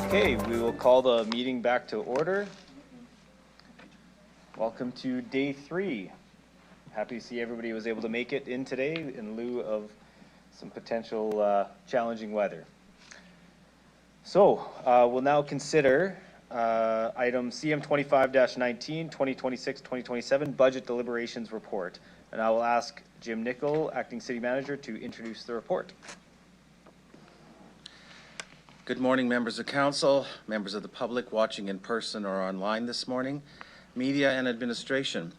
Okay, we will call the meeting back to order. Welcome to day 3. Happy to see everybody was able to make it in today in lieu of some potential challenging weather. So we'll now consider item CM 25-19, 2026-2027 budget deliberations report. And I will ask Jim Nicol, acting city manager, to introduce the report. Good morning, members of council, members of the public watching in person or online this morning, media and administration.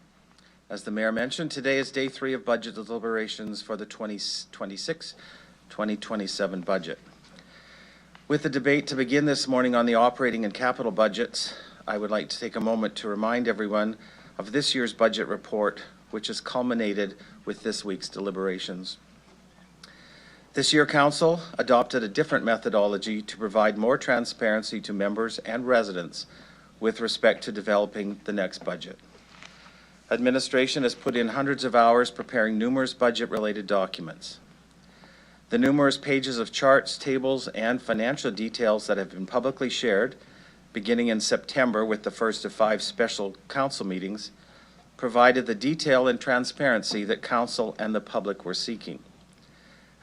As the mayor mentioned, today is day 3 of budget deliberations for the 2026-2027 budget. With the debate to begin this morning on the operating and capital budgets, I would like to take a moment to remind everyone of this year's budget report, which is culminated with this week's deliberations. This year, Council adopted a different methodology to provide more transparency to members and residents with respect to developing the next budget. Administration has put in hundreds of hours preparing numerous budget-related documents. The numerous pages of charts, tables, and financial details that have been publicly shared, beginning in September with the first of 5 special council meetings, provided the detail and transparency that Council and the public were seeking.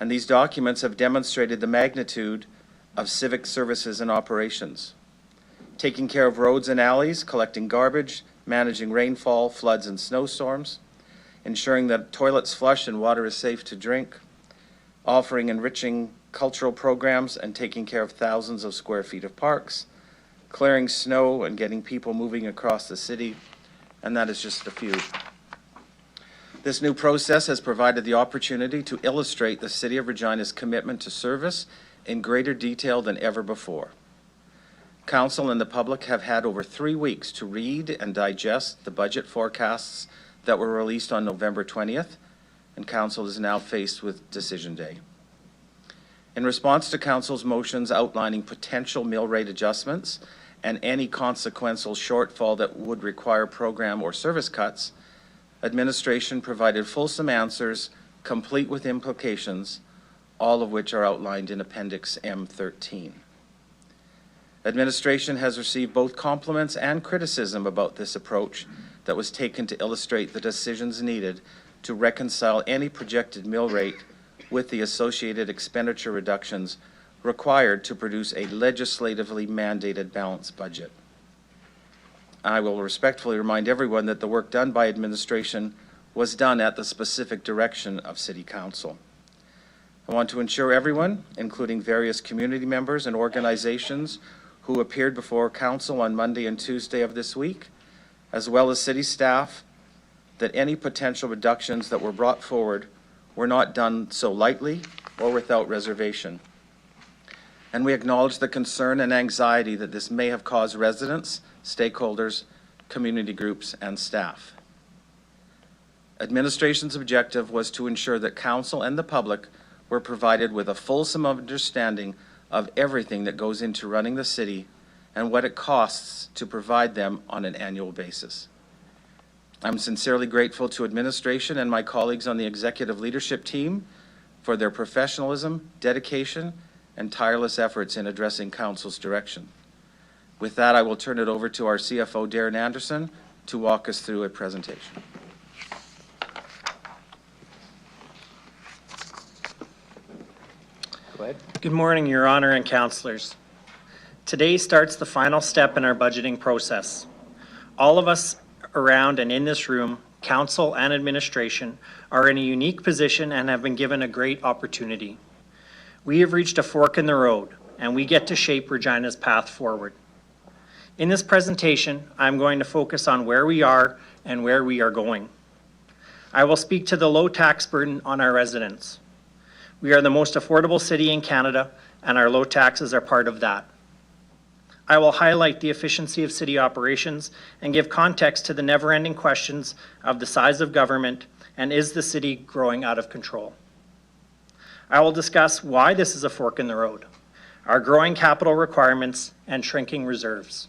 And these documents have demonstrated the magnitude of civic services and operations. Taking care of roads and alleys, collecting garbage, managing rainfall, floods, and snowstorms, ensuring that toilets flush and water is safe to drink, offering enriching cultural programs and taking care of thousands of square feet of parks, clearing snow and getting people moving across the city, and that is just a few. This new process has provided the opportunity to illustrate the City of Regina's commitment to service in greater detail than ever before. Council and the public have had over 3 weeks to read and digest the budget forecasts that were released on November 20th, and Council is now faced with decision day. In response to Council's motions outlining potential mill rate adjustments and any consequential shortfall that would require program or service cuts, administration provided fulsome answers, complete with implications, all of which are outlined in Appendix M13. Administration has received both compliments and criticism about this approach that was taken to illustrate the decisions needed to reconcile any projected mill rate with the associated expenditure reductions required to produce a legislatively mandated balanced budget. I will respectfully remind everyone that the work done by administration was done at the specific direction of City Council. I want to ensure everyone, including various community members and organizations who appeared before Council on Monday and Tuesday of this week, as well as City staff, that any potential reductions that were brought forward were not done so lightly or without reservation. And we acknowledge the concern and anxiety that this may have caused residents, stakeholders, community groups, and staff. Administration's objective was to ensure that Council and the public were provided with a fulsome understanding of everything that goes into running the city and what it costs to provide them on an annual basis. I'm sincerely grateful to administration and my colleagues on the executive leadership team for their professionalism, dedication, and tireless efforts in addressing Council's direction. With that, I will turn it over to our CFO, Darren Anderson, to walk us through a presentation. Go ahead. Good morning, Your Honor and councillors. Today starts the final step in our budgeting process. All of us around and in this room, council and administration, are in a unique position and have been given a great opportunity. We have reached a fork in the road, and we get to shape Regina's path forward. In this presentation, I'm going to focus on where we are and where we are going. I will speak to the low tax burden on our residents. We are the most affordable city in Canada, and our low taxes are part of that. I will highlight the efficiency of city operations and give context to the never-ending questions of the size of government and is the city growing out of control. I will discuss why this is a fork in the road, our growing capital requirements, and shrinking reserves.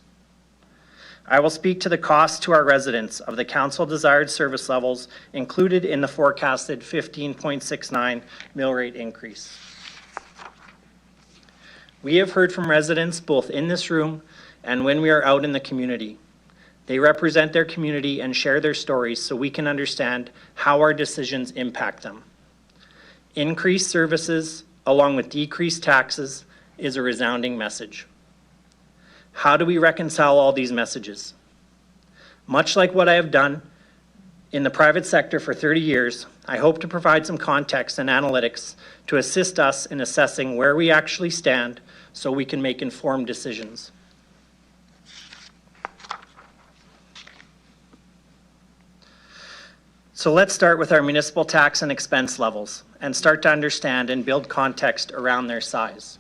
I will speak to the cost to our residents of the council desired service levels included in the forecasted 15.69 mill rate increase. We have heard from residents both in this room and when we are out in the community. They represent their community and share their stories so we can understand how our decisions impact them. Increased services, along with decreased taxes, is a resounding message. How do we reconcile all these messages? Much like what I have done in the private sector for 30 years, I hope to provide some context and analytics to assist us in assessing where we actually stand so we can make informed decisions. So let's start with our municipal tax and expense levels and start to understand and build context around their size.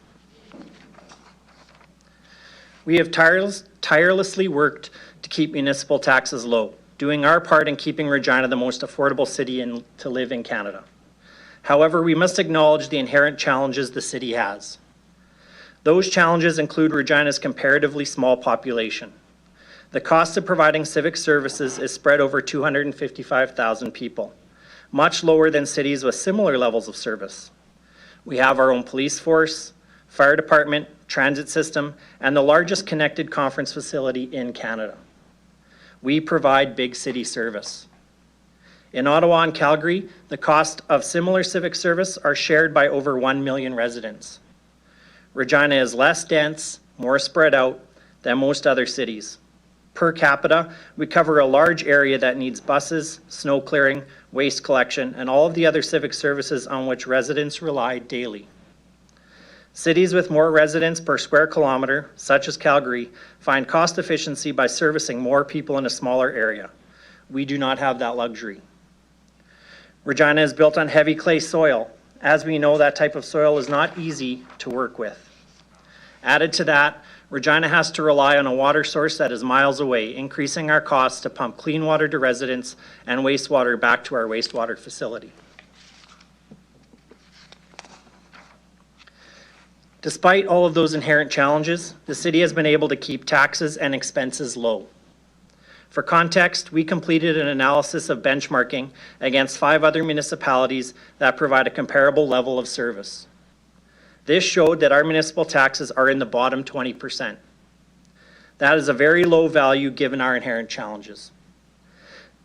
We have tirelessly worked to keep municipal taxes low, doing our part in keeping Regina the most affordable city to live in Canada. However, we must acknowledge the inherent challenges the city has. Those challenges include Regina's comparatively small population. The cost of providing civic services is spread over 255,000 people, much lower than cities with similar levels of service. We have our own police force, fire department, transit system, and the largest connected conference facility in Canada. We provide big city service. In Ottawa and Calgary, the cost of similar civic service are shared by over 1 million residents. Regina is less dense, more spread out than most other cities. Per capita, we cover a large area that needs buses, snow clearing, waste collection, and all of the other civic services on which residents rely daily. Cities with more residents per square kilometer, such as Calgary, find cost efficiency by servicing more people in a smaller area. We do not have that luxury. Regina is built on heavy clay soil. As we know, that type of soil is not easy to work with. Added to that, Regina has to rely on a water source that is miles away, increasing our costs to pump clean water to residents and wastewater back to our wastewater facility. Despite all of those inherent challenges, the city has been able to keep taxes and expenses low. For context, we completed an analysis of benchmarking against 5 other municipalities that provide a comparable level of service. This showed that our municipal taxes are in the bottom 20%. That is a very low value given our inherent challenges.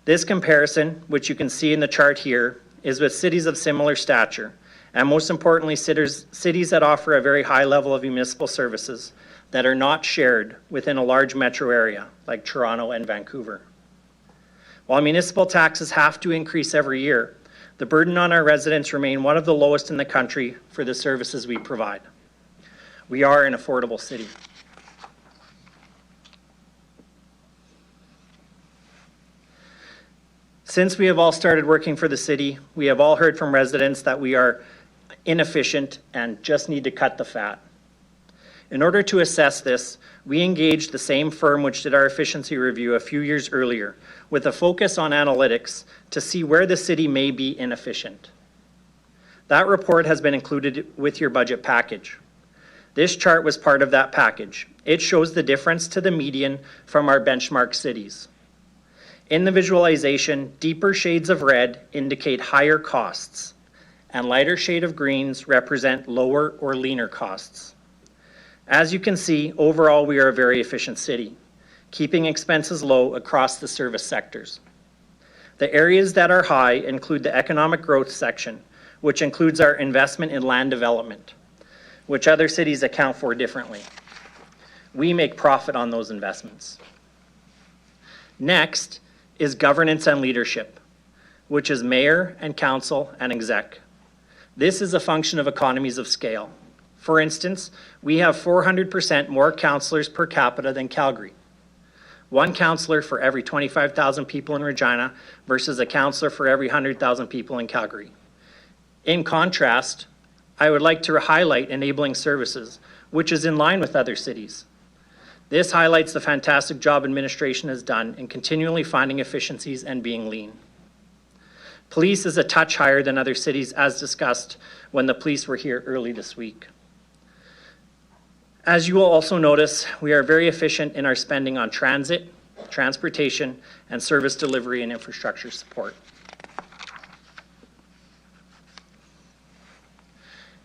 This comparison, which you can see in the chart here, is with cities of similar stature, and most importantly, cities that offer a very high level of municipal services that are not shared within a large metro area like Toronto and Vancouver. While municipal taxes have to increase every year, the burden on our residents remain one of the lowest in the country for the services we provide. We are an affordable city. Since we have all started working for the city, we have all heard from residents that we are inefficient and just need to cut the fat. In order to assess this, we engaged the same firm which did our efficiency review a few years earlier with a focus on analytics to see where the city may be inefficient. That report has been included with your budget package. This chart was part of that package. It shows the difference to the median from our benchmark cities. In the visualization, deeper shades of red indicate higher costs, and lighter shade of greens represent lower or leaner costs. As you can see, overall, we are a very efficient city, keeping expenses low across the service sectors. The areas that are high include the economic growth section, which includes our investment in land development, which other cities account for differently. We make profit on those investments. Next is governance and leadership, which is mayor and council and exec. This is a function of economies of scale. For instance, we have 400% more councillors per capita than Calgary. 1 councillor for every 25,000 people in Regina versus a councillor for every 100,000 people in Calgary. In contrast, I would like to highlight enabling services, which is in line with other cities. This highlights the fantastic job administration has done in continually finding efficiencies and being lean. Police is a touch higher than other cities, as discussed when the police were here early this week. As you will also notice, we are very efficient in our spending on transit, transportation, and service delivery and infrastructure support.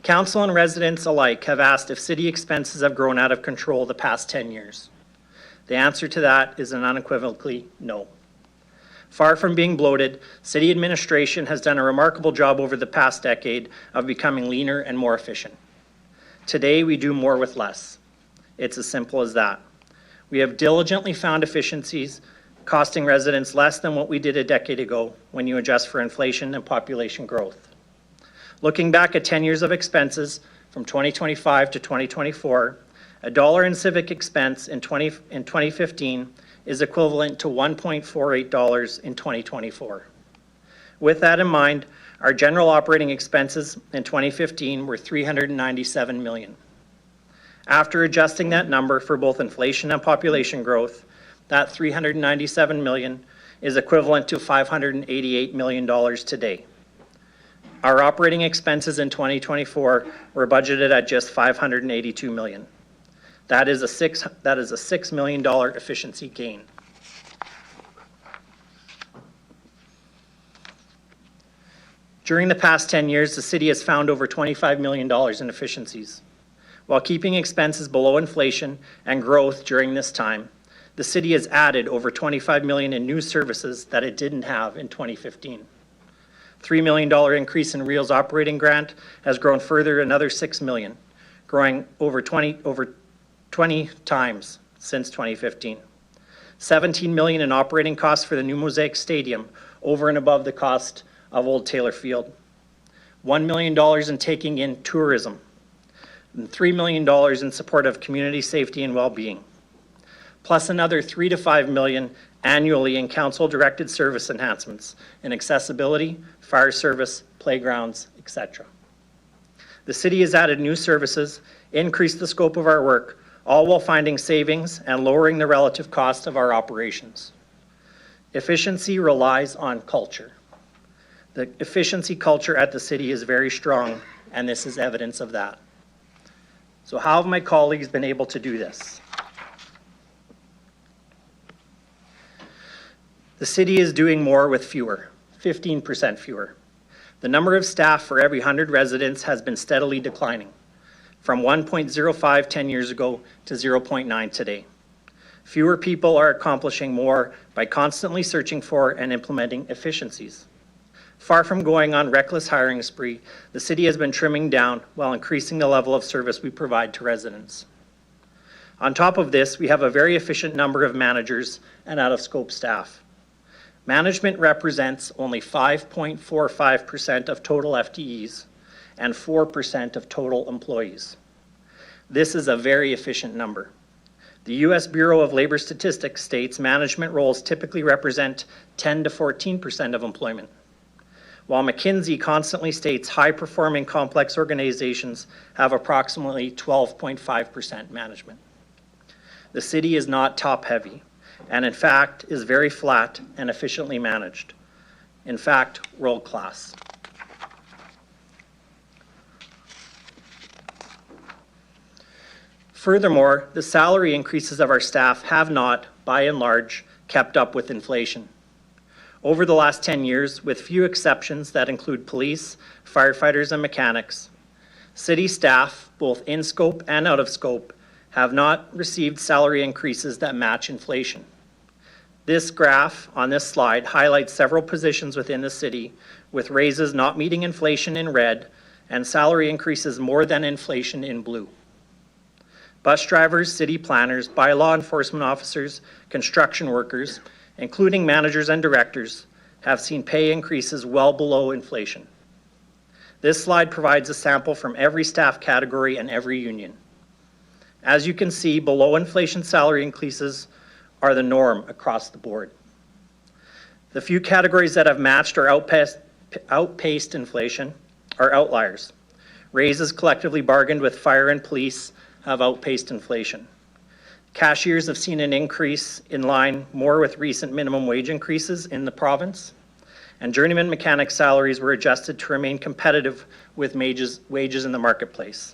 Council and residents alike have asked if city expenses have grown out of control the past 10 years. The answer to that is an unequivocally no. Far from being bloated, city administration has done a remarkable job over the past decade of becoming leaner and more efficient. Today, we do more with less. It's as simple as that. We have diligently found efficiencies costing residents less than what we did a decade ago when you adjust for inflation and population growth. Looking back at 10 years of expenses from 2025 to 2024, $1 in civic expense in 2015 is equivalent to $1.48 in 2024. With that in mind, our general operating expenses in 2015 were $397 million. After adjusting that number for both inflation and population growth, that $397 million is equivalent to $588 million today. Our operating expenses in 2024 were budgeted at just $582 million. That is a $6 million efficiency gain. During the past 10 years, the city has found over $25 million in efficiencies. While keeping expenses below inflation and growth during this time, the city has added over $25 million in new services that it didn't have in 2015. $3 million increase in REAL's operating grant has grown further another $6 million, growing over 20 times since 2015. $17 million in operating costs for the new Mosaic Stadium, over and above the cost of Old Taylor Field. $1 million in taking in tourism, and $3 million in support of community safety and well-being, plus another $3 to $5 million annually in council-directed service enhancements in accessibility, fire service, playgrounds, etc. The city has added new services, increased the scope of our work, all while finding savings and lowering the relative cost of our operations. Efficiency relies on culture. The efficiency culture at the city is very strong, and this is evidence of that. So how have my colleagues been able to do this? The city is doing more with fewer, 15% fewer. The number of staff for every 100 residents has been steadily declining, from 1.05 10 years ago to 0.9 today. Fewer people are accomplishing more by constantly searching for and implementing efficiencies. Far from going on reckless hiring spree, the city has been trimming down while increasing the level of service we provide to residents. On top of this, we have a very efficient number of managers and out-of-scope staff. Management represents only 5.45% of total FTEs and 4% of total employees. This is a very efficient number. The U.S. Bureau of Labor Statistics states management roles typically represent 10 to 14% of employment, while McKinsey constantly states high-performing complex organizations have approximately 12.5% management. The city is not top-heavy, and in fact is very flat and efficiently managed. In fact, world-class. Furthermore, the salary increases of our staff have not, by and large, kept up with inflation. Over the last 10 years, with few exceptions that include police, firefighters, and mechanics, city staff, both in scope and out of scope, have not received salary increases that match inflation. This graph on this slide highlights several positions within the city, with raises not meeting inflation in red and salary increases more than inflation in blue. Bus drivers, city planners, bylaw enforcement officers, construction workers, including managers and directors, have seen pay increases well below inflation. This slide provides a sample from every staff category and every union. As you can see, below inflation salary increases are the norm across the board. The few categories that have matched or outpaced inflation are outliers. Raises collectively bargained with fire and police have outpaced inflation. Cashiers have seen an increase in line more with recent minimum wage increases in the province, and journeyman mechanic salaries were adjusted to remain competitive with wages in the marketplace.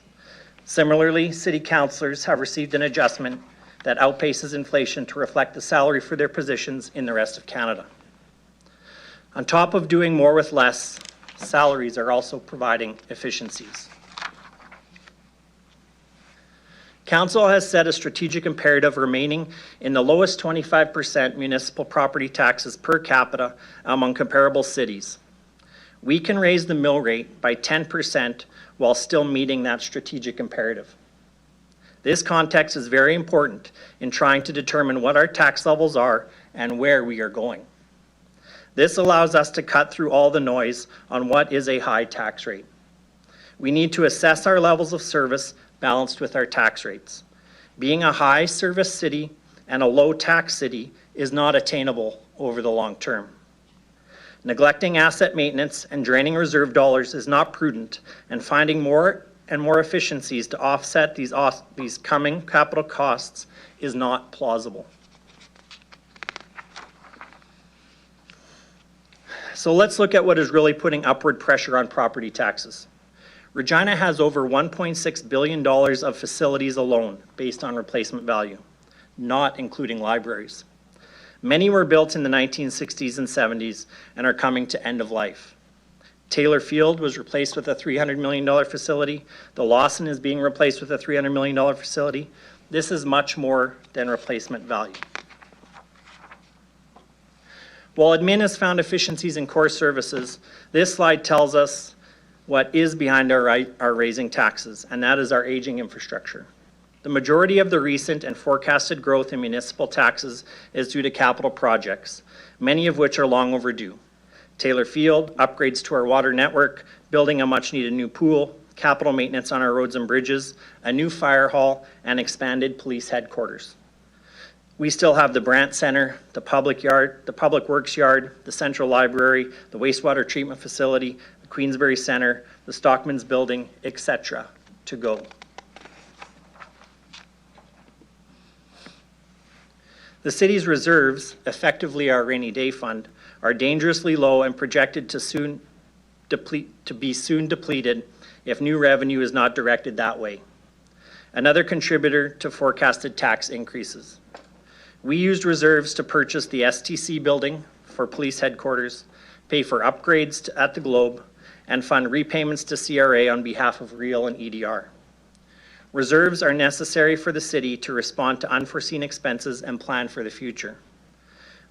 Similarly, city councillors have received an adjustment that outpaces inflation to reflect the salary for their positions in the rest of Canada. On top of doing more with less, salaries are also providing efficiencies. Council has set a strategic imperative remaining in the lowest 25% municipal property taxes per capita among comparable cities. We can raise the mill rate by 10% while still meeting that strategic imperative. This context is very important in trying to determine what our tax levels are and where we are going. This allows us to cut through all the noise on what is a high tax rate. We need to assess our levels of service balanced with our tax rates. Being a high service city and a low tax city is not attainable over the long term. Neglecting asset maintenance and draining reserve dollars is not prudent, and finding more and more efficiencies to offset these coming capital costs is not plausible. So let's look at what is really putting upward pressure on property taxes. Regina has over $1.6 billion of facilities alone based on replacement value, not including libraries. Many were built in the 1960s and 70s and are coming to end of life. Taylor Field was replaced with a $300 million facility. The Lawson is being replaced with a $300 million facility. This is much more than replacement value. While admin has found efficiencies in core services, this slide tells us what is behind our raising taxes, and that is our aging infrastructure. The majority of the recent and forecasted growth in municipal taxes is due to capital projects, many of which are long overdue. Taylor Field, upgrades to our water network, building a much-needed new pool, capital maintenance on our roads and bridges, a new fire hall, and expanded police headquarters. We still have the Brandt Center, the Public Works Yard, the Central Library, the wastewater treatment facility, the Queensbury Center, the Stockman's Building, etc. to go. The city's reserves, effectively our rainy day fund, are dangerously low and projected to be soon depleted if new revenue is not directed that way. Another contributor to forecasted tax increases. We used reserves to purchase the STC building for police headquarters, pay for upgrades at the Globe, and fund repayments to CRA on behalf of REAL and EDR. Reserves are necessary for the city to respond to unforeseen expenses and plan for the future.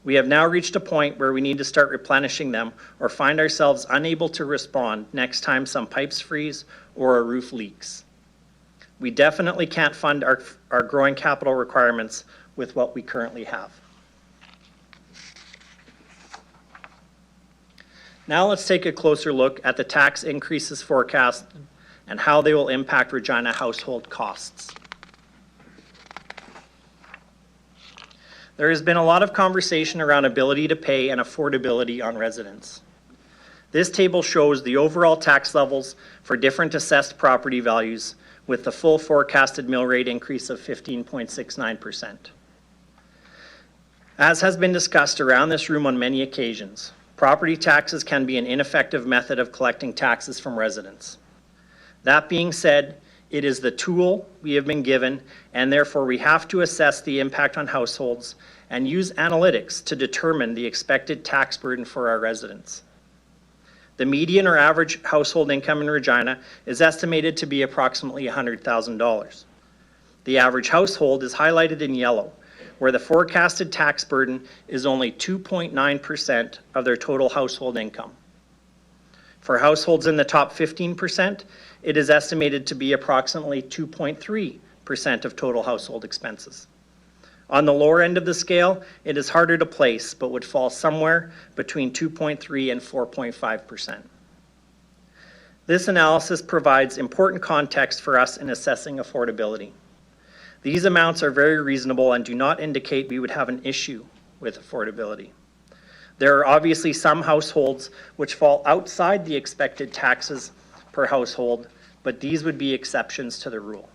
We have now reached a point where we need to start replenishing them or find ourselves unable to respond next time some pipes freeze or a roof leaks. We definitely can't fund our growing capital requirements with what we currently have. Now let's take a closer look at the tax increases forecast and how they will impact Regina household costs. There has been a lot of conversation around ability to pay and affordability on residents. This table shows the overall tax levels for different assessed property values with the full forecasted mill rate increase of 15.69%. As has been discussed around this room on many occasions, property taxes can be an ineffective method of collecting taxes from residents. That being said, it is the tool we have been given, and therefore we have to assess the impact on households and use analytics to determine the expected tax burden for our residents. The median or average household income in Regina is estimated to be approximately $100,000. The average household is highlighted in yellow, where the forecasted tax burden is only 2.9% of their total household income. For households in the top 15%, it is estimated to be approximately 2.3% of total household expenses. On the lower end of the scale, it is harder to place, but would fall somewhere between 2.3 and 4.5%. This analysis provides important context for us in assessing affordability. These amounts are very reasonable and do not indicate we would have an issue with affordability. There are obviously some households which fall outside the expected taxes per household, but these would be exceptions to the rule.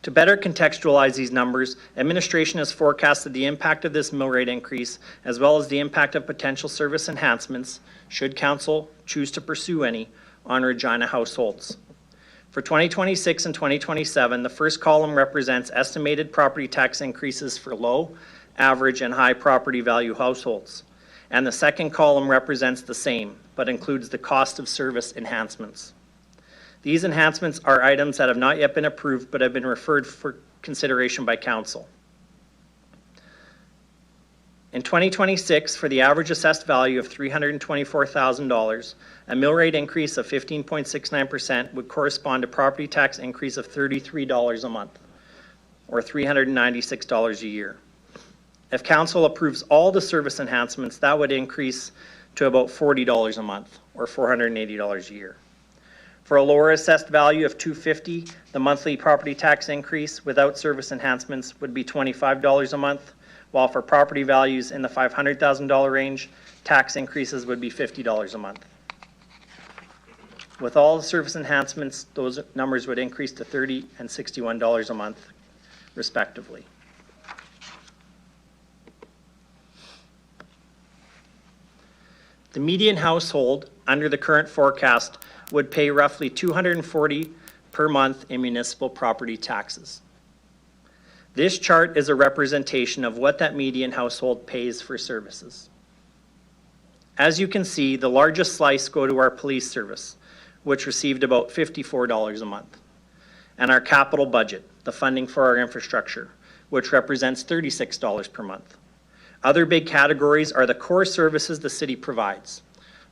To better contextualize these numbers, administration has forecasted the impact of this mill rate increase as well as the impact of potential service enhancements, should council choose to pursue any, on Regina households. For 2026 and 2027, the first column represents estimated property tax increases for low, average, and high property value households. And the second column represents the same, but includes the cost of service enhancements. These enhancements are items that have not yet been approved but have been referred for consideration by council. In 2026, for the average assessed value of $324,000, a mill rate increase of 15.69% would correspond to property tax increase of $33 a month, or $396 a year. If council approves all the service enhancements, that would increase to about $40 a month, or $480 a year. For a lower assessed value of $250, the monthly property tax increase without service enhancements would be $25 a month, while for property values in the $500,000 range, tax increases would be $50 a month. With all the service enhancements, those numbers would increase to $30 and $61 a month, respectively. The median household under the current forecast would pay roughly $240 per month in municipal property taxes. This chart is a representation of what that median household pays for services. As you can see, the largest slice go to our police service, which received about $54 a month, and our capital budget, the funding for our infrastructure, which represents $36 per month. Other big categories are the core services the city provides: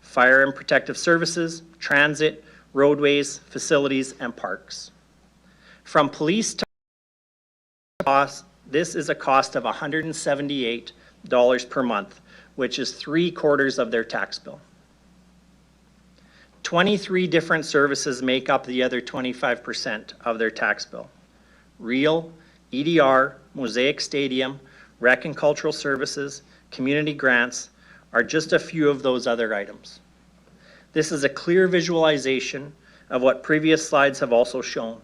fire and protective services, transit, roadways, facilities, and parks. From police to cost, this is a cost of $178 per month, which is 3/4 of their tax bill. 23 different services make up the other 25% of their tax bill. Real, EDR, Mosaic Stadium, Rec and Cultural Services, community grants are just a few of those other items. This is a clear visualization of what previous slides have also shown.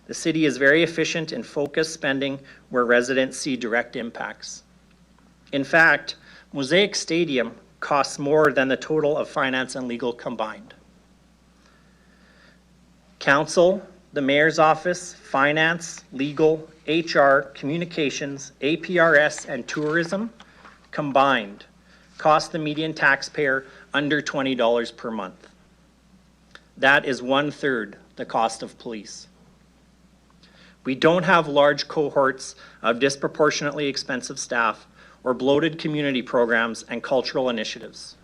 The city is very efficient in focused spending where residents see direct impacts. In fact, Mosaic Stadium costs more than the total of finance and legal combined. Council, the mayor's office, finance, legal, HR, communications, APRS, and tourism combined cost the median taxpayer under $20 per month. That is 1/3 the cost of police. We don't have large cohorts of disproportionately expensive staff or bloated community programs and cultural initiatives.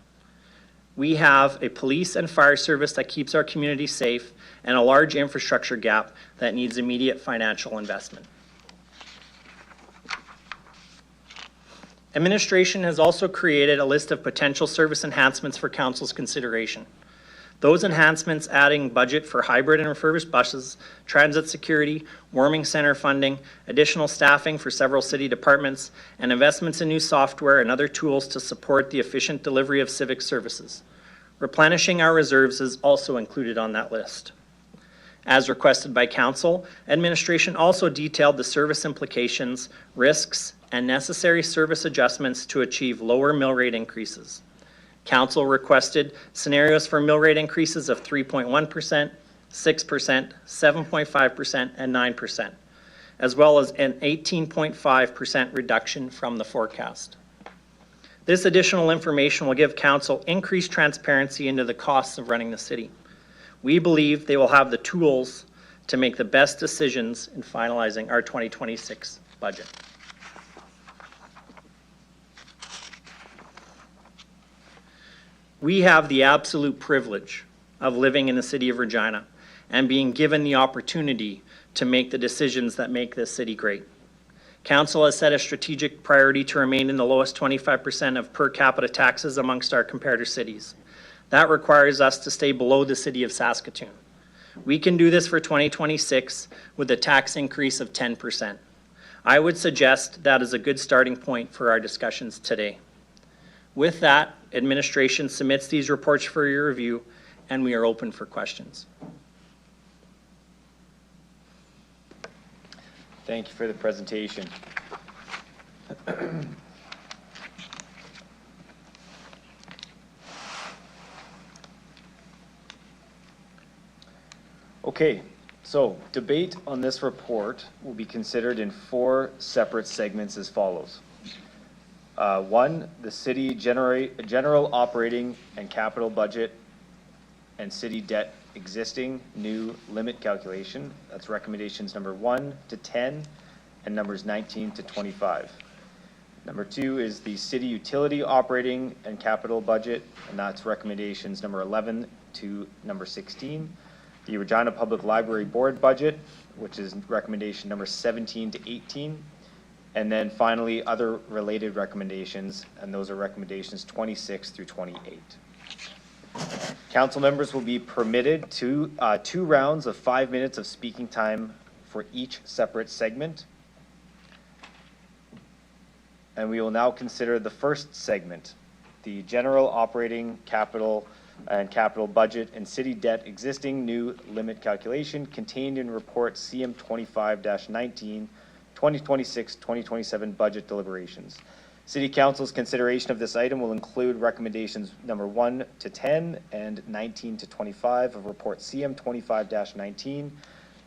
We have a police and fire service that keeps our community safe and a large infrastructure gap that needs immediate financial investment. Administration has also created a list of potential service enhancements for council's consideration. Those enhancements adding budget for hybrid and refurbished buses, transit security, warming center funding, additional staffing for several city departments, and investments in new software and other tools to support the efficient delivery of civic services. Replenishing our reserves is also included on that list. As requested by council, administration also detailed the service implications, risks, and necessary service adjustments to achieve lower mill rate increases. Council requested scenarios for mill rate increases of 3.1%, 6%, 7.5%, and 9%, as well as an 18.5% reduction from the forecast. This additional information will give council increased transparency into the costs of running the city. We believe they will have the tools to make the best decisions in finalizing our 2026 budget. We have the absolute privilege of living in the city of Regina and being given the opportunity to make the decisions that make this city great. Council has set a strategic priority to remain in the lowest 25% of per capita taxes amongst our comparator cities. That requires us to stay below the city of Saskatoon. We can do this for 2026 with a tax increase of 10%. I would suggest that is a good starting point for our discussions today. With that, administration submits these reports for your review, and we are open for questions. Thank you for the presentation. Okay, so debate on this report will be considered in 4 separate segments as follows. 1, the city general operating and capital budget and city debt existing new limit calculation. That's recommendations number 1 to 10 and numbers 19 to 25. Number 2 is the city utility operating and capital budget, and that's recommendations number 11 to number 16. The Regina Public Library Board budget, which is recommendation number 17 to 18. And then finally, other related recommendations, and those are recommendations 26 through 28. Council members will be permitted to 2 rounds of 5 minutes of speaking time for each separate segment. And we will now consider the first segment, the general operating capital and capital budget and city debt existing new limit calculation contained in report CM 25-19, 2026-2027 budget deliberations. City Council's consideration of this item will include recommendations number 1 to 10 and 19 to 25 of report CM 25-19,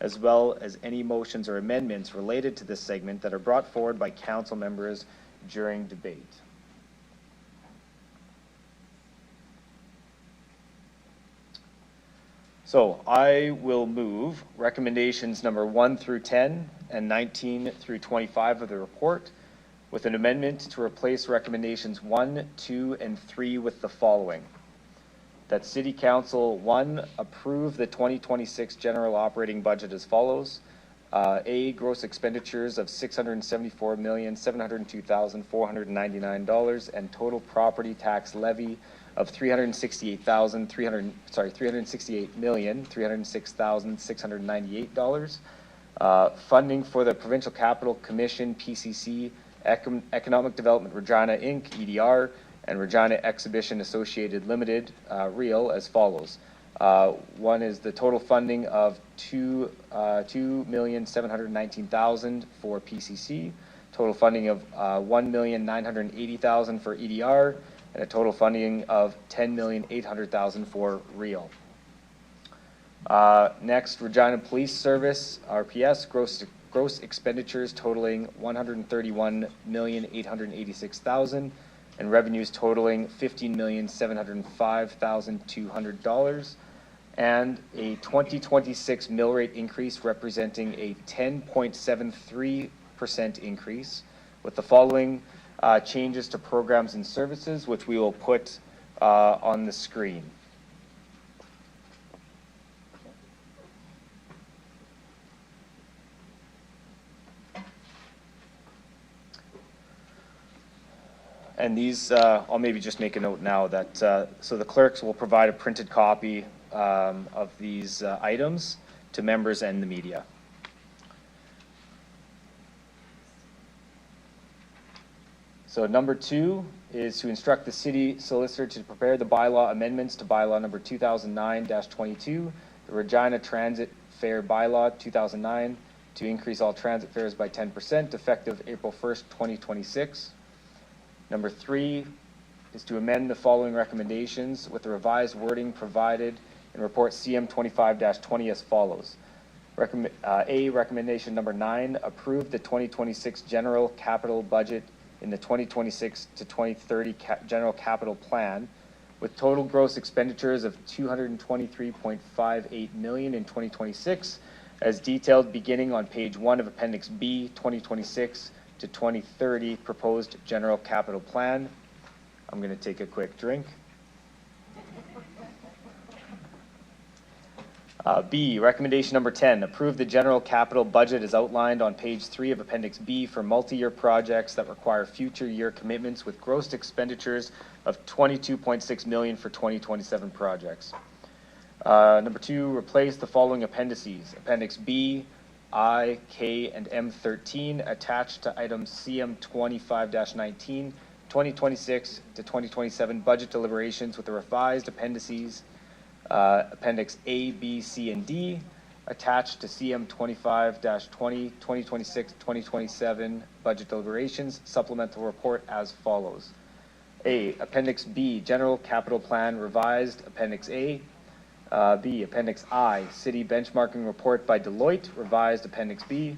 as well as any motions or amendments related to this segment that are brought forward by council members during debate. So I will move recommendations number 1 through 10 and 19 through 25 of the report with an amendment to replace recommendations 1, 2, and 3 with the following. That City Council, 1, approve the 2026 general operating budget as follows. A, gross expenditures of $674,702,499 and total property tax levy of $368,306,698. Funding for the Provincial Capital Commission, PCC, Economic Development Regina Inc., EDR, and Regina Exhibition Associated Limited, REAL, as follows. 1 is the total funding of $2,719,000 for PCC, total funding of $1,980,000 for EDR, and a total funding of $10,800,000 for REAL. Next, Regina Police Service, RPS, gross expenditures totaling $131,886,000 and revenues totaling $15,705,200, and a 2026 mill rate increase representing a 10.73% increase, with the following changes to programs and services, which we will put on the screen. And these, I'll maybe just make a note now that, so the clerks will provide a printed copy of these items to members and the media. So number 2 is to instruct the city solicitor to prepare the bylaw amendments to bylaw number 2009-22, the Regina Transit Fare Bylaw 2009, to increase all transit fares by 10% effective April 1st, 2026. Number 3 is to amend the following recommendations with the revised wording provided in report CM 25-20 as follows. Recommendation number 9, approve the 2026 general capital budget in the 2026 to 2030 general capital plan with total gross expenditures of $223.58 million in 2026 as detailed beginning on page 1 of Appendix B 2026 to 2030 proposed general capital plan. I'm going to take a quick drink. B, recommendation number 10, approve the general capital budget as outlined on page 3 of Appendix B for multi-year projects that require future year commitments with gross expenditures of $22.6 million for 2027 projects. Number 2, replace the following appendices. Appendix B, I, K, and M13 attached to item CM 25-19, 2026 to 2027 budget deliberations with the revised appendices, Appendix A, B, C, and D attached to CM 25-20, 2026, 2027 budget deliberations, supplemental report as follows. A, Appendix B, General Capital Plan revised, Appendix A. B, Appendix I, City Benchmarking Report by Deloitte, revised Appendix B.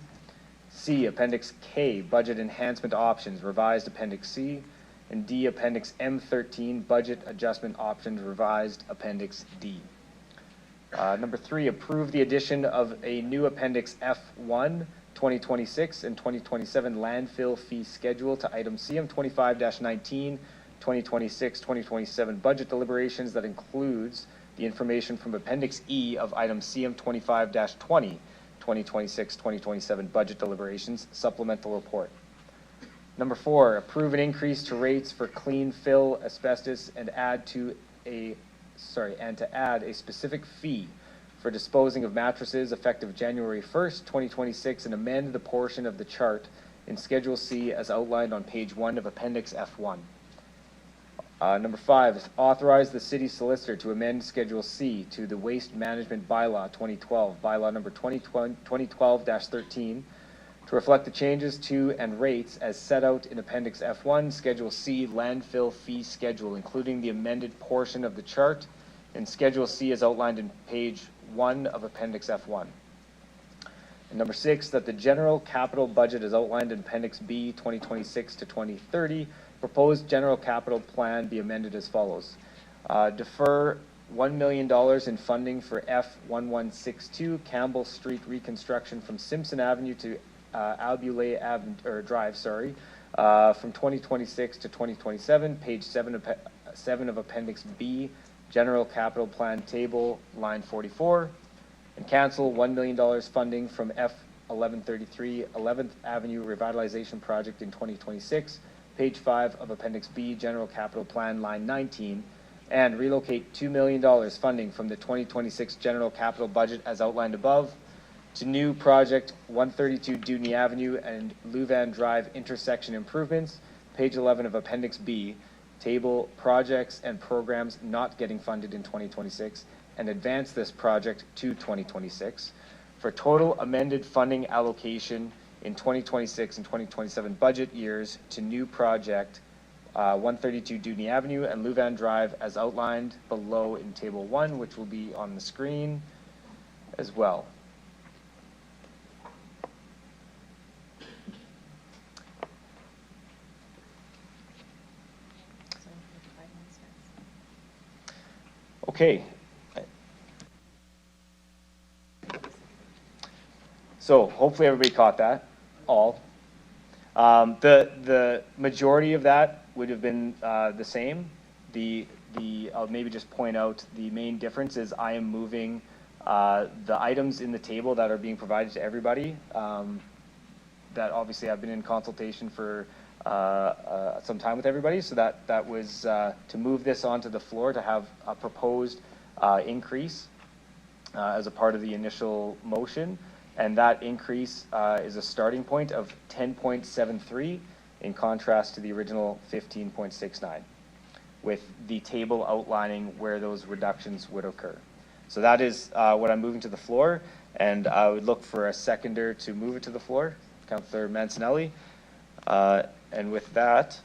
C, Appendix K, Budget Enhancement Options, revised Appendix C. And D, Appendix M13, Budget Adjustment Options, revised Appendix D. Number 3, approve the addition of a new Appendix F1, 2026 and 2027 landfill fee schedule to item CM 25-19, 2026-2027 budget deliberations that includes the information from Appendix E of item CM 25-20, 2026-2027 budget deliberations supplemental report. Number 4, approve an increase to rates for clean fill asbestos and add a specific fee for disposing of mattresses effective January 1st, 2026, and amend the portion of the chart in Schedule C as outlined on page 1 of Appendix F1. Number 5 is authorize the city solicitor to amend Schedule C to the Waste Management Bylaw 2012, Bylaw number 2012-13, to reflect the changes to and rates as set out in Appendix F1, Schedule C landfill fee schedule, including the amended portion of the chart, and Schedule C is outlined in page 1 of Appendix F1. And number 6, that the general capital budget is outlined in Appendix B 2026 to 2030, proposed general capital plan be amended as follows. Defer $1 million in funding for F1162 Campbell Street reconstruction from Simpson Avenue to Albulay Drive, from 2026 to 2027, page 7 of Appendix B, General Capital Plan Table, line 44, and cancel $1 million funding from F1133 11th Avenue Revitalization Project in 2026, page 5 of Appendix B, General Capital Plan, line 19, and relocate $2 million funding from the 2026 General Capital Budget as outlined above to new project 132 Dewdney Avenue and Louvain Drive intersection improvements, page 11 of Appendix B, table projects and programs not getting funded in 2026, and advance this project to 2026 for total amended funding allocation in 2026 and 2027 budget years to new project 132 Dewdney Avenue and Louvain Drive as outlined below in Table 1, which will be on the screen as well. Okay. So hopefully everybody caught that, all. The majority of that would have been the same. I'll maybe just point out the main difference is I am moving the items in the table that are being provided to everybody that obviously I've been in consultation for some time with everybody. So that was to move this onto the floor to have a proposed increase as a part of the initial motion. And that increase is a starting point of 10.73 in contrast to the original 15.69, with the table outlining where those reductions would occur. So that is what I'm moving to the floor, and I would look for a seconder to move it to the floor, Councillor Mancinelli. And with that,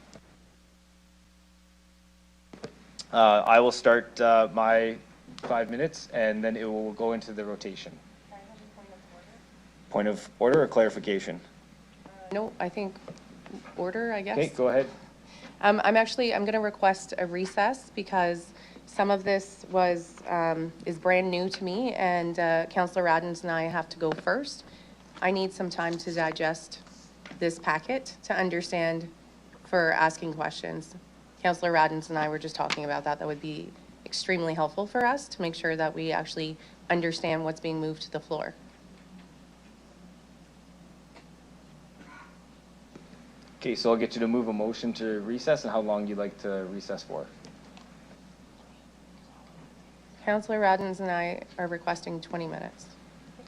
I will start my 5 minutes, and then it will go into the rotation. Point of order or clarification? No, I think order, I guess. Okay, go ahead. I'm going to request a recess because some of this is brand new to me, and Councillor Radins and I have to go first. I need some time to digest this packet to understand for asking questions. Councillor Radins and I were just talking about that. That would be extremely helpful for us to make sure that we actually understand what's being moved to the floor. Okay, so I'll get you to move a motion to recess, and how long you'd like to recess for. Councillor Radins and I are requesting 20 minutes.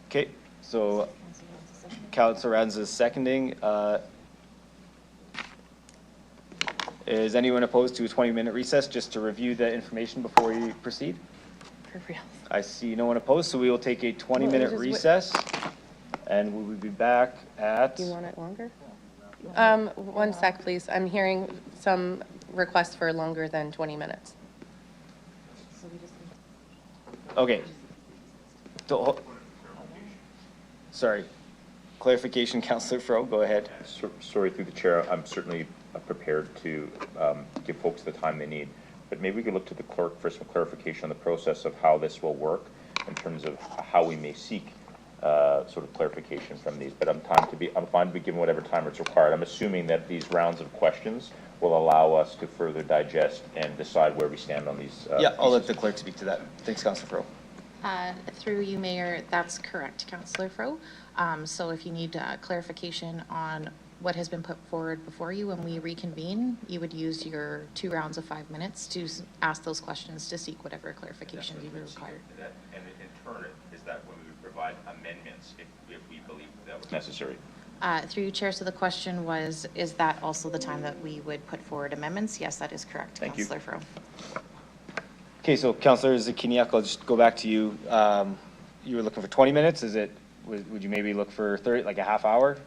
Okay, so Councillor Radins is seconding. Is anyone opposed to a 20-minute recess just to review the information before we proceed? For real. I see no one opposed, so we will take a 20-minute recess, and we will be back at... Do you want it longer? 1 sec, please. I'm hearing some requests for longer than 20 minutes. Okay. Sorry. Clarification, Councillor Fro, go ahead. Sorry, through the chair, I'm certainly prepared to give folks the time they need, but maybe we could look to the clerk for some clarification on the process of how this will work. in terms of how we may seek sort of clarification from these, but I'm fine to be given whatever time it's required. I'm assuming that these rounds of questions will allow us to further digest and decide where we stand on these. Yeah, I'll let the clerk speak to that. Thanks, Councillor Fro. Through you, Mayor, that's correct, Councillor Fro. So if you need clarification on what has been put forward before you when we reconvene, you would use your 2 rounds of 5 minutes to ask those questions to seek whatever clarifications you require. And in turn, is that when we would provide amendments if we believe that was necessary? Through you, Chair, so the question was, is that also the time that we would put forward amendments? Yes, that is correct, Thank you. Councillor Fro. Okay, so Councillor Zakiniak, I'll just go back to you. You were looking for 20 minutes. Would you maybe look for 30, like a half hour?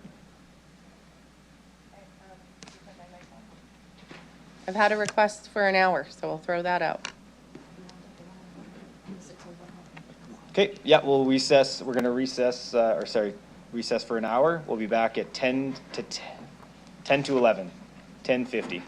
I've had a request for an hour, so I'll throw that out. Okay, yeah, we'll recess. We're gonna recess, recess for an hour. We'll be back at 10 to 11, 10:50.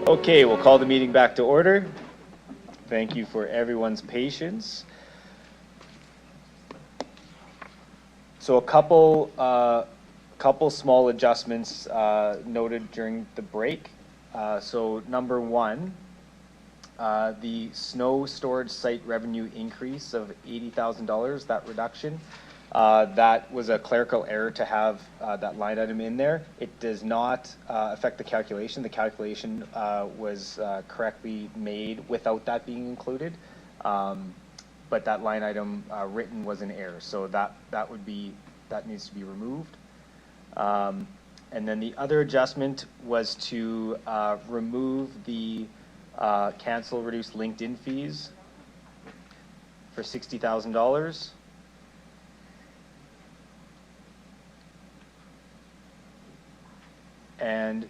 Okay, we'll call the meeting back to order. Thank you for everyone's patience. So a couple small adjustments noted during the break. So number one, the snow storage site revenue increase of $80,000, that reduction. That was a clerical error to have that line item in there. It does not affect the calculation. The calculation was correctly made without that being included. But that line item written was an error, so that needs to be removed. And then the other adjustment was to remove the cancel reduce LinkedIn fees for $60,000. And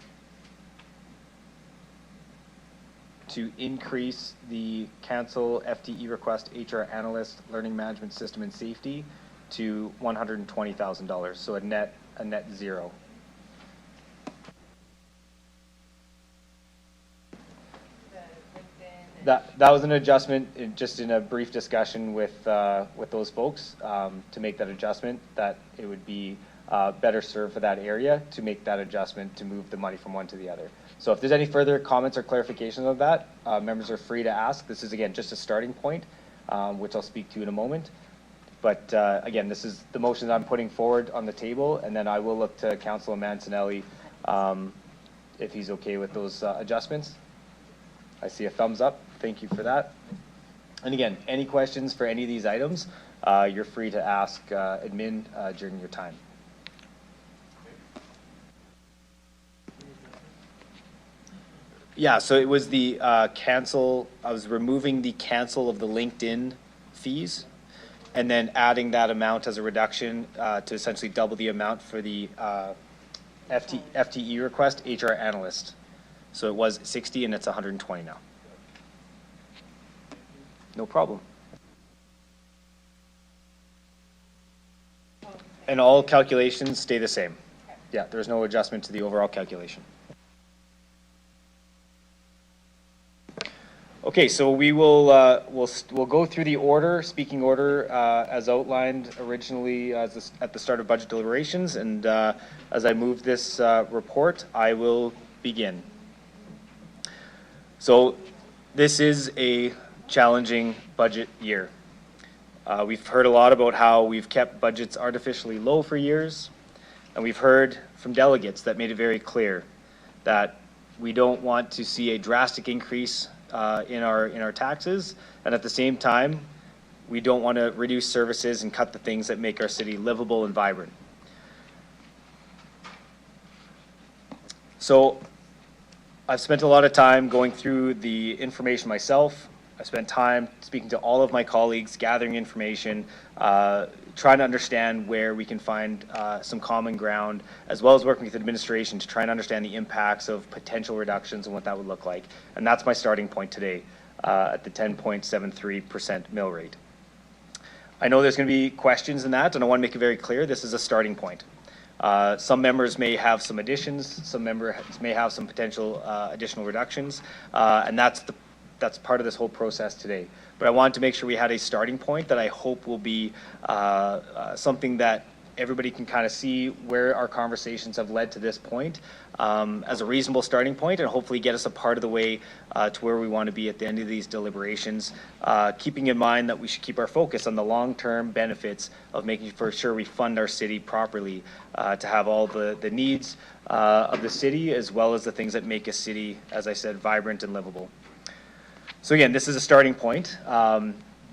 to increase the cancel FTE request HR analyst, learning management system and safety to $120,000, so a net zero. That was an adjustment just in a brief discussion with those folks to make that adjustment, that it would be better served for that area to make that adjustment to move the money from one to the other. So if there's any further comments or clarifications of that, members are free to ask. This is again just a starting point, which I'll speak to in a moment. But again, this is the motion that I'm putting forward on the table, and then I will look to Councilor Mancinelli if he's okay with those adjustments. I see a thumbs up. Thank you for that. And again, any questions for any of these items, you're free to ask admin during your time. Yeah, so it was the cancel. I was removing the cancel of the LinkedIn fees and then adding that amount as a reduction to essentially double the amount for the FTE request HR analyst. So it was 60 and it's 120 now. No problem. And all calculations stay the same. Yeah, there's no adjustment to the overall calculation. Okay, so we will we'll go through the order, speaking order as outlined originally at the start of budget deliberations, and as I move this report, I will begin. So this is a challenging budget year. We've heard a lot about how we've kept budgets artificially low for years, and we've heard from delegates that made it very clear that we don't want to see a drastic increase in our taxes, and at the same time, we don't want to reduce services and cut the things that make our city livable and vibrant. So I've spent a lot of time going through the information myself. I spent time speaking to all of my colleagues, gathering information, trying to understand where we can find some common ground, as well as working with administration to try and understand the impacts of potential reductions and what that would look like. And that's my starting point today at the 10.73% mill rate. I know there's going to be questions in that, and I want to make it very clear, this is a starting point. Some members may have some additions, some members may have some potential additional reductions, and that's part of this whole process today. But I wanted to make sure we had a starting point that I hope will be something that everybody can kind of see where our conversations have led to this point as a reasonable starting point, and hopefully get us a part of the way to where we want to be at the end of these deliberations, keeping in mind that we should keep our focus on the long-term benefits of making for sure we fund our city properly to have all the needs of the city, as well as the things that make a city, as I said, vibrant and livable. So again, this is a starting point.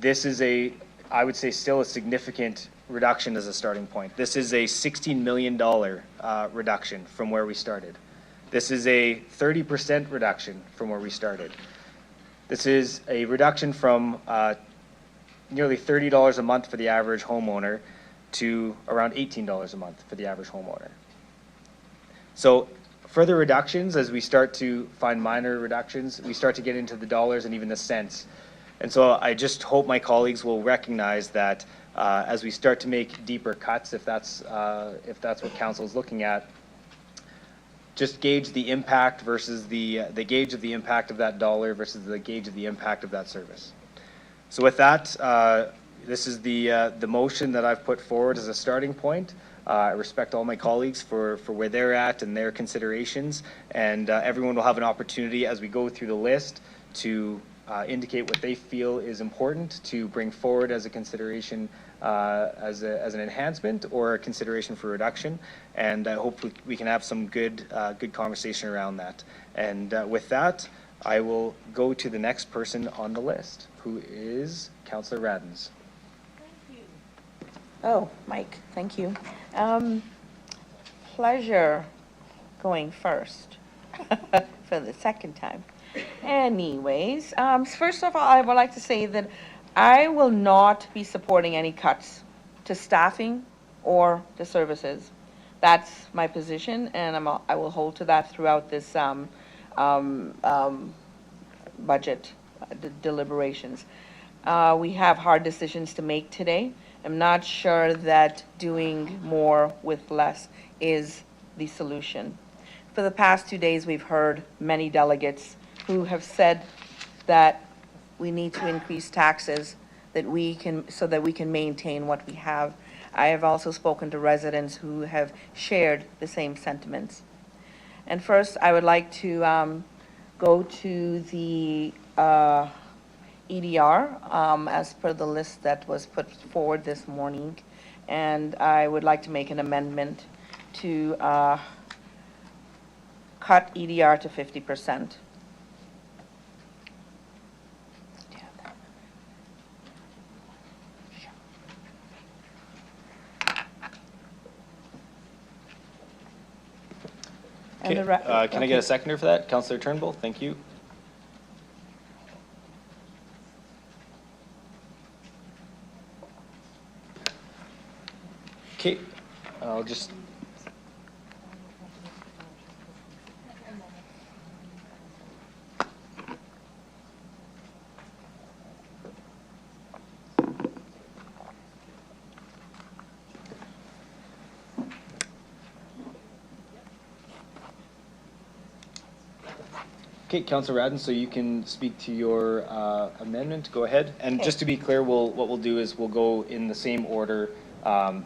This is I would say still a significant reduction as a starting point. This is a $16 million reduction from where we started. This is a 30% reduction from where we started. This is a reduction from nearly $30 a month for the average homeowner to around $18 a month for the average homeowner. So further reductions, as we start to find minor reductions, we start to get into the dollars and even the cents. And so I just hope my colleagues will recognize that as we start to make deeper cuts, if that's what council is looking at, just gauge the impact versus the gauge of the impact of that dollar versus the gauge of the impact of that service. So with that, this is the motion that I've put forward as a starting point. I respect all my colleagues for where they're at and their considerations, and everyone will have an opportunity as we go through the list to indicate what they feel is important to bring forward as a consideration as an enhancement or a consideration for reduction, and hopefully we can have some good conversation around that. And with that, I will go to the next person on the list, who is Councillor Radens. Oh, Mike, thank you. Pleasure going first for the second time. Anyways, first of all, I would like to say that I will not be supporting any cuts to staffing or to services. That's my position, and I will hold to that throughout this budget deliberations. We have hard decisions to make today. I'm not sure that doing more with less is the solution. For the past 2 days, we've heard many delegates who have said that we need to increase taxes so that we can maintain what we have. I have also spoken to residents who have shared the same sentiments. And first, I would like to go to the EDR as per the list that was put forward this morning. And I would like to make an amendment to cut EDR to 50%. Okay, can I get a seconder for that? Councillor Turnbull, thank you. Okay, I'll just. Okay, Councillor Radden, so you can speak to your amendment. Go ahead. And Okay. just to be clear, what we'll do is we'll go in the same order.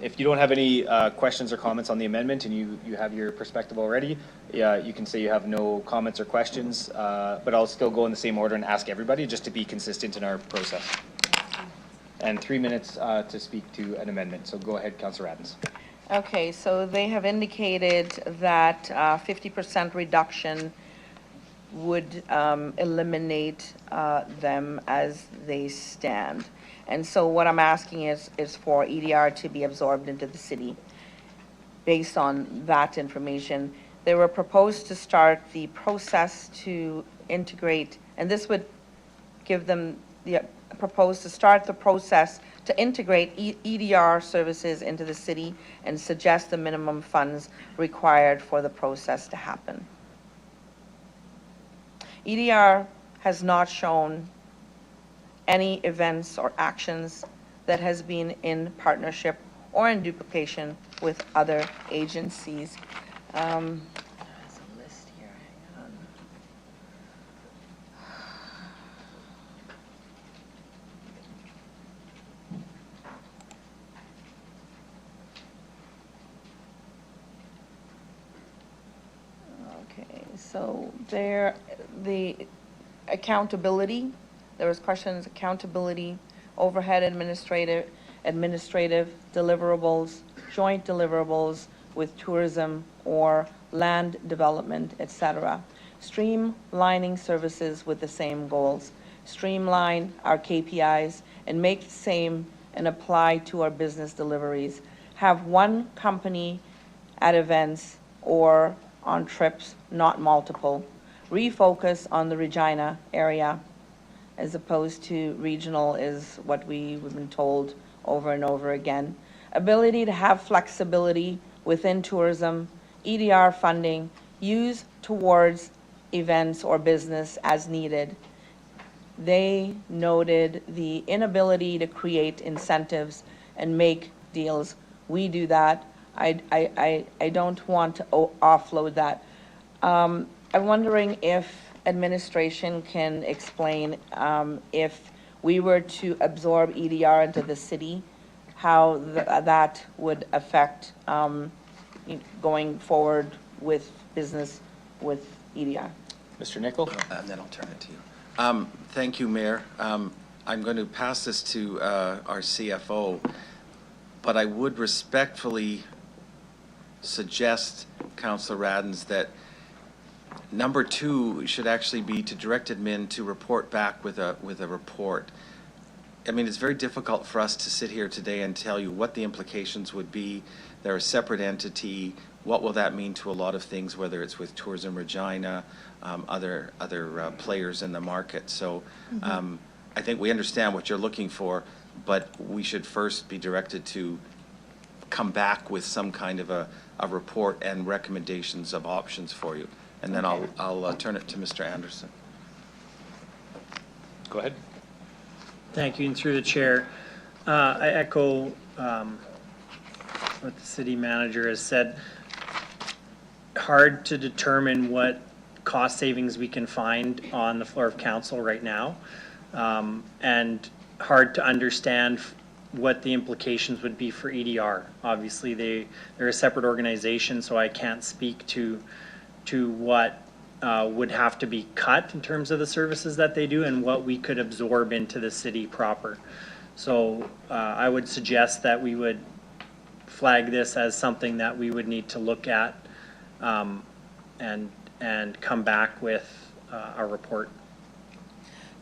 If you don't have any questions or comments on the amendment and you have your perspective already, you can say you have no comments or questions, but I'll still go in the same order and ask everybody just to be consistent in our process. And 3 minutes to speak to an amendment. So go ahead, Councillor Radden. Okay, so they have indicated that 50% reduction would eliminate them as they stand. And so what I'm asking is for EDR to be absorbed into the city. Based on that information, they were proposed to start the process to integrate, and this would give them the proposed to start the process to integrate EDR services into the city and suggest the minimum funds required for the process to happen. EDR has not shown any events or actions that has been in partnership or in duplication with other agencies. There's a list here, hang on. Okay, so the accountability, there was questions, accountability, overhead administrative deliverables, joint deliverables with tourism or land development, etc. Streamlining services with the same goals. Streamline our KPIs and make the same and apply to our business deliveries. Have one company at events or on trips, not multiple. Refocus on the Regina area as opposed to regional is what we've been told over and over again. Ability to have flexibility within tourism, EDR funding, use towards events or business as needed. They noted the inability to create incentives and make deals. We do that. I don't want to offload that. I'm wondering if administration can explain if we were to absorb EDR into the city, how that would affect going forward with business with EDR. Mr. Nicol? And then I'll turn it to you. Thank you, Mayor. I'm going to pass this to our CFO, but I would respectfully suggest, Councillor Radens, that number 2 should actually be to direct admin to report back with a report. I mean, it's very difficult for us to sit here today and tell you what the implications would be. They're a separate entity. What will that mean to a lot of things, whether it's with Tourism Regina, other players in the market? So I think we understand what you're looking for, but we should first be directed to come back with some kind of a report and recommendations of options for you. And then I'll turn it to Mr. Anderson. Go ahead. Thank you, and through the chair, I echo what the city manager has said. Hard to determine what cost savings we can find on the floor of council right now, and hard to understand what the implications would be for EDR. Obviously, they're a separate organization, so I can't speak to what would have to be cut in terms of the services that they do and what we could absorb into the city proper. So I would suggest that we would flag this as something that we would need to look at and come back with a report.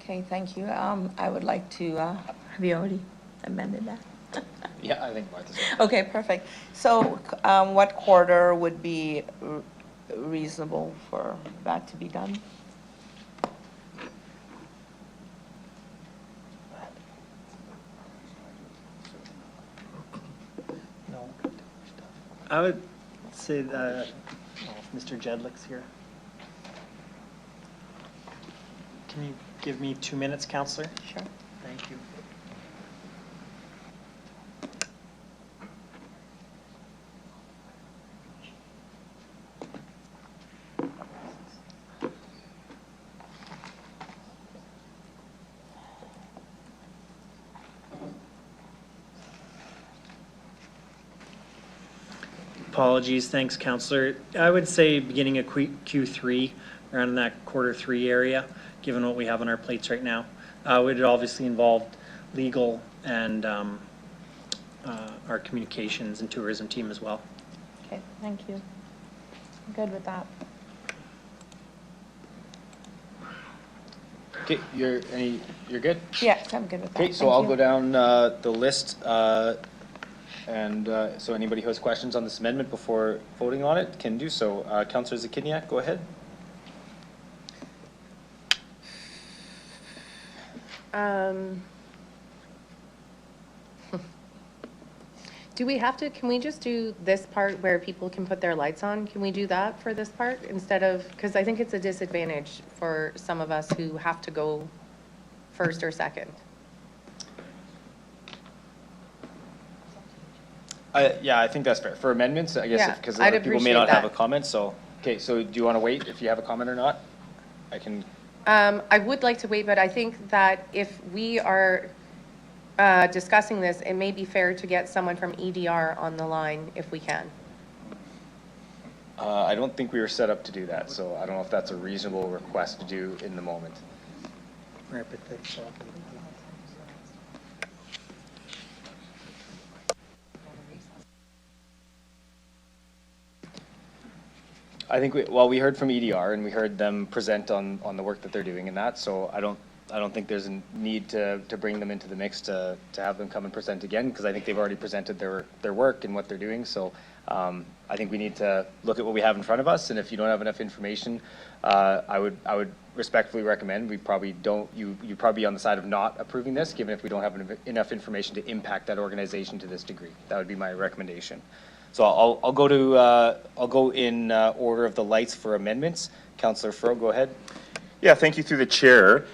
Okay, thank you. I would like to, have you already amended that? Yeah, I think Martha's. Okay, perfect. So what quarter would be reasonable for that to be done? No. I would say that, Mr. Jedlick's here. Can you give me 2 minutes, Councillor? Sure. Thank you. Apologies, thanks, Councillor. I would say beginning of Q3, around in that Q3 area, given what we have on our plates right now. Would obviously involve legal and our communications and tourism team as well. Okay, thank you. I'm good with that. Okay, you're good? Yes, I'm good with that. Okay, so Thank I'll you. go down the list, and so anybody who has questions on this amendment before voting on it can do so. Councillor Zakiniak, go ahead. Do we have to, can we just do this part where people can put their lights on? Can we do that for this part instead of, because I think it's a disadvantage for some of us who have to go first or second. Yeah, I think that's fair. For amendments, I guess, Yeah, because I'd other people may appreciate not have a that. comment, so, okay, so do you want to wait if you have a comment or not? I can, I would like to wait, but I think that if we are discussing this, it may be fair to get someone from EDR on the line if we can. I don't think we were set up to do that, so I don't know if that's a reasonable request to do in the moment. I think we heard from EDR and we heard them present on the work that they're doing and that, so I don't think there's a need to bring them into the mix to have them come and present again, because I think they've already presented their work and what they're doing, so I think we need to look at what we have in front of us, and if you don't have enough information, I would respectfully recommend you'd probably be on the side of not approving this, given if we don't have enough information to impact that organization to this degree. That would be my recommendation. So I'll go in order of the lights for amendments. Councillor Furrow, go ahead. Yeah, thank you through the chair.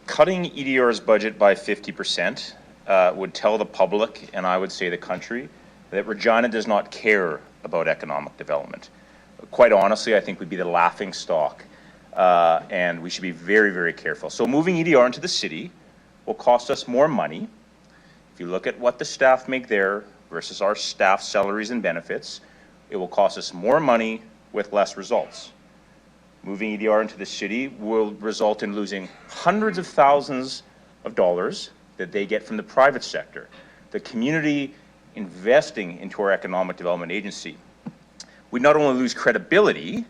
Cutting EDR's budget by 50% would tell the public, and I would say the country, that Regina does not care about economic development. quite honestly, I think would be the laughing stock. And we should be very, very careful. So moving EDR into the city will cost us more money. If you look at what the staff make there versus our staff salaries and benefits, it will cost us more money with less results. Moving EDR into the city will result in losing hundreds of thousands of dollars that they get from the private sector. The community investing into our economic development agency. We'd not only lose credibility,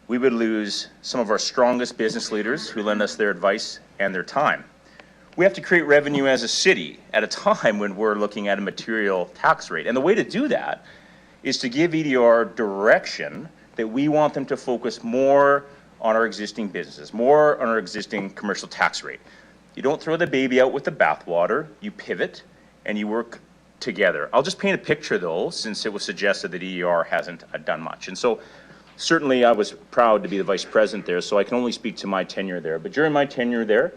we would lose some of our strongest business leaders who lend us their advice and their time. We have to create revenue as a city at a time when we're looking at a material tax rate. And the way to do that is to give EDR direction that we want them to focus more on our existing businesses, more on our existing commercial tax rate. You don't throw the baby out with the bathwater, you pivot and you work together. I'll just paint a picture though, since it was suggested that EDR hasn't done much. And so certainly I was proud to be the vice president there, so I can only speak to my tenure there. But during my tenure there,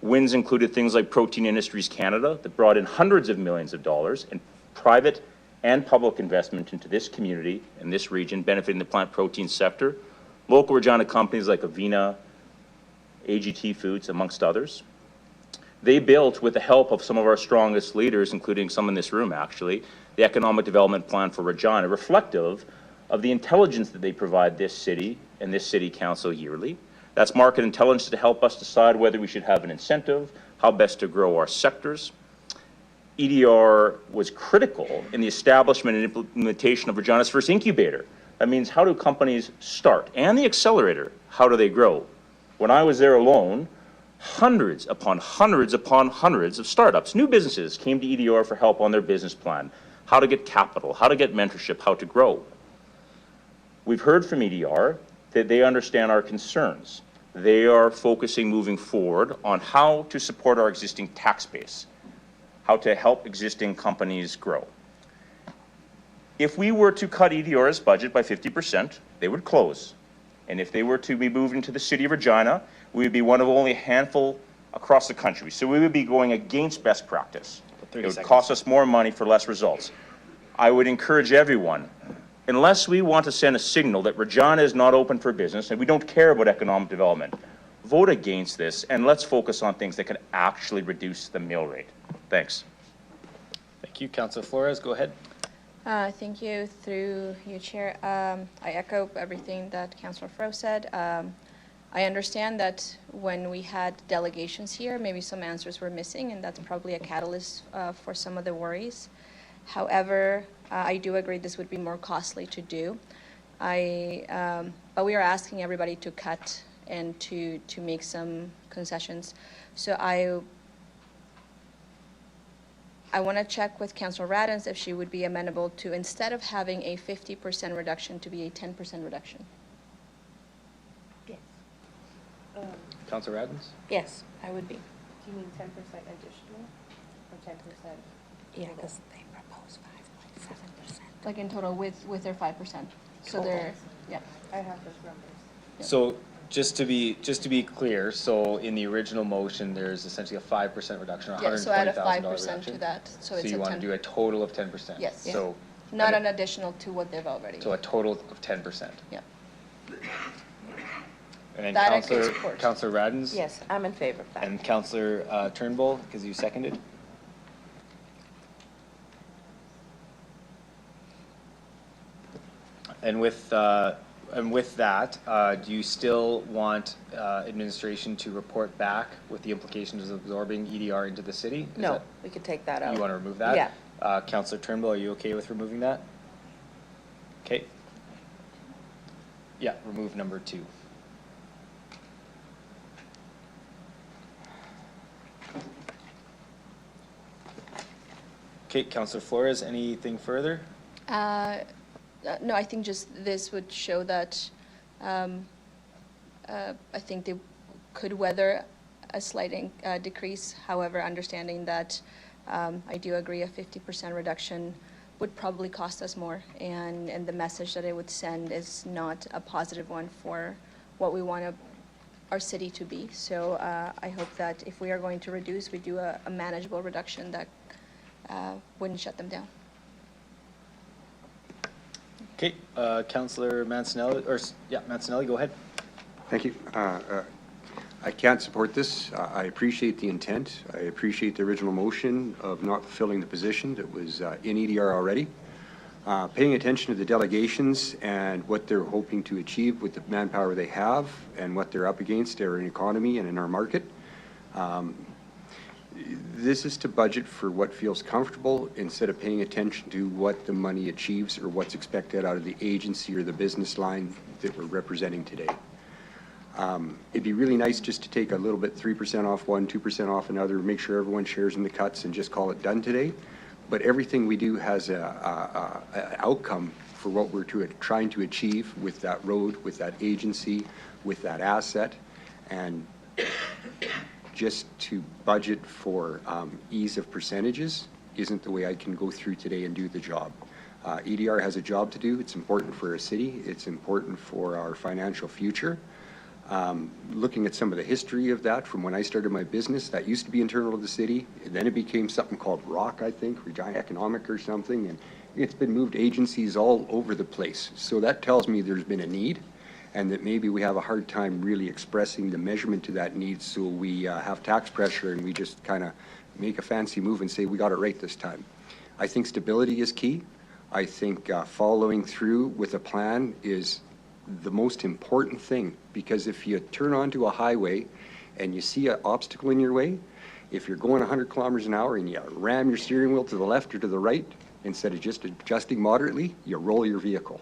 wins included things like Protein Industries Canada that brought in hundreds of millions of dollars in private and public investment into this community and this region, benefiting the plant protein sector. Local Regina companies like Avena, AGT Foods, amongst others. They built, with the help of some of our strongest leaders, including some in this room actually, the economic development plan for Regina, reflective of the intelligence that they provide this city and this city council yearly. That's market intelligence to help us decide whether we should have an incentive, how best to grow our sectors. EDR was critical in the establishment and implementation of Regina's first incubator. That means, how do companies start? And the accelerator, how do they grow? When I was there alone, hundreds upon hundreds upon hundreds of startups, new businesses, came to EDR for help on their business plan, how to get capital, how to get mentorship, how to grow. We've heard from EDR that they understand our concerns. They are focusing moving forward on how to support our existing tax base, how to help existing companies grow. If we were to cut EDR's budget by 50%, they would close. And if they were to be moved into the city of Regina, we would be one of only a handful across the country. So we would be going against best practice. It would cost us more money for less results. I would encourage everyone, unless we want to send a signal that Regina is not open for business and we don't care about economic development, vote against this and let's focus on things that can actually reduce the mill rate. Thanks. Thank you. Councillor Flores, go ahead. Thank you. Through you, Chair. I echo everything that Councillor Fro said. I understand that when we had delegations here, maybe some answers were missing, and that's probably a catalyst for some of the worries. However, I do agree this would be more costly to do. But we are asking everybody to cut and to make some concessions. So I want to check with Councillor Radens if she would be amenable to, instead of having a 50% reduction, to be a 10% reduction. Yes. Councillor Radens? Yes, I would be. Do you mean 10% additional or 10%? Yeah, because they propose 5.7%. Like in total with their 5%. So they're, yeah. I have those numbers. So just to be clear, so in the original motion, there's essentially a 5% reduction, Yeah, so add a $120,000 5% reduction. to that. So it's you a want 10. to do a total of 10%? Yes. Yeah. So, Not an additional to what they've already. so a total of 10%. Yeah. And then That I can Councillor, support. Councillor Radens? Yes, I'm in favor of that. And Councillor Turnbull, because you seconded? And with that, do you still want administration to report back with the implications of absorbing EDR into the city? Is No, that- we could take that out. You want to remove that? Yeah. Councillor Turnbull, are you okay with removing that? Okay. Yeah, remove number 2. Okay, Councillor Flores, anything further? No, I think just this would show that I think they could weather a slight decrease. However, understanding that I do agree a 50% reduction would probably cost us more, and the message that it would send is not a positive one for what we want our city to be. So I hope that if we are going to reduce, we do a manageable reduction that wouldn't shut them down. Okay, Councillor Mancinelli, Mancinelli, go ahead. Thank you. I can't support this. I appreciate the intent. I appreciate the original motion of not fulfilling the position that was in EDR already. Paying attention to the delegations and what they're hoping to achieve with the manpower they have and what they're up against in our economy and in our market. This is to budget for what feels comfortable instead of paying attention to what the money achieves or what's expected out of the agency or the business line that we're representing today. It'd be really nice just to take a little bit, 3% off one, 2% off another, make sure everyone shares in the cuts and just call it done today. But everything we do has a outcome for what we're trying to achieve with that road, with that agency, with that asset. And just to budget for ease of percentages isn't the way I can go through today and do the job. EDR has a job to do. It's important for our city. It's important for our financial future. Looking at some of the history of that from when I started my business, that used to be internal to the city. And then it became something called ROC, I think, Regina Economic or something. And it's been moved agencies all over the place. So that tells me there's been a need and that maybe we have a hard time really expressing the measurement to that need. So we have tax pressure and we just kind of make a fancy move and say, we got it right this time. I think stability is key. I think following through with a plan is the most important thing, because if you turn onto a highway and you see an obstacle in your way, if you're going 100 kilometers an hour and you ram your steering wheel to the left or to the right, instead of just adjusting moderately, you roll your vehicle.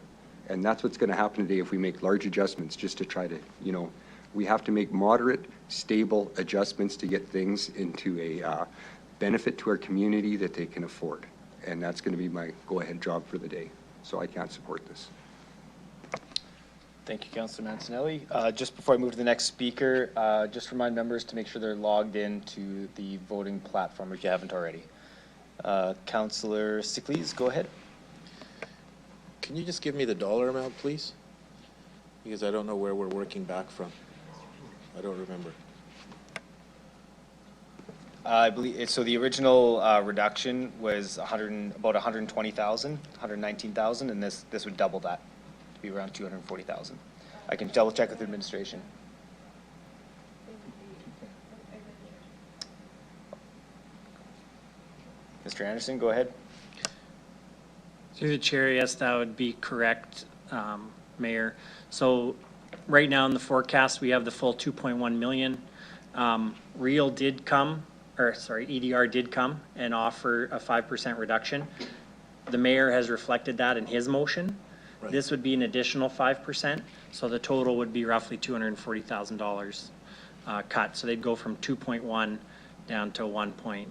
And that's what's going to happen today if we make large adjustments just to try to, we have to make moderate, stable adjustments to get things into a benefit to our community that they can afford. And that's going to be my go-ahead job for the day. So I can't support this. Thank you, Councillor Mancinelli. Just before I move to the next speaker, just remind members to make sure they're logged into the voting platform if you haven't already. Councillor Sickley, go ahead. Can you just give me the dollar amount, please? Because I don't know where we're working back from. I don't remember. I believe so. The original reduction was about 120,000, 119,000, and this would double that to be around 240,000. I can double check with administration. Mr. Anderson, go ahead. Through the chair, yes, that would be correct, Mayor. So right now in the forecast, we have the full 2.1 million. EDR did come and offer a 5% reduction. The mayor has reflected that in his motion. Right. This would be an additional 5%, so the total would be roughly $240,000 cut. So they'd go from 2.1 down to 1.75.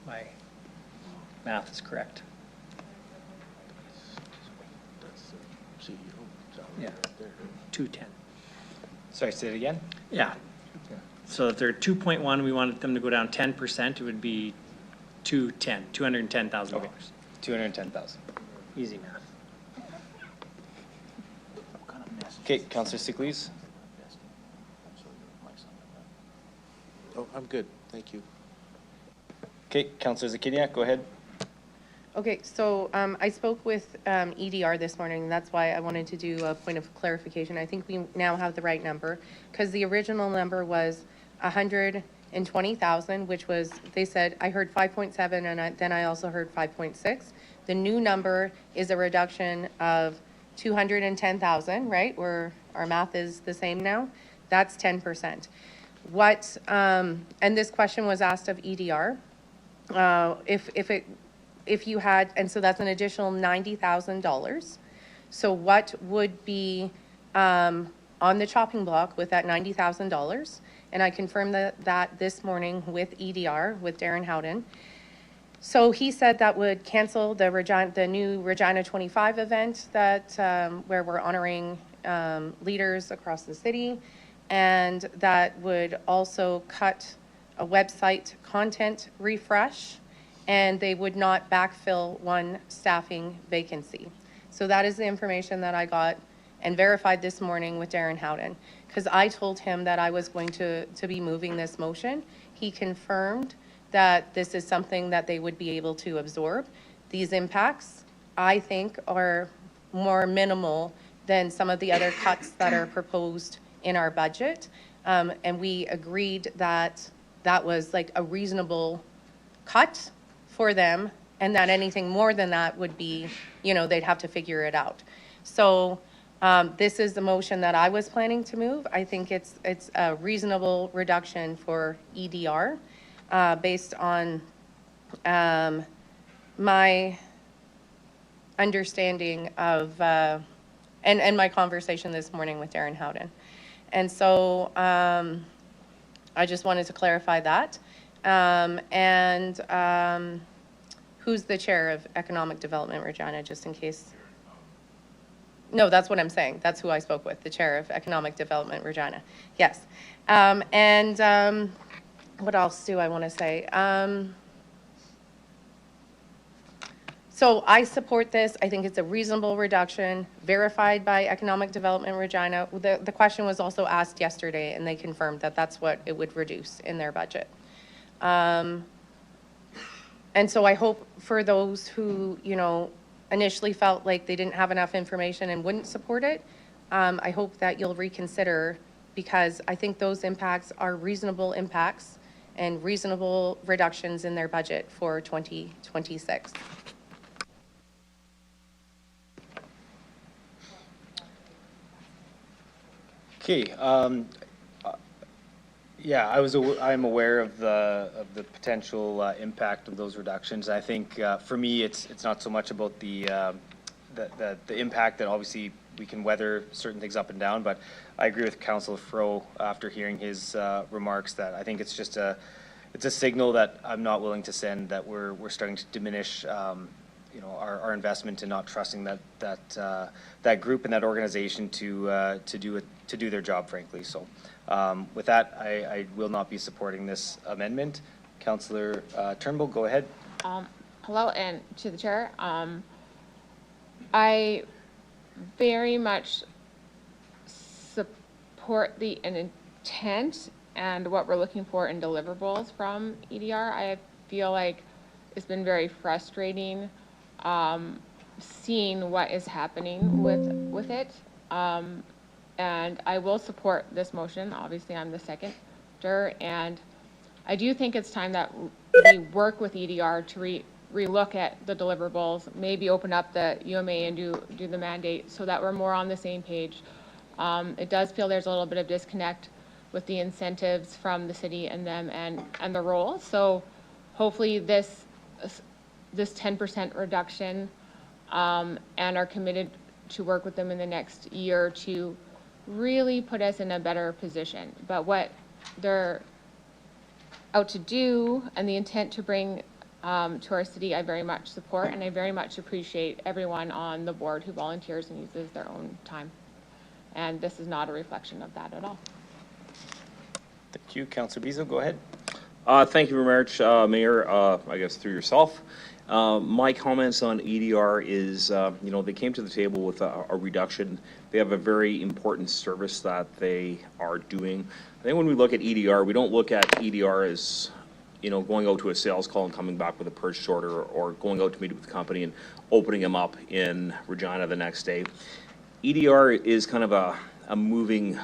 My math is correct. Yeah, 210. Sorry, say it again? Yeah. So if they're 2.1, we wanted them to go down 10%, it would be $210,000. Okay, 210,000. Easy math. Okay, Councillor Sickley. Oh, I'm good. Thank you. Okay, Councillor Zakiniak, go ahead. Okay, so I spoke with EDR this morning, and that's why I wanted to do a point of clarification. I think we now have the right number, because the original number was 120,000, which was, they said, I heard 5.7, and then I also heard 5.6. The new number is a reduction of 210,000, right? Where our math is the same now. That's 10%. What, and this question was asked of EDR. If you had, and so that's an additional $90,000. So what would be on the chopping block with that $90,000? And I confirmed that this morning with EDR, with Darren Howden. So he said that would cancel the new Regina 25 event that where we're honoring leaders across the city, and that would also cut a website content refresh, and they would not backfill one staffing vacancy. So that is the information that I got and verified this morning with Darren Howden, because I told him that I was going to be moving this motion. He confirmed that this is something that they would be able to absorb, these impacts, I think, are more minimal than some of the other cuts that are proposed in our budget. And we agreed that that was like a reasonable cut for them, and that anything more than that would be, they'd have to figure it out. So this is the motion that I was planning to move. I think it's a reasonable reduction for EDR based on my understanding of, and my conversation this morning with Darren Howden. And so I just wanted to clarify that. Who's the chair of Economic Development, Regina, just in case? No, that's what I'm saying. That's who I spoke with, the chair of Economic Development, Regina. Yes. What else do I want to say? So I support this. I think it's a reasonable reduction, verified by Economic Development Regina. The question was also asked yesterday, and they confirmed that that's what it would reduce in their budget. And so I hope for those who, initially felt like they didn't have enough information and wouldn't support it, I hope that you'll reconsider, because I think those impacts are reasonable impacts and reasonable reductions in their budget for 2026. Okay, yeah, I'm aware of the potential impact of those reductions. I think for me, it's not so much about the impact that obviously we can weather certain things up and down, but I agree with Councillor Fro after hearing his remarks that I think it's just it's a signal that I'm not willing to send, that we're starting to diminish our investment in not trusting that group and that organization to do their job, frankly. So with that, I will not be supporting this amendment. Councillor Turnbull, go ahead. Hello, and to the chair. I very much support the intent and what we're looking for in deliverables from EDR. I feel like it's been very frustrating seeing what is happening with it. And I will support this motion. Obviously, I'm the seconder, and I do think it's time that we work with EDR to relook at the deliverables, maybe open up the UMA and do the mandate so that we're more on the same page. It does feel there's a little bit of disconnect with the incentives from the city and them and the role. So hopefully this 10% reduction and are committed to work with them in the next year to really put us in a better position. But what they're out to do and the intent to bring to our city, I very much support, and I very much appreciate everyone on the board who volunteers and uses their own time. And this is not a reflection of that at all. Thank you. Councillor Bezo, go ahead. Thank you very much, Mayor, I guess through yourself. My comments on EDR is, they came to the table with a reduction. They have a very important service that they are doing. I think when we look at EDR, we don't look at EDR as, going out to a sales call and coming back with a purchase order, or going out to meet with the company and opening them up in Regina the next day. EDR is kind of a moving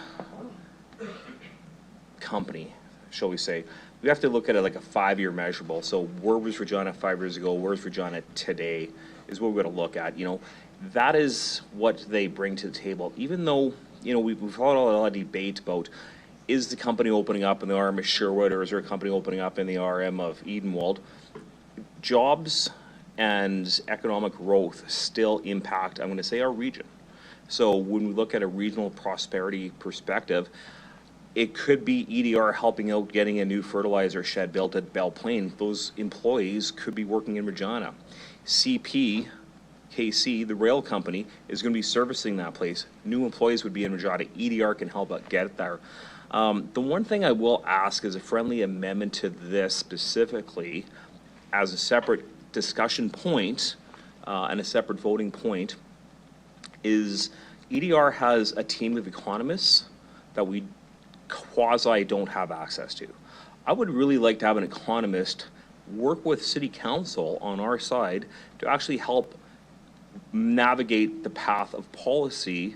company, shall we say. We have to look at it like a 5-year measurable. So where was Regina 5 years ago? Where's Regina today is what we're going to look at. That is what they bring to the table. Even though, we've had a lot of debate about, is the company opening up in the RM of Sherwood, or is there a company opening up in the RM of Edenwald? Jobs and economic growth still impact, I'm going to say, our region. So when we look at a regional prosperity perspective, it could be EDR helping out getting a new fertilizer shed built at Belle Plaine. Those employees could be working in Regina. CP, KC, the rail company, is going to be servicing that place. New employees would be in Regina. EDR can help out get there. The one thing I will ask is a friendly amendment to this specifically as a separate discussion point and a separate voting point is EDR has a team of economists that we quasi don't have access to. I would really like to have an economist work with City Council on our side to actually help navigate the path of policy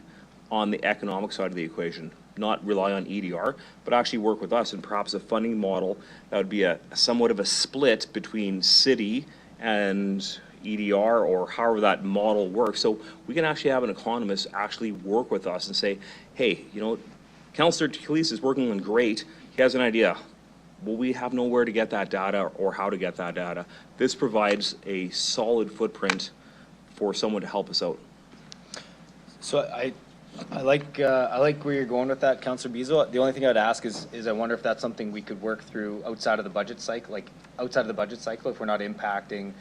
on the economic side of the equation, not rely on EDR, but actually work with us and perhaps a funding model that would be a somewhat of a split between city and EDR, or however that model works. So we can actually have an economist actually work with us and say, hey, you know, Councillor Talise is working on great. He has an idea. Well, we have nowhere to get that data or how to get that data. This provides a solid footprint for someone to help us out. So I like where you're going with that, Councillor Bezo. The only thing I'd ask is I wonder if that's something we could work through outside of the budget cycle, like outside of the budget cycle, if we're not impacting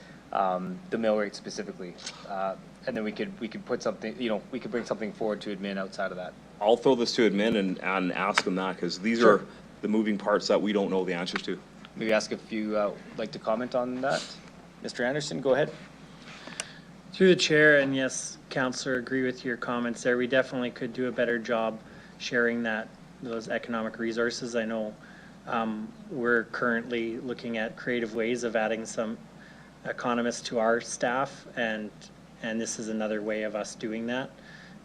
the mill rate specifically. And then we could put something, you know, we could bring something forward to admin outside of that. I'll throw this to admin and ask them that, because these are the moving parts that we don't know the answers to. Maybe ask if you like to comment on that. Mr. Anderson, go ahead. Through the chair, and yes, Councillor, agree with your comments there. We definitely could do a better job sharing those economic resources. I know we're currently looking at creative ways of adding some economists to our staff, and this is another way of us doing that.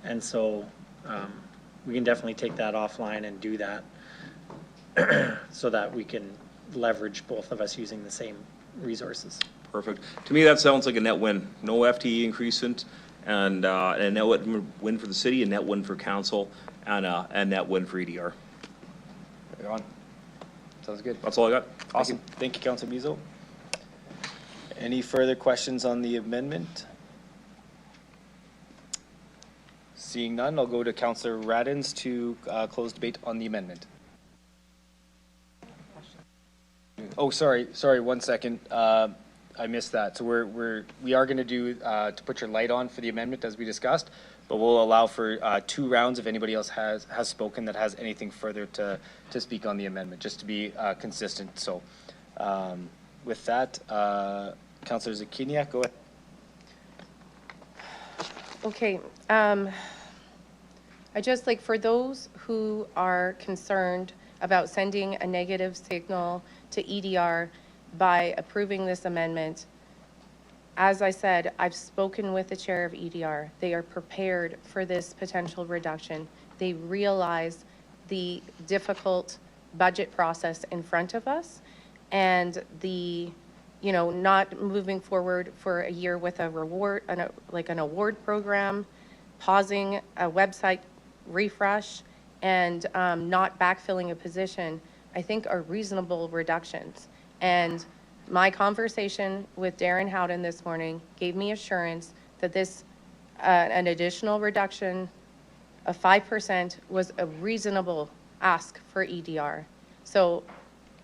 And so we can definitely take that offline and do that so that we can leverage both of us using the same resources. Perfect. To me, that sounds like a net win. No FTE increase and a net win for the city, a net win for council, and a net win for EDR. Right on. Sounds good. That's all I got. Awesome. Thank you, Councilor Bezo. Any further questions on the amendment? Seeing none, I'll go to Councillor Radins to close debate on the amendment. Oh, sorry, 1 second. I missed that. So we are going to do to put your light on for the amendment as we discussed, but we'll allow for 2 rounds if anybody else has spoken that has anything further to speak on the amendment, just to be consistent. So with that, Councillor Zakiniak, go ahead. Okay. I just like, for those who are concerned about sending a negative signal to EDR by approving this amendment, as I said, I've spoken with the chair of EDR. They are prepared for this potential reduction. They realize the difficult budget process in front of us and the, you know, not moving forward for a year with a reward, like an award program, pausing a website refresh, and not backfilling a position, I think are reasonable reductions. And my conversation with Darren Howden this morning gave me assurance that this, an additional reduction of 5% was a reasonable ask for EDR. So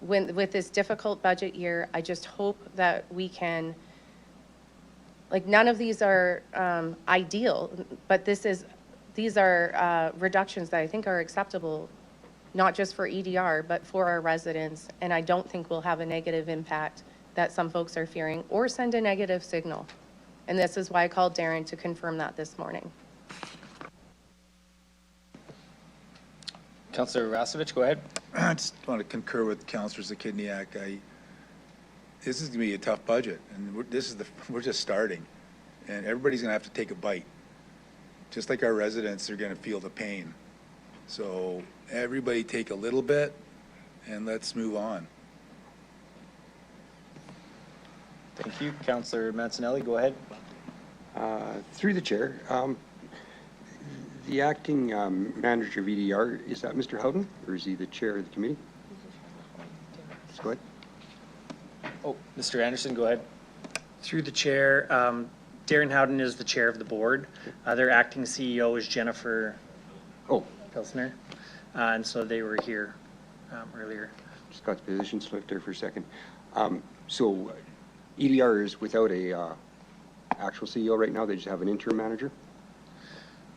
with this difficult budget year, I just hope that we can, like, none of these are ideal, but these are reductions that I think are acceptable, not just for EDR, but for our residents. And I don't think we'll have a negative impact that some folks are fearing or send a negative signal. And this is why I called Darren to confirm that this morning. Councillor Rasevich, go ahead. I just want to concur with Councillor Zakiniak. This is going to be a tough budget, and we're just starting, and everybody's going to have to take a bite. Just like our residents are going to feel the pain. So everybody take a little bit, and let's move on. Thank you. Councillor Mancinelli, go ahead. Through the chair, the acting manager of EDR, is that Mr. Howden, or is he the chair of the committee? Just go ahead. Oh, Mr. Anderson, go ahead. Through the chair, Darren Howden is the chair of the board. Their acting CEO is Jennifer Pilsner, and so they were here earlier. Just got the position slipped there for a second. So EDR is without a actual CEO right now, they just have an interim manager?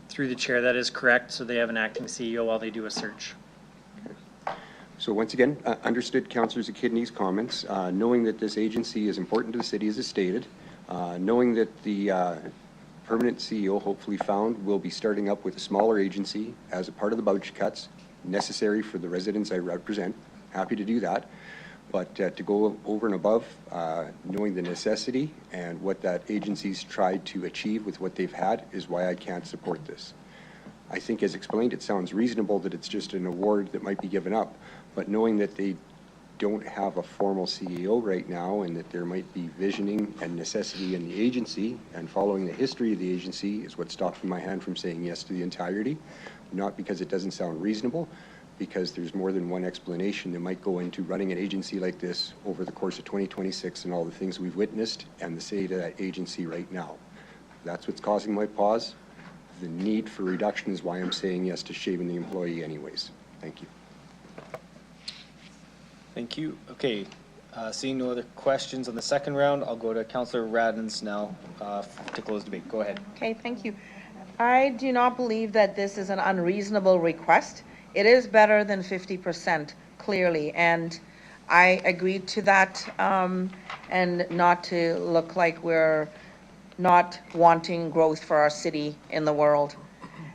Through the chair, that is correct. So they have an acting CEO while they do a search. Okay. So once again, understood Councillor Zakini's comments, knowing that this agency is important to the city as is stated, knowing that the permanent CEO, hopefully found, will be starting up with a smaller agency as a part of the budget cuts necessary for the residents I represent. Happy to do that. But to go over and above, knowing the necessity and what that agency's tried to achieve with what they've had is why I can't support this. I think as explained, it sounds reasonable that it's just an award that might be given up, but knowing that they don't have a formal CEO right now and that there might be visioning and necessity in the agency, and following the history of the agency is what stopped my hand from saying yes to the entirety, not because it doesn't sound reasonable, because there's more than one explanation that might go into running an agency like this over the course of 2026 and all the things we've witnessed and the state of that agency right now. That's what's causing my pause. The need for reduction is why I'm saying yes to shaving the employee anyways. Thank you. Thank you. Okay, seeing no other questions on the second round, I'll go to Councillor Radens now to close debate. Go ahead. Okay, thank you. I do not believe that this is an unreasonable request. It is better than 50%, clearly, and I agreed to that, and not to look like we're not wanting growth for our city in the world.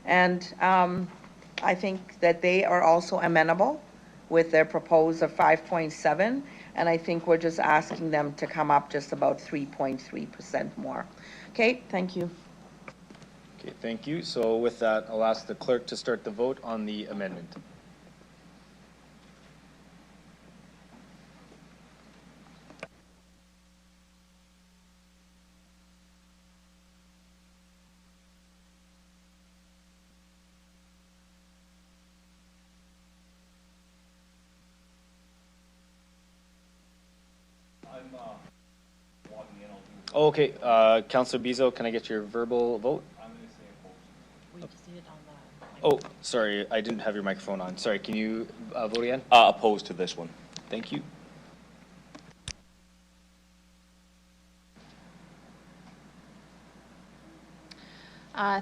And I think that they are also amenable with their proposal of 5.7, and I think we're just asking them to come up just about 3.3% more. Okay, thank you. Okay, thank you. So with that, I'll ask the clerk to start the vote on the amendment. Okay, Councillor Bezo, can I get your verbal vote? I'm going to say opposed. We just did it on the... Oh, sorry, I didn't have your microphone on. Sorry, can you vote again? Opposed to this one. Thank you.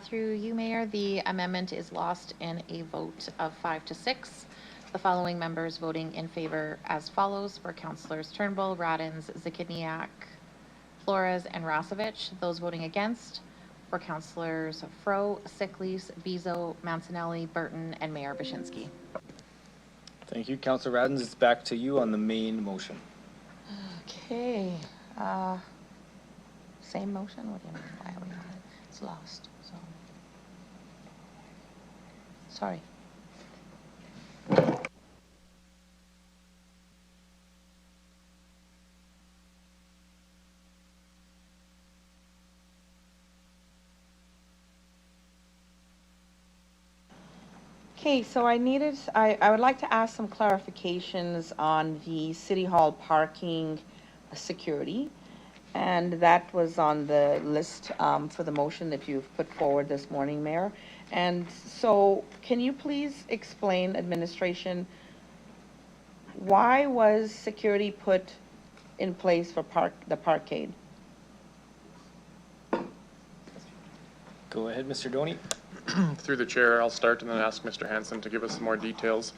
Through you, Mayor, the amendment is lost in a vote of 5 to 6. The following members voting in favor as follows were Councillors Turnbull, Radens, Zakidniak, Flores, and Rasevich. Those voting against were Councillors Fro, Sickles, Bezo, Mancinelli, Burton, and Mayor Bashinsky. Thank you. Councillor Radens, it's back to you on the main motion. Okay, same motion? What do you mean? Why are we on it? It's lost, so. Sorry. Okay, so I would like to ask some clarifications on the City Hall parking security. And that was on the list for the motion that you've put forward this morning, Mayor. And so can you please explain, administration, why was security put in place for the parkade? Go ahead, Mr. Doney. Through the chair, I'll start and then ask Mr. Hansen to give us some more details.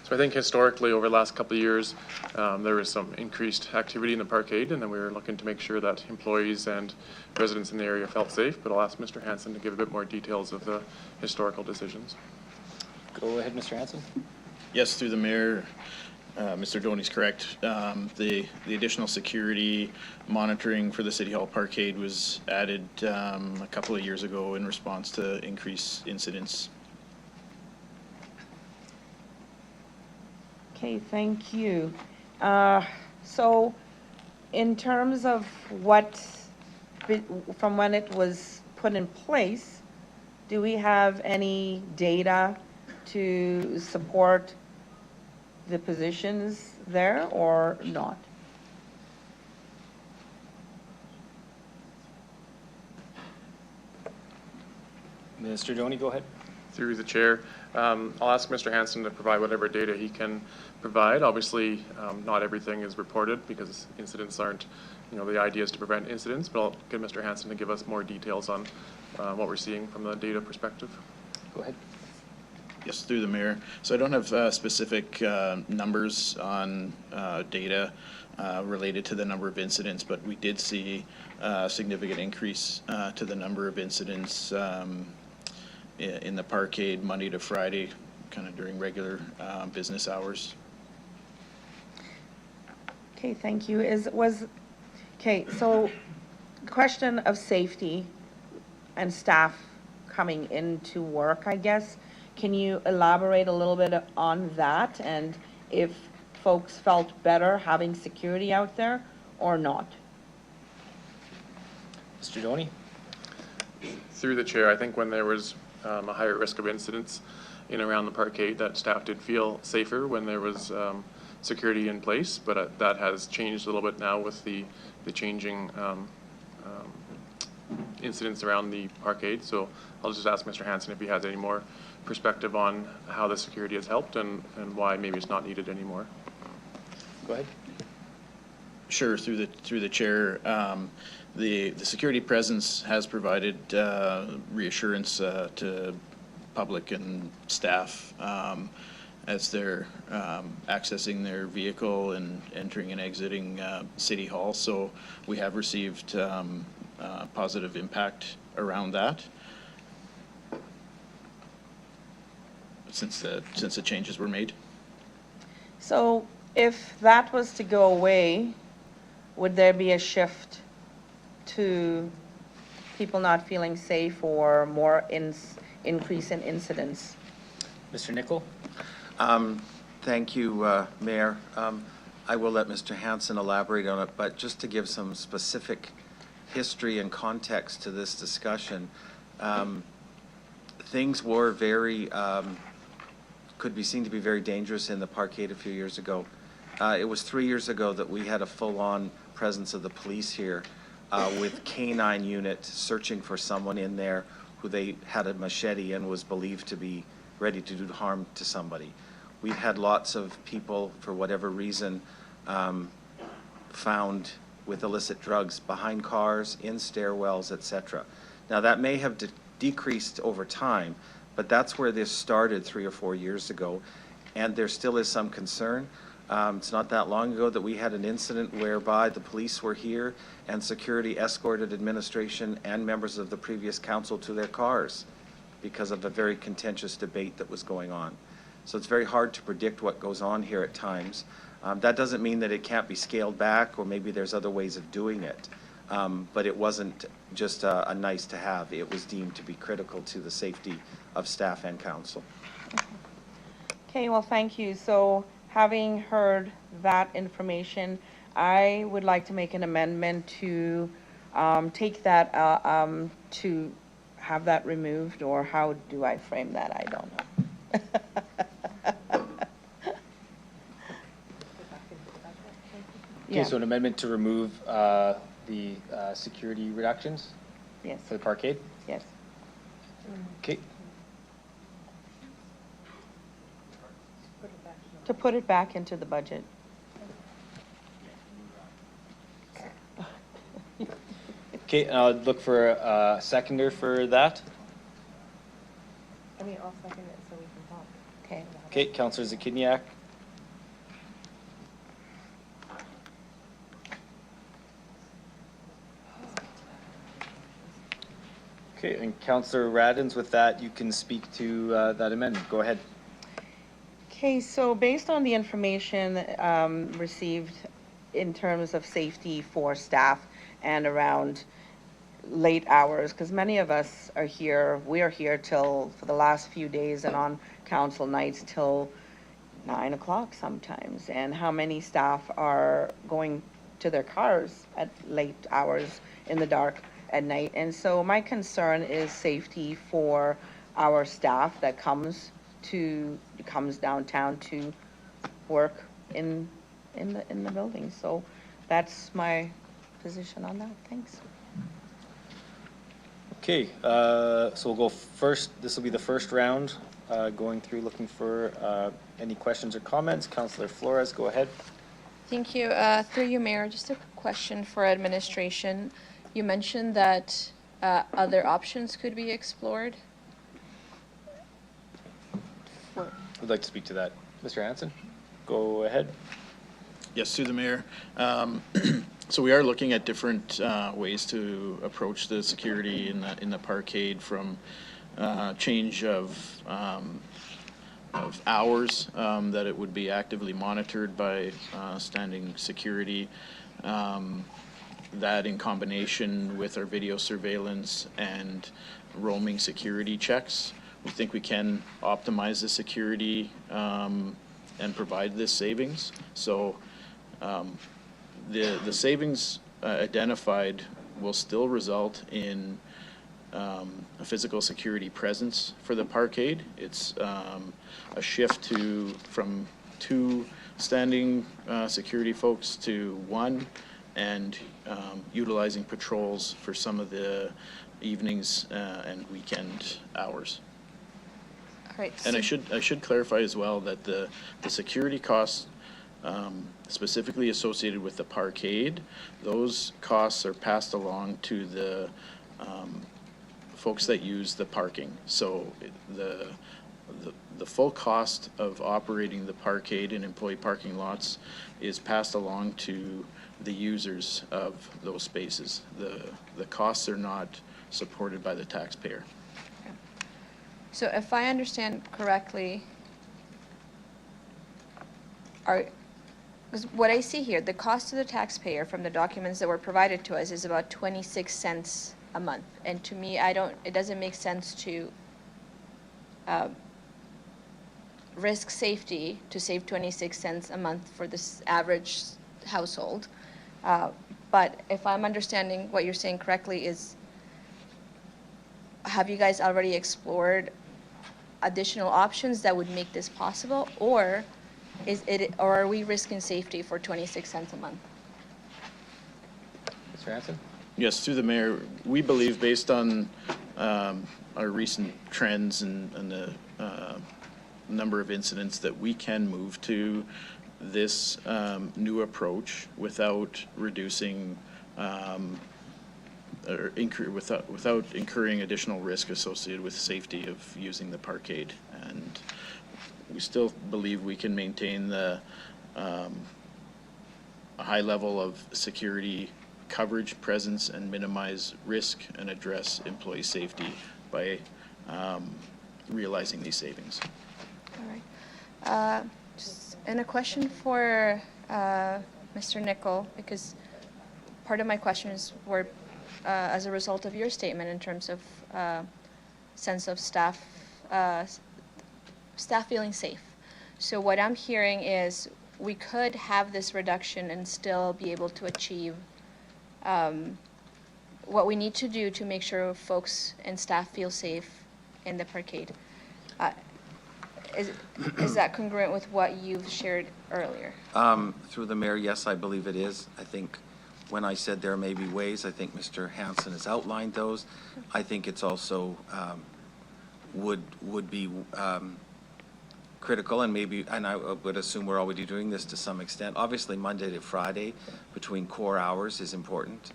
So I think historically, over the last couple of years, there was some increased activity in the parkade, and then we were looking to make sure that employees and residents in the area felt safe. But I'll ask Mr. Hansen to give a bit more details of the historical decisions. Go ahead, Mr. Hansen. Yes, through the mayor, Mr. Doney's correct. The additional security monitoring for the City Hall parkade was added a couple of years ago in response to increased incidents. Okay, thank you. So in terms of from when it was put in place, do we have any data to support the positions there or not? Mr. Doney, go ahead. Through the chair, I'll ask Mr. Hansen to provide whatever data he can provide. Obviously, not everything is reported because incidents aren't, the idea is to prevent incidents, but I'll get Mr. Hansen to give us more details on what we're seeing from the data perspective. Go ahead. Yes, through the mayor. So I don't have specific numbers on data related to the number of incidents, but we did see a significant increase to the number of incidents in the parkade Monday to Friday, kind of during regular business hours. Okay, thank you. So question of safety and staff coming into work, I guess. Can you elaborate a little bit on that and if folks felt better having security out there or not? Mr. Doney? Through the chair, I think when there was a higher risk of incidents in around the parkade, that staff did feel safer when there was security in place, but that has changed a little bit now with the changing incidents around the parkade. So I'll just ask Mr. Hansen if he has any more perspective on how the security has helped and why maybe it's not needed anymore. Go ahead. Sure, through the chair. The security presence has provided reassurance to public and staff as they're accessing their vehicle and entering and exiting City Hall. So we have received positive impact around that since the changes were made. So if that was to go away, would there be a shift to people not feeling safe or more increase in incidents? Mr. Nicol? Thank you, Mayor. I will let Mr. Hansen elaborate on it, but just to give some specific history and context to this discussion, things were could be seen to be very dangerous in the parkade a few years ago. It was 3 years ago that we had a full-on presence of the police here with K-9 unit searching for someone in there who they had a machete and was believed to be ready to do harm to somebody. We've had lots of people, for whatever reason, found with illicit drugs behind cars, in stairwells, etc. Now that may have decreased over time, but that's where this started 3 or 4 years ago, and there still is some concern. It's not that long ago that we had an incident whereby the police were here and security escorted administration and members of the previous council to their cars because of a very contentious debate that was going on. So it's very hard to predict what goes on here at times. That doesn't mean that it can't be scaled back or maybe there's other ways of doing it. But it wasn't just a nice to have. It was deemed to be critical to the safety of staff and council. Okay, well, thank you. So having heard that information, I would like to make an amendment to take that, to have that removed, or how do I frame that? I don't know. Okay, so an amendment to remove the security reductions? Yes. For the parkade? Yes. Okay. To put it back into the budget. Okay, I'll look for a seconder for that. I mean, I'll second it so we can talk. Okay. Okay, Councillor Zakidniak. Okay, and Councillor Radins, with that, you can speak to that amendment. Go ahead. Okay, so based on the information received in terms of safety for staff and around late hours, because many of us are here, we're here till, for the last few days and on council nights till 9 o'clock sometimes, and how many staff are going to their cars at late hours in the dark at night. And so my concern is safety for our staff that comes downtown to work in the building. So that's my position on that. Thanks. Okay, so we'll go first. This will be the first round, going through looking for any questions or comments. Councillor Flores, go ahead. Thank you. Through you, Mayor, just a question for administration. You mentioned that other options could be explored. Would like to speak to that. Mr. Hansen, go ahead. Yes, through the mayor. So we are looking at different ways to approach the security in the parkade, from change of hours, that it would be actively monitored by standing security. That in combination with our video surveillance and roaming security checks, we think we can optimize the security and provide this savings. So the savings identified will still result in a physical security presence for the parkade. It's a shift from 2 standing security folks to 1, and utilizing patrols for some of the evenings and weekend hours. All right. And I should clarify as well that the security costs specifically associated with the parkade, those costs are passed along to the folks that use the parking. So the full cost of operating the parkade and employee parking lots is passed along to the users of those spaces. The costs are not supported by the taxpayer. Okay. So if I understand correctly, because what I see here, the cost to the taxpayer from the documents that were provided to us is about 26 cents a month. And to me, it doesn't make sense to risk safety to save 26 cents a month for this average household. But if I'm understanding what you're saying correctly is, have you guys already explored additional options that would make this possible? Or are we risking safety for 26 cents a month? Mr. Hanson? Yes, through the mayor, we believe based on our recent trends and the number of incidents that we can move to this new approach without reducing or without incurring additional risk associated with safety of using the parkade. And we still believe we can maintain a high level of security coverage, presence, and minimize risk and address employee safety by realizing these savings. All right. And a question for Mr. Nicol, because part of my questions were as a result of your statement in terms of sense of staff feeling safe. So what I'm hearing is we could have this reduction and still be able to achieve what we need to do to make sure folks and staff feel safe in the parkade. Is that congruent with what you've shared earlier? Through the mayor, yes, I believe it is. I think when I said there may be ways, I think Mr. Hanson has outlined those. I think it's also would be critical, and I would assume we're already doing this to some extent. Obviously, Monday to Friday between core hours is important.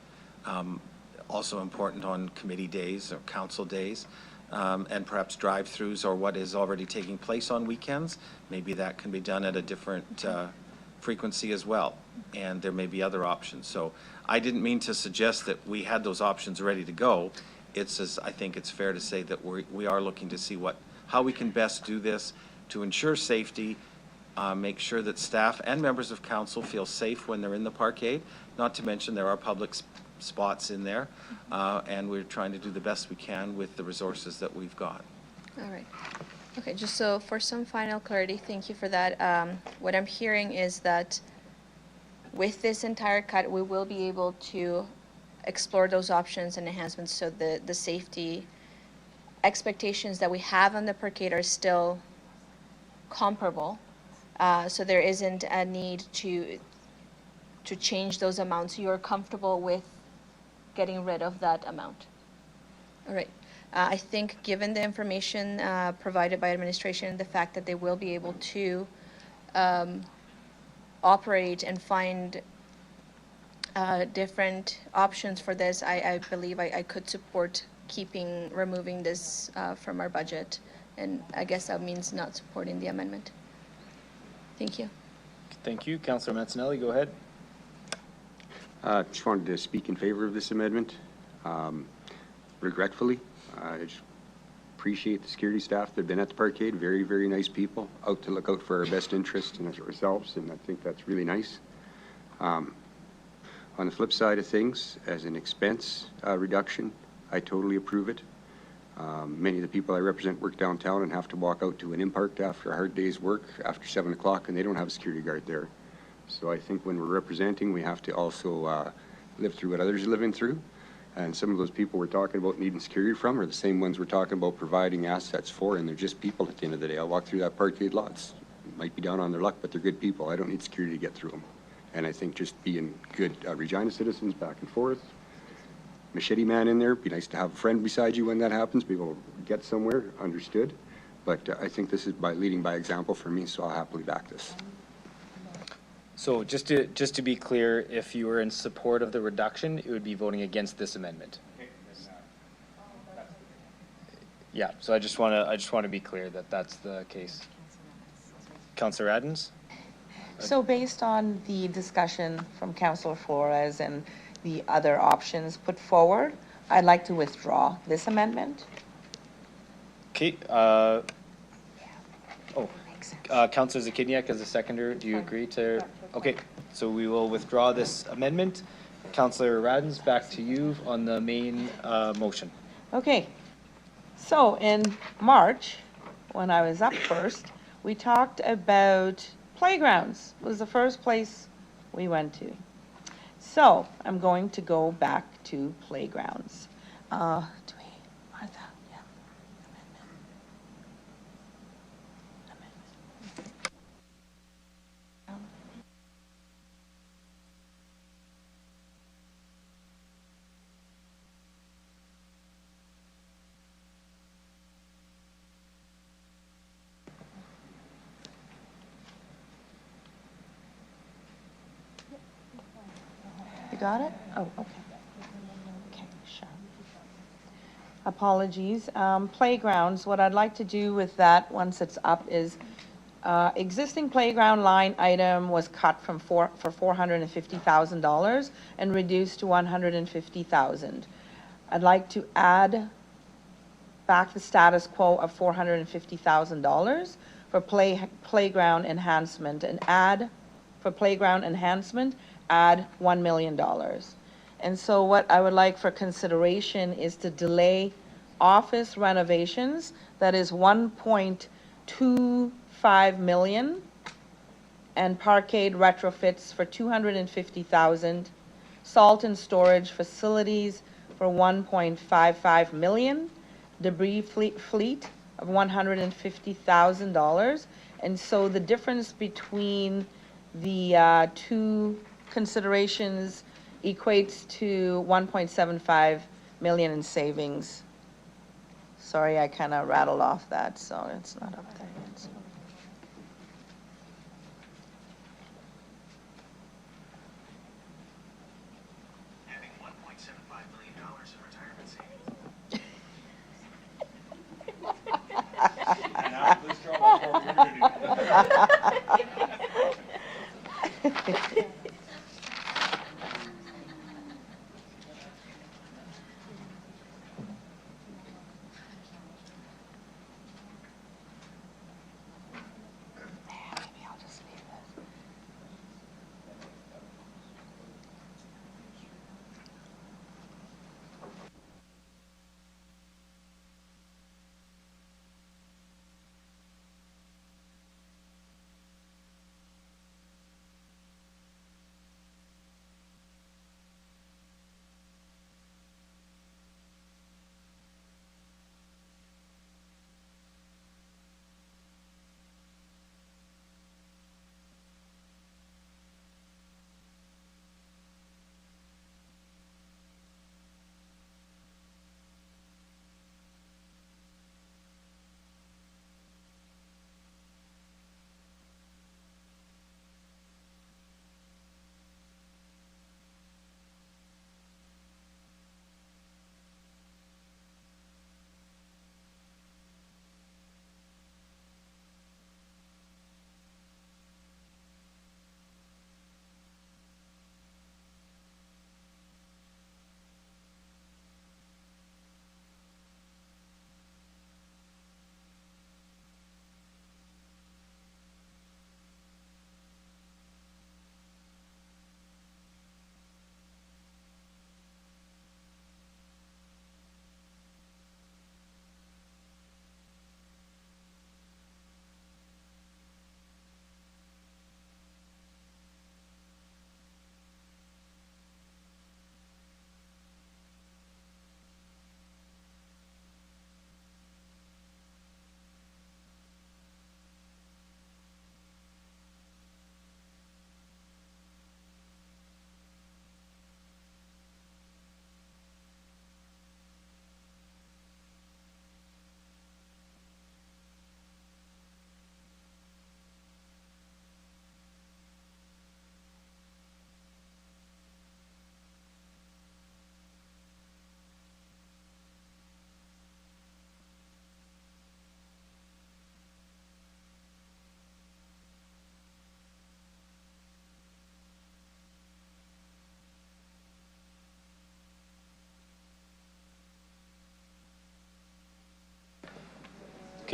Also important on committee days or council days. And perhaps drive-throughs or what is already taking place on weekends. Maybe that can be done at a different frequency as well. And there may be other options. So I didn't mean to suggest that we had those options ready to go. It's just, I think it's fair to say that we are looking to see how we can best do this to ensure safety, make sure that staff and members of council feel safe when they're in the parkade. Not to mention there are public spots in there, and we're trying to do the best we can with the resources that we've got. All right. Okay, just so for some final clarity, thank you for that. What I'm hearing is that with this entire cut, we will be able to explore those options and enhancements so the safety expectations that we have on the parkade are still comparable. So there isn't a need to change those amounts. You're comfortable with getting rid of that amount. All right. I think given the information provided by administration, the fact that they will be able to operate and find different options for this, I believe I could support removing this from our budget. And I guess that means not supporting the amendment. Thank you. Thank you. Councillor Mancinelli, go ahead. Just wanted to speak in favor of this amendment. Regretfully, appreciate the security staff that have been at the parkade. Very, very nice people, out to look out for our best interest and ourselves, and I think that's really nice. On the flip side of things, as an expense reduction, I totally approve it. Many of the people I represent work downtown and have to walk out to an in-park after a hard day's work after 7 o'clock, and they don't have a security guard there. So I think when we're representing, we have to also live through what others are living through. And some of those people we're talking about needing security from are the same ones we're talking about providing assets for, and they're just people at the end of the day. I'll walk through that parkade lots. Might be down on their luck, but they're good people. I don't need security to get through them. And I think just being good Regina citizens back and forth, machete man in there, be nice to have a friend beside you when that happens, be able to get somewhere, understood. But I think this is leading by example for me, so I'll happily back this. So just to be clear, if you were in support of the reduction, it would be voting against this amendment. Yeah, so I just want to be clear that that's the case. Councillor Adams? So based on the discussion from Councillor Flores and the other options put forward, I'd like to withdraw this amendment. Okay. Councillor Zakiniak as a seconder, do you agree to? Okay, so we will withdraw this amendment. Councillor Radens, back to you on the main motion. Okay. So in March, when I was up first, we talked about playgrounds. It was the first place we went to. So I'm going to go back to playgrounds. Martha? Yeah. You got it? Oh, okay. Okay, sure. Apologies. Playgrounds, what I'd like to do with that once it's up is existing playground line item was cut for $450,000 and reduced to $150,000. I'd like to add back the status quo of $450,000 for playground enhancement and add $1 million. And so what I would like for consideration is to delay office renovations, that is 1.25 million, and parkade retrofits for 250,000, salt and storage facilities for 1.55 million, debris fleet of $150,000. And so the difference between the two considerations equates to 1.75 million in savings. Sorry, I kind of rattled off that, so it's not up there yet. So. Having $1.75 million in retirement savings.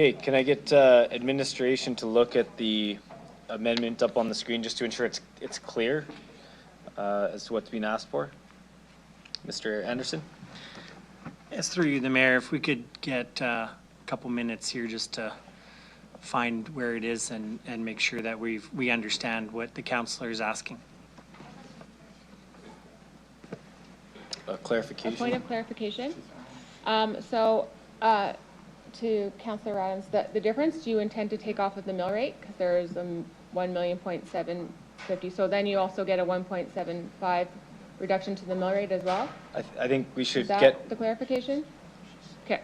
Okay, can I get administration to look at the amendment up on the screen just to ensure it's clear as to what's being asked for? Mr. Anderson? Yes, through you, the mayor, if we could get a couple minutes here just to find where it is and make sure that we understand what the councillor is asking. Clarification? A point of clarification. To Councillor Adams, the difference, do you intend to take off of the mill rate? Because there is 1,750,000. So then you also get a 1.75 reduction to the mill rate as well? I think we should Is that get, the clarification? Okay.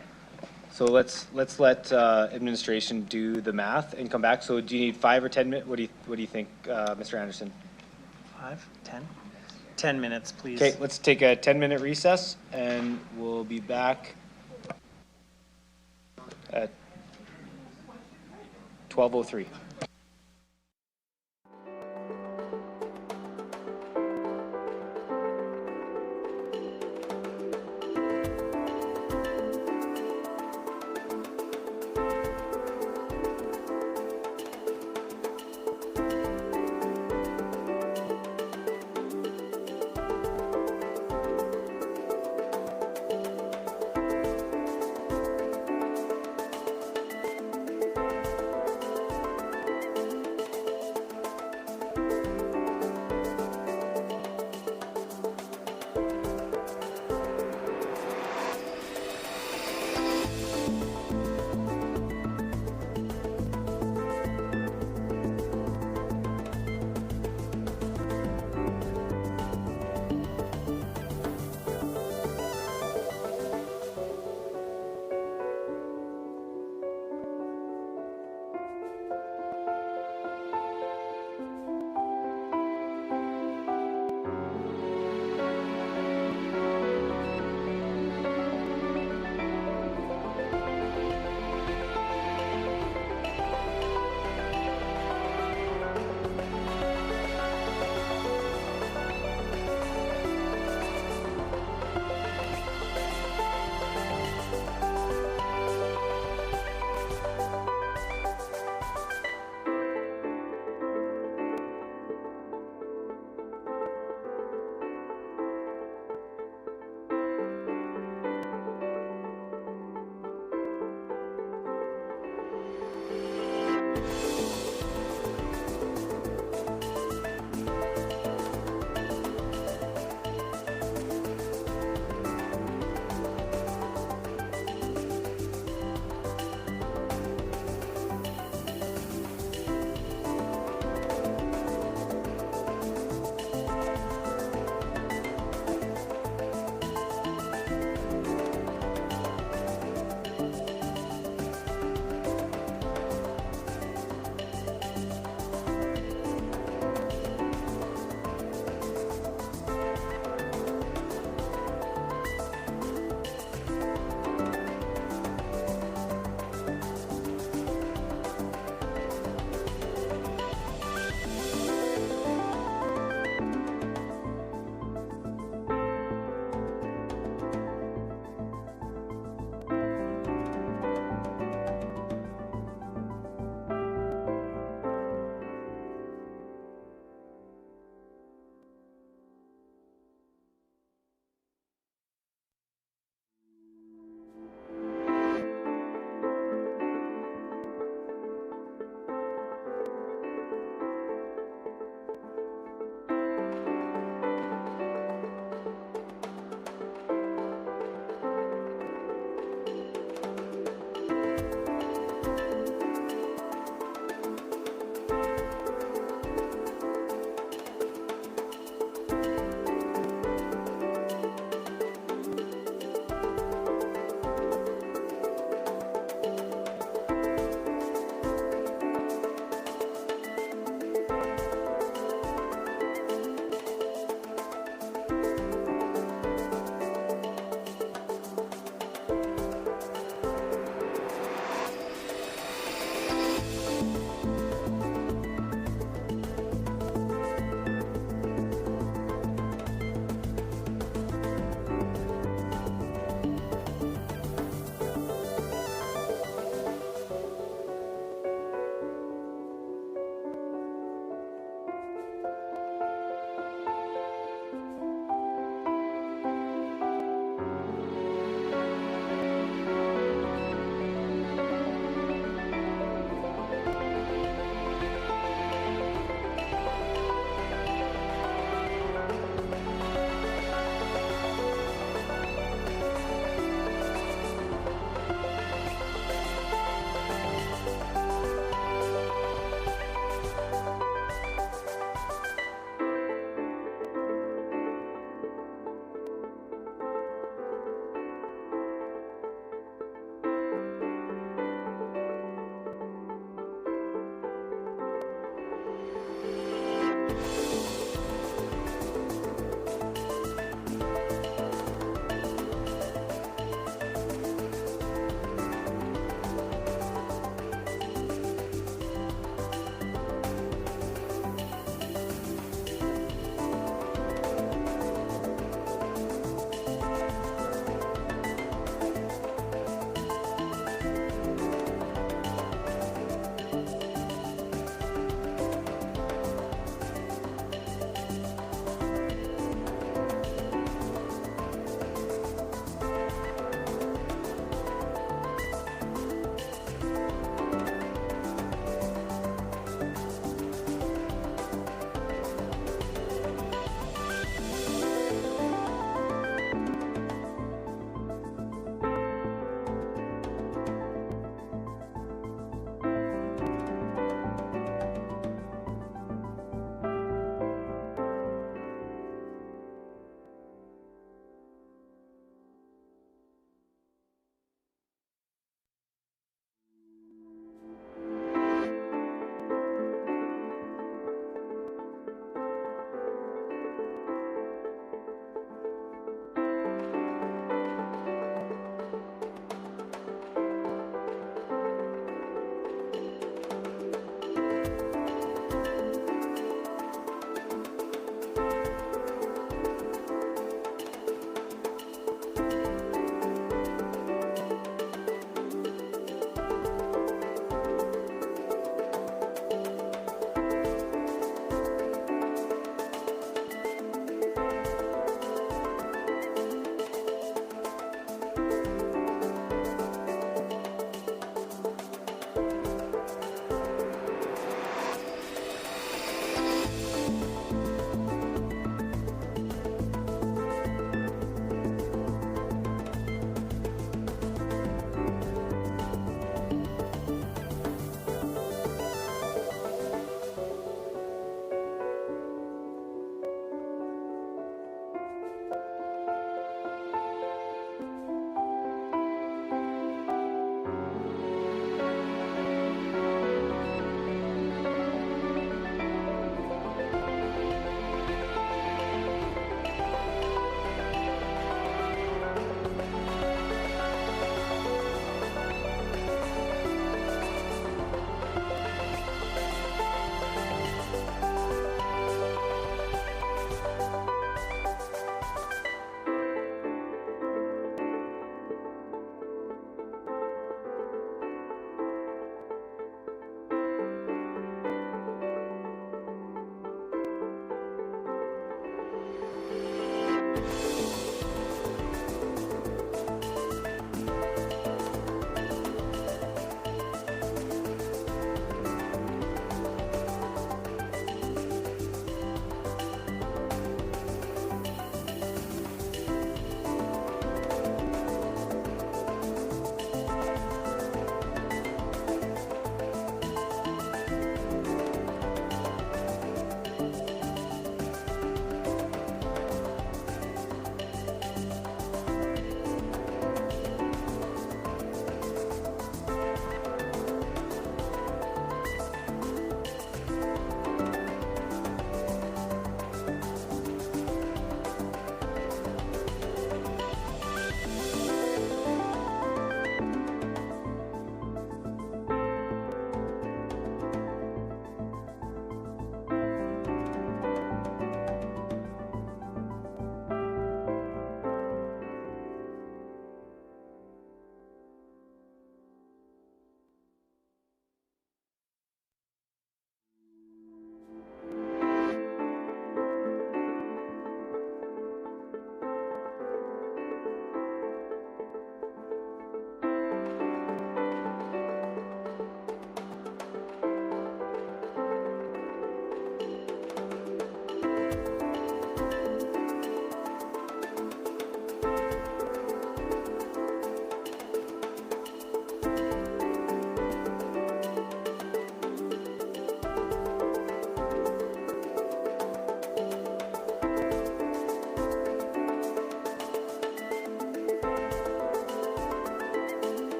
so let's let administration do the math and come back. So do you need 5 or 10 minutes? What do you think, Mr. Anderson? 5, 10? 10 minutes, please. Okay, let's take a 10-minute recess and we'll be back at 12:03.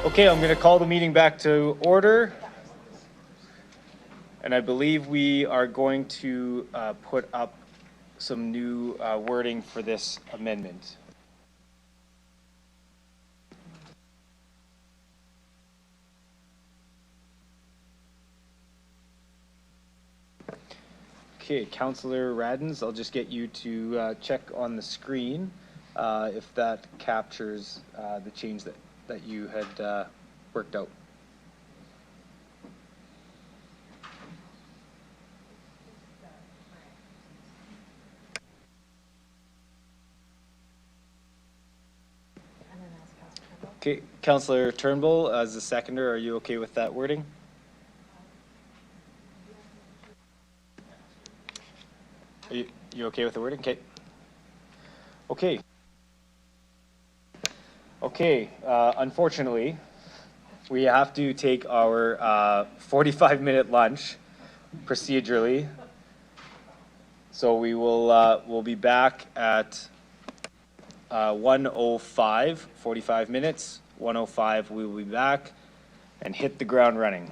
Okay, I'm going to call the meeting back to order. And I believe we are going to put up some new wording for this amendment. Okay, Councillor Radens, I'll just get you to check on the screen if that captures the change that you had worked out. Okay, Councillor Turnbull, as the seconder, are you okay with that wording? Are you okay with the wording? Okay. Okay. Okay, unfortunately, we have to take our 45-minute lunch procedurally. So we will we'll be back at 1:05, 45 minutes. 1:05 we will be back and hit the ground running.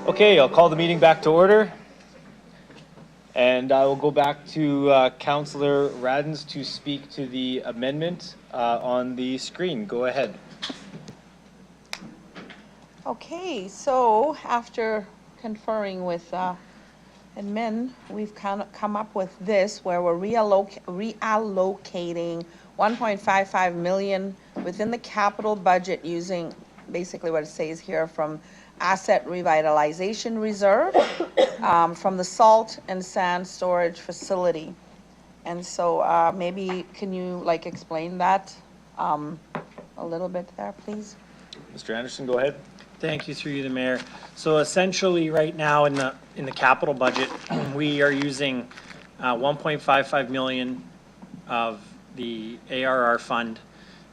Okay, I'll call the meeting back to order. And I will go back to Councillor Radens to speak to the amendment on the screen. Go ahead. Okay, so after conferring with admin, we've come up with this where we're reallocating 1.55 million within the capital budget using basically what it says here from asset revitalization reserve from the salt and sand storage facility. And so maybe can you like explain that a little bit there, please? Mr. Anderson, go ahead. Thank you, through you, the mayor. So essentially, right now in the capital budget, we are using 1.55 million of the ARR fund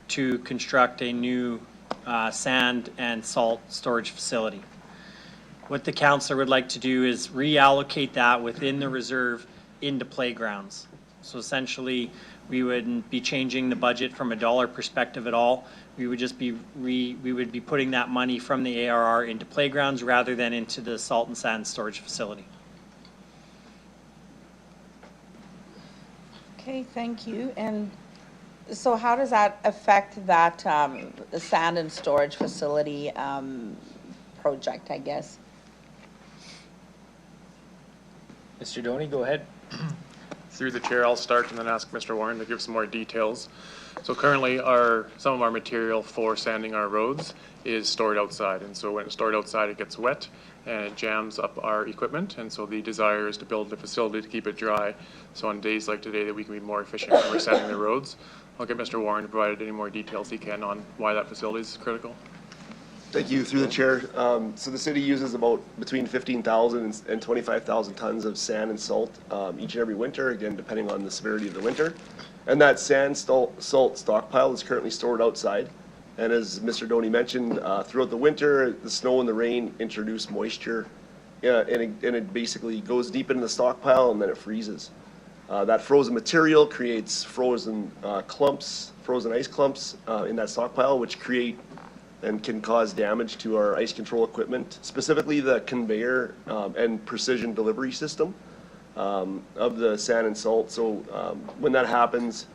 to construct a new sand and salt storage facility. What the councillor would like to do is reallocate that within the reserve into playgrounds. So essentially, we wouldn't be changing the budget from a dollar perspective at all. We would just be we would be putting that money from the ARR into playgrounds rather than into the salt and sand storage facility. Okay, thank you. And so how does that affect that the sand and storage facility project, I guess? Mr. Doney, go ahead. Through the chair, I'll start and then ask Mr. Warren to give some more details. So currently some of our material for sanding our roads is stored outside. And so when it's stored outside, it gets wet and it jams up our equipment. And so the desire is to build a facility to keep it dry. So on days like today that we can be more efficient when we're sanding the roads. I'll get Mr. Warren to provide any more details he can on why that facility is critical. Thank you, through the chair. So the city uses about between 15,000 and 25,000 tons of sand and salt each and every winter, again, depending on the severity of the winter. And that sand salt stockpile is currently stored outside. And as Mr. Doney mentioned, throughout the winter, the snow and the rain introduce moisture, and it basically goes deep into the stockpile and then it freezes. That frozen material creates frozen ice clumps in that stockpile, which create and can cause damage to our ice control equipment, specifically the conveyor and precision delivery system of the sand and salt. So when that happens,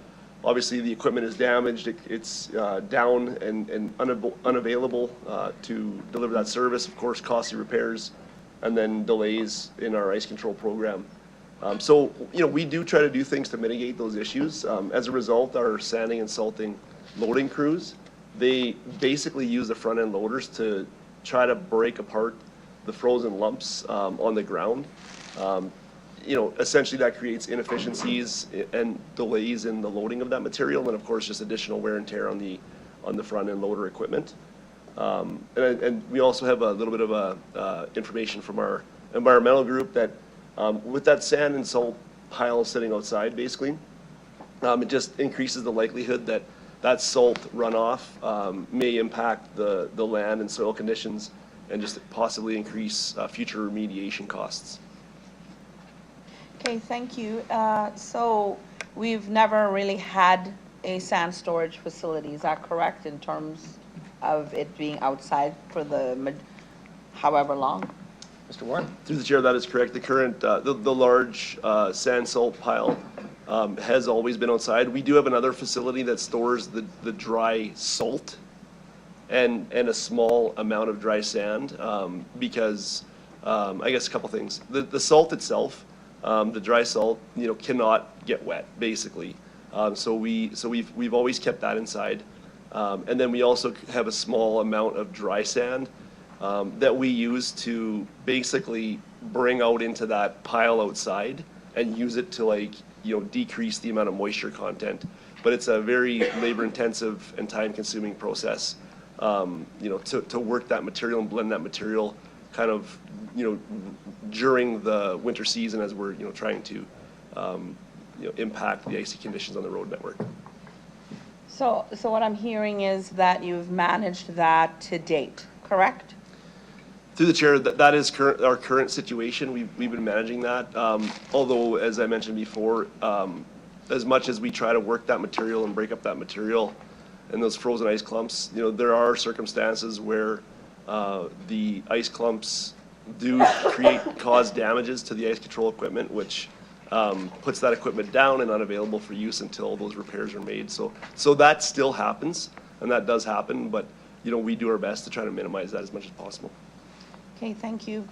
obviously the equipment is damaged, it's down and unavailable to deliver that service, of course, costly repairs, and then delays in our ice control program. So, you know, we do try to do things to mitigate those issues. As a result, our sanding and salting loading crews, they basically use the front end loaders to try to break apart the frozen lumps on the ground. You know, essentially that creates inefficiencies and delays in the loading of that material, and of course just additional wear and tear on the front end loader equipment. And we also have a little bit of information from our environmental group that with that sand and salt pile sitting outside, basically, it just increases the likelihood that that salt runoff may impact the land and soil conditions and just possibly increase future remediation costs. Okay, thank you. So we've never really had a sand storage facility, is that correct, in terms of it being outside for the however long? Mr. Warren? Through the chair, that is correct. The current, the large sand salt pile has always been outside. We do have another facility that stores the dry salt and a small amount of dry sand because I guess a couple things. The salt itself, the dry salt, you know, cannot get wet basically. So we've always kept that inside, and then we also have a small amount of dry sand that we use to basically bring out into that pile outside and use it to, like, you know, decrease the amount of moisture content. But it's a very labor intensive and time consuming process, you know, to work that material and blend that material kind of, you know, during the winter season as we're, you know, trying to, you know, impact the icy conditions on the road network. So what I'm hearing is that you've managed that to date, correct? Through the chair, that is our current situation. We've been managing that. Although, as I mentioned before, as much as we try to work that material and break up that material and those frozen ice clumps, you know, there are circumstances where the ice clumps, do cause damages to the ice control equipment, which puts that equipment down and unavailable for use until those repairs are made. So that still happens, and that does happen, but, you know, we do our best to try to minimize that as much as possible. Okay, thank you.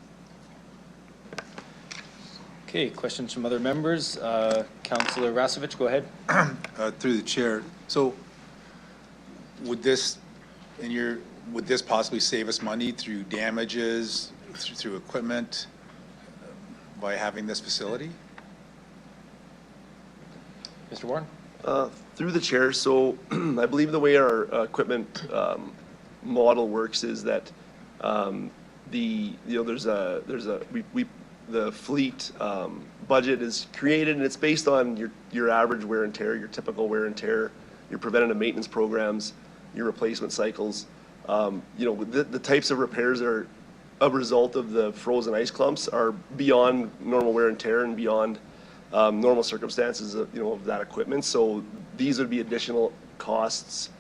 Okay, questions from other members? Councillor Rasevich, go ahead. Through the chair, so would this, would this possibly save us money through damages, through equipment, by having this facility? Mr. Warren? Through the chair, so I believe the way our equipment model works is that the fleet budget is created, and it's based on your average wear and tear, your typical wear and tear, your preventative maintenance programs, your replacement cycles. You know, the types of repairs that are a result of the frozen ice clumps are beyond normal wear and tear and beyond normal circumstances of, you know, of that equipment. So these would be additional costs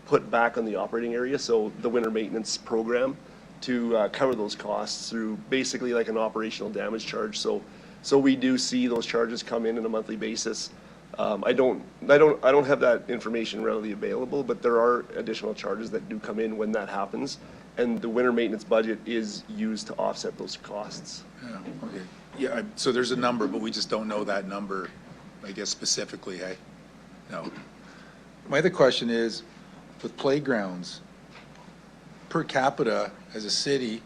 put back on the operating area. So the winter maintenance program to cover those costs through basically like an operational damage charge. So we do see those charges come in on a monthly basis. I don't have that information readily available, but there are additional charges that do come in when that happens, and the winter maintenance budget is used to offset those costs. Yeah, okay. Yeah, so there's a number, but we just don't know that number, I guess, specifically, hey? No. My other question is, with playgrounds, per capita as a city,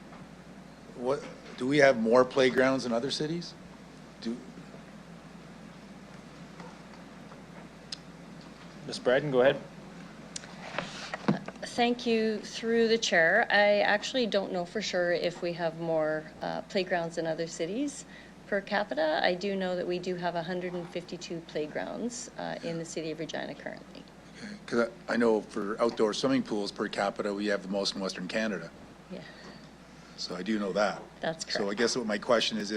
what, do we have more playgrounds than other cities? Ms. Braden, go ahead. Thank you. Through the chair, I actually don't know for sure if we have more playgrounds than other cities per capita. I do know that we do have 152 playgrounds in the city of Regina currently. Because I know for outdoor swimming pools per capita, we have the most in Western Canada. Yeah. So I do know that. That's correct. So I guess what my question is,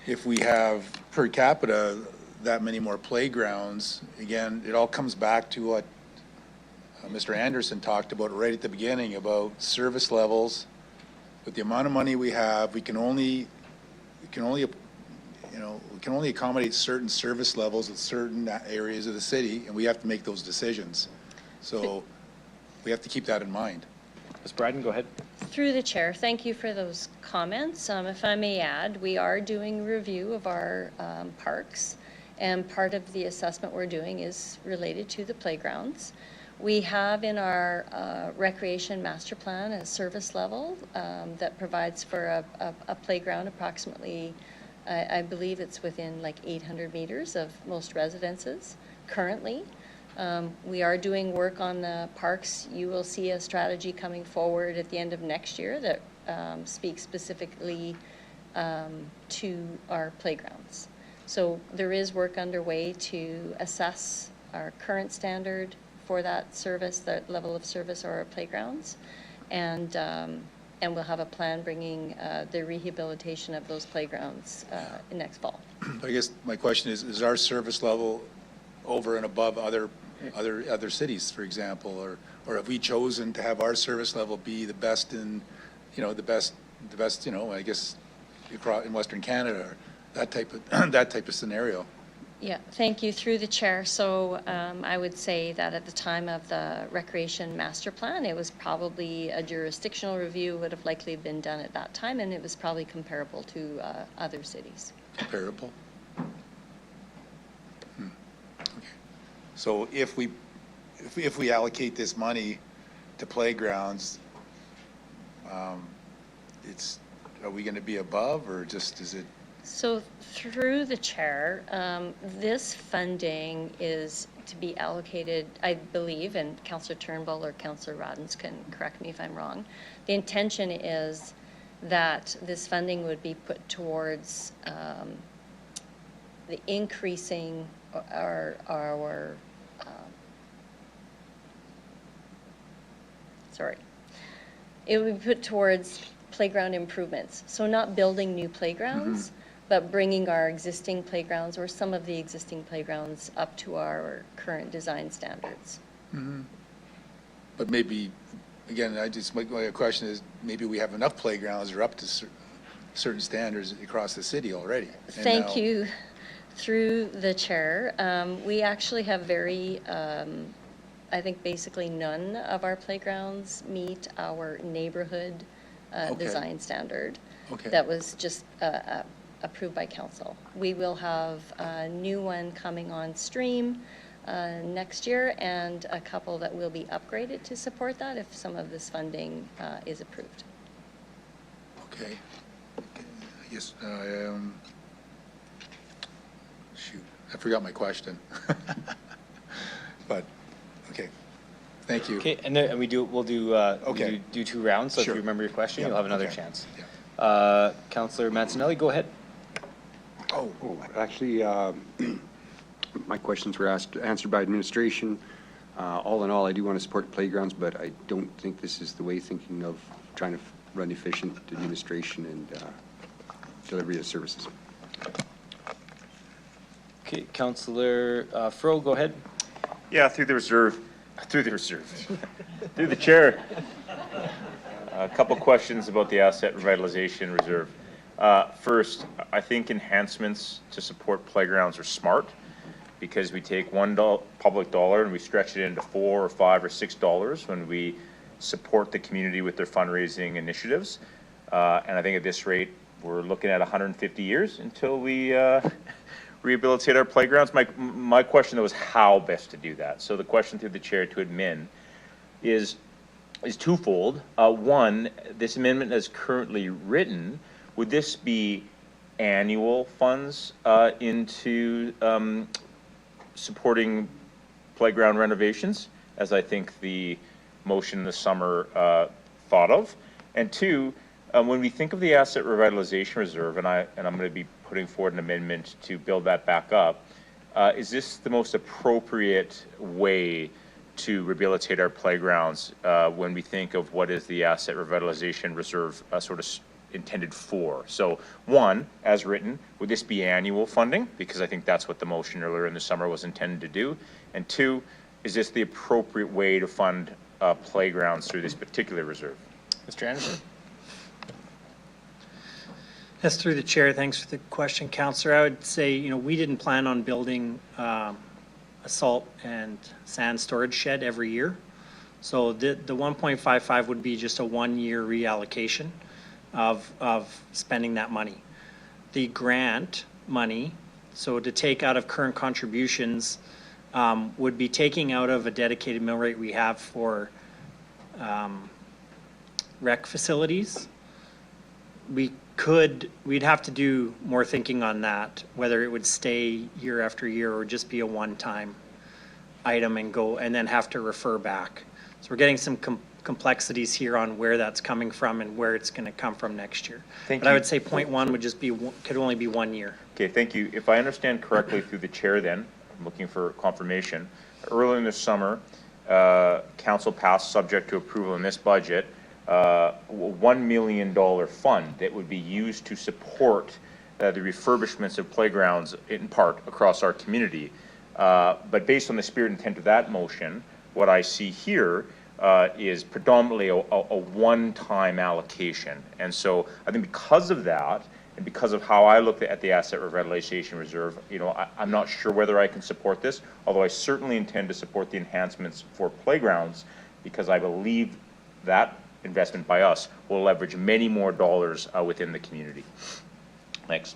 if we have per capita that many more playgrounds, again, it all comes back to what Mr. Anderson talked about right at the beginning about service levels. With the amount of money we have, we can only accommodate certain service levels at certain areas of the city, and we have to make those decisions. So we have to keep that in mind. Ms. Braden, go ahead. Through the chair, thank you for those comments. If I may add, we are doing review of our parks, and part of the assessment we're doing is related to the playgrounds. We have in our recreation master plan a service level that provides for a playground approximately, I believe it's within like 800 meters of most residences currently. We are doing work on the parks. You will see a strategy coming forward at the end of next year that speaks specifically to our playgrounds. So there is work underway to assess our current standard for that service, that level of service or our playgrounds, and we'll have a plan bringing the rehabilitation of those playgrounds next fall. I guess my question is our service level over and above other cities, for example, or have we chosen to have our service level be the best in, the best, I guess, in Western Canada, or that type of scenario? Yeah, thank you. Through the chair. So I would say that at the time of the recreation master plan, it was probably a jurisdictional review would have likely been done at that time, and it was probably comparable to other cities. Comparable? Okay. So if we allocate this money to playgrounds, are we going to be above, or just is it? So through the chair, this funding is to be allocated, I believe, and Councillor Turnbull or Councillor Roddens can correct me if I'm wrong. The intention is that this funding would be put towards the increasing it would be put towards playground improvements. So not building new playgrounds, but bringing our existing playgrounds or some of the existing playgrounds up to our current design standards. But maybe again, my question is, maybe we have enough playgrounds or up to certain standards across the city already. Thank you. Through the chair, we actually have very, I think basically none of our playgrounds meet our neighborhood design standard. Okay. That was just approved by council. We will have a new one coming on stream next year, and a couple that will be upgraded to support that if some of this funding is approved. Okay. Yes. Shoot, I forgot my question. But okay, thank you. Okay, and then we'll do Okay. do 2 rounds. So Sure. if you remember your question, Yeah, you'll have another okay. chance. Yeah. Councillor Mancinelli, go ahead. Oh, actually, my questions were answered by administration. All in all, I do want to support playgrounds, but I don't think this is the way thinking of trying to run efficient administration and delivery of services. Okay, Councillor Fro, go ahead. Yeah, through the chair. A couple questions about the asset revitalization reserve. First, I think enhancements to support playgrounds are smart because we take $1 public dollar and we stretch it into $4 or $5 or $6 when we support the community with their fundraising initiatives. And I think at this rate, we're looking at 150 years until we rehabilitate our playgrounds. My question though is how best to do that. So the question through the chair to admin is twofold. One, this amendment as currently written, would this be annual funds into supporting playground renovations, as I think the motion this summer thought of? And two, when we think of the asset revitalization reserve, and I'm going to be putting forward an amendment to build that back up, is this the most appropriate way to rehabilitate our playgrounds when we think of what is the asset revitalization reserve sort of intended for? So one, as written, would this be annual funding? Because I think that's what the motion earlier in the summer was intended to do. And two, is this the appropriate way to fund playgrounds through this particular reserve? Mr. Anderson. Yes, through the chair, thanks for the question, Councillor. I would say, we didn't plan on building a salt and sand storage shed every year. So the 1.55 would be just a 1-year reallocation of spending that money. The grant money, so to take out of current contributions, would be taking out of a dedicated mill rate we have for rec facilities. We'd have to do more thinking on that, whether it would stay year after year or just be a one-time item and then have to refer back. So we're getting some complexities here on where that's coming from and where it's going to come from next year. But I would say point one would just be, could only be 1 year. Okay, thank you. If I understand correctly through the chair then, I'm looking for confirmation. Earlier in the summer, council passed, subject to approval in this budget, a $1 million fund that would be used to support the refurbishments of playgrounds in part across our community. But based on the spirit and intent of that motion, what I see here is predominantly a one-time allocation. And so I think because of that, and because of how I look at the asset revitalization reserve, I'm not sure whether I can support this, although I certainly intend to support the enhancements for playgrounds because I believe that investment by us will leverage many more dollars within the community. Thanks.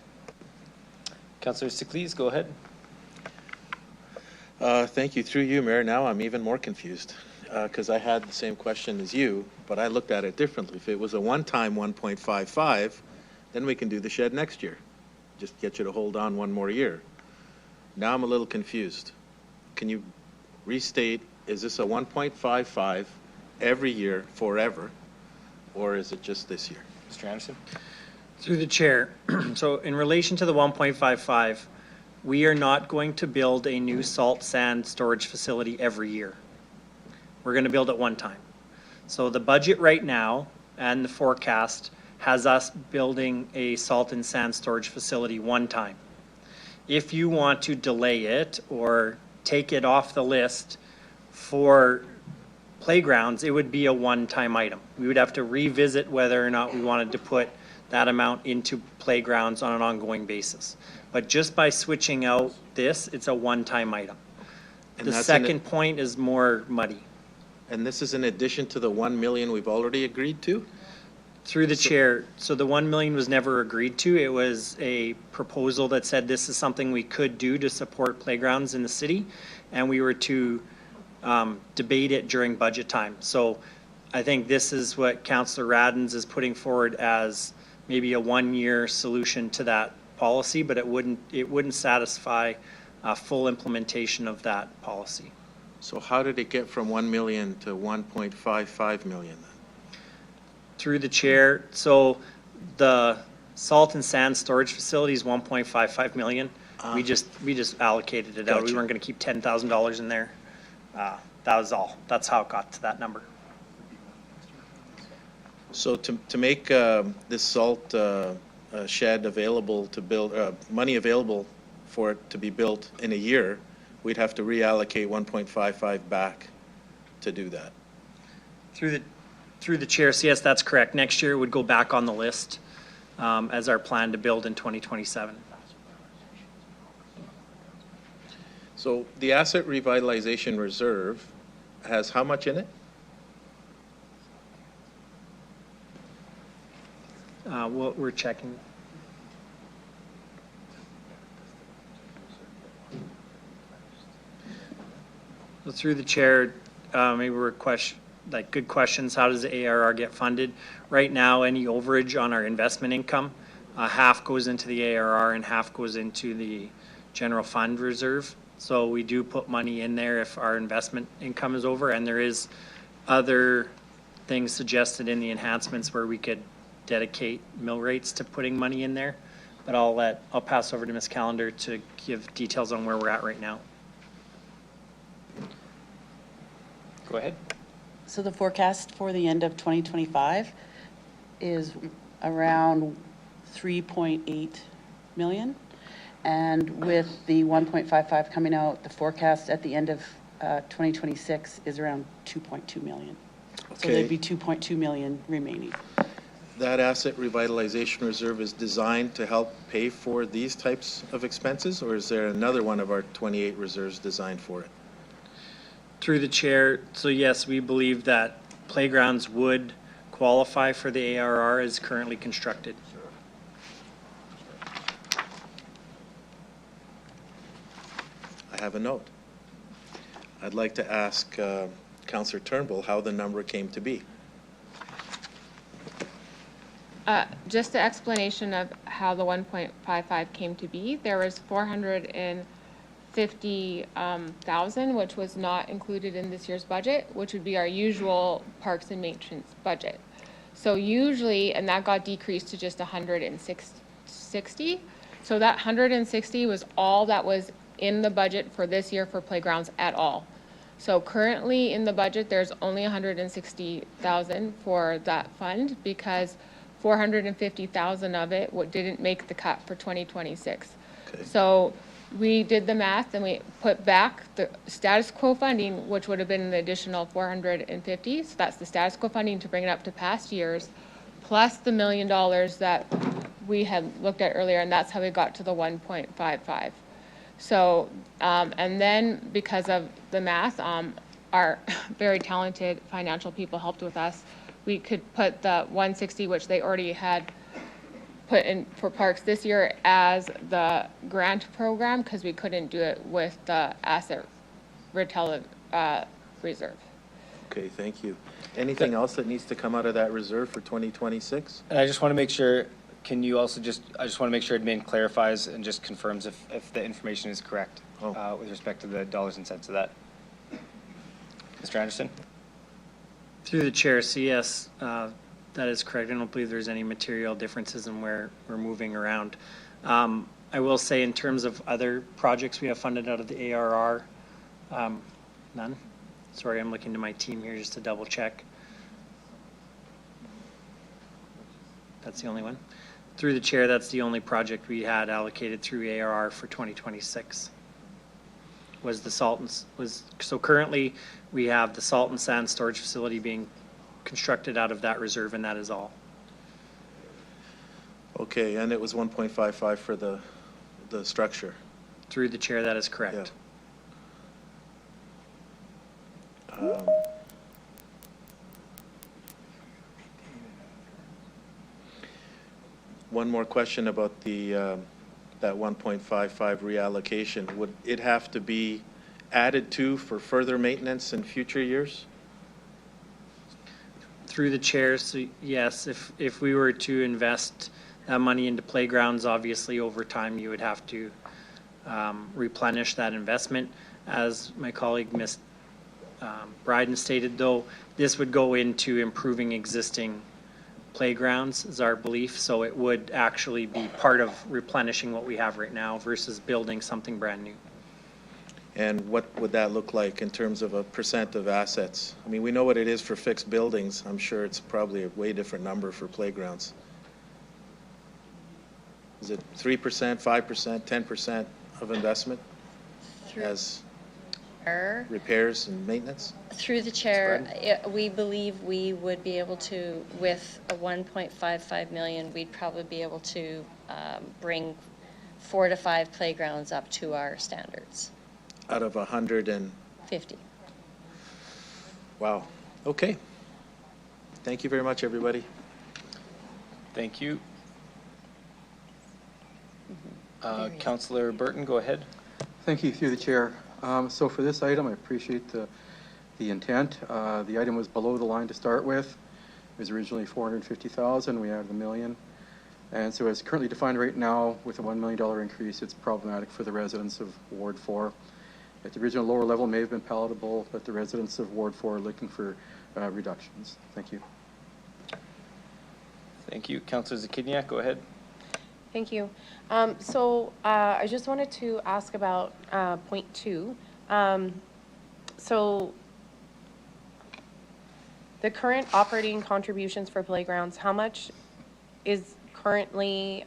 Councillor Sickley, go ahead. Thank you. Through you, Mayor. Now I'm even more confused because I had the same question as you, but I looked at it differently. If it was a one-time 1.55, then we can do the shed next year. Just get you to hold on 1 more year. Now I'm a little confused. Can you restate, is this a 1.55 every year forever, or is it just this year? Mr. Anderson. Through the chair, so in relation to the 1.55, we are not going to build a new salt sand storage facility every year. We're going to build it one time. So the budget right now and the forecast has us building a salt and sand storage facility one time. If you want to delay it or take it off the list for playgrounds, it would be a one-time item. We would have to revisit whether or not we wanted to put that amount into playgrounds on an ongoing basis. But just by switching out this, it's a one-time item. And The that's in it- second point is more muddy. And this is in addition to the 1 million we've already agreed to? Through the chair, so the 1 million was never agreed to. It was a proposal that said this is something we could do to support playgrounds in the city, and we were to debate it during budget time. So I think this is what Councillor Radens is putting forward as maybe a one-year solution to that policy, but it wouldn't satisfy full implementation of that policy. So how did it get from 1 million to 1.55 million then? Through the chair, so the salt and sand storage facility is 1.55 million. We just allocated it out. We Gotcha. weren't gonna keep $10,000 in there. That was all. That's how it got to that number. So to make this salt shed available to build, money available for it to be built in a year, we'd have to reallocate 1.55 back to do that. Through the chair, so yes, that's correct. Next year it would go back on the list as our plan to build in 2027. So the asset revitalization reserve has how much in it? We're checking. So through the chair, maybe we're good questions. How does the ARR get funded? Right now, any overage on our investment income, half goes into the ARR and half goes into the general fund reserve. So we do put money in there if our investment income is over, and there is other things suggested in the enhancements where we could dedicate mill rates to putting money in there. But I'll pass over to Ms. Callender to give details on where we're at right now. Go ahead. So the forecast for the end of 2025 is around 3.8 million. And with the 1.55 coming out, the forecast at the end of 2026 is around 2.2 million. So Okay. there'd be 2.2 million remaining. That asset revitalization reserve is designed to help pay for these types of expenses, or is there another one of our 28 reserves designed for it? Through the chair, so yes, we believe that playgrounds would qualify for the ARR as currently constructed. I have a note. I'd like to ask Councillor Turnbull how the number came to be. Just the explanation of how the 1.55 came to be, there was 450,000, which was not included in this year's budget, which would be our usual parks and maintenance budget. So usually, and that got decreased to just 160. So that 160 was all that was in the budget for this year for playgrounds at all. So currently in the budget, there's only 160,000 for that fund because 450,000 of it didn't make the cut for 2026. Okay. So we did the math and we put back the status quo funding, which would have been an additional 450. So that's the status quo funding to bring it up to past years, plus the $1 million that we had looked at earlier, and that's how we got to the 1.55. So, and then because of the math, our very talented financial people helped with us. We could put the 160, which they already had put in for parks this year as the grant program because we couldn't do it with the asset reserve. Okay, thank you. Anything else that needs to come out of that reserve for 2026? And I just want to make sure, can you also I just want to make sure admin clarifies and just confirms if the information is correct with respect to the dollars and cents of that. Mr. Anderson? Through the chair, so yes, that is correct. I don't believe there's any material differences in where we're moving around. I will say in terms of other projects we have funded out of the ARR, none. Sorry, I'm looking to my team here just to double check. That's the only one. Through the chair, that's the only project we had allocated through ARR for 2026. was the salt and, so currently we have the salt and sand storage facility being constructed out of that reserve, and that is all. Okay, and it was 1.55 for the structure. Through the chair, that is correct. Yeah. One more question about the that 1.55 reallocation. Would it have to be added to for further maintenance in future years? Through the chair, so yes, if we were to invest that money into playgrounds, obviously over time you would have to replenish that investment. As my colleague Ms. Bryden stated, though, this would go into improving existing playgrounds is our belief, so it would actually be part of replenishing what we have right now versus building something brand new. And what would that look like in terms of a percent of assets? I mean, we know what it is for fixed buildings. I'm sure it's probably a way different number for playgrounds. Is it 3%, 5%, 10% of investment as repairs and maintenance? Through the chair, we believe we would be able to, with a 1.55 million, we'd probably be able to bring 4 to 5 playgrounds up to our standards. Out of 150. Wow. Okay. Thank you very much, everybody. Thank you. Councillor Burton, go ahead. Thank you, through the chair. So for this item, I appreciate the intent. The item was below the line to start with. It was originally 450,000. We added $1 million. And so as currently defined right now, with a $1 million increase, it's problematic for the residents of Ward 4. At the original lower level may have been palatable, but the residents of Ward 4 are looking for reductions. Thank you. Thank you. Councillor Zakidniak, go ahead. Thank you. I just wanted to ask about point 2. So the current operating contributions for playgrounds, how much is currently,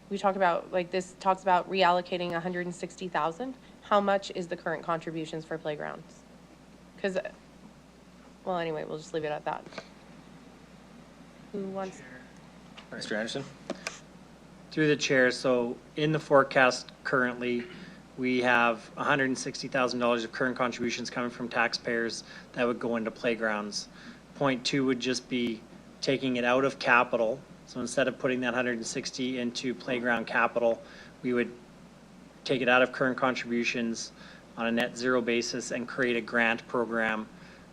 we talk about, like this talks about reallocating 160,000. How much is the current contributions for playgrounds? Because, well, anyway, we'll just leave it at that. Who wants? Mr. Anderson. Through the chair, so in the forecast currently, we have $160,000 of current contributions coming from taxpayers that would go into playgrounds. Point 2 would just be taking it out of capital. So instead of putting that 160 into playground capital, we would take it out of current contributions on a net zero basis and create a grant program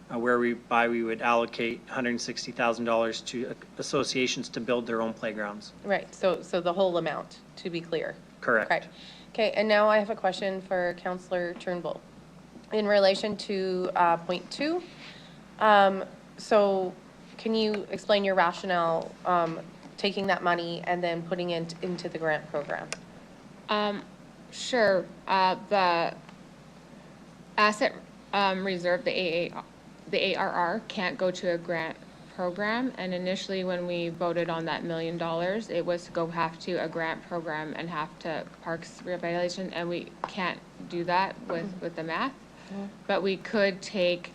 where we would allocate $160,000 to associations to build their own playgrounds. Right, so the whole amount, to be clear. Correct. Okay, and now I have a question for Councillor Turnbull. In relation to point 2, so can you explain your rationale taking that money and then putting it into the grant program? Sure. The asset reserve, the ARR can't go to a grant program, and initially when we voted on that $1 million, it was to have to a grant program and have to parks revitalization, and we can't do that with the math. But we could take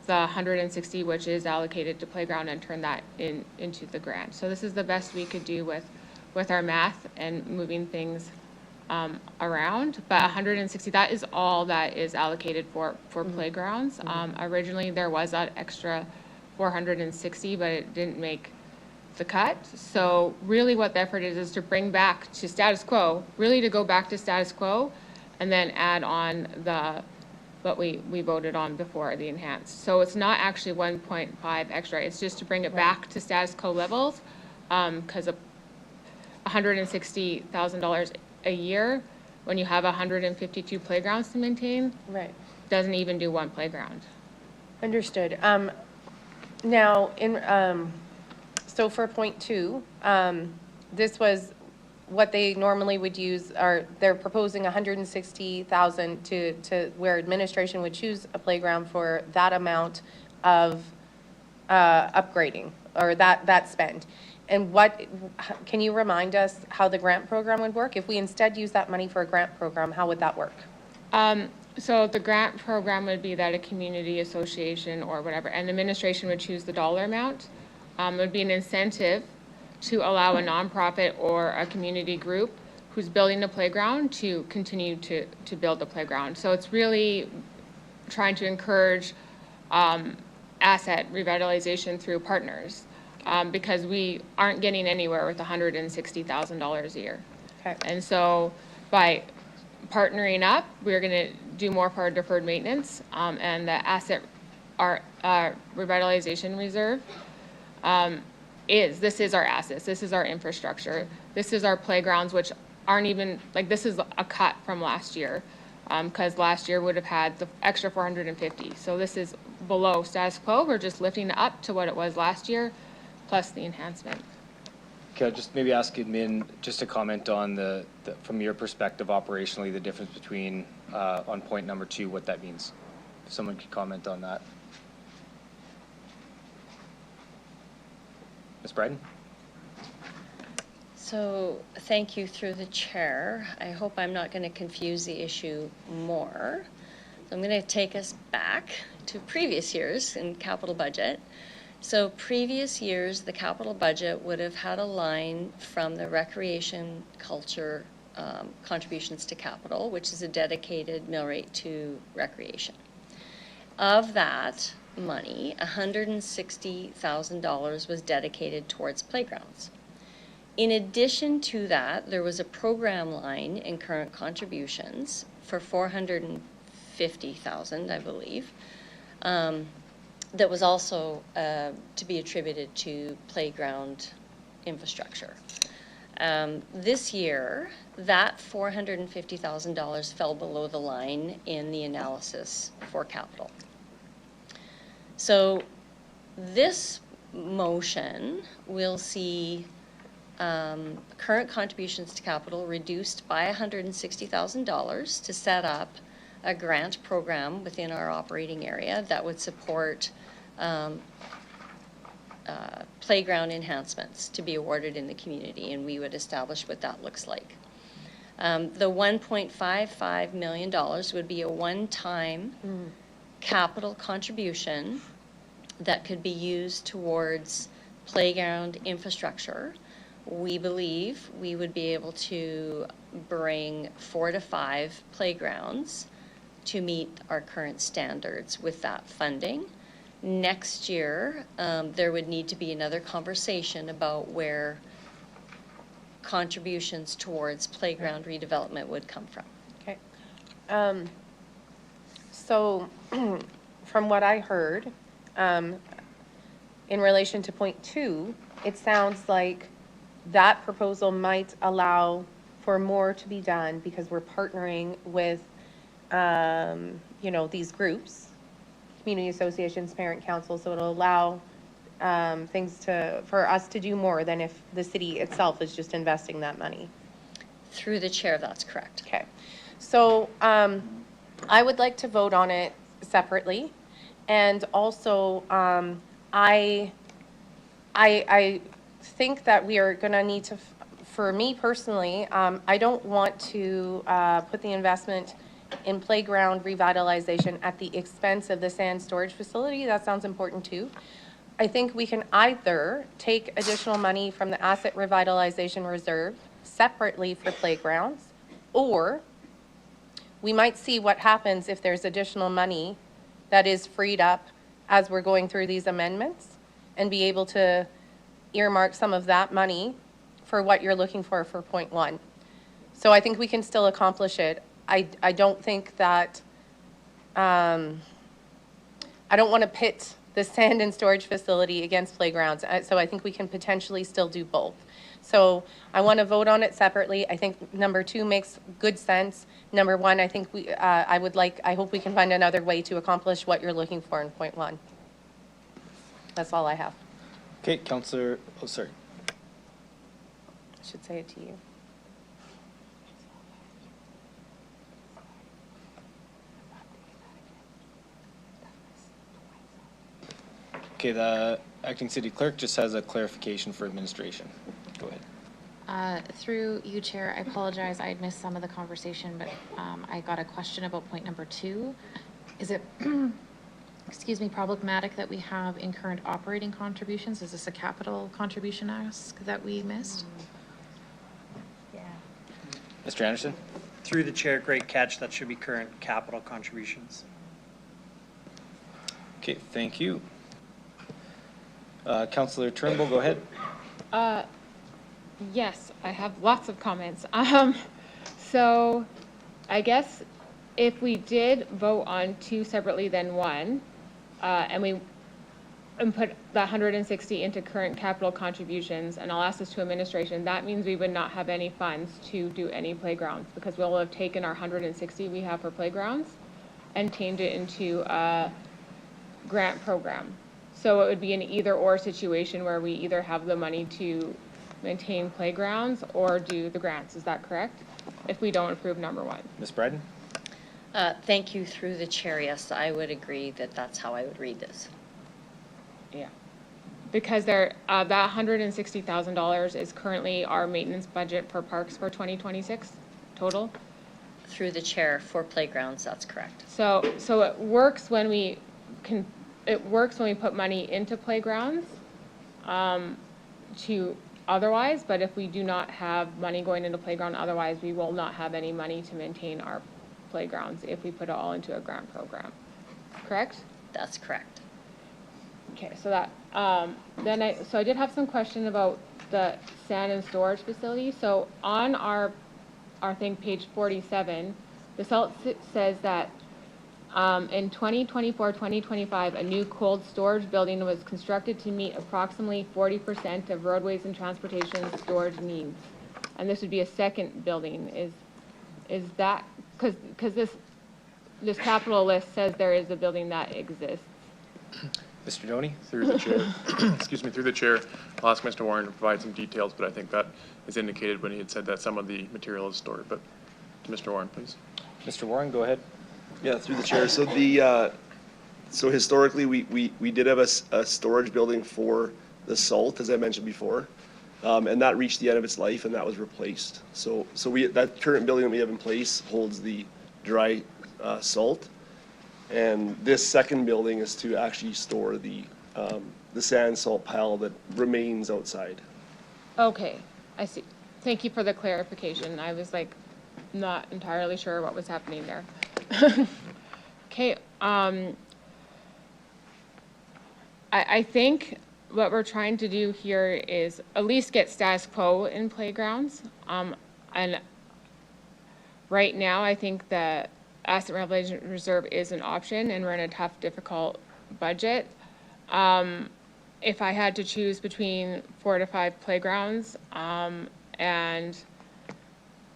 the 160, which is allocated to playground, and turn that into the grant. So this is the best we could do with our math and moving things around. But 160, that is all that is allocated for playgrounds. Originally there was that extra 460, but it didn't make the cut. So really what the effort is to bring back to status quo, really to go back to status quo, and then add on what we voted on before, the enhanced. So it's not actually 1.5 extra, it's just to bring it back to status quo levels, because $160,000 a year, when you have 152 playgrounds to maintain, doesn't even do one playground. Understood. Now, so for point 2, this was what they normally would use, they're proposing 160,000 to where administration would choose a playground for that amount of upgrading, or that spend. And can you remind us how the grant program would work? If we instead use that money for a grant program, how would that work? So the grant program would be that a community association or whatever, and administration would choose the dollar amount. It would be an incentive to allow a nonprofit or a community group who's building the playground to continue to build the playground. So it's really trying to encourage asset revitalization through partners, because we aren't getting anywhere with $160,000 a year. Okay. And so by partnering up, we're going to do more for our deferred maintenance, and the asset, our revitalization reserve this is our assets, this is our infrastructure, this is our playgrounds, which aren't even, like, this is a cut from last year, because last year would have had the extra 450. So this is below status quo. We're just lifting it up to what it was last year, plus the enhancement. Okay, I'll just maybe ask admin just to comment on the from your perspective operationally, the difference between on point number 2, what that means. If someone could comment on that. Ms. Bryden? So thank you through the chair. I hope I'm not going to confuse the issue more. So I'm going to take us back to previous years in capital budget. So previous years, the capital budget would have had a line from the recreation culture contributions to capital, which is a dedicated mill rate to recreation. Of that money, $160,000 was dedicated towards playgrounds. In addition to that, there was a program line in current contributions for $450,000, I believe, that was also to be attributed to playground infrastructure. This year, that $450,000 fell below the line in the analysis for capital. So this motion will see current contributions to capital reduced by $160,000 to set up a grant program within our operating area that would support playground enhancements to be awarded in the community, and we would establish what that looks like. The $1.55 million would be a one-time capital contribution that could be used towards playground infrastructure. We believe we would be able to bring 4 to 5 playgrounds to meet our current standards with that funding. Next year, there would need to be another conversation about where contributions towards playground redevelopment would come from. Okay. So from what I heard, in relation to point 2, it sounds like that proposal might allow for more to be done because we're partnering with, these groups, community associations, parent councils, so it'll allow for us to do more than if the city itself is just investing that money. Through the chair, that's correct. Okay. So I would like to vote on it separately. And also, I think that we are going to need to, for me personally, I don't want to put the investment in playground revitalization at the expense of the sand storage facility. That sounds important too. I think we can either take additional money from the asset revitalization reserve separately for playgrounds, or we might see what happens if there's additional money that is freed up as we're going through these amendments and be able to earmark some of that money for what you're looking for point 1. So I think we can still accomplish it. I don't think that, I don't want to pit the sand and storage facility against playgrounds. So I think we can potentially still do both. So I want to vote on it separately. I think number 2 makes good sense. Number 1, I think I hope we can find another way to accomplish what you're looking for in point 1. That's all I have. Okay, Councillor, oh, sorry. I should say it to you. Okay, the acting city clerk just has a clarification for administration. Go ahead. Through you, Chair, I apologize, I had missed some of the conversation, but I got a question about point number 2. Is it, excuse me, problematic that we have in current operating contributions? Is this a capital contribution ask that we missed? Mr. Anderson? Through the chair, great catch. That should be current capital contributions. Okay, thank you. Councillor Turnbull, go ahead. Yes, I have lots of comments. So I guess if we did vote on 2 separately than 1, and put the 160 into current capital contributions, and I'll ask this to administration, that means we would not have any funds to do any playgrounds, because we'll have taken our 160 we have for playgrounds and changed it into a grant program. So it would be an either-or situation where we either have the money to maintain playgrounds or do the grants. Is that correct? If we don't approve number 1. Ms. Bryden? Thank you. Through the chair, yes, I would agree that that's how I would read this. Yeah. Because that $160,000 is currently our maintenance budget for parks for 2026 total. Through the chair, for playgrounds, that's correct. So it works when we put money into playgrounds to otherwise, but if we do not have money going into playground otherwise, we will not have any money to maintain our playgrounds if we put it all into a grant program. Correct? That's correct. Okay, so that so I did have some question about the sand and storage facility. So on our thing, page 47, the SALT says that in 2024-2025, a new cold storage building was constructed to meet approximately 40% of roadways and transportation storage needs. And this would be a second building. Is that, because this capital list says there is a building that exists. Mr. Doney? Through the chair, excuse me, through the chair, I'll ask Mr. Warren to provide some details, but I think that is indicated when he had said that some of the material is stored. But to Mr. Warren, please. Mr. Warren, go ahead. Yeah, through the chair. So so historically, we did have a storage building for the salt, as I mentioned before, and that reached the end of its life, and that was replaced. So that current building that we have in place holds the dry salt, and this second building is to actually store the sand salt pile that remains outside. Okay, I see. Thank you for the clarification. I was like not entirely sure what was happening there. Okay, I think what we're trying to do here is at least get status quo in playgrounds. And right now, I think the asset revelation reserve is an option, and we're in a tough, difficult budget. If I had to choose between 4 to 5 playgrounds and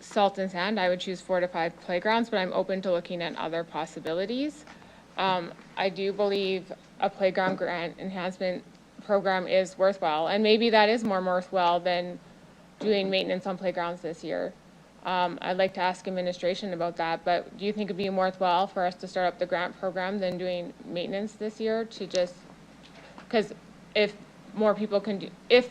salt and sand, I would choose 4 to 5 playgrounds, but I'm open to looking at other possibilities. I do believe a playground grant enhancement program is worthwhile, and maybe that is more worthwhile than doing maintenance on playgrounds this year. I'd like to ask administration about that, but do you think it'd be more worthwhile for us to start up the grant program than doing maintenance this year, to just, because if more people can do, if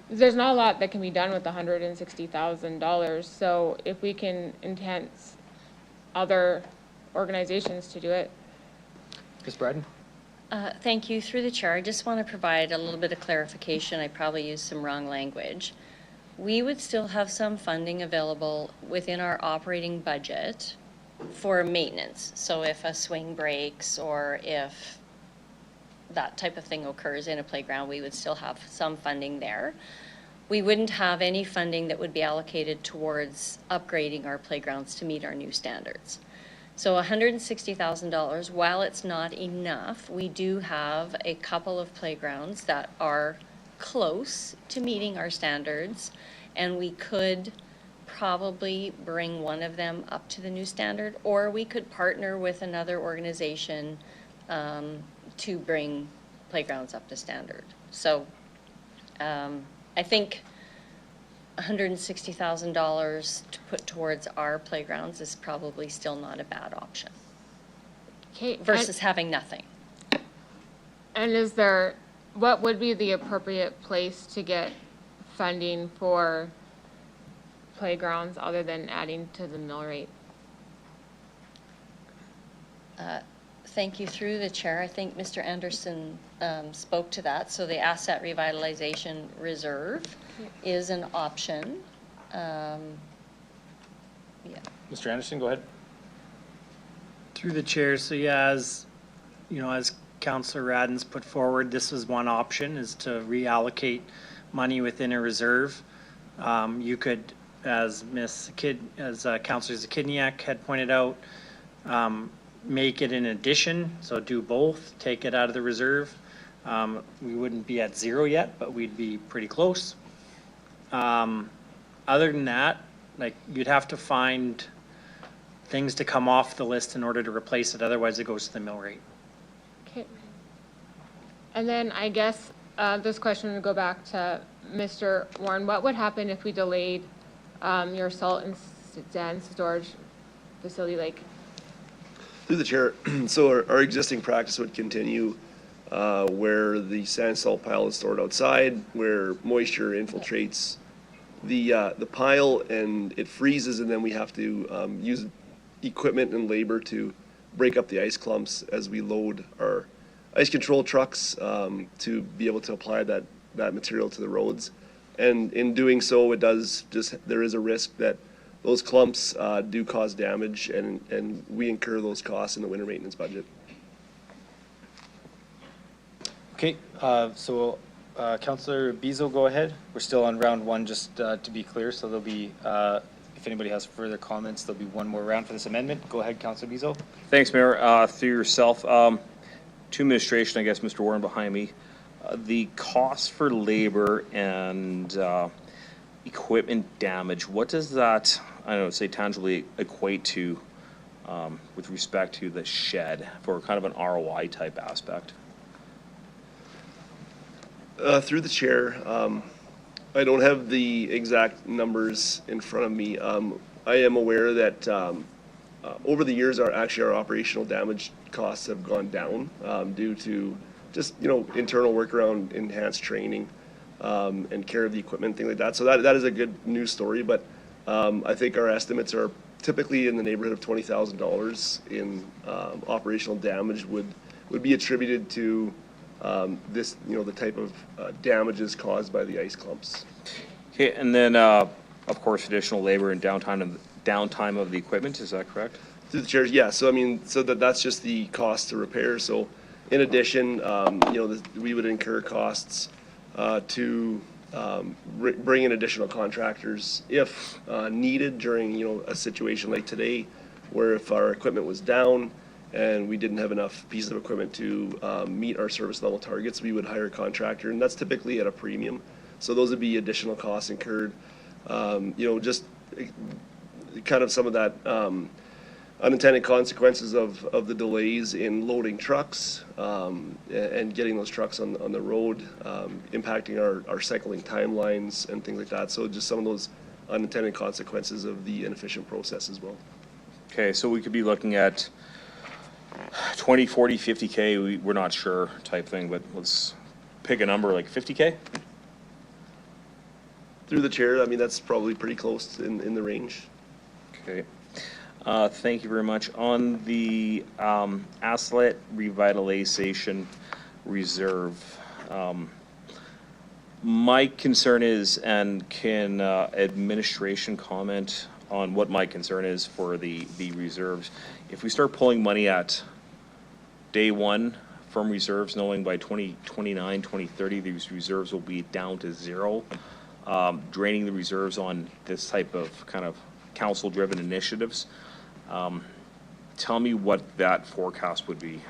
there's not a lot that can be done with $160,000, so if we can enhance other organizations to do it. Ms. Bryden? Thank you. Through the chair, I just want to provide a little bit of clarification. I probably used some wrong language. We would still have some funding available within our operating budget for maintenance. So if a swing breaks or if that type of thing occurs in a playground, we would still have some funding there. We wouldn't have any funding that would be allocated towards upgrading our playgrounds to meet our new standards. So $160,000, while it's not enough, we do have a couple of playgrounds that are close to meeting our standards, and we could probably bring one of them up to the new standard, or we could partner with another organization to bring playgrounds up to standard. So I think $160,000 to put towards our playgrounds is probably still not a bad option. Okay. Versus having nothing. And what would be the appropriate place to get funding for playgrounds other than adding to the mill rate? Thank you. Through the chair, I think Mr. Anderson spoke to that. So the asset revitalization reserve is an option. Yeah. Mr. Anderson, go ahead. Through the chair, so yeah, as you know, as Councillor Radden's put forward, this is one option, is to reallocate money within a reserve. You could, as Councillor Zakidniak had pointed out, make it in addition, so do both, take it out of the reserve. We wouldn't be at zero yet, but we'd be pretty close. Other than that, like, you'd have to find things to come off the list in order to replace it, otherwise it goes to the mill rate. Okay. And then I guess this question would go back to Mr. Warren. What would happen if we delayed your salt and sand storage facility? Like, through the chair, so our existing practice would continue where the sand salt pile is stored outside, where moisture infiltrates the pile and it freezes, and then we have to use equipment and labor to break up the ice clumps as we load our ice control trucks to be able to apply that material to the roads. And in doing so, there is a risk that those clumps do cause damage, and we incur those costs in the winter maintenance budget. Okay, so Councillor Bezo, go ahead. We're still on round one, just to be clear, so there'll be, if anybody has further comments, there'll be one more round for this amendment. Go ahead, Councillor Bezo. Thanks, Mayor. Through yourself, to administration, I guess, Mr. Warren behind me, the costs for labor and equipment damage, what does that, I don't know, say tangibly equate to with respect to the shed for kind of an ROI type aspect? Through the chair, I don't have the exact numbers in front of me. I am aware that over the years, our operational damage costs have gone down due to just, internal work around enhanced training and care of the equipment, things like that. So that is a good news story, but I think our estimates are typically in the neighborhood of $20,000 in operational damage would be attributed to this, the type of damages caused by the ice clumps. Okay, and then of course additional labor and downtime of the equipment. Is that correct? Through the chairs, yeah. So that's just the cost to repair. So in addition, we would incur costs to bring in additional contractors if needed during a situation like today, where if our equipment was down and we didn't have enough pieces of equipment to meet our service level targets, we would hire a contractor, and that's typically at a premium. So those would be additional costs incurred. Just kind of some of that unintended consequences of the delays in loading trucks and getting those trucks on the road, impacting our cycling timelines and things like that. So just some of those unintended consequences of the inefficient process as well. Okay, so we could be looking at 20, 40, 50K, we're not sure type thing, but let's pick a number like 50K? Through the chair, that's probably pretty close in the range. Okay. Thank you very much. On the asset revitalization reserve, my concern is, and can administration comment on what my concern is for the reserves? If we start pulling money at day one from reserves, knowing by 2029, 2030, these reserves will be down to zero, draining the reserves on this type of kind of council-driven initiatives. Tell me what that forecast would be.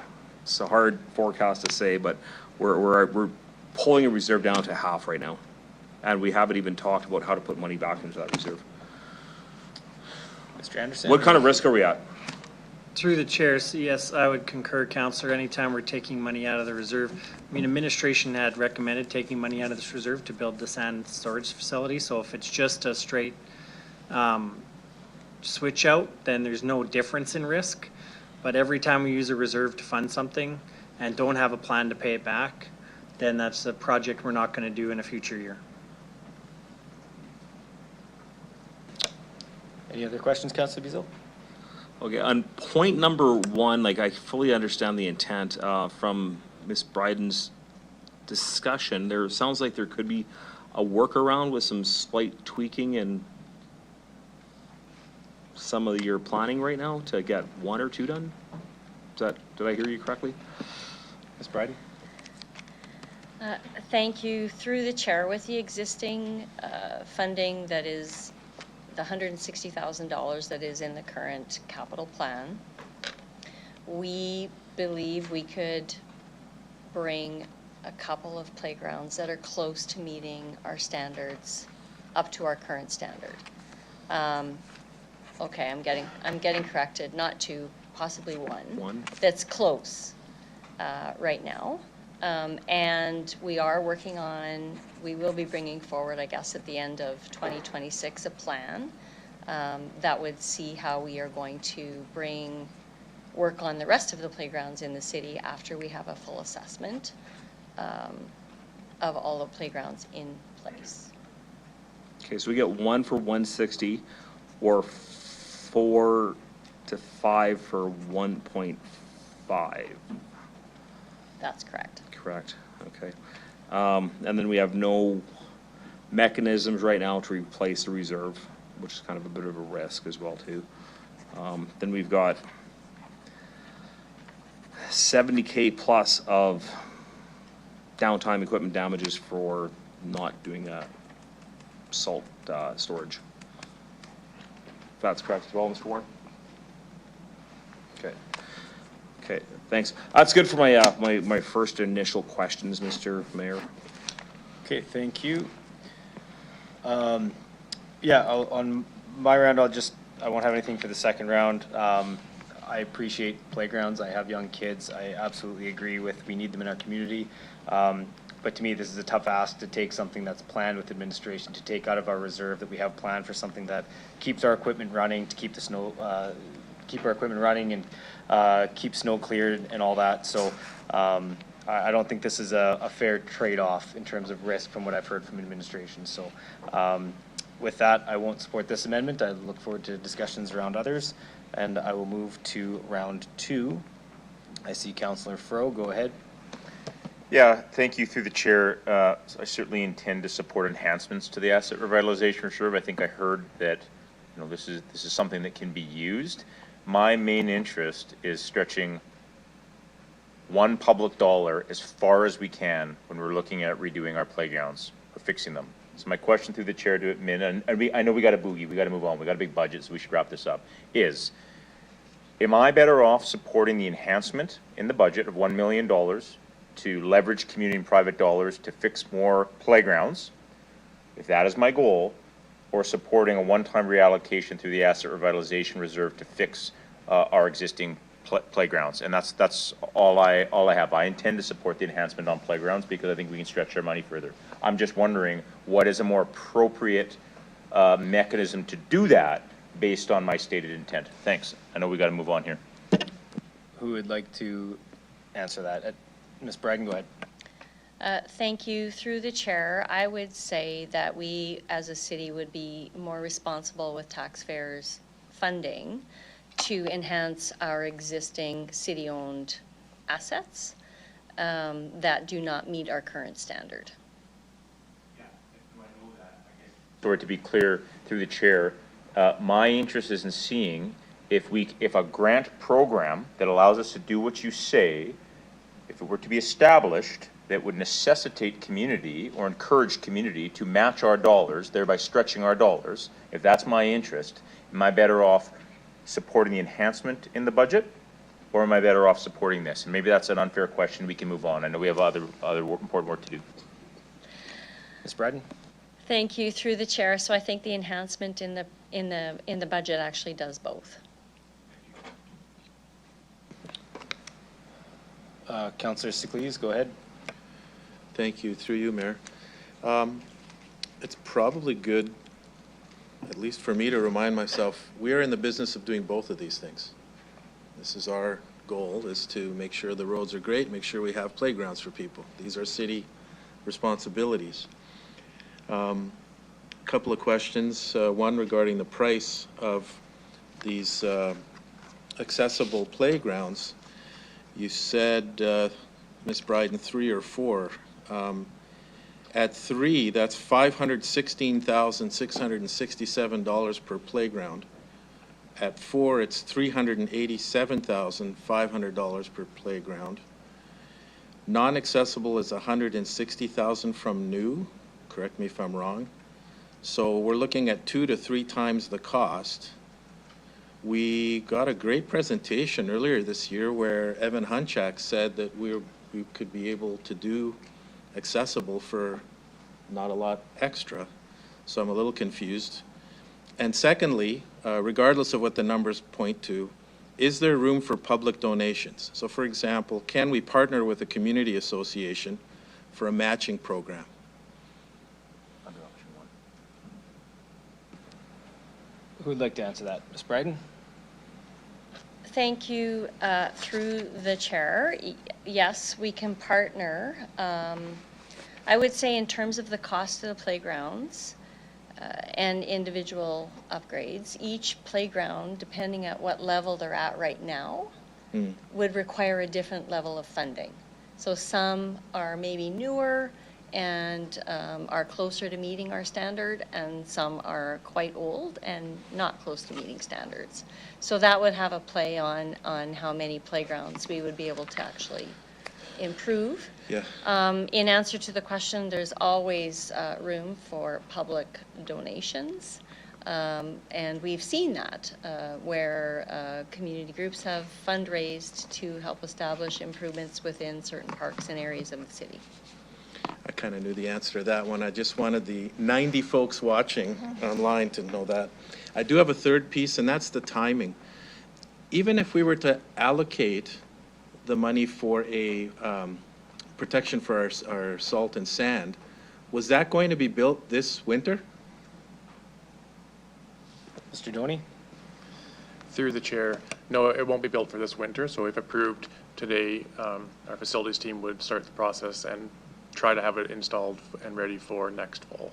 It's a hard forecast to say, but we're pulling a reserve down to half right now, and we haven't even talked about how to put money back into that reserve. Mr. Anderson? What kind of risk are we at? Through the chair, so yes, I would concur, Councillor. Anytime we're taking money out of the reserve, administration had recommended taking money out of this reserve to build the sand storage facility. So if it's just a straight switch out, then there's no difference in risk. But every time we use a reserve to fund something and don't have a plan to pay it back, then that's a project we're not going to do in a future year. Any other questions, Councillor Beazle? Okay, on point number one, like I fully understand the intent from Ms. Bryden's discussion. There sounds like there could be a workaround with some slight tweaking in some of your planning right now to get 1 or 2 done. Did I hear you correctly? Ms. Bryden? Thank you. Through the chair, with the existing funding that is the $160,000 that is in the current capital plan, we believe we could bring a couple of playgrounds that are close to meeting our standards up to our current standard. Okay, I'm getting corrected, not 2, possibly 1. That's close right now. And we are working on, we will be bringing forward, I guess, at the end of 2026, a plan that would see how we are going to work on the rest of the playgrounds in the city after we have a full assessment of all the playgrounds in place. Okay, so we get 1 for 160 or 4 to 5 for 1.5. That's correct. Correct, okay. And then we have no mechanisms right now to replace the reserve, which is kind of a bit of a risk as well too. Then we've got $70K plus of downtime equipment damages for not doing salt storage. If that's correct as well, Mr. Warren? Okay. Okay, thanks. That's good for my my first initial questions, Mr. Mayor. Okay, thank you. Yeah, on my round, I won't have anything for the second round. I appreciate playgrounds. I have young kids. I absolutely agree with we need them in our community. But to me, this is a tough ask to take something that's planned with administration, to take out of our reserve that we have planned for something that keeps our equipment running, to keep the snow, keep our equipment running and keep snow cleared and all that. So I don't think this is a fair trade-off in terms of risk from what I've heard from administration. So with that, I won't support this amendment. I look forward to discussions around others, and I will move to round 2. I see Councillor Fro. Go ahead. Yeah, thank you through the chair. I certainly intend to support enhancements to the asset revitalization reserve. I think I heard that, you know, this is something that can be used. My main interest is stretching one public dollar as far as we can when we're looking at redoing our playgrounds or fixing them. So my question through the chair to admin, and I know we got a boogie, we got to move on, we got a big budget, so we should wrap this up, is, am I better off supporting the enhancement in the budget of $1 million to leverage community and private dollars to fix more playgrounds, if that is my goal, or supporting a one-time reallocation through the asset revitalization reserve to fix our existing playgrounds? And that's all I have. I intend to support the enhancement on playgrounds because I think we can stretch our money further. I'm just wondering what is a more appropriate mechanism to do that based on my stated intent. Thanks. I know we got to move on here. Who would like to answer that? Ms. Bryden, go ahead. Thank you. Through the chair, I would say that we as a city would be more responsible with taxpayers' funding to enhance our existing city-owned assets that do not meet our current standard. For it to be clear through the chair, my interest is in seeing if a grant program that allows us to do what you say, if it were to be established, that would necessitate community or encourage community to match our dollars, thereby stretching our dollars, if that's my interest, am I better off supporting the enhancement in the budget, or am I better off supporting this? And maybe that's an unfair question. We can move on. I know we have other important work to do. Ms. Bryden. Thank you. Through the chair. So I think the enhancement in the budget actually does both. Councillor Sickley, go ahead. Thank you. Through you, Mayor. It's probably good, at least for me, to remind myself, we are in the business of doing both of these things. This is our goal, is to make sure the roads are great, make sure we have playgrounds for people. These are city responsibilities. couple of questions. One regarding the price of these accessible playgrounds. You said, Ms. Bryden, 3 or 4. At 3, that's $516,667 per playground. At 4, it's $387,500 per playground. Non-accessible is $160,000 from new. Correct me if I'm wrong. So we're looking at 2 to 3 times the cost. We got a great presentation earlier this year where Evan Hunchak said that we could be able to do accessible for not a lot extra. So I'm a little confused. And secondly, regardless of what the numbers point to, is there room for public donations? So for example, can we partner with a community association for a matching program? Who'd like to answer that? Ms. Bryden? Thank you. Through the chair, yes, we can partner. I would say in terms of the cost of the playgrounds and individual upgrades, each playground, depending at what level they're at right now, would require a different level of funding. So some are maybe newer and are closer to meeting our standard, and some are quite old and not close to meeting standards. So that would have a play on how many playgrounds we would be able to actually improve. Yeah. In answer to the question, there's always room for public donations. And we've seen that where community groups have fundraised to help establish improvements within certain parks and areas of the city. I kind of knew the answer to that one. I just wanted the 90 folks watching online to know that. I do have a third piece, and that's the timing. Even if we were to allocate the money for a protection for our salt and sand, was that going to be built this winter? Mr. Doney? Through the chair, no, it won't be built for this winter. So if approved today, our facilities team would start the process and try to have it installed and ready for next fall.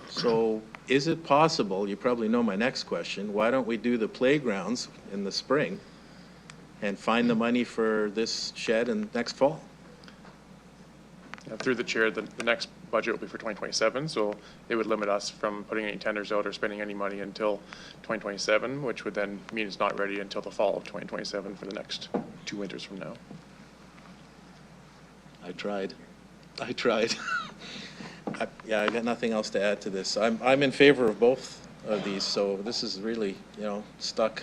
So is it possible, you probably know my next question, why don't we do the playgrounds in the spring and find the money for this shed in next fall? Through the chair, the next budget will be for 2027, so it would limit us from putting any tenders out or spending any money until 2027, which would then mean it's not ready until the fall of 2027 for the next 2 winters from now. I tried. I got nothing else to add to this. I'm in favor of both of these, so this is really, stuck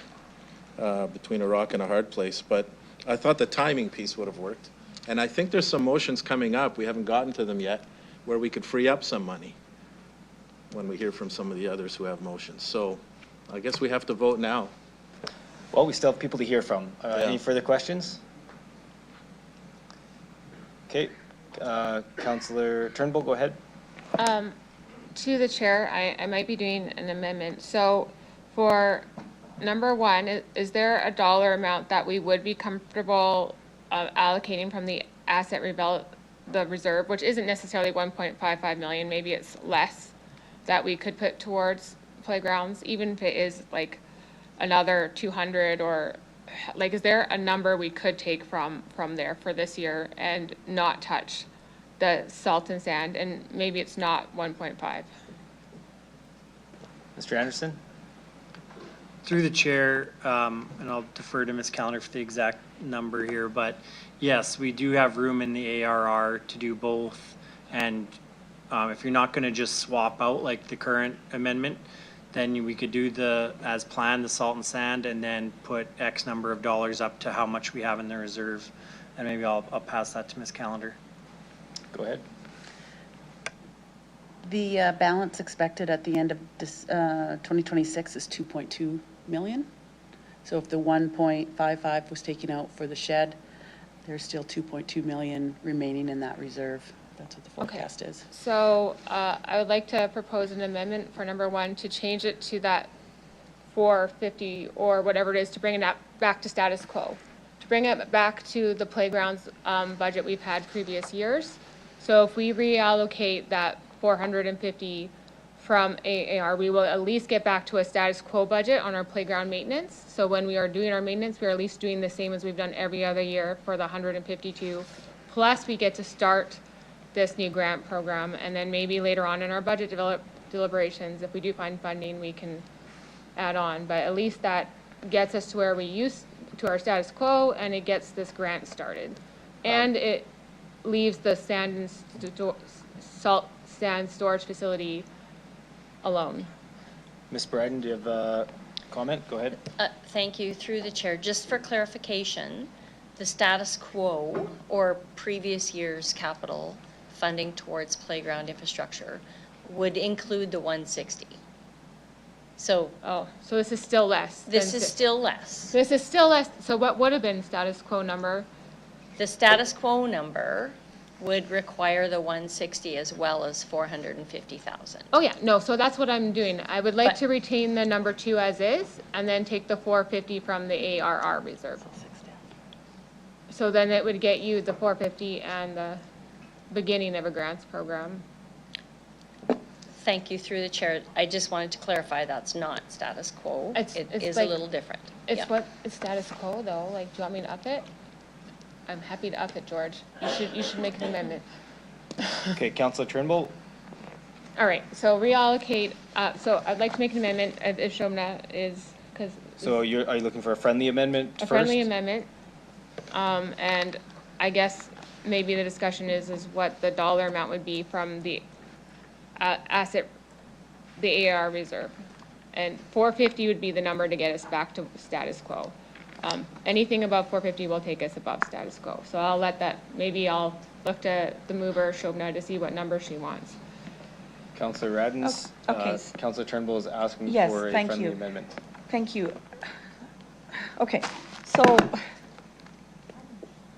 between a rock and a hard place. But I thought the timing piece would have worked. And I think there's some motions coming up, we haven't gotten to them yet, where we could free up some money when we hear from some of the others who have motions. So I guess we have to vote now. Well, we still have people to hear from. Any further questions? Okay. Councillor Turnbull, go ahead. To the chair, I might be doing an amendment. So for number 1, is there a dollar amount that we would be comfortable allocating from the the reserve, which isn't necessarily 1.55 million, maybe it's less, that we could put towards playgrounds, even if it is like another 200, or like, is there a number we could take from there for this year and not touch the salt and sand, and maybe it's not 1.5? Mr. Anderson? Through the chair, and I'll defer to Ms. Callender for the exact number here, but yes, we do have room in the ARR to do both. And if you're not going to just swap out like the current amendment, then we could do as planned, the salt and sand, and then put X number of dollars up to how much we have in the reserve. And maybe I'll pass that to Ms. Callender. Go ahead. The balance expected at the end of this 2026 is 2.2 million. So if the 1.55 was taken out for the shed, there's still 2.2 million remaining in that reserve. That's what the forecast is. So I would like to propose an amendment for number 1 to change it to that 450 or whatever it is, to bring it back to status quo, to bring it back to the playgrounds budget we've had previous years. So if we reallocate that 450 from AAR, we will at least get back to a status quo budget on our playground maintenance. So when we are doing our maintenance, we are at least doing the same as we've done every other year for the 152. Plus, we get to start this new grant program, and then maybe later on in our budget deliberations, if we do find funding, we can add on. But at least that gets us to where we used to our status quo, and it gets this grant started. And it leaves the salt sand storage facility alone. Ms. Bryden, do you have a comment? Go ahead. Thank you, through the chair. Just for clarification, the status quo or previous year's capital funding towards playground infrastructure would include the 160. So. Oh, so this is still less. This is still less. This is still less. So what would have been status quo number? The status quo number would require the 160 as well as 450,000. Oh yeah, no, so that's what I'm doing. I would like to retain the number 2 as is, and then take the 450 from the ARR reserve. So then it would get you the 450 and the beginning of a grants program. Thank you, through the chair. I just wanted to clarify that's not status quo. It is like, a little different. It's Yeah. what is status quo though. Like, do you want me to up it? I'm happy to up it, George. You should make an amendment. Okay, Councillor Turnbull. All right, so reallocate, so I'd like to make an amendment if Shomna is, because. So are you looking for a friendly amendment first? A friendly amendment. And I guess maybe the discussion is what the dollar amount would be from the the AR reserve. And 450 would be the number to get us back to status quo. Anything above 450 will take us above status quo. So I'll let that, maybe I'll look to the mover, Shobna, to see what number she wants. Councillor Radens. Okay. Councillor Turnbull is asking Yes, for a thank friendly you. amendment. Thank you. Okay, so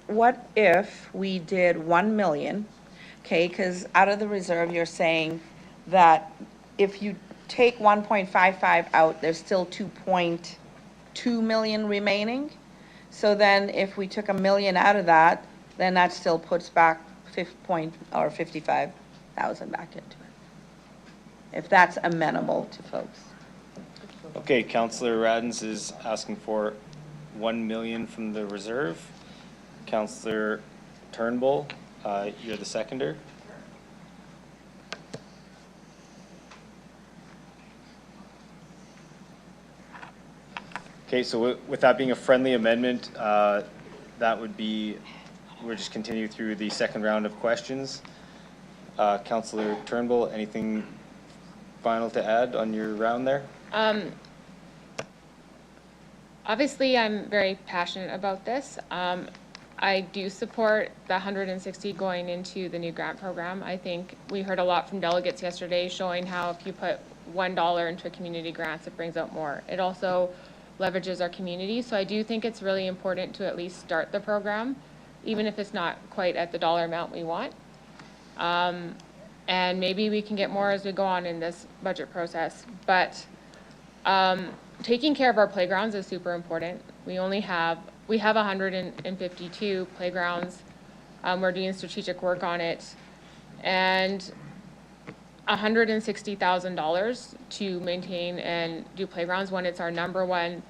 what if we did 1 million? Okay, because out of the reserve, you're saying that if you take 1.55 out, there's still 2.2 million remaining. So then if we took $1 million out of that, then that still puts back 55,000 back into it. If that's amenable to folks. Okay, Councillor Radens is asking for 1 million from the reserve. Councillor Turnbull, you're the seconder. Okay, so with that being a friendly amendment, that would be, we'll just continue through the second round of questions. Councillor Turnbull, anything final to add on your round there? Obviously, I'm very passionate about this. I do support the 160 going into the new grant program. I think we heard a lot from delegates yesterday showing how if you put $1 into community grants, it brings out more. It also leverages our community. So I do think it's really important to at least start the program, even if it's not quite at the dollar amount we want. And maybe we can get more as we go on in this budget process. But taking care of our playgrounds is super important. We have 152 playgrounds. We're doing strategic work on it. And $160,000 to maintain and do playgrounds when it's our number one,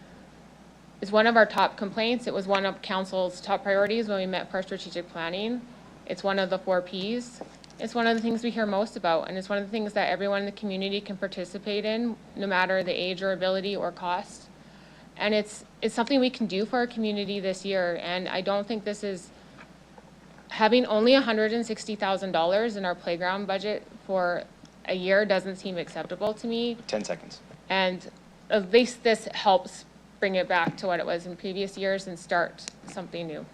is one of our top complaints. It was one of council's top priorities when we met for strategic planning. It's one of the 4 Ps. It's one of the things we hear most about, and it's one of the things that everyone in the community can participate in, no matter the age or ability or cost. And it's something we can do for our community this year, and I don't think this is, having only $160,000 in our playground budget for a year doesn't seem acceptable to me. 10 seconds. And at least this helps bring it back to what it was in previous years and start something new.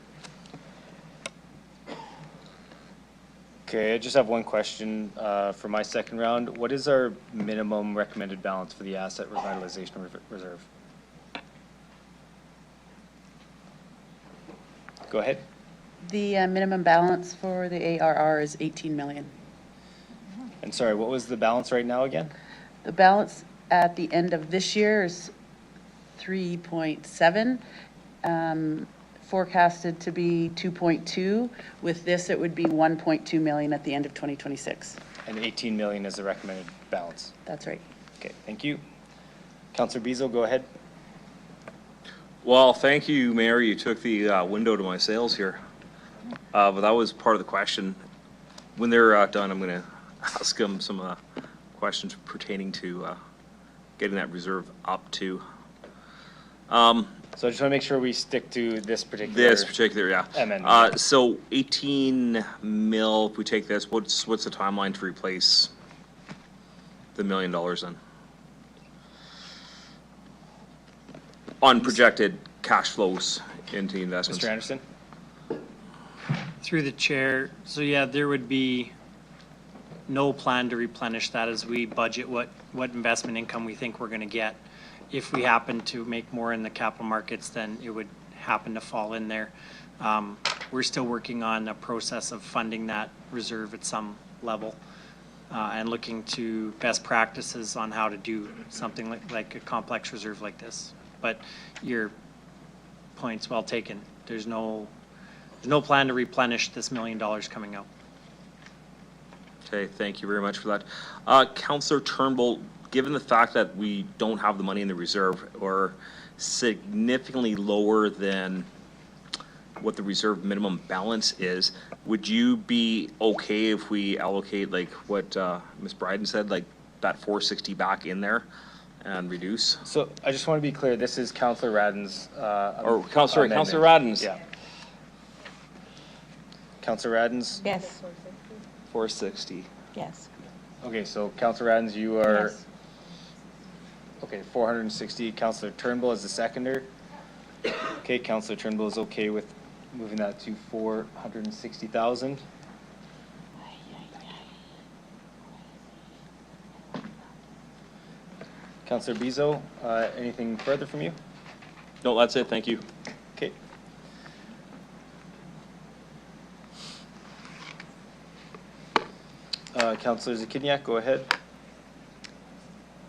Okay, I just have one question for my second round. What is our minimum recommended balance for the asset revitalization reserve? Go ahead. The minimum balance for the ARR is 18 million. And sorry, what was the balance right now again? The balance at the end of this year is 3.7, forecasted to be 2.2. With this, it would be 1.2 million at the end of 2026. And 18 million is the recommended balance. That's right. Okay, thank you. Councillor Bezo, go ahead. Well, thank you, Mayor. You took the window to my sails here. But that was part of the question. When they're done, I'm going to ask them some questions pertaining to getting that reserve up to. So I just want to make sure we stick to this particular yeah. amendment. So 18 mil, if we take this, what's the timeline to replace the $1 million then? On projected cash flows into the investments. Mr. Anderson? Through the chair, so yeah, there would be no plan to replenish that as we budget what investment income we think we're going to get. If we happen to make more in the capital markets, then it would happen to fall in there. We're still working on a process of funding that reserve at some level and looking to best practices on how to do something like a complex reserve like this. But your point's well taken. There's no plan to replenish this $1 million coming out. Okay, thank you very much for that. Councillor Turnbull, given the fact that we don't have the money in the reserve or significantly lower than what the reserve minimum balance is, would you be okay if we allocate like what Ms. Bryden said, like that 460 back in there and reduce? So I just want to be clear, this is Councillor Radden's Councillor Radden's. Yeah. Councillor Radden's? Yes. 460. Yes. Okay, so Councillor Radden's, you are, Yes. okay, 460. Councillor Turnbull is the seconder. Okay, Councillor Turnbull is okay with moving that to 460,000. Councillor Bezo, anything further from you? No, that's it. Thank you. Okay. Councillor Zakiniak, go ahead.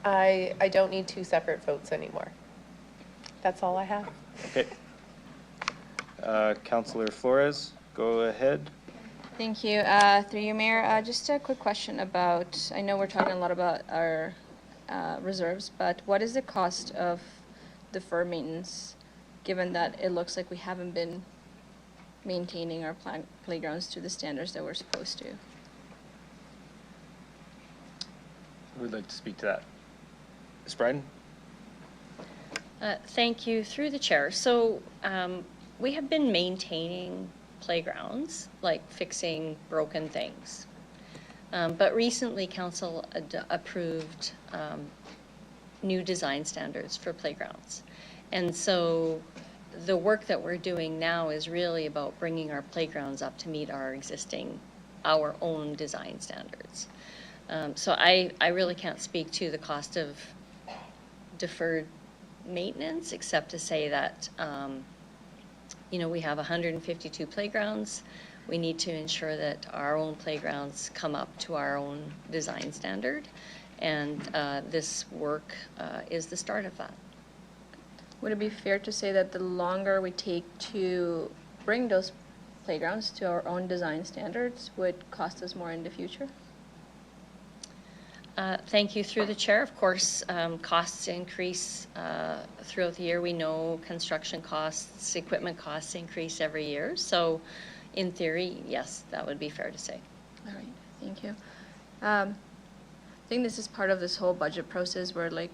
I don't need two separate votes anymore. That's all I have. Okay. Councillor Flores, go ahead. Thank you. Through you, Mayor, just a quick question about, I know we're talking a lot about our reserves, but what is the cost of deferred maintenance, given that it looks like we haven't been maintaining our playgrounds to the standards that we're supposed to? Who would like to speak to that? Ms. Bryden? Thank you. Through the chair. So we have been maintaining playgrounds, like fixing broken things. But recently, council approved new design standards for playgrounds. And so the work that we're doing now is really about bringing our playgrounds up to meet our own design standards. So I really can't speak to the cost of deferred maintenance, except to say that, we have 152 playgrounds. We need to ensure that our own playgrounds come up to our own design standard. And this work is the start of that. Would it be fair to say that the longer we take to bring those playgrounds to our own design standards would cost us more in the future? Thank you. Through the chair, of course, costs increase throughout the year. We know construction costs, equipment costs increase every year. So in theory, yes, that would be fair to say. All right, thank you. I think this is part of this whole budget process where like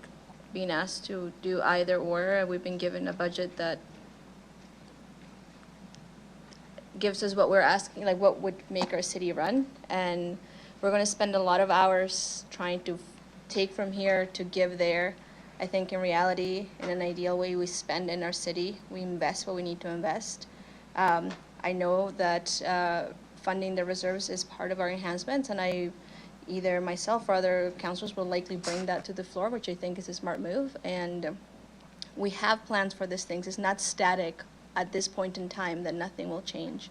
being asked to do either or. We've been given a budget that gives us what we're asking, like what would make our city run. And we're going to spend a lot of hours trying to take from here to give there. I think in reality, in an ideal way, we spend in our city. We invest what we need to invest. I know that funding the reserves is part of our enhancements, and either myself or other councillors will likely bring that to the floor, which I think is a smart move. And we have plans for these things. It's not static at this point in time that nothing will change.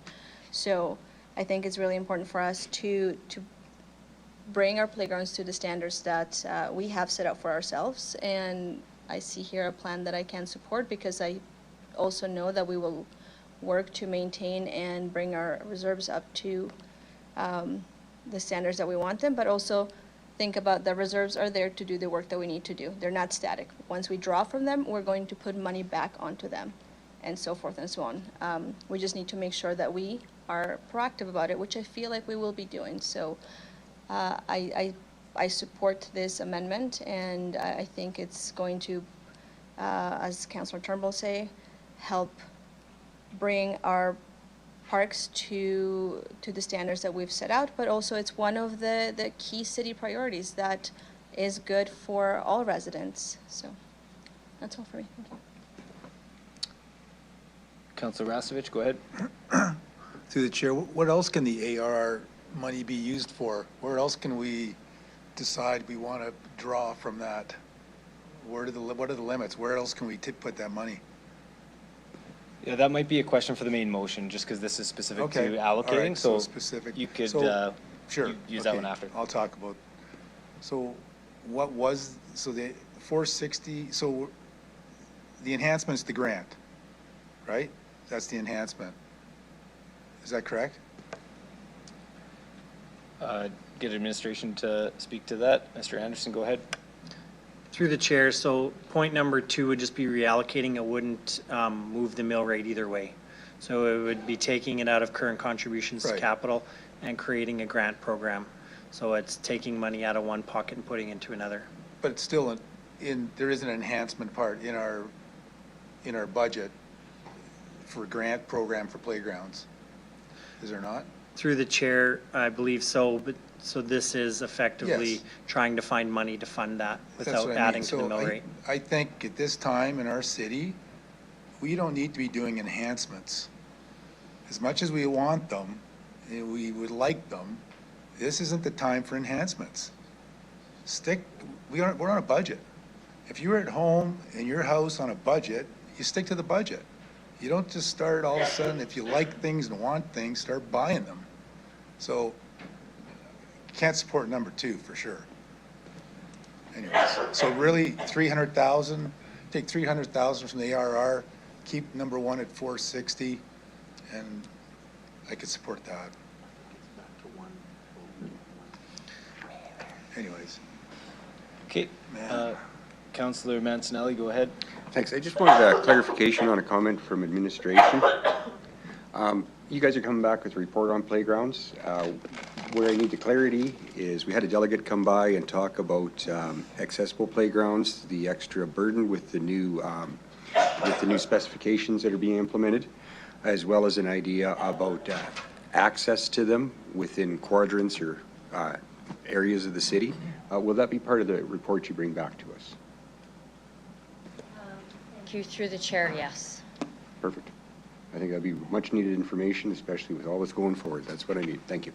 So I think it's really important for us to bring our playgrounds to the standards that we have set up for ourselves. And I see here a plan that I can support, because I also know that we will work to maintain and bring our reserves up to the standards that we want them, but also think about the reserves are there to do the work that we need to do. They're not static. Once we draw from them, we're going to put money back onto them, and so forth and so on. We just need to make sure that we are proactive about it, which I feel like we will be doing. So I support this amendment, and I think it's going to, as Councillor Turnbull say, help bring our parks to the standards that we've set out, but also it's one of the key city priorities that is good for all residents. So that's all for me. Thank you. Councillor Rastovich, go ahead. Through the chair, what else can the ARR money be used for? Where else can we decide we want to draw from that? What are the limits? Where else can we put that money? Yeah, that might be a question for the main motion, just because this is specific to allocating, all right, so specific. you could Sure. use that one after. I'll talk about, so what was, so the 460, so the enhancement's the grant, right? That's the enhancement. Is that correct? Get administration to speak to that. Mr. Anderson, go ahead. Through the chair, so point number 2 would just be reallocating. It wouldn't move the mill rate either way. So it would be taking it out of current contributions to capital and creating a grant program. So it's taking money out of one pocket and putting into another. But it's still there is an enhancement part in our budget for grant program for playgrounds. Is there not? Through the chair, I believe so, but so this is effectively trying to find money to fund that without adding to the mill rate. I think at this time in our city, we don't need to be doing enhancements. As much as we want them, and we would like them, this isn't the time for enhancements. We're on a budget. If you're at home in your house on a budget, you stick to the budget. You don't just start all of a sudden, if you like things and want things, start buying them. So can't support number 2 for sure. Anyways, so really 300,000, take 300,000 from the ARR, keep number 1 at 460, and I could support that. Anyways. Okay, Councillor Mancinelli, go ahead. Thanks. I just wanted a clarification on a comment from administration. You guys are coming back with a report on playgrounds. Where I need the clarity is we had a delegate come by and talk about accessible playgrounds, the extra burden with the new specifications that are being implemented, as well as an idea about access to them within quadrants or areas of the city. Will that be part of the report you bring back to us? Thank you. Through the chair, yes. Perfect. I think that'd be much needed information, especially with all that's going forward. That's what I need. Thank you.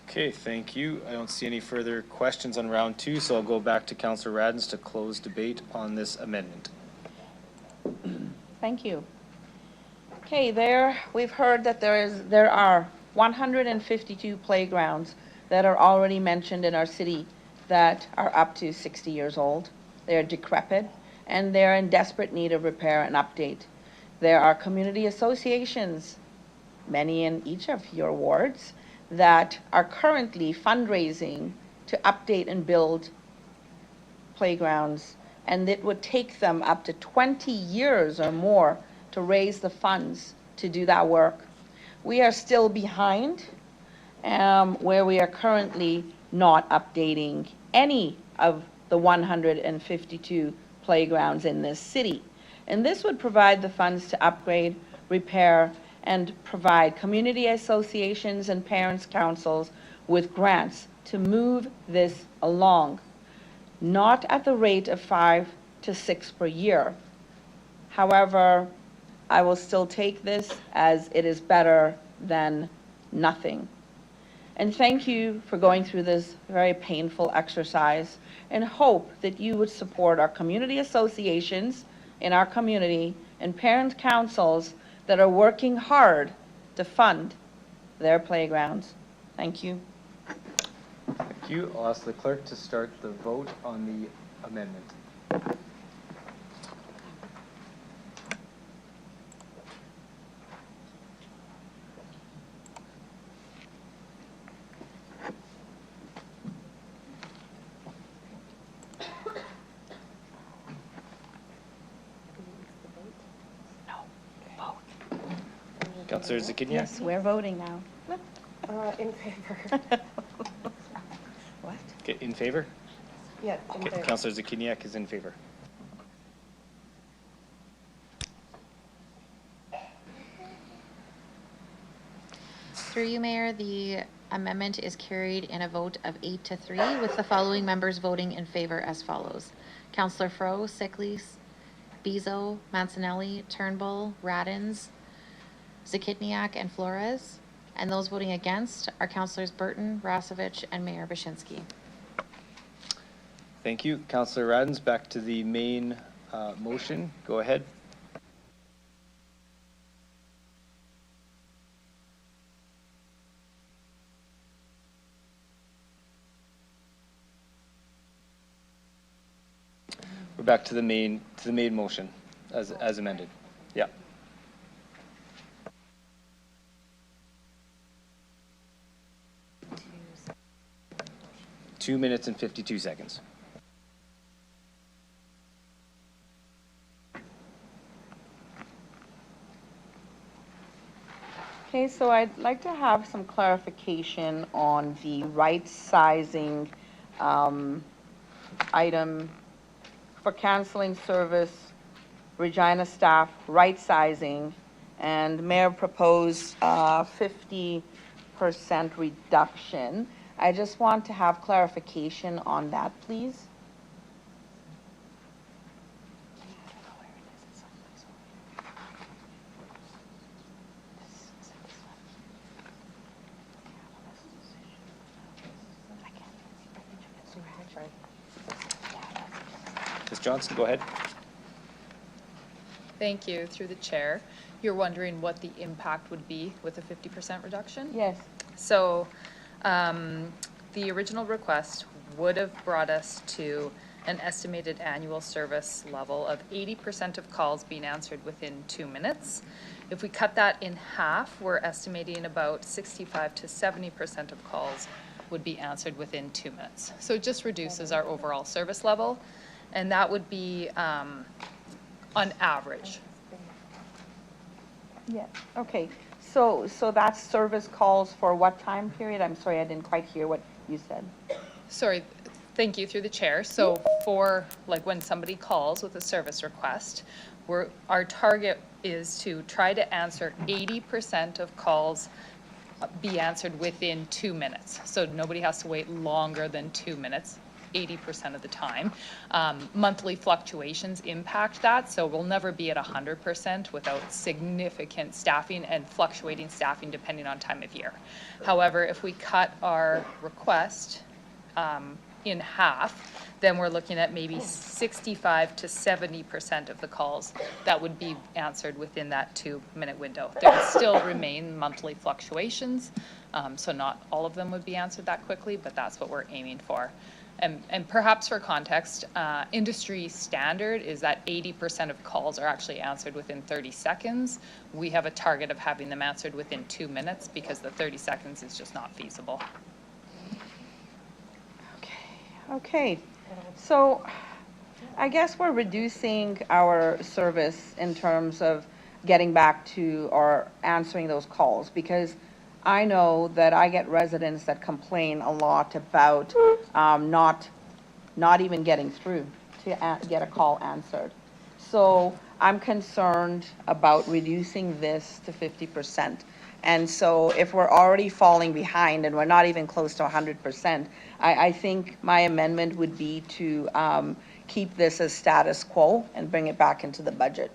Okay, thank you. I don't see any further questions on round 2, so I'll go back to Councillor Radens to close debate on this amendment. Thank you. Okay, we've heard that there are 152 playgrounds that are already mentioned in our city that are up to 60 years old. They're decrepit and they're in desperate need of repair and update. There are community associations, many in each of your wards, that are currently fundraising to update and build playgrounds, and it would take them up to 20 years or more to raise the funds to do that work. We are still behind where we are currently not updating any of the 152 playgrounds in this city. And this would provide the funds to upgrade, repair, and provide community associations and parents' councils with grants to move this along, not at the rate of 5 to 6 per year. However, I will still take this as it is better than nothing. And thank you for going through this very painful exercise, and hope that you would support our community associations in our community and parent councils that are working hard to fund their playgrounds. Thank you. Thank you. I'll ask the clerk to start the vote on the amendment. Councillor Zakiniak? Yes, we're voting now. In favor. What? Okay, in favor? Yeah, in Okay, favor. Councillor Zakiniak is in favor. Through you, Mayor, the amendment is carried in a vote of 8-3, with the following members voting in favor as follows. Councillor Fro, Sickles, Bezo, Mancinelli, Turnbull, Radins, Zakitniak, and Flores. And those voting against are Councillors Burton, Rasovich, and Mayor Bashinsky. Thank you. Councillor Radins, back to the main motion. Go ahead. We're back to the main motion as amended. Yeah. Two minutes and 52 seconds. Okay, so I'd like to have some clarification on the right sizing item for canceling service, Regina staff, right sizing, and Mayor proposed 50% reduction. I just want to have clarification on that, please. Ms. Johnson, go ahead. Thank you. Through the chair, you're wondering what the impact would be with a 50% reduction? Yes. So the original request would have brought us to an estimated annual service level of 80% of calls being answered within 2 minutes. If we cut that in half, we're estimating about 65 to 70% of calls would be answered within 2 minutes. So it just reduces our overall service level, and that would be on average. Yeah, okay. So that's service calls for what time period? I'm sorry, I didn't quite hear what you said. Sorry, thank you, through the chair. So for, like, when somebody calls with a service request, our target is to try to answer 80% of calls be answered within 2 minutes. So nobody has to wait longer than 2 minutes, 80% of the time. Monthly fluctuations impact that, so we'll never be at 100% without significant staffing and fluctuating staffing depending on time of year. However, if we cut our request in half, then we're looking at maybe 65 to 70% of the calls that would be answered within that 2-minute window. There would still remain monthly fluctuations, so not all of them would be answered that quickly, but that's what we're aiming for. And perhaps for context, industry standard is that 80% of calls are actually answered within 30 seconds. We have a target of having them answered within 2 minutes because the 30 seconds is just not feasible. Okay, so I guess we're reducing our service in terms of getting back to or answering those calls, because I know that I get residents that complain a lot about not even getting through to get a call answered. So I'm concerned about reducing this to 50%. And so if we're already falling behind and we're not even close to 100%, I think my amendment would be to keep this as status quo and bring it back into the budget.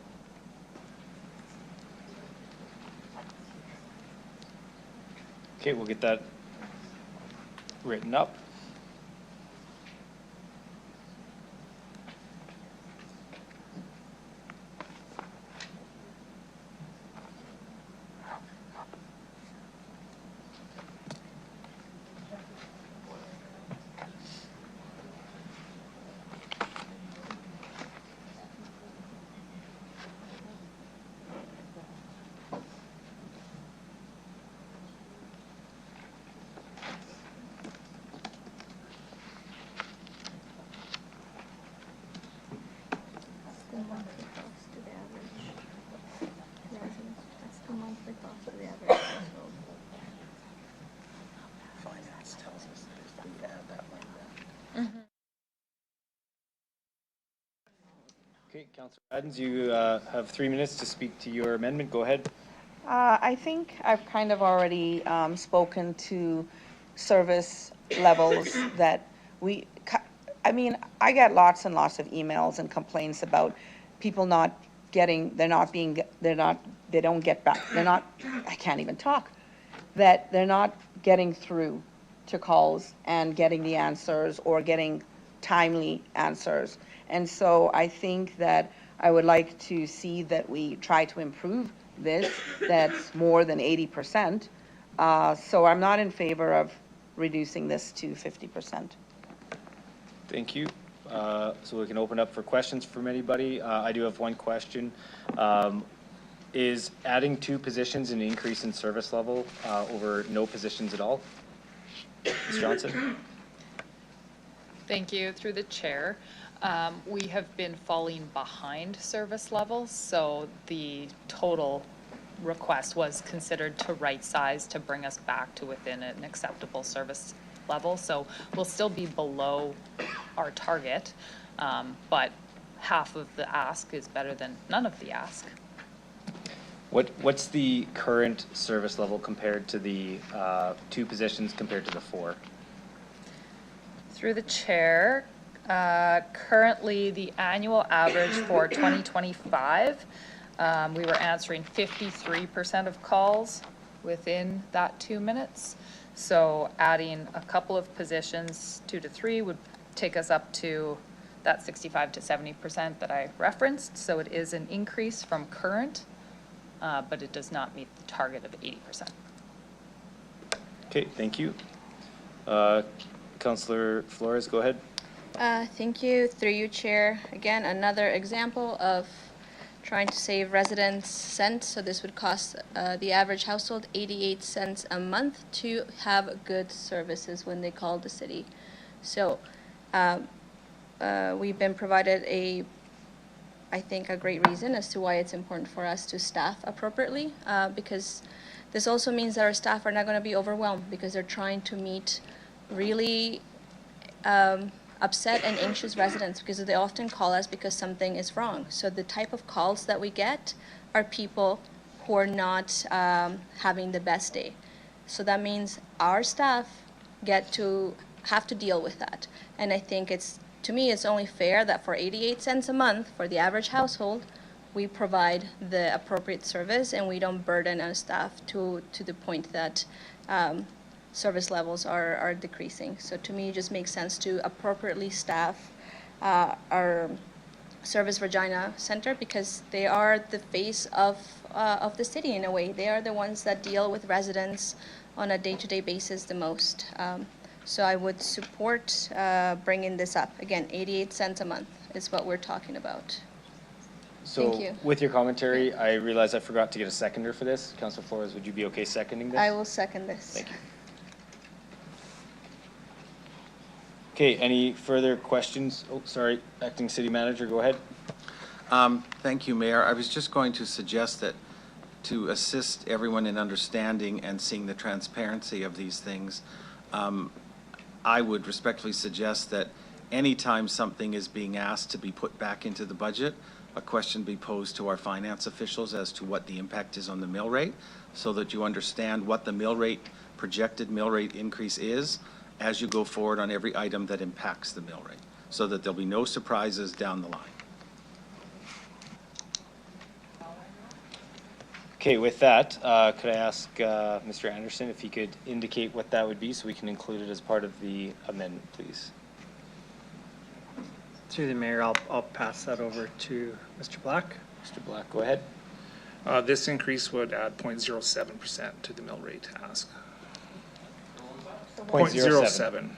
Okay, we'll get that written up. Okay, Councillor Adams, you have 3 minutes to speak to your amendment. Go ahead. I think I've kind of already spoken to service levels that I mean, I get lots and lots of emails and complaints about people not getting, they don't get back, I can't even talk, that they're not getting through to calls and getting the answers or getting timely answers. And so I think that I would like to see that we try to improve this, that's more than 80%. So I'm not in favor of reducing this to 50%. Thank you. So we can open up for questions from anybody. I do have one question. Is adding 2 positions an increase in service level over no positions at all? Ms. Johnson? Thank you. Through the chair, we have been falling behind service levels, so the total request was considered to right size to bring us back to within an acceptable service level. So we'll still be below our target, but half of the ask is better than none of the ask. What's the current service level compared to the 2 positions compared to the 4? Through the chair, currently the annual average for 2025, we were answering 53% of calls within that 2 minutes. So adding a couple of positions, 2 to 3, would take us up to that 65 to 70% that I referenced. So it is an increase from current, but it does not meet the target of 80%. Okay, thank you. Councillor Flores, go ahead. Thank you. Through you, Chair. Again, another example of trying to save residents cents. So this would cost the average household 88 cents a month to have good services when they call the city. So we've been provided I think a great reason as to why it's important for us to staff appropriately, because this also means that our staff are not going to be overwhelmed because they're trying to meet really upset and anxious residents, because they often call us because something is wrong. So the type of calls that we get are people who are not having the best day. So that means our staff have to deal with that. And I think to me, it's only fair that for 88 cents a month for the average household, we provide the appropriate service and we don't burden our staff to the point that service levels are decreasing. So to me, it just makes sense to appropriately staff our Service Regina Center, because they are the face of the city in a way. They are the ones that deal with residents on a day-to-day basis the most. So I would support bringing this up. Again, 88 cents a month is what we're talking about. So Thank you. with your commentary, I realize I forgot to get a seconder for this. Councillor Flores, would you be okay seconding this? I will second this. Thank you. Okay, any further questions? Oh, sorry, Acting City Manager, go ahead. Thank you, Mayor. I was just going to suggest that to assist everyone in understanding and seeing the transparency of these things, I would respectfully suggest that anytime something is being asked to be put back into the budget, a question be posed to our finance officials as to what the impact is on the mill rate, so that you understand what the mill rate, projected mill rate increase is as you go forward on every item that impacts the mill rate, so that there'll be no surprises down the line. Okay, with that, could I ask Mr. Anderson if he could indicate what that would be so we can include it as part of the amendment, please? Through the mayor, I'll pass that over to Mr. Black. Mr. Black, go ahead. This increase would add 0.07% to the mill rate ask. 0.07.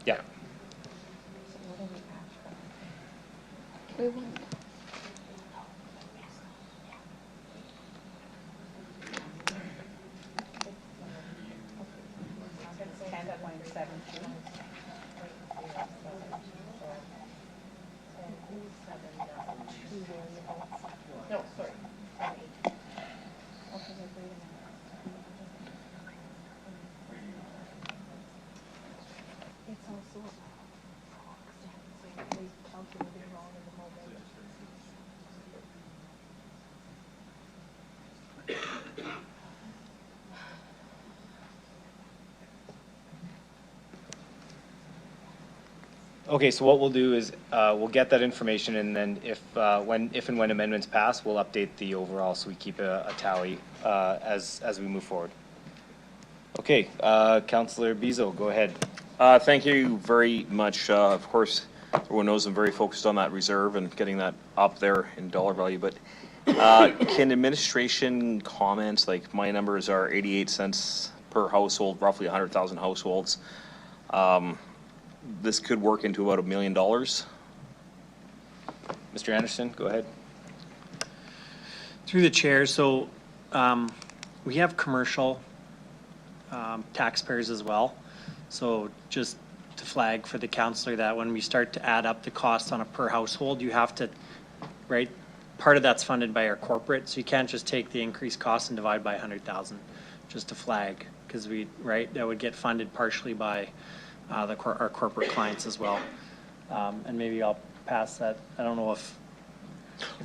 Yeah. No, sorry. It's also Okay, so what we'll do is, we'll get that information, and then if and when amendments pass, we'll update the overall, so we keep a tally, as we move forward. Okay, Councillor Bezo, go ahead. Thank you very much. Of course, everyone knows I'm very focused on that reserve and getting that up there in dollar value, but can administration comment, like my numbers are 88 cents per household, roughly 100,000 households. This could work into about $1 million. Mr. Anderson, go ahead. Through the chair, so we have commercial taxpayers as well. So just to flag for the councillor that when we start to add up the cost on a per household, you have to, right, part of that's funded by our corporate, so you can't just take the increased cost and divide by 100,000, just to flag, because that would get funded partially by our corporate clients as well. And maybe I'll pass that. I don't know if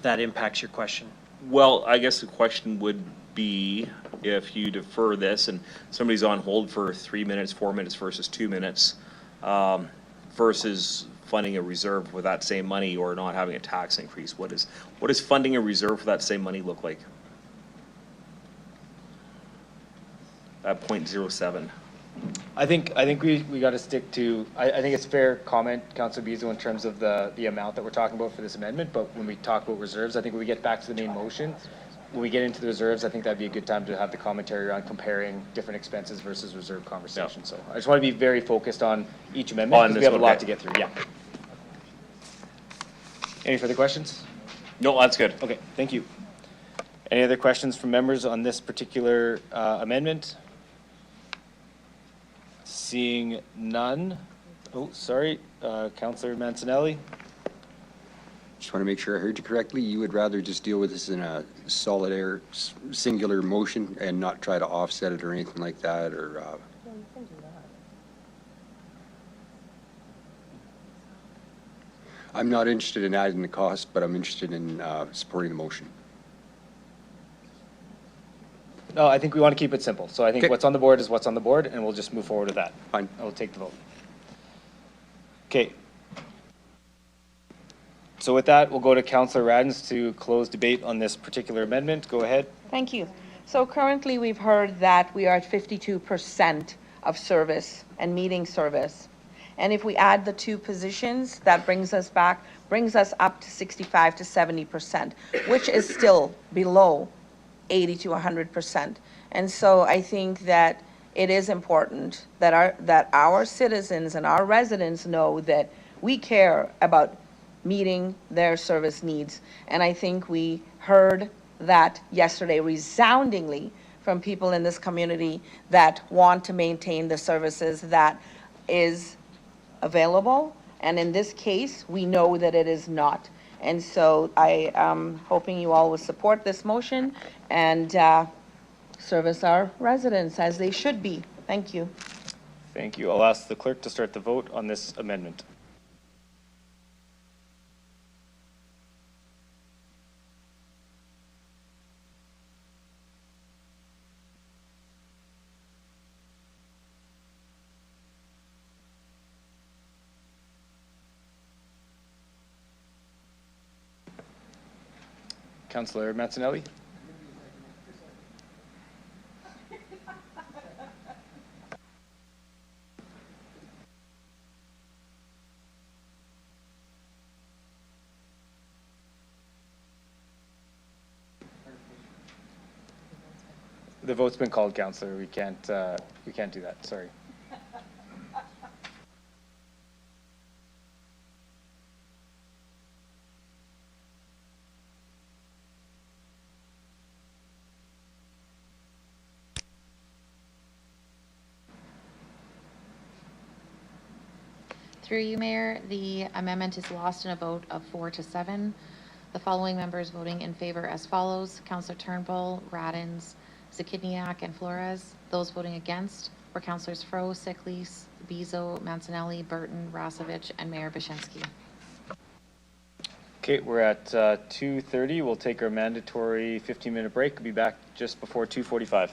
that impacts your question. Well, I guess the question would be if you defer this and somebody's on hold for 3 minutes, 4 minutes versus 2 minutes, versus funding a reserve with that same money or not having a tax increase. What does funding a reserve for that same money look like? At 0.07. I think we got to stick to, I think it's fair comment, Councillor Bezo, in terms of the amount that we're talking about for this amendment, but when we talk about reserves, I think when we get back to the main motion, when we get into the reserves, I think that'd be a good time to have the commentary on comparing different expenses versus reserve conversation. So I just want to be very focused on each amendment, because we have a lot to get through. Yeah. Any further questions? No, that's good. Okay, thank you. Any other questions from members on this particular amendment? Seeing none. Oh, sorry, Councillor Mancinelli. Just want to make sure I heard you correctly. You would rather just deal with this in a solid singular motion and not try to offset it or anything like that, or? I'm not interested in adding the cost, but I'm interested in supporting the motion. No, I think we want to keep it simple. So I think what's on the board is what's on the board, and we'll just move forward with that. Fine. I will take the vote. Okay. So with that, we'll go to Councillor Radens to close debate on this particular amendment. Go ahead. Thank you. So currently, we've heard that we are at 52% of service and meeting service. And if we add the two positions, that brings us up to 65 to 70%, which is still below 80 to 100%. And so I think that it is important that our citizens and our residents know that we care about meeting their service needs. And I think we heard that yesterday resoundingly from people in this community that want to maintain the services that is available. And in this case, we know that it is not. And so I am hoping you all will support this motion and service our residents as they should be. Thank you. Thank you. I'll ask the clerk to start the vote on this amendment. Councillor Mancinelli? The vote's been called, Councillor. We can't do that. Sorry. Through you, Mayor, the amendment is lost in a vote of 4 to 7. The following members voting in favor as follows: Councillor Turnbull, Radens, Zakidniak, and Flores. Those voting against were Councillors Fro, Siklis, Bezo, Mancinelli, Burton, Rasevich, and Mayor Bashansky. Okay, we're at 2:30. We'll take our mandatory 15-minute break. We'll be back just before 2:45.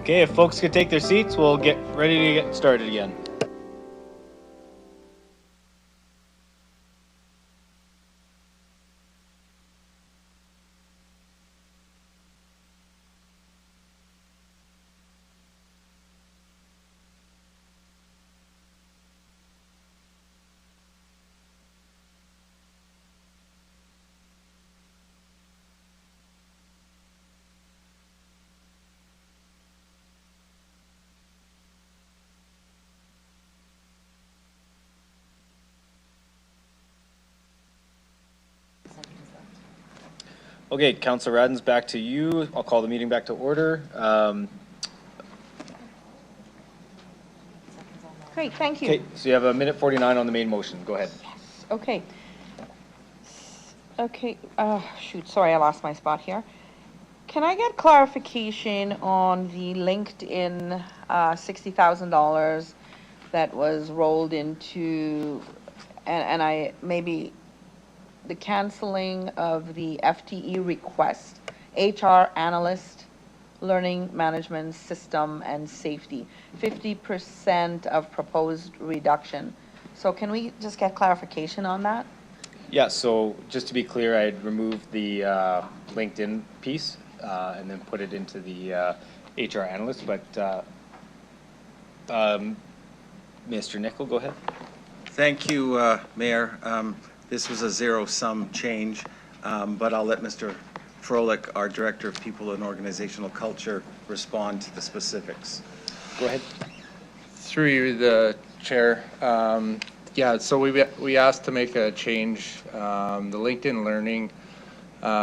Okay, if folks could take their seats, we'll get ready to get started again. Okay, Councillor Radden's back to you. I'll call the meeting back to order. Great, thank you. Okay, so you have a minute 49 on the main motion. Go ahead. Okay. Okay, shoot, sorry, I lost my spot here. Can I get clarification on the LinkedIn $60,000 that was rolled into, and I maybe the canceling of the FTE request, HR analyst, learning management system and safety, 50% of proposed reduction. So can we just get clarification on that? Yeah, so just to be clear, I had removed the LinkedIn piece and then put it into the HR analyst, but Mr. Nickel, go ahead. Thank you, Mayor. This was a zero-sum change, but I'll let Mr. Froelich, our Director of People and Organizational Culture, respond to the specifics. Go ahead. Through the chair, yeah, so we asked to make a change. The LinkedIn Learning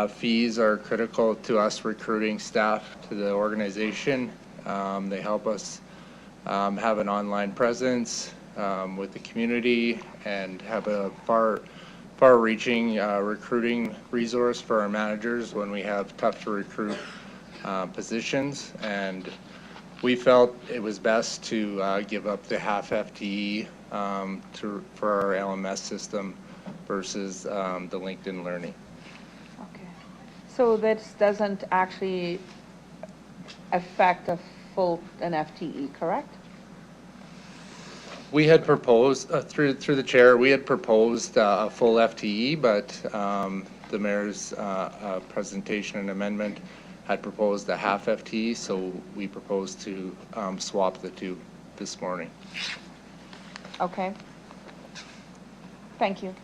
fees are critical to us recruiting staff to the organization. They help us have an online presence with the community and have a far-reaching recruiting resource for our managers when we have tough to recruit positions. And we felt it was best to give up the half FTE for our LMS system versus the LinkedIn Learning. Okay. So this doesn't actually affect an FTE, correct? We had proposed, through the chair, we had proposed a full FTE, but the mayor's presentation and amendment had proposed a half FTE, so we proposed to swap the two this morning. Okay. Thank you.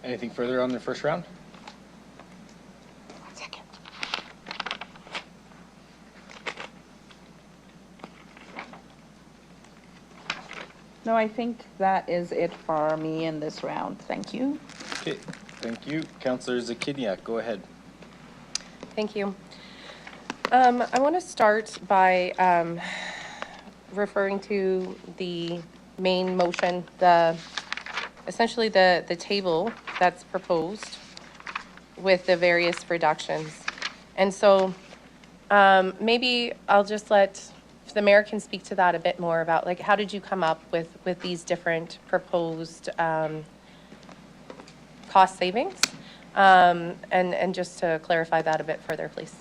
Anything further on the first round? One second. No, I think that is it for me in this round. Thank you. Okay, thank you. Councillor Zakiniak, go ahead. Thank you. I want to start by referring to the main motion, essentially the table that's proposed with the various reductions. And so maybe I'll just let the mayor can speak to that a bit more about, like, how did you come up with these different proposed cost savings? And just to clarify that a bit further, please.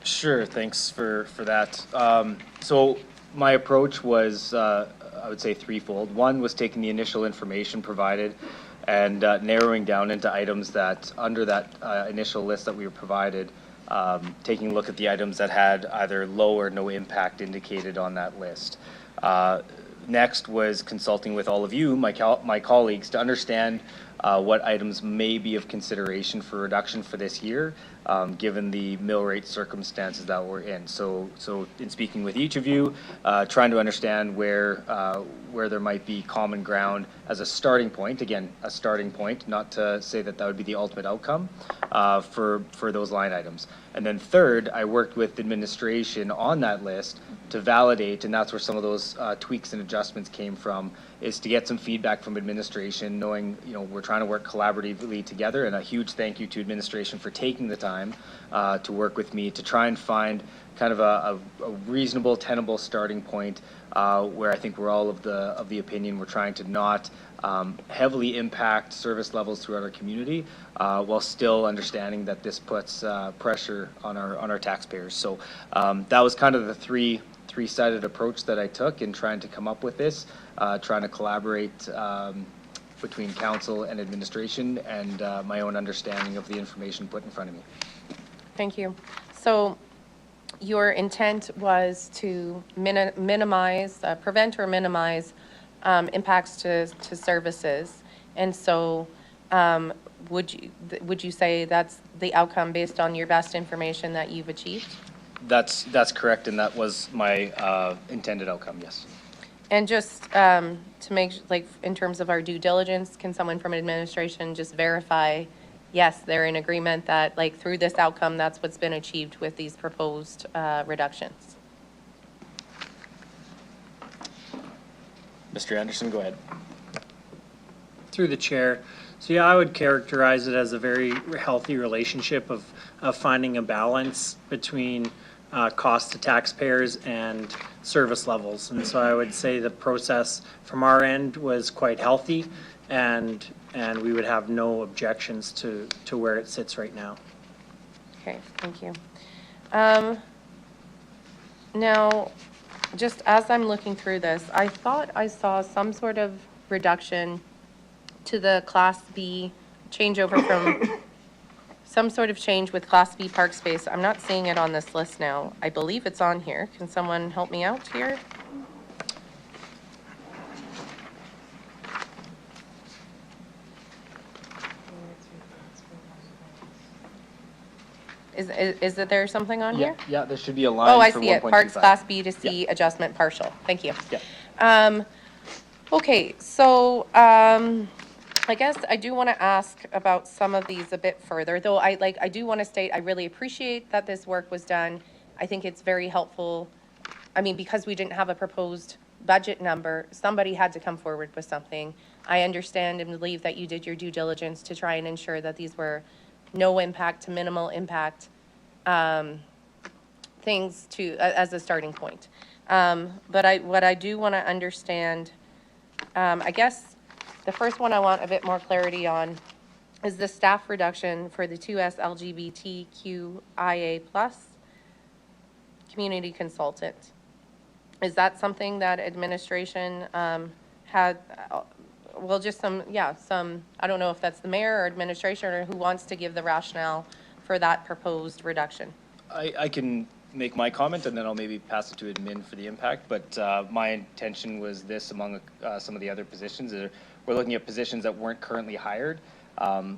Sure, thanks for that. So my approach was, I would say, threefold. One was taking the initial information provided and narrowing down into items that, under that initial list that we were provided, taking a look at the items that had either low or no impact indicated on that list. Next was consulting with all of you, my colleagues, to understand what items may be of consideration for reduction for this year, given the mill rate circumstances that we're in. So in speaking with each of you, trying to understand where there might be common ground as a starting point. Again, a starting point, not to say that that would be the ultimate outcome for those line items. And then third, I worked with administration on that list to validate, and that's where some of those tweaks and adjustments came from, is to get some feedback from administration, knowing, you know, we're trying to work collaboratively together. And a huge thank you to administration for taking the time to work with me to try and find kind of a reasonable, tenable starting point where I think we're all of the opinion we're trying to not heavily impact service levels throughout our community, while still understanding that this puts pressure on our taxpayers. So that was kind of the three-sided approach that I took in trying to come up with this, trying to collaborate between council and administration, and my own understanding of the information put in front of me. Thank you. So your intent was to minimize, prevent or minimize impacts to services. And so would you say that's the outcome based on your best information that you've achieved? That's correct, and that was my intended outcome, yes. And just to make, like, in terms of our due diligence, can someone from administration just verify, yes, they're in agreement that, like, through this outcome, that's what's been achieved with these proposed reductions? Mr. Anderson, go ahead. Through the chair. So yeah, I would characterize it as a very healthy relationship of finding a balance between cost to taxpayers and service levels. And so I would say the process from our end was quite healthy, and we would have no objections to where it sits right now. Okay, thank you. Now, just as I'm looking through this, I thought I saw some sort of reduction to the Class B changeover from some sort of change with Class B park space. I'm not seeing it on this list now. I believe it's on here. Can someone help me out here? Is it there something on here? Yeah, there should be a line. Oh, I for see it. 1.25. Parks Class B to C adjustment partial. Thank you. Yeah. Okay, so I guess I do want to ask about some of these a bit further, though I do want to state I really appreciate that this work was done. I think it's very helpful. I mean, because we didn't have a proposed budget number, somebody had to come forward with something. I understand and believe that you did your due diligence to try and ensure that these were no impact to minimal impact things to as a starting point. But what I do want to understand, I guess the first one I want a bit more clarity on is the staff reduction for the 2S LGBTQIA+ community consultant. Is that something that administration had, well, just some, I don't know if that's the mayor or administration or who wants to give the rationale for that proposed reduction? I can make my comment, and then I'll maybe pass it to admin for the impact, but my intention was this among some of the other positions. We're looking at positions that weren't currently hired.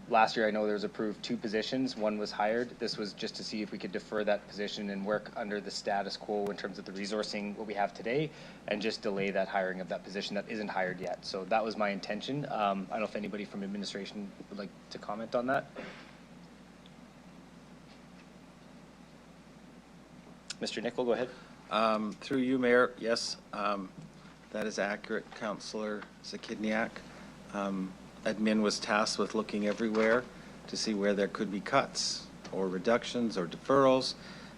Last year, I know there was approved 2 positions. One was hired. This was just to see if we could defer that position and work under the status quo in terms of the resourcing what we have today, and just delay that hiring of that position that isn't hired yet. So that was my intention. I don't know if anybody from administration would like to comment on that. Mr. Nicol, go ahead. Through you, Mayor, yes, that is accurate, Councillor Zakidniak. Admin was tasked with looking everywhere to see where there could be cuts or reductions or deferrals.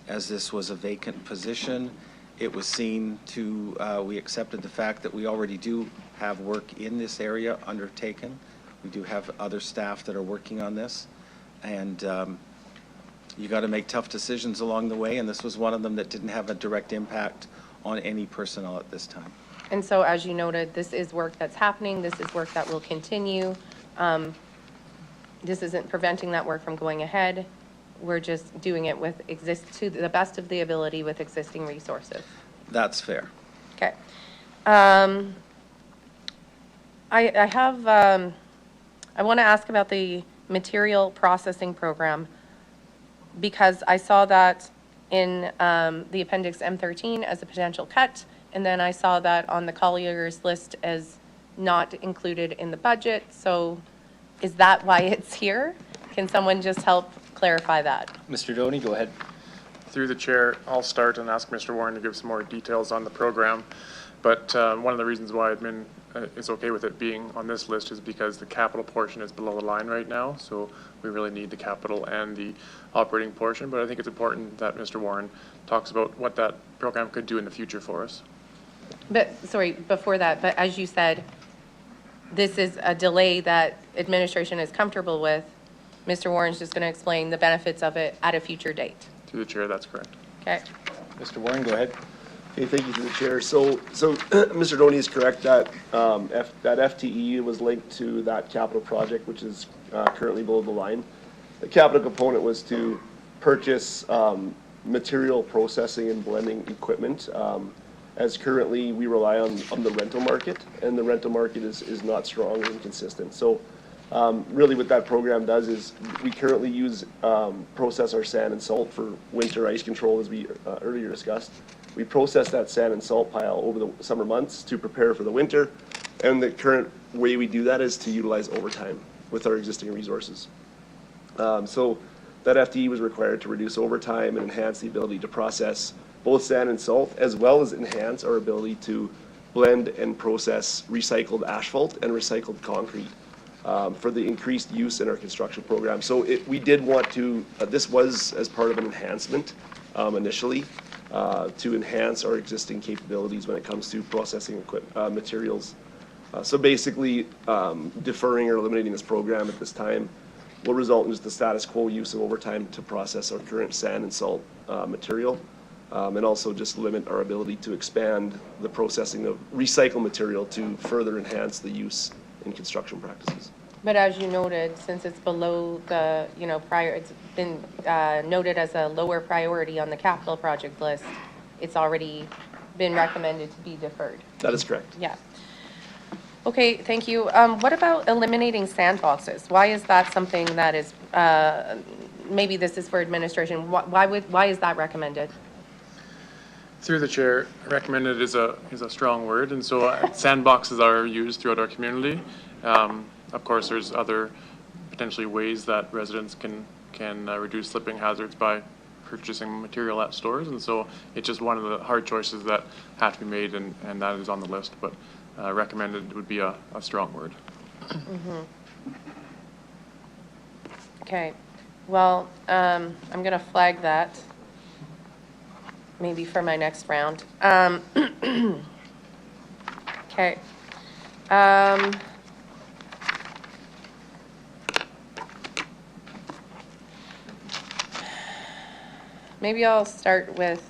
As this was a vacant position, it was seen to, we accepted the fact that we already do have work in this area undertaken. We do have other staff that are working on this, and you got to make tough decisions along the way, and this was one of them that didn't have a direct impact on any personnel at this time. And so, as you noted, this is work that's happening. This is work that will continue. This isn't preventing that work from going ahead. We're just doing it with to the best of the ability with existing resources. That's fair. Okay. I want to ask about the material processing program, because I saw that in the Appendix M13 as a potential cut, and then I saw that on the Collier's list as not included in the budget. So is that why it's here? Can someone just help clarify that? Mr. Doney, go ahead. Through the chair, I'll start and ask Mr. Warren to give some more details on the program. But one of the reasons why admin is okay with it being on this list is because the capital portion is below the line right now. So we really need the capital and the operating portion. But I think it's important that Mr. Warren talks about what that program could do in the future for us. But, sorry, before that, but as you said, this is a delay that administration is comfortable with. Mr. Warren's just going to explain the benefits of it at a future date. Through the chair, that's correct. Okay. Mr. Warren, go ahead. Okay, thank you to the chair. So Mr. Doney is correct that that FTE was linked to that capital project, which is currently below the line. The capital component was to purchase material processing and blending equipment. As currently, we rely on the rental market, and the rental market is not strong and inconsistent. So really what that program does is we currently process our sand and salt for winter ice control, as we earlier discussed. We process that sand and salt pile over the summer months to prepare for the winter, and the current way we do that is to utilize overtime with our existing resources. So that FTE was required to reduce overtime and enhance the ability to process both sand and salt, as well as enhance our ability to blend and process recycled asphalt and recycled concrete for the increased use in our construction program. So we did want to, this was as part of an enhancement initially, to enhance our existing capabilities when it comes to processing materials. So basically, deferring or eliminating this program at this time will result in just the status quo use of overtime to process our current sand and salt material, and also just limit our ability to expand the processing of recycled material to further enhance the use in construction practices. But as you noted, since it's below the, it's been noted as a lower priority on the capital project list, it's already been recommended to be deferred. That is correct. Yeah. Okay, thank you. What about eliminating sandboxes? Why is that something that is, maybe this is for administration, why is that recommended? Through the chair, recommended is a strong word, and so sandboxes are used throughout our community. Of course, there's other potentially ways that residents can reduce slipping hazards by purchasing material at stores, and so it's just one of the hard choices that have to be made, and that is on the list, but recommended would be a strong word. Mm-hmm. Okay, well, I'm going to flag that maybe for my next round. Okay. Maybe I'll start with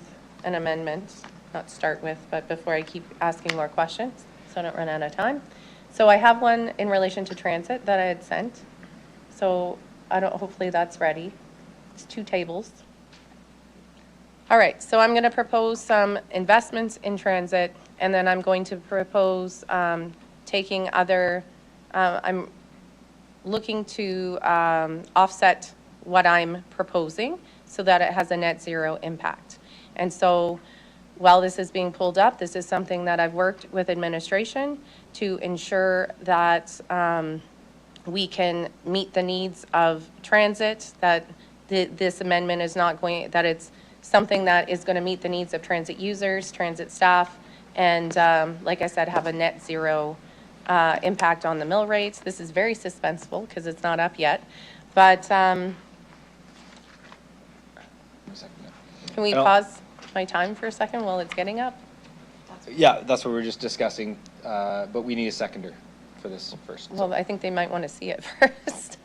an amendment, not start with, but before I keep asking more questions, so I don't run out of time. So I have one in relation to transit that I had sent. So hopefully that's ready. It's 2 tables. All right, so I'm going to propose some investments in transit, and then I'm going to propose taking other, I'm looking to offset what I'm proposing so that it has a net zero impact. And so while this is being pulled up, this is something that I've worked with administration to ensure that we can meet the needs of transit, that this amendment is not going, that it's something that is going to meet the needs of transit users, transit staff, and like I said, have a net zero impact on the mill rates. This is very suspenseful because it's not up yet, but can we pause my time for a second while it's getting up? Yeah, that's what we were just discussing, but we need a seconder for this first. Well, I think they might want to see it first.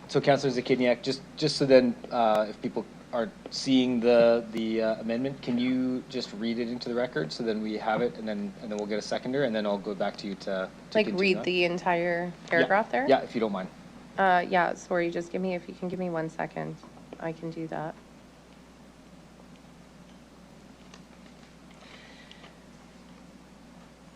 So Councillor Zakidniak, just so then, if people are seeing the amendment, can you just read it into the record so then we have it, and then we'll get a seconder, and then I'll go back to you to like read the entire paragraph there? Yeah, if you don't mind. Yeah, sorry, just if you can give me 1 second, I can do that.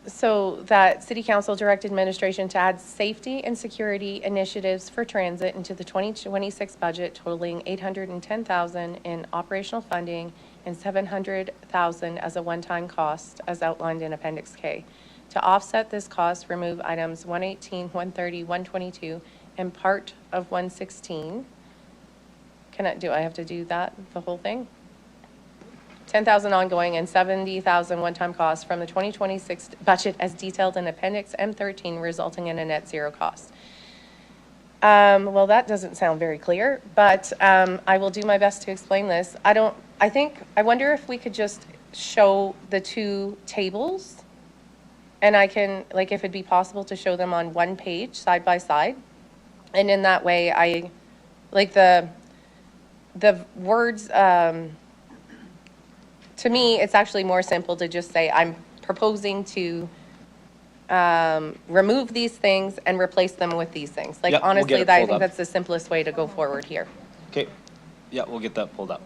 So that City Council direct administration to add safety and security initiatives for transit into the 2026 budget totaling $810,000 in operational funding and $700,000 as a one-time cost as outlined in Appendix K. To offset this cost, remove items 118, 130, 122, and part of 116 do I have to do that, the whole thing? 10,000 ongoing and 70,000 one-time costs from the 2026 budget as detailed in Appendix M13, resulting in a net zero cost. Well, that doesn't sound very clear, but I will do my best to explain this. I wonder if we could just show the two tables, and I can, like, if it'd be possible to show them on one page, side by side. And in that way, like the words, to me, it's actually more simple to just say, I'm proposing to remove these things and replace them with these things. Like, Yep, we'll get honestly, it I pulled think up. that's the simplest way to go forward here. Okay, yeah, we'll get that pulled up.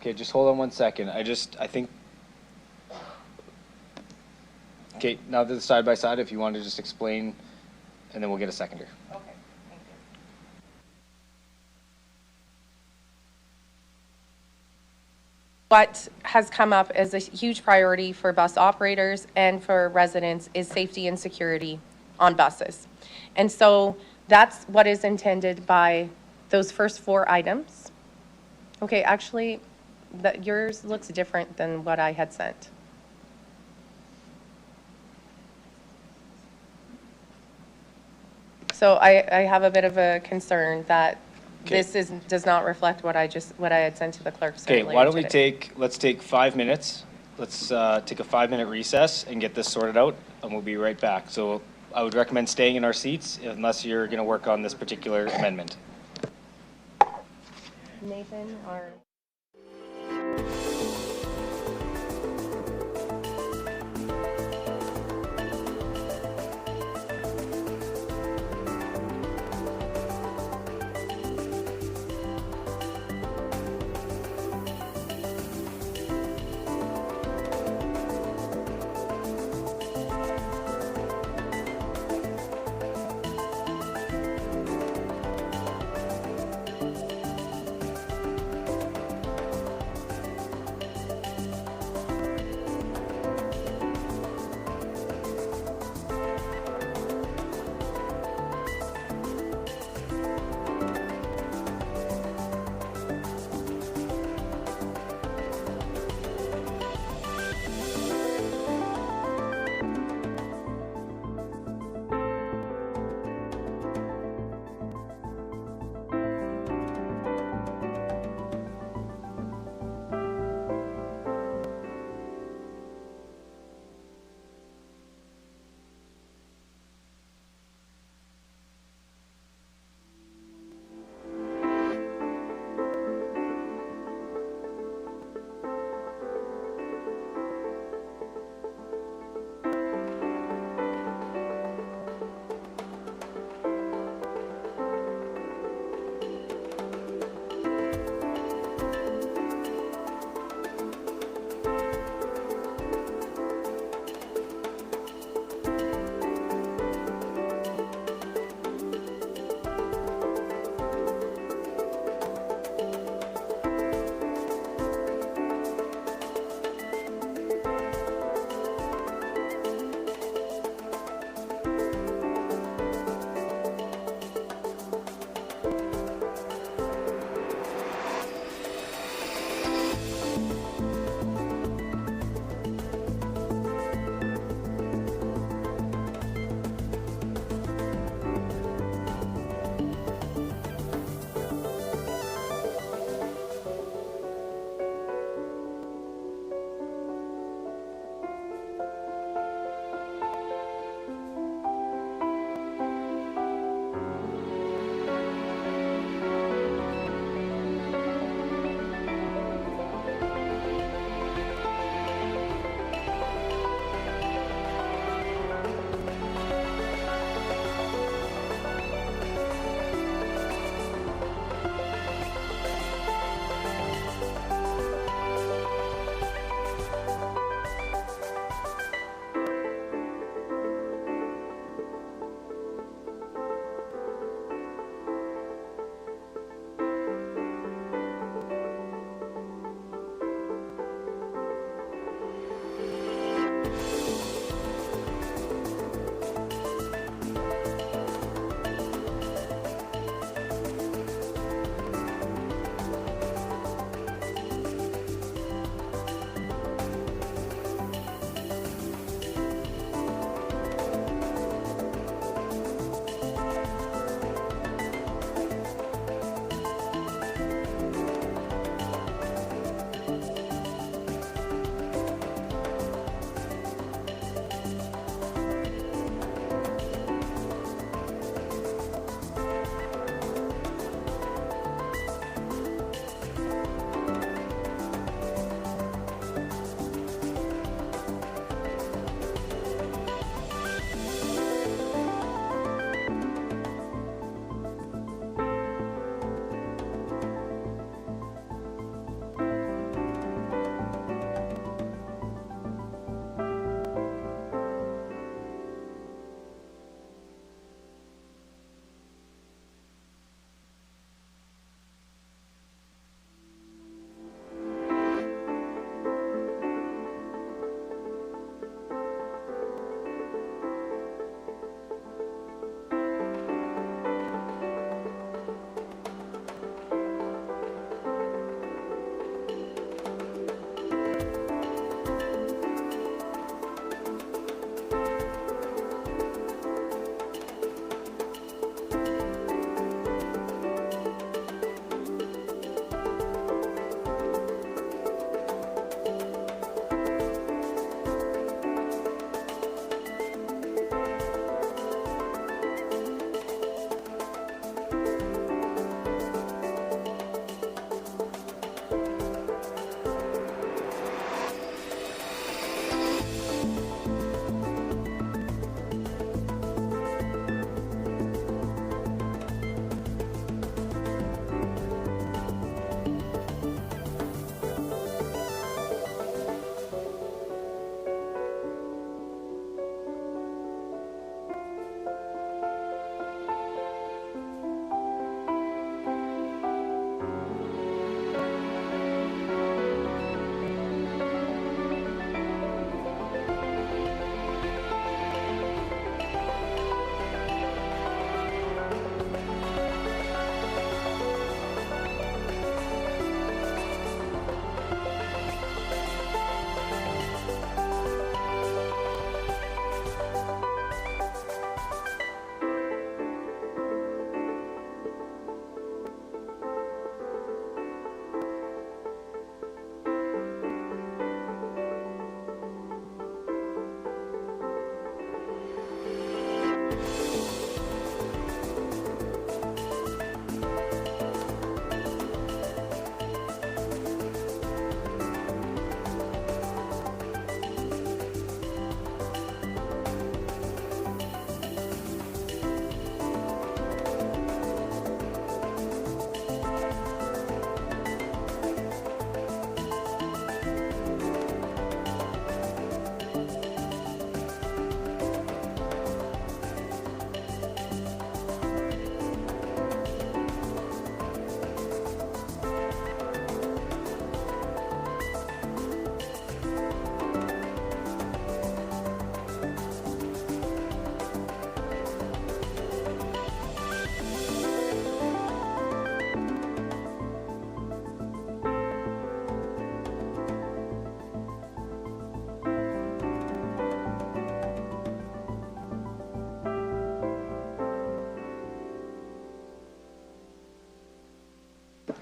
Okay, just hold on one second. I think. Okay, now to the side by side, if you want to just explain, and then we'll get a seconder. Okay, thank you. What has come up as a huge priority for bus operators and for residents is safety and security on buses. And so that's what is intended by those first 4 items. Okay, actually, yours looks different than what I had sent. So I have a bit of a concern that this does not reflect what I had sent to the clerks. Okay, why don't let's take 5 minutes. Let's take a 5-minute recess and get this sorted out, and we'll be right back. So I would recommend staying in our seats unless you're going to work on this particular amendment. Nathan, or...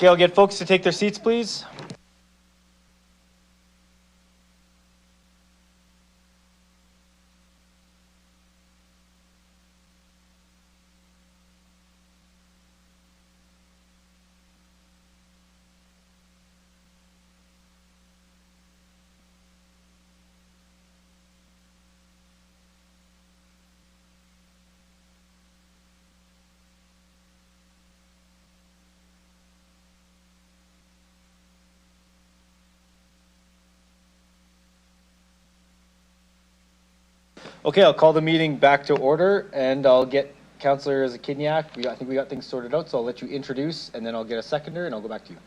Okay, I'll get folks to take their seats, please. Okay, I'll call the meeting back to order, and I'll get Councillor Zakidniak. I think we got things sorted out, so I'll let you introduce, and then I'll get a seconder, and I'll go back to you.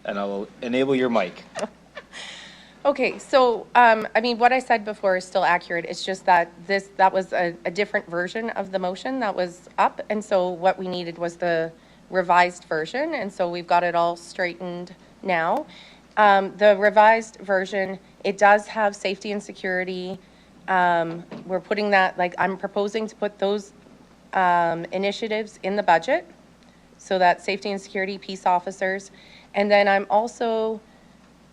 And I'll enable your mic. Okay, so, I mean, what I said before is still accurate. It's just that that was a different version of the motion that was up. And so what we needed was the revised version. And so we've got it all straightened now. The revised version, it does have safety and security. We're putting that, like, I'm proposing to put those initiatives in the budget. So that safety and security, peace officers. And then I'm also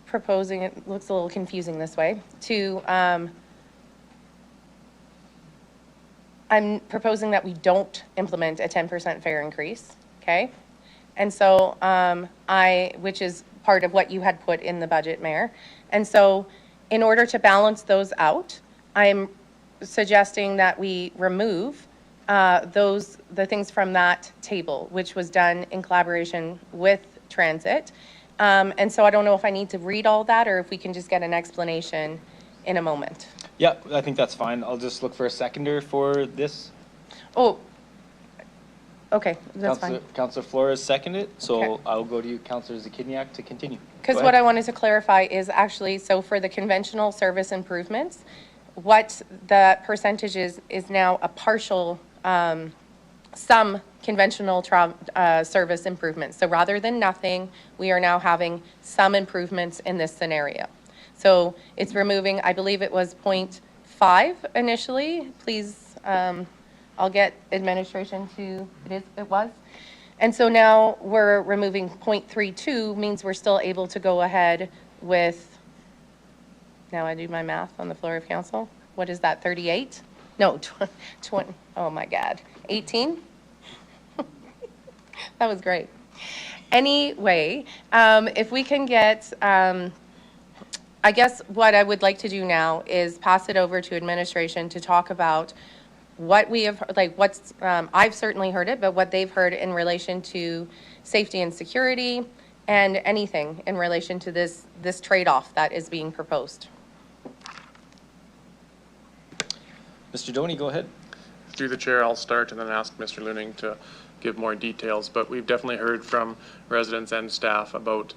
proposing, it looks a little confusing this way, to, I'm proposing that we don't implement a 10% fare increase, okay? And so which is part of what you had put in the budget, Mayor. And so in order to balance those out, I'm suggesting that we remove the things from that table, which was done in collaboration with Transit. And so I don't know if I need to read all that or if we can just get an explanation in a moment. Yeah, I think that's fine. I'll just look for a seconder for this. Oh, okay, that's fine. Councillor Flores seconded, so Okay. I'll go to you, Councillor Zakidniak, to continue. Because what I wanted to clarify is actually, so for the conventional service improvements, what the percentage is now a partial, some conventional service improvements. So rather than nothing, we are now having some improvements in this scenario. So it's removing, I believe it was 0.5 initially. Please, I'll get administration to, it was. And so now we're removing 0.32, means we're still able to go ahead with, now I do my math on the floor of council. What is that, 38? No, 20, oh my God, 18? That was great. Anyway, if we can get, I guess what I would like to do now is pass it over to administration to talk about what we have, like what's, I've certainly heard it, but what they've heard in relation to safety and security and anything in relation to this trade-off that is being proposed. Mr. Doney, go ahead. Through the chair, I'll start and then ask Mr. Looning to give more details, but we've definitely heard from residents and staff about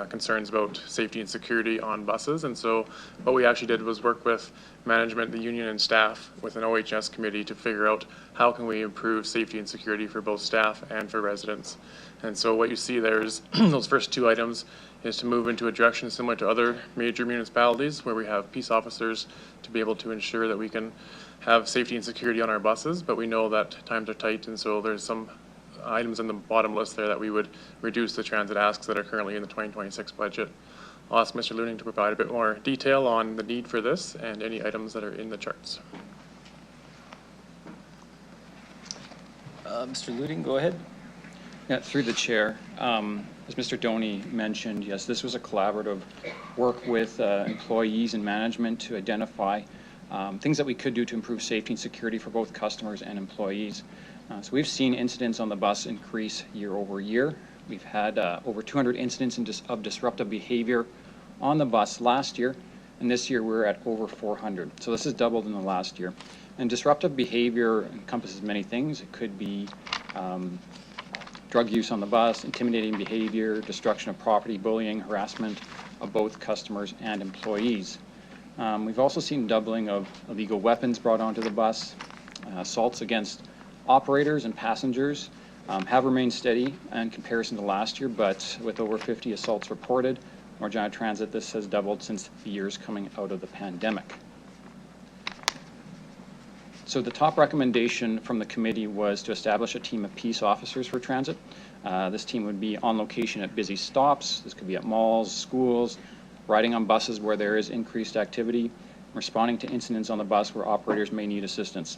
concerns about safety and security on buses. And so what we actually did was work with management, the union and staff with an OHS committee to figure out how can we improve safety and security for both staff and for residents. And so what you see there is those first two items is to move into a direction similar to other major municipalities where we have peace officers to be able to ensure that we can have safety and security on our buses, but we know that times are tight, and so there's some items in the bottom list there that we would reduce the transit asks that are currently in the 2026 budget. I'll ask Mr. Looning to provide a bit more detail on the need for this and any items that are in the charts. Mr. Looting, go ahead. Yeah, through the chair. As Mr. Doney mentioned, yes, this was a collaborative work with employees and management to identify things that we could do to improve safety and security for both customers and employees. So we've seen incidents on the bus increase year over year. We've had over 200 incidents of disruptive behavior on the bus last year, and this year we're at over 400. So this has doubled in the last year. And disruptive behavior encompasses many things. It could be drug use on the bus, intimidating behavior, destruction of property, bullying, harassment of both customers and employees. We've also seen doubling of illegal weapons brought onto the bus. Assaults against operators and passengers have remained steady in comparison to last year, but with over 50 assaults reported, Regina Transit, this has doubled since the years coming out of the pandemic. So the top recommendation from the committee was to establish a team of peace officers for transit. This team would be on location at busy stops. This could be at malls, schools, riding on buses where there is increased activity, responding to incidents on the bus where operators may need assistance.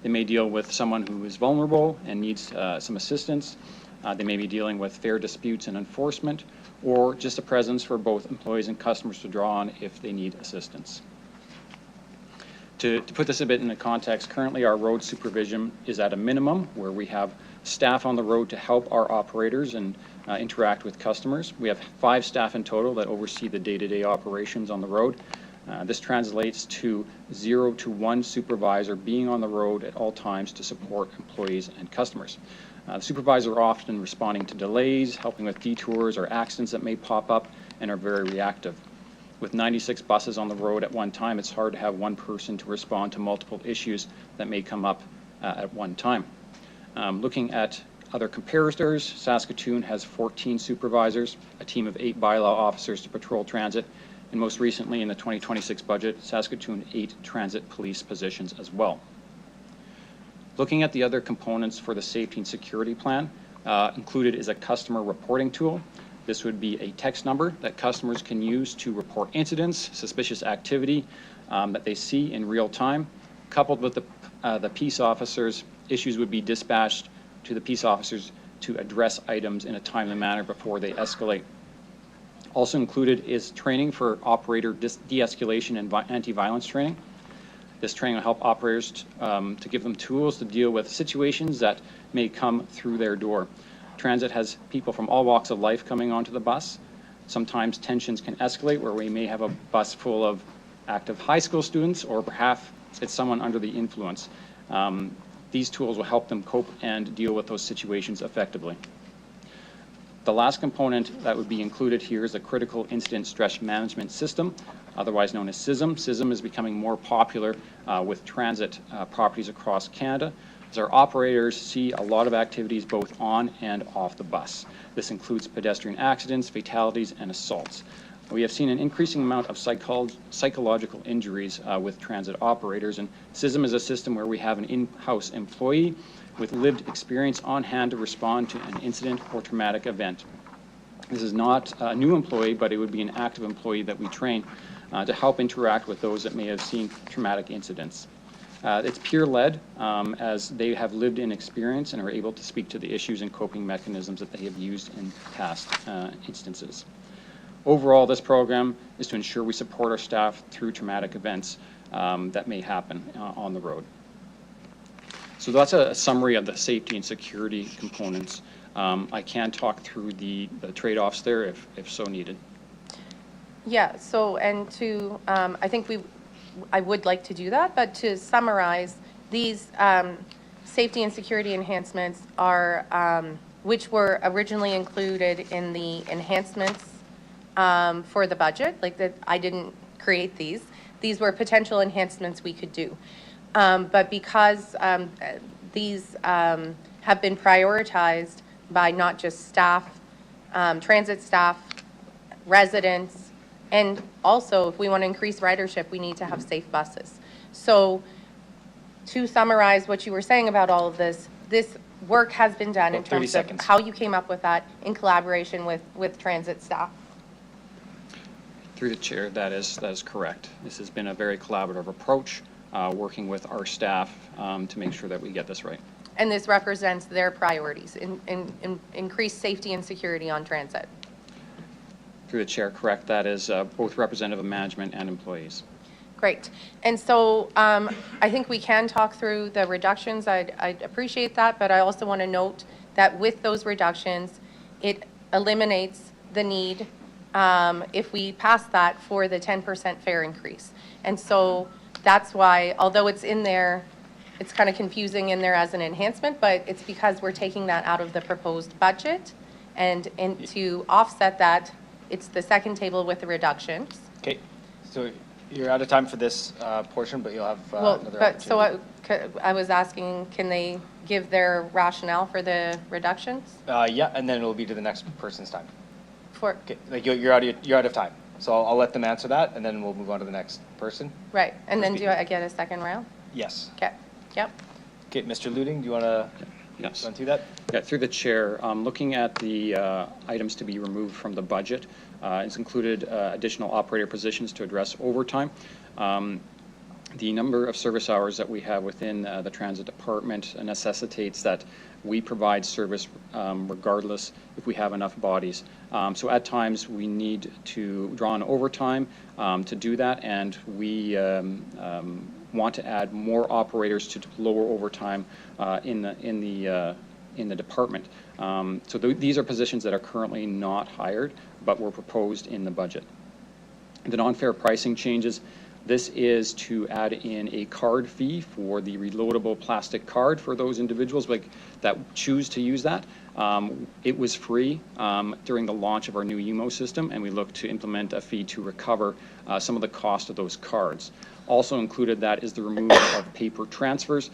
They may deal with someone who is vulnerable and needs some assistance. They may be dealing with fare disputes and enforcement, or just a presence for both employees and customers to draw on if they need assistance. To put this a bit into context, currently our road supervision is at a minimum where we have staff on the road to help our operators and interact with customers. We have 5 staff in total that oversee the day-to-day operations on the road. This translates to 0 to 1 supervisor being on the road at all times to support employees and customers. The supervisors are often responding to delays, helping with detours or accidents that may pop up, and are very reactive. With 96 buses on the road at one time, it's hard to have one person to respond to multiple issues that may come up at one time. Looking at other comparators, Saskatoon has 14 supervisors, a team of 8 bylaw officers to patrol transit, and most recently in the 2026 budget, Saskatoon 8 transit police positions as well. Looking at the other components for the safety and security plan, included is a customer reporting tool. This would be a text number that customers can use to report incidents, suspicious activity that they see in real time. Coupled with the peace officers, issues would be dispatched to the peace officers to address items in a timely manner before they escalate. Also included is training for operator de-escalation and anti-violence training. This training will help operators to give them tools to deal with situations that may come through their door. Transit has people from all walks of life coming onto the bus. Sometimes tensions can escalate where we may have a bus full of active high school students, or perhaps it's someone under the influence. These tools will help them cope and deal with those situations effectively. The last component that would be included here is a critical incident stress management system, otherwise known as CISM. CISM is becoming more popular with transit properties across Canada, as our operators see a lot of activities both on and off the bus. This includes pedestrian accidents, fatalities, and assaults. We have seen an increasing amount of psychological injuries with transit operators, and CISM is a system where we have an in-house employee with lived experience on hand to respond to an incident or traumatic event. This is not a new employee, but it would be an active employee that we train to help interact with those that may have seen traumatic incidents. It's peer-led, as they have lived in experience and are able to speak to the issues and coping mechanisms that they have used in past instances. Overall, this program is to ensure we support our staff through traumatic events that may happen on the road. So that's a summary of the safety and security components. I can talk through the trade-offs there if so needed. Yeah, so, and to, I think I would like to do that, but to summarize, these safety and security enhancements are, which were originally included in the enhancements for the budget, like that I didn't create these. These were potential enhancements we could do. But because these have been prioritized by not just staff, transit staff, residents, and also if we want to increase ridership, we need to have safe buses. So to summarize what you were saying about all of this, this work has been done in terms of how you came up with that in collaboration with transit staff. Through the chair, that is correct. This has been a very collaborative approach, working with our staff to make sure that we get this right. And this represents their priorities in increased safety and security on transit. Through the chair, correct. That is both representative of management and employees. Great. And so I think we can talk through the reductions. I'd appreciate that, but I also want to note that with those reductions, it eliminates the need, if we pass that, for the 10% fare increase. And so that's why, although it's in there, it's kind of confusing in there as an enhancement, but it's because we're taking that out of the proposed budget. And to offset that, it's the second table with the reductions. Okay, so you're out of time for this portion, but you'll have another opportunity. So I was asking, can they give their rationale for the reductions? Yeah, and then it'll be to the next person's time. For okay, like you're out of time, so I'll let them answer that, and then we'll move on to the next person. Right, and then do I get a second round? Yes. Okay. Yep. Okay, Mr. Luding, do you want to run through that? Yeah, through the chair, looking at the items to be removed from the budget, it's included additional operator positions to address overtime. The number of service hours that we have within the transit department necessitates that we provide service regardless if we have enough bodies. So at times we need to draw on overtime to do that, and we want to add more operators to lower overtime in the department. So these are positions that are currently not hired, but were proposed in the budget. The non-fair pricing changes. This is to add in a card fee for the reloadable plastic card for those individuals that choose to use that. It was free during the launch of our new UMO system, and we look to implement a fee to recover some of the cost of those cards. Also included that is the removal of paper transfers.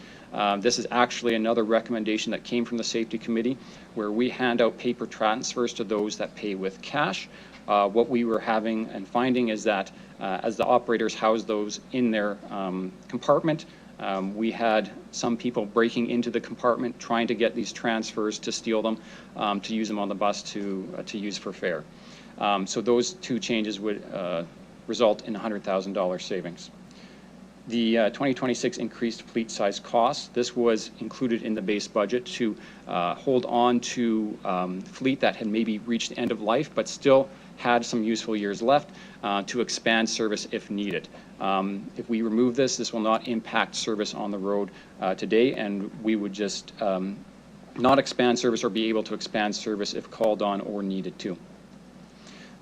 This is actually another recommendation that came from the Safety Committee, where we hand out paper transfers to those that pay with cash. What we were having and finding is that as the operators house those in their compartment, we had some people breaking into the compartment trying to get these transfers to steal them, to use them on the bus to use for fare. So those two changes would result in $100,000 savings. The 2026 increased fleet size costs, this was included in the base budget to hold on to fleet that had maybe reached the end of life but still had some useful years left to expand service if needed. If we remove this, this will not impact service on the road today, and we would just not expand service or be able to expand service if called on or needed to.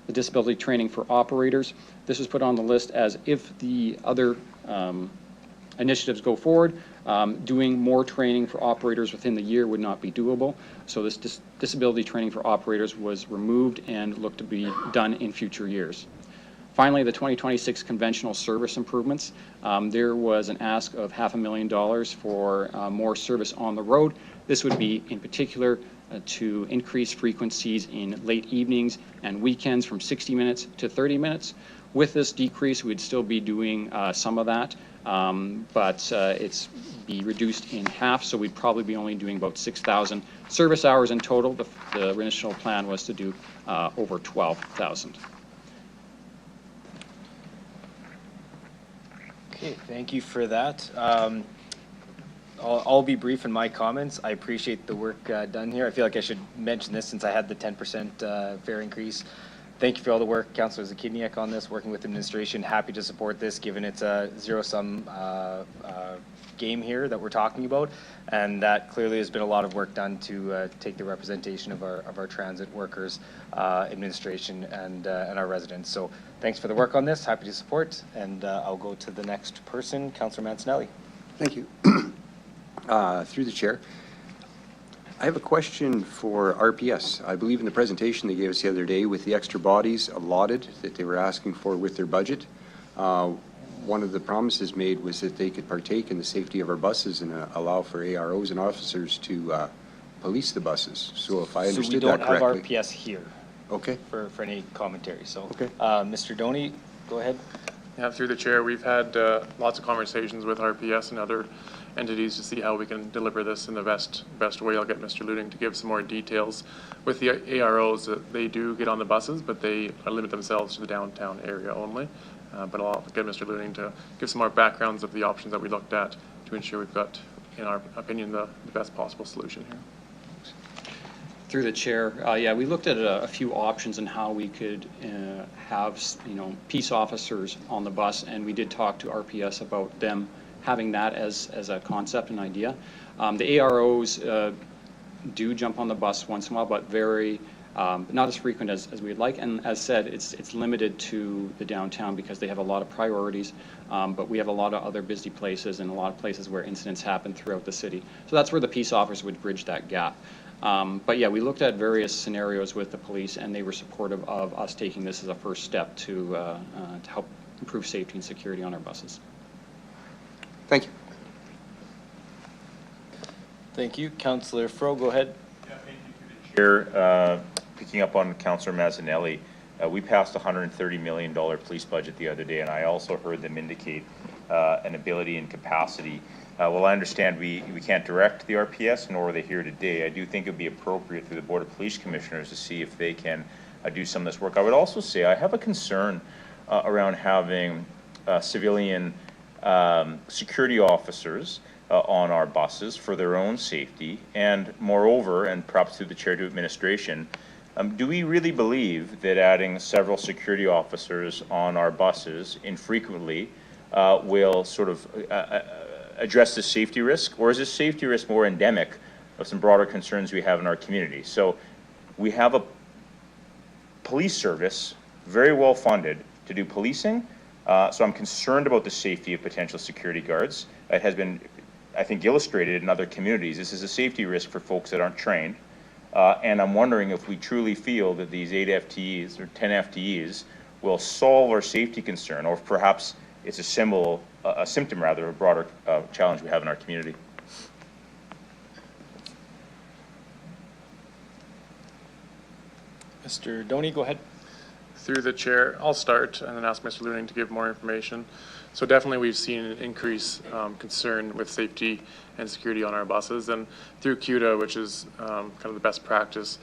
The disability training for operators, this was put on the list as if the other initiatives go forward, doing more training for operators within the year would not be doable. So this disability training for operators was removed and looked to be done in future years. Finally, the 2026 conventional service improvements. There was an ask of $500,000 for more service on the road. This would be in particular to increase frequencies in late evenings and weekends from 60 minutes to 30 minutes. With this decrease, we'd still be doing some of that, but it's be reduced in half, so we'd probably be only doing about 6,000 service hours in total. The initial plan was to do over 12,000. Okay, thank you for that. I'll be brief in my comments. I appreciate the work done here. I feel like I should mention this since I had the 10% fare increase. Thank you for all the work, Councillor Zakidniak, on this, working with administration. Happy to support this, given it's a zero-sum game here that we're talking about, and that clearly has been a lot of work done to take the representation of our transit workers, administration, and our residents. So thanks for the work on this. Happy to support, and I'll go to the next person, Councillor Mancinelli. Thank you. Through the chair, I have a question for RPS. I believe in the presentation they gave us the other day with the extra bodies allotted that they were asking for with their budget, one of the promises made was that they could partake in the safety of our buses and allow for AROs and officers to police the buses. So if I understood that correctly. So we don't have RPS here. Okay. For any commentary. So, okay. Mr. Doney, go ahead. Yeah, through the chair, we've had lots of conversations with RPS and other entities to see how we can deliver this in the best way. I'll get Mr. Luding to give some more details. With the AROs, they do get on the buses, but they limit themselves to the downtown area only. But I'll get Mr. Luding to give some more backgrounds of the options that we looked at to ensure we've got, in our opinion, the best possible solution here. Through the chair, yeah, we looked at a few options on how we could have, peace officers on the bus, and we did talk to RPS about them having that as a concept and idea. The AROs do jump on the bus once in a while, but not as frequent as we'd like. And as said, it's limited to the downtown because they have a lot of priorities, but we have a lot of other busy places and a lot of places where incidents happen throughout the city. So that's where the peace officers would bridge that gap. But yeah, we looked at various scenarios with the police, and they were supportive of us taking this as a first step to help improve safety and security on our buses. Thank you. Thank you. Councillor Fro, go ahead. Yeah, thank you to the chair. Picking up on Councillor Mancinelli, we passed a $130 million police budget the other day, and I also heard them indicate an ability and capacity Well, I understand we can't direct the RPS, nor are they here today. I do think it would be appropriate through the Board of Police Commissioners to see if they can do some of this work. I would also say I have a concern around having civilian security officers on our buses for their own safety, and moreover, and perhaps through the chair to administration, do we really believe that adding several security officers on our buses infrequently will sort of address the safety risk, or is this safety risk more endemic of some broader concerns we have in our community? So we have a police service very well funded to do policing, so I'm concerned about the safety of potential security guards. It has been, I think, illustrated in other communities. This is a safety risk for folks that aren't trained, and I'm wondering if we truly feel that these 8 FTEs or 10 FTEs will solve our safety concern, or if perhaps it's a symptom rather, of a broader challenge we have in our community. Mr. Doney, go ahead. Through the chair, I'll start and then ask Mr. Luning to give more information. So definitely we've seen an increase concern with safety and security on our buses, and through CUDA, which is kind of the best practice,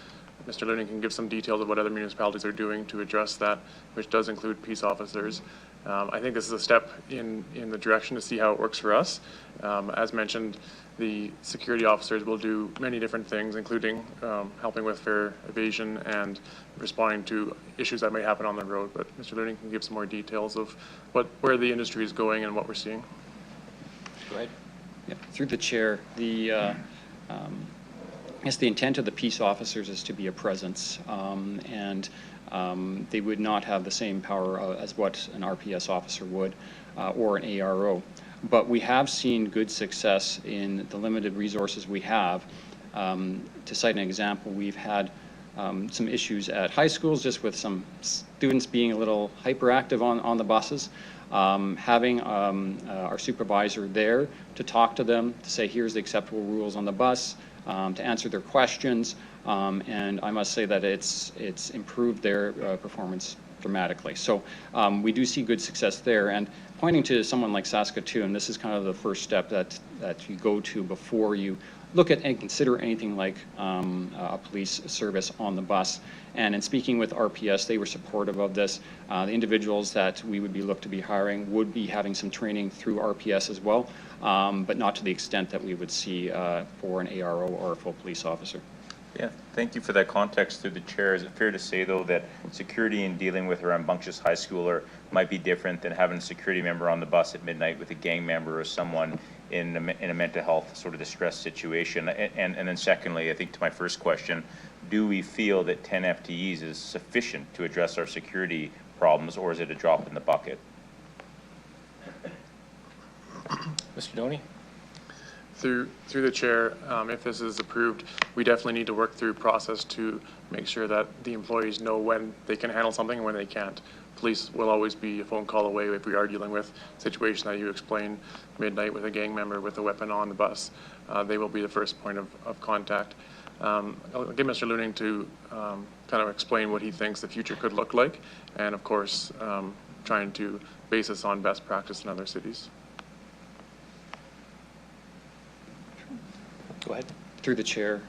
Mr. Luning can give some details of what other municipalities are doing to address that, which does include peace officers. I think this is a step in the direction to see how it works for us. As mentioned, the security officers will do many different things, including helping with fare evasion and responding to issues that may happen on the road. But Mr. Luning can give some more details of where the industry is going and what we're seeing. Go ahead. Yeah, through the chair, I guess the intent of the peace officers is to be a presence, and they would not have the same power as what an RPS officer would, or an ARO. But we have seen good success in the limited resources we have. To cite an example, we've had some issues at high schools just with some students being a little hyperactive on the buses. Having our supervisor there to talk to them, to say here's the acceptable rules on the bus, to answer their questions, and I must say that it's improved their performance dramatically. So we do see good success there, and pointing to someone like Saskatoon, this is kind of the first step that you go to before you look at and consider anything like a police service on the bus. And in speaking with RPS, they were supportive of this. The individuals that we would be looked to be hiring would be having some training through RPS as well, but not to the extent that we would see for an ARO or a full police officer. Yeah, thank you for that context through the chair. Is it fair to say, though, that security in dealing with a rambunctious high schooler might be different than having a security member on the bus at midnight with a gang member or someone in a mental health sort of distress situation? And then secondly, I think to my first question, do we feel that 10 FTEs is sufficient to address our security problems, or is it a drop in the bucket? Mr. Doney? Through the chair, if this is approved, we definitely need to work through process to make sure that the employees know when they can handle something and when they can't. Police will always be a phone call away if we are dealing with a situation that you explained, midnight with a gang member with a weapon on the bus. They will be the first point of contact. I'll get Mr. Luning to kind of explain what he thinks the future could look like, and of course, trying to base this on best practice in other cities. Go ahead. Through the chair.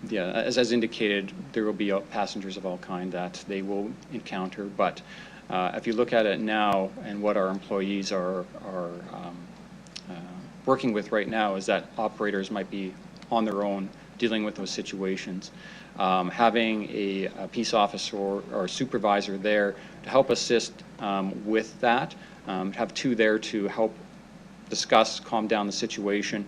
Yeah, as indicated, there will be passengers of all kind that they will encounter. But if you look at it now and what our employees are working with right now, is that operators might be on their own dealing with those situations. Having a peace officer or supervisor there to help assist with that, have two there to help discuss, calm down the situation,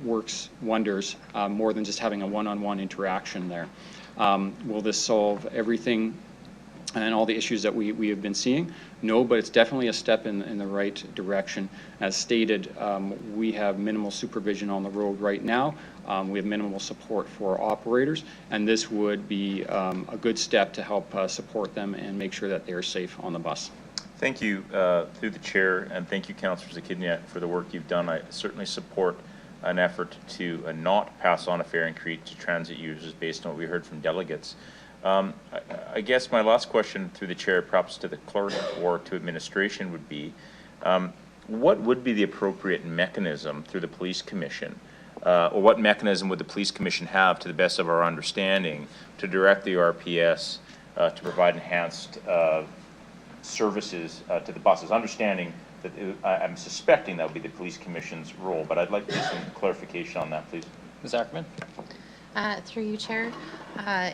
works wonders, more than just having a one-on-one interaction there. Will this solve everything and all the issues that we have been seeing? No, but it's definitely a step in the right direction. As stated, we have minimal supervision on the road right now. We have minimal support for operators, and this would be a good step to help support them and make sure that they are safe on the bus. Thank you through the chair, and thank you, Councillor Zakidniak, for the work you've done. I certainly support an effort to not pass on a fare increase to transit users based on what we heard from delegates. I guess my last question through the chair, perhaps to the clerk or to administration, would be, what would be the appropriate mechanism through the police commission? Or what mechanism would the police commission have, to the best of our understanding, to direct the RPS to provide enhanced services to the buses? Understanding that I'm suspecting that would be the police commission's role, but I'd like to get some clarification on that, please. Ms. Ackerman? Through you, Chair,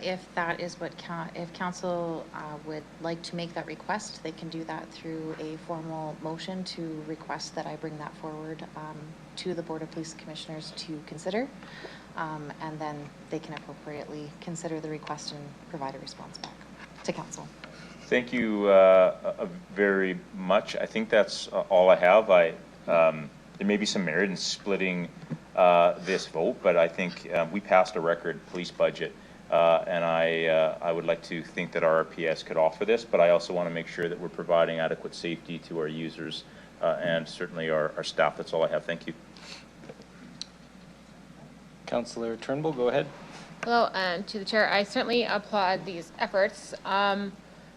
if that is what, if council would like to make that request, they can do that through a formal motion to request that I bring that forward to the Board of Police Commissioners to consider. And then they can appropriately consider the request and provide a response back to council. Thank you very much. I think that's all I have. There may be some merit in splitting this vote, but I think we passed a record police budget, and I would like to think that our RPS could offer this, but I also want to make sure that we're providing adequate safety to our users and certainly our staff. That's all I have. Thank you. Councillor Turnbull, go ahead. Hello, to the chair. I certainly applaud these efforts.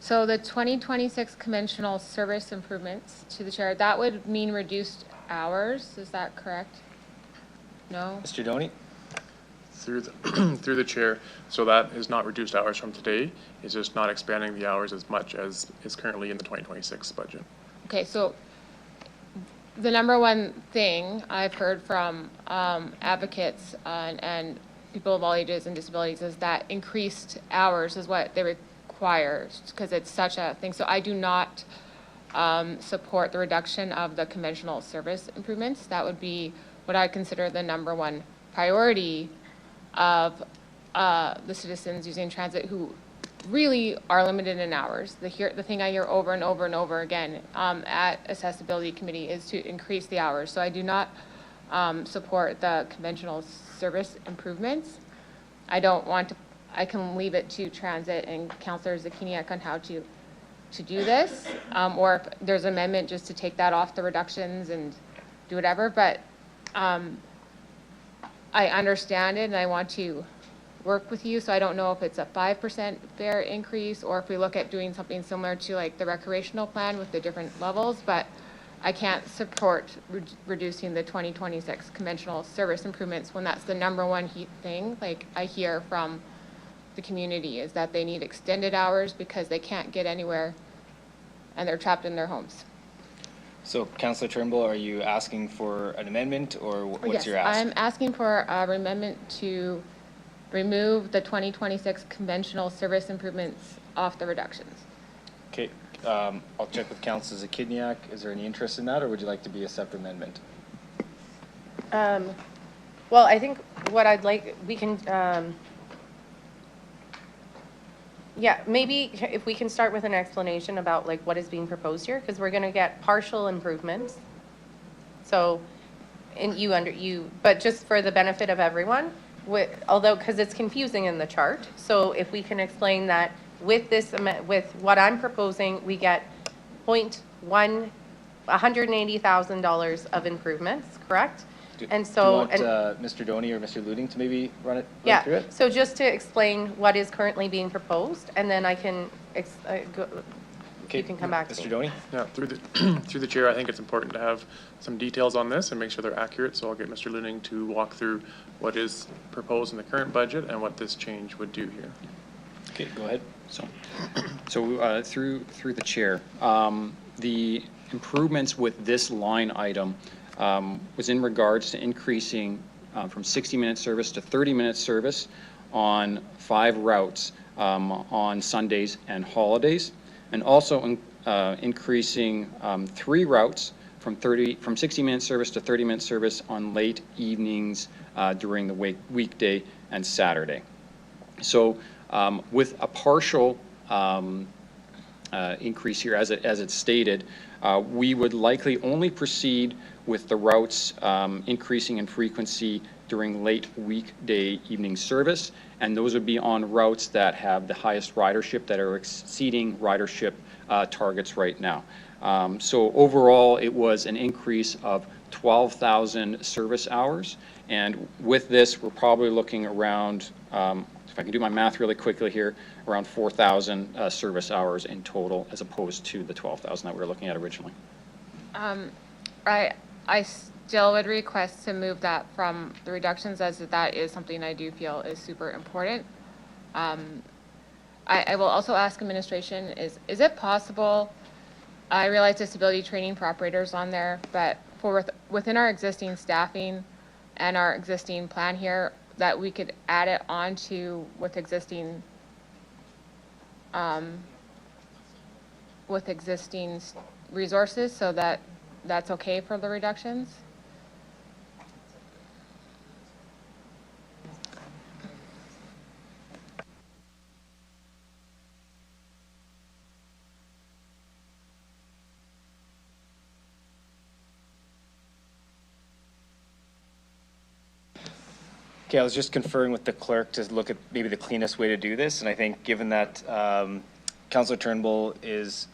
So the 2026 conventional service improvements, to the chair, that would mean reduced hours. Is that correct? No? Mr. Doney? Through the chair, so that is not reduced hours from today. It's just not expanding the hours as much as is currently in the 2026 budget. Okay, so the number one thing I've heard from advocates and people of all ages and disabilities is that increased hours is what they require because it's such a thing. So I do not support the reduction of the conventional service improvements. That would be what I consider the number one priority of the citizens using transit who really are limited in hours. The thing I hear over and over and over again at Accessibility Committee is to increase the hours. So I do not support the conventional service improvements. I don't want to, I can leave it to transit and Councillor Zakiniak on how to do this, or if there's an amendment just to take that off the reductions and do whatever, but I understand it and I want to work with you, so I don't know if it's a 5% fare increase or if we look at doing something similar to like the recreational plan with the different levels, but I can't support reducing the 2026 conventional service improvements when that's the number one thing like I hear from the community is that they need extended hours because they can't get anywhere and they're trapped in their homes. So, Councillor Turnbull, are you asking for an amendment or what's your ask? I'm asking for an amendment to remove the 2026 conventional service improvements off the reductions. Okay, I'll check with Councillor Zakiniak. Is there any interest in that or would you like to be a separate amendment? Well, I think what I'd like, we can, yeah, maybe if we can start with an explanation about like what is being proposed here, because we're going to get partial improvements. So, and but just for the benefit of everyone, although, because it's confusing in the chart. So if we can explain that with this, with what I'm proposing, we get $180,000 of improvements, correct? And so, do you want Mr. Doney or Mr. Luding to maybe run through it? So just to explain what is currently being proposed, and then I can, you can come back to me. Mr. Doney? Yeah, through the chair, I think it's important to have some details on this and make sure they're accurate. So I'll get Mr. Luding to walk through what is proposed in the current budget and what this change would do here. Okay, go ahead. So through the chair, the improvements with this line item was in regards to increasing from 60-minute service to 30-minute service on 5 routes on Sundays and holidays, and also increasing 3 routes from 60-minute service to 30-minute service on late evenings during the weekday and Saturday. So with a partial increase here, as it's stated, we would likely only proceed with the routes increasing in frequency during late weekday evening service, and those would be on routes that have the highest ridership, that are exceeding ridership targets right now. So overall, it was an increase of 12,000 service hours, and with this, we're probably looking around, if I can do my math really quickly here, around 4,000 service hours in total, as opposed to the 12,000 that we were looking at originally. I still would request to move that from the reductions, as that is something I do feel is super important. I will also ask administration, is it possible, I realize disability training for operators on there, but within our existing staffing and our existing plan here, that we could add it onto with existing resources, so that that's okay for the reductions? Okay, I was just conferring with the clerk to look at maybe the cleanest way to do this, and I think given that Councillor Turnbull is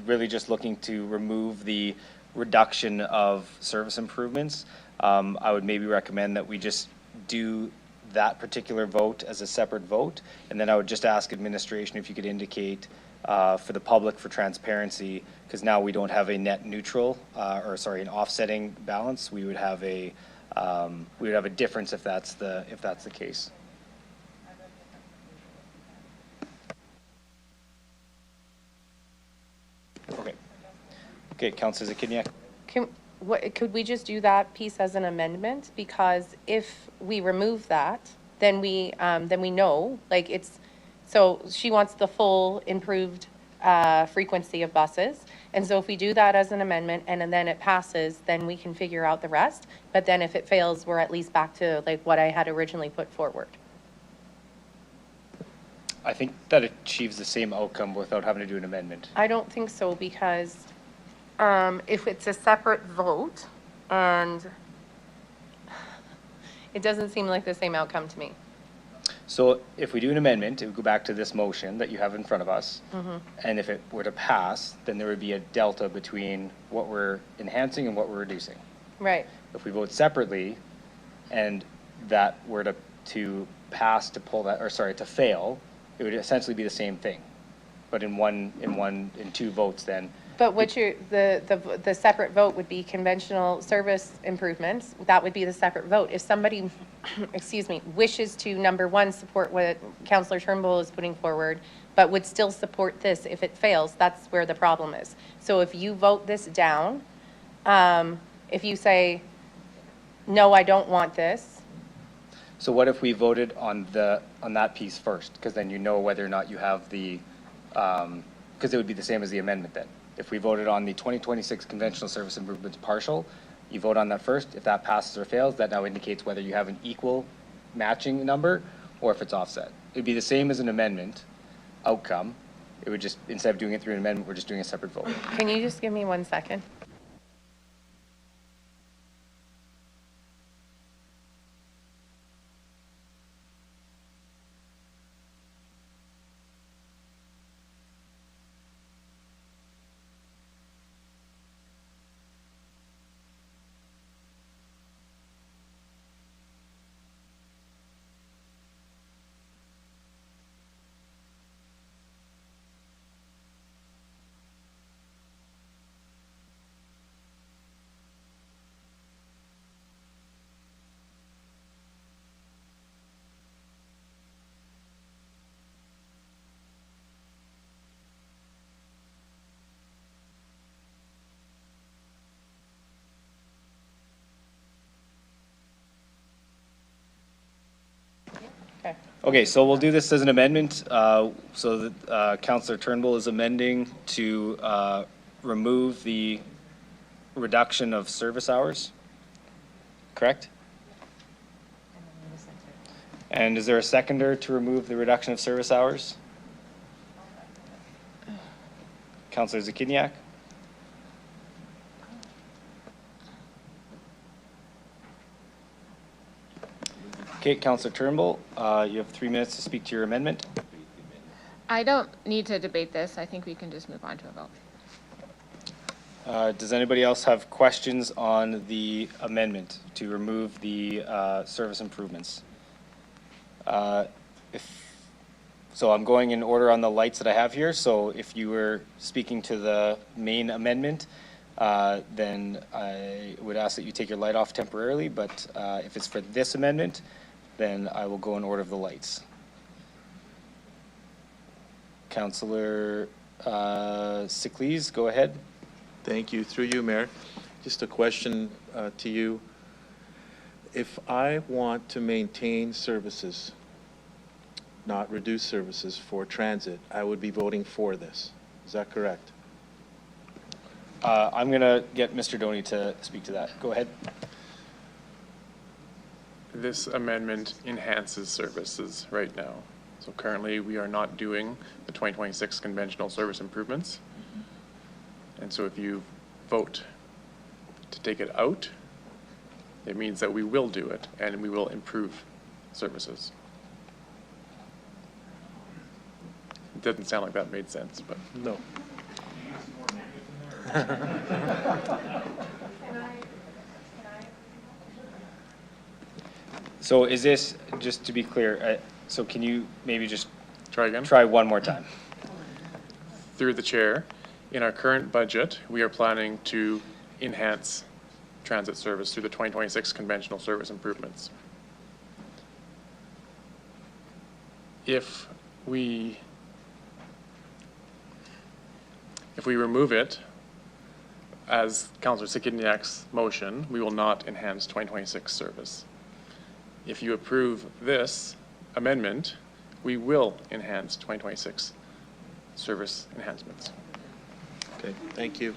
really just looking to remove the reduction of service improvements, I would maybe recommend that we just do that particular vote as a separate vote, and then I would just ask administration if you could indicate for the public for transparency, because now we don't have a net neutral, an offsetting balance. We would have a difference if that's the case. Okay, Councillor Zakiniak. Could we just do that piece as an amendment? Because if we remove that, then we know, like, it's, so she wants the full improved frequency of buses. And so if we do that as an amendment and then it passes, then we can figure out the rest. But then if it fails, we're at least back to like what I had originally put forward. I think that achieves the same outcome without having to do an amendment. I don't think so, because if it's a separate vote, and it doesn't seem like the same outcome to me. So if we do an amendment, it would go back to this motion that you have in front of us. Mm-hmm. And if it were to pass, then there would be a delta between what we're enhancing and what we're reducing. Right. If we vote separately and that were to pass, to pull that, or sorry, to fail, it would essentially be the same thing. But in two votes then. But the separate vote would be conventional service improvements. That would be the separate vote. If somebody, excuse me, wishes to, number one, support what Councillor Turnbull is putting forward, but would still support this if it fails, that's where the problem is. So if you vote this down, if you say, no, I don't want this. So what if we voted on that piece first? Because then you know whether or not you have the, because it would be the same as the amendment then. If we voted on the 2026 conventional service improvements partial, you vote on that first. If that passes or fails, that now indicates whether you have an equal matching number or if it's offset. It'd be the same as an amendment outcome. It would just, instead of doing it through an amendment, we're just doing a separate vote. Can you just give me 1 second? Okay, so we'll do this as an amendment. So that Councillor Turnbull is amending to remove the reduction of service hours, correct? And is there a seconder to remove the reduction of service hours? Councillor Zakiniak? Okay, Councillor Turnbull, you have 3 minutes to speak to your amendment. I don't need to debate this. I think we can just move on to a vote. Does anybody else have questions on the amendment to remove the service improvements? So I'm going in order on the lights that I have here. So if you were speaking to the main amendment, then I would ask that you take your light off temporarily, but if it's for this amendment, then I will go in order of the lights. Councillor Siklees, go ahead. Thank you. Through you, Mayor. Just a question to you. If I want to maintain services, not reduce services for transit, I would be voting for this. Is that correct? I'm going to get Mr. Doney to speak to that. Go ahead. This amendment enhances services right now. So currently, we are not doing the 2026 conventional service improvements. And so if you vote to take it out, it means that we will do it and we will improve services. It doesn't sound like that made sense, but. No. So is this, just to be clear, so can you maybe just try again? Try one more time. Through the chair, in our current budget, we are planning to enhance transit service through the 2026 conventional service improvements. If we remove it, as Councillor Sikiniak's motion, we will not enhance 2026 service. If you approve this amendment, we will enhance 2026 service enhancements. Okay, thank you.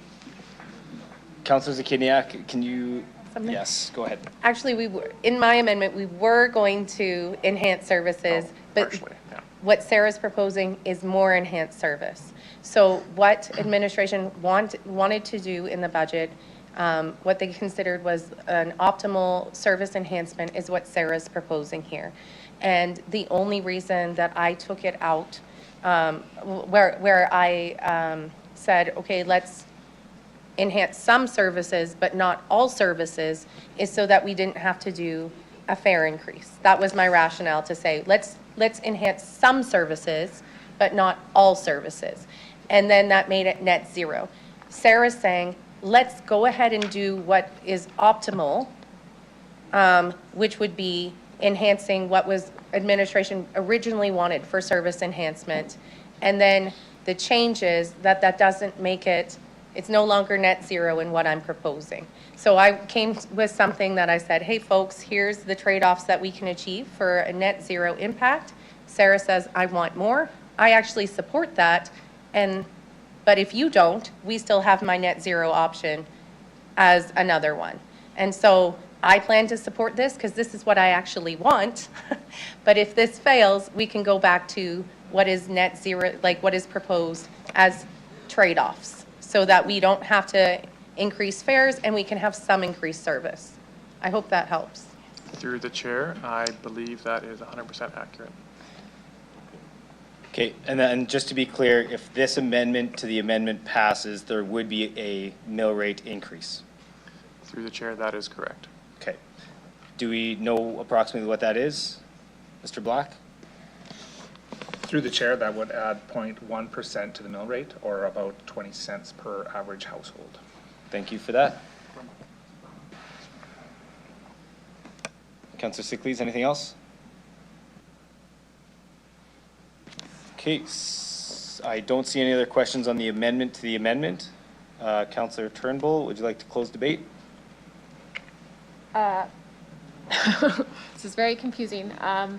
Councillor Zakiniak, can you? Something? Yes, go ahead. Actually, we were, in my amendment, we were going to enhance services, but what Sarah's proposing is more enhanced service. So what administration wanted to do in the budget, what they considered was an optimal service enhancement is what Sarah's proposing here. And the only reason that I took it out, where I said, okay, let's enhance some services, but not all services, is so that we didn't have to do a fare increase. That was my rationale to say, let's enhance some services, but not all services. And then that made it net zero. Sarah's saying, let's go ahead and do what is optimal, which would be enhancing what was administration originally wanted for service enhancement. And then the changes that doesn't make it, it's no longer net zero in what I'm proposing. So I came with something that I said, hey folks, here's the trade-offs that we can achieve for a net zero impact. Sarah says, I want more. I actually support that. But if you don't, we still have my net zero option as another one. And so I plan to support this because this is what I actually want. But if this fails, we can go back to what is net zero, like what is proposed as trade-offs, so that we don't have to increase fares and we can have some increased service. I hope that helps. Through the chair, I believe that is 100% accurate. Okay, and then just to be clear, if this amendment to the amendment passes, there would be a mill rate increase. Through the chair, that is correct. Okay. Do we know approximately what that is, Mr. Black? Through the chair, that would add 0.1% to the mill rate, or about 20 cents per average household. Thank you for that. Councillor Siklees, anything else? Okay, I don't see any other questions on the amendment to the amendment. Councillor Turnbull, would you like to close debate? This is very confusing. I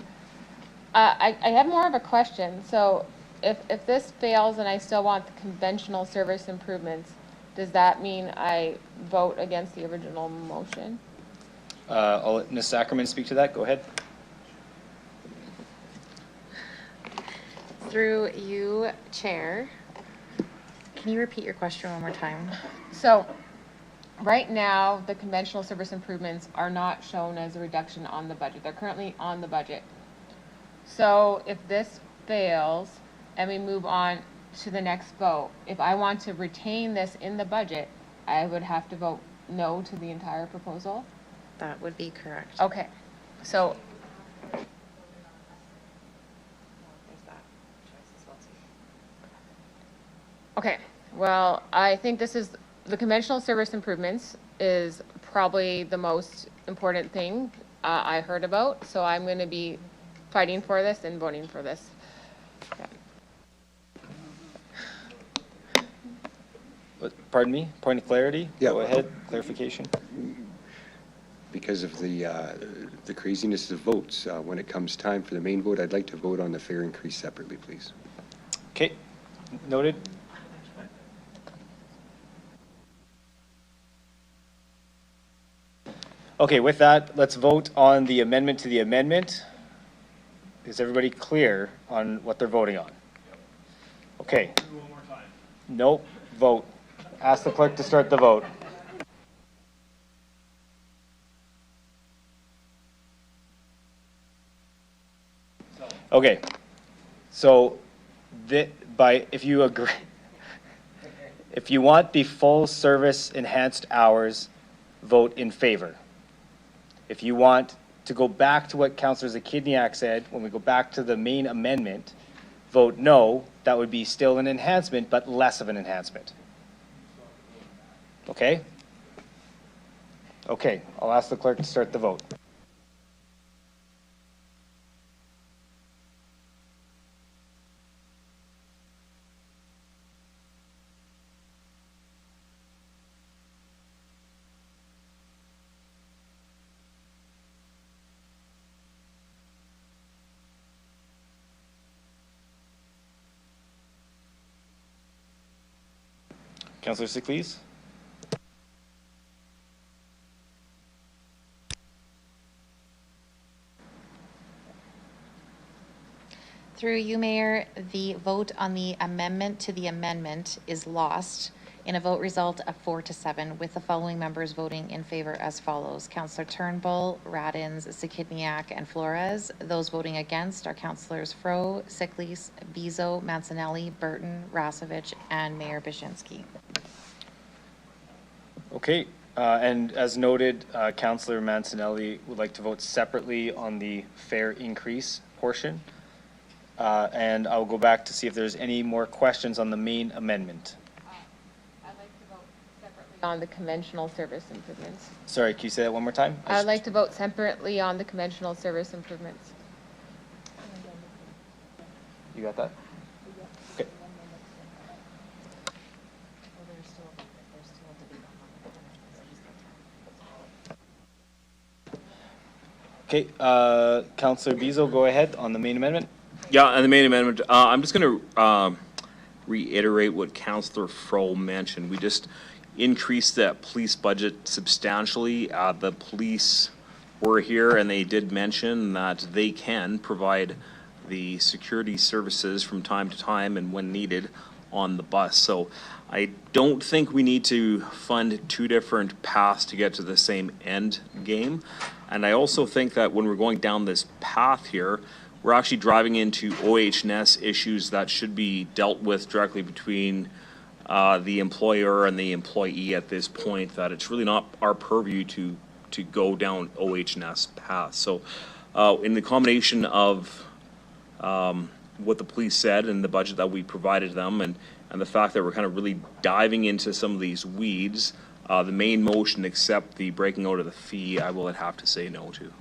have more of a question. So if this fails and I still want the conventional service improvements, does that mean I vote against the original motion? I'll let Ms. Ackerman speak to that. Go ahead. Through you, Chair. Can you repeat your question one more time? So right now, the conventional service improvements are not shown as a reduction on the budget. They're currently on the budget. So if this fails and we move on to the next vote, if I want to retain this in the budget, I would have to vote no to the entire proposal? That would be correct. Okay. So okay, well, I think this is the conventional service improvements is probably the most important thing I heard about, so I'm going to be fighting for this and voting for this. Yeah. Pardon me, point of clarity? Yeah. Go ahead, clarification. Because of the craziness of votes, when it comes time for the main vote, I'd like to vote on the fare increase separately, please. Okay, noted. Okay, with that, let's vote on the amendment to the amendment. Is everybody clear on what they're voting on? Okay. Nope, vote. Ask the clerk to start the vote. Okay, so if you agree, if you want the full service enhanced hours, vote in favor. If you want to go back to what Councillor Zakidniak said, when we go back to the main amendment, vote no. That would be still an enhancement, but less of an enhancement. Okay? Okay, I'll ask the clerk to start the vote. Councillor Siklees? Through you, Mayor, the vote on the amendment to the amendment is lost in a vote result of 4-7, with the following members voting in favor as follows: Councillor Turnbull, Radins, Zakidniak, and Flores. Those voting against are Councillors Fro, Siklees, Bezo, Mancinelli, Burton, Rasevich, and Mayor Baczynski. Okay, and as noted, Councillor Mancinelli would like to vote separately on the fare increase portion. And I'll go back to see if there's any more questions on the main amendment. I'd like to vote separately on the conventional service improvements. Sorry, can you say that one more time? I'd like to vote separately on the conventional service improvements. You got that? Okay. Okay, Councillor Bezo, go ahead on the main amendment. Yeah, on the main amendment, I'm just going to reiterate what Councillor Fro mentioned. We just increased that police budget substantially. The police were here and they did mention that they can provide the security services from time to time and when needed on the bus. So I don't think we need to fund two different paths to get to the same end game. And I also think that when we're going down this path here, we're actually driving into OH&S issues that should be dealt with directly between the employer and the employee at this point, that it's really not our purview to go down OH&S path. So in the combination of what the police said and the budget that we provided them, and the fact that we're kind of really diving into some of these weeds, the main motion, except the breaking out of the fee, I will have to say no to.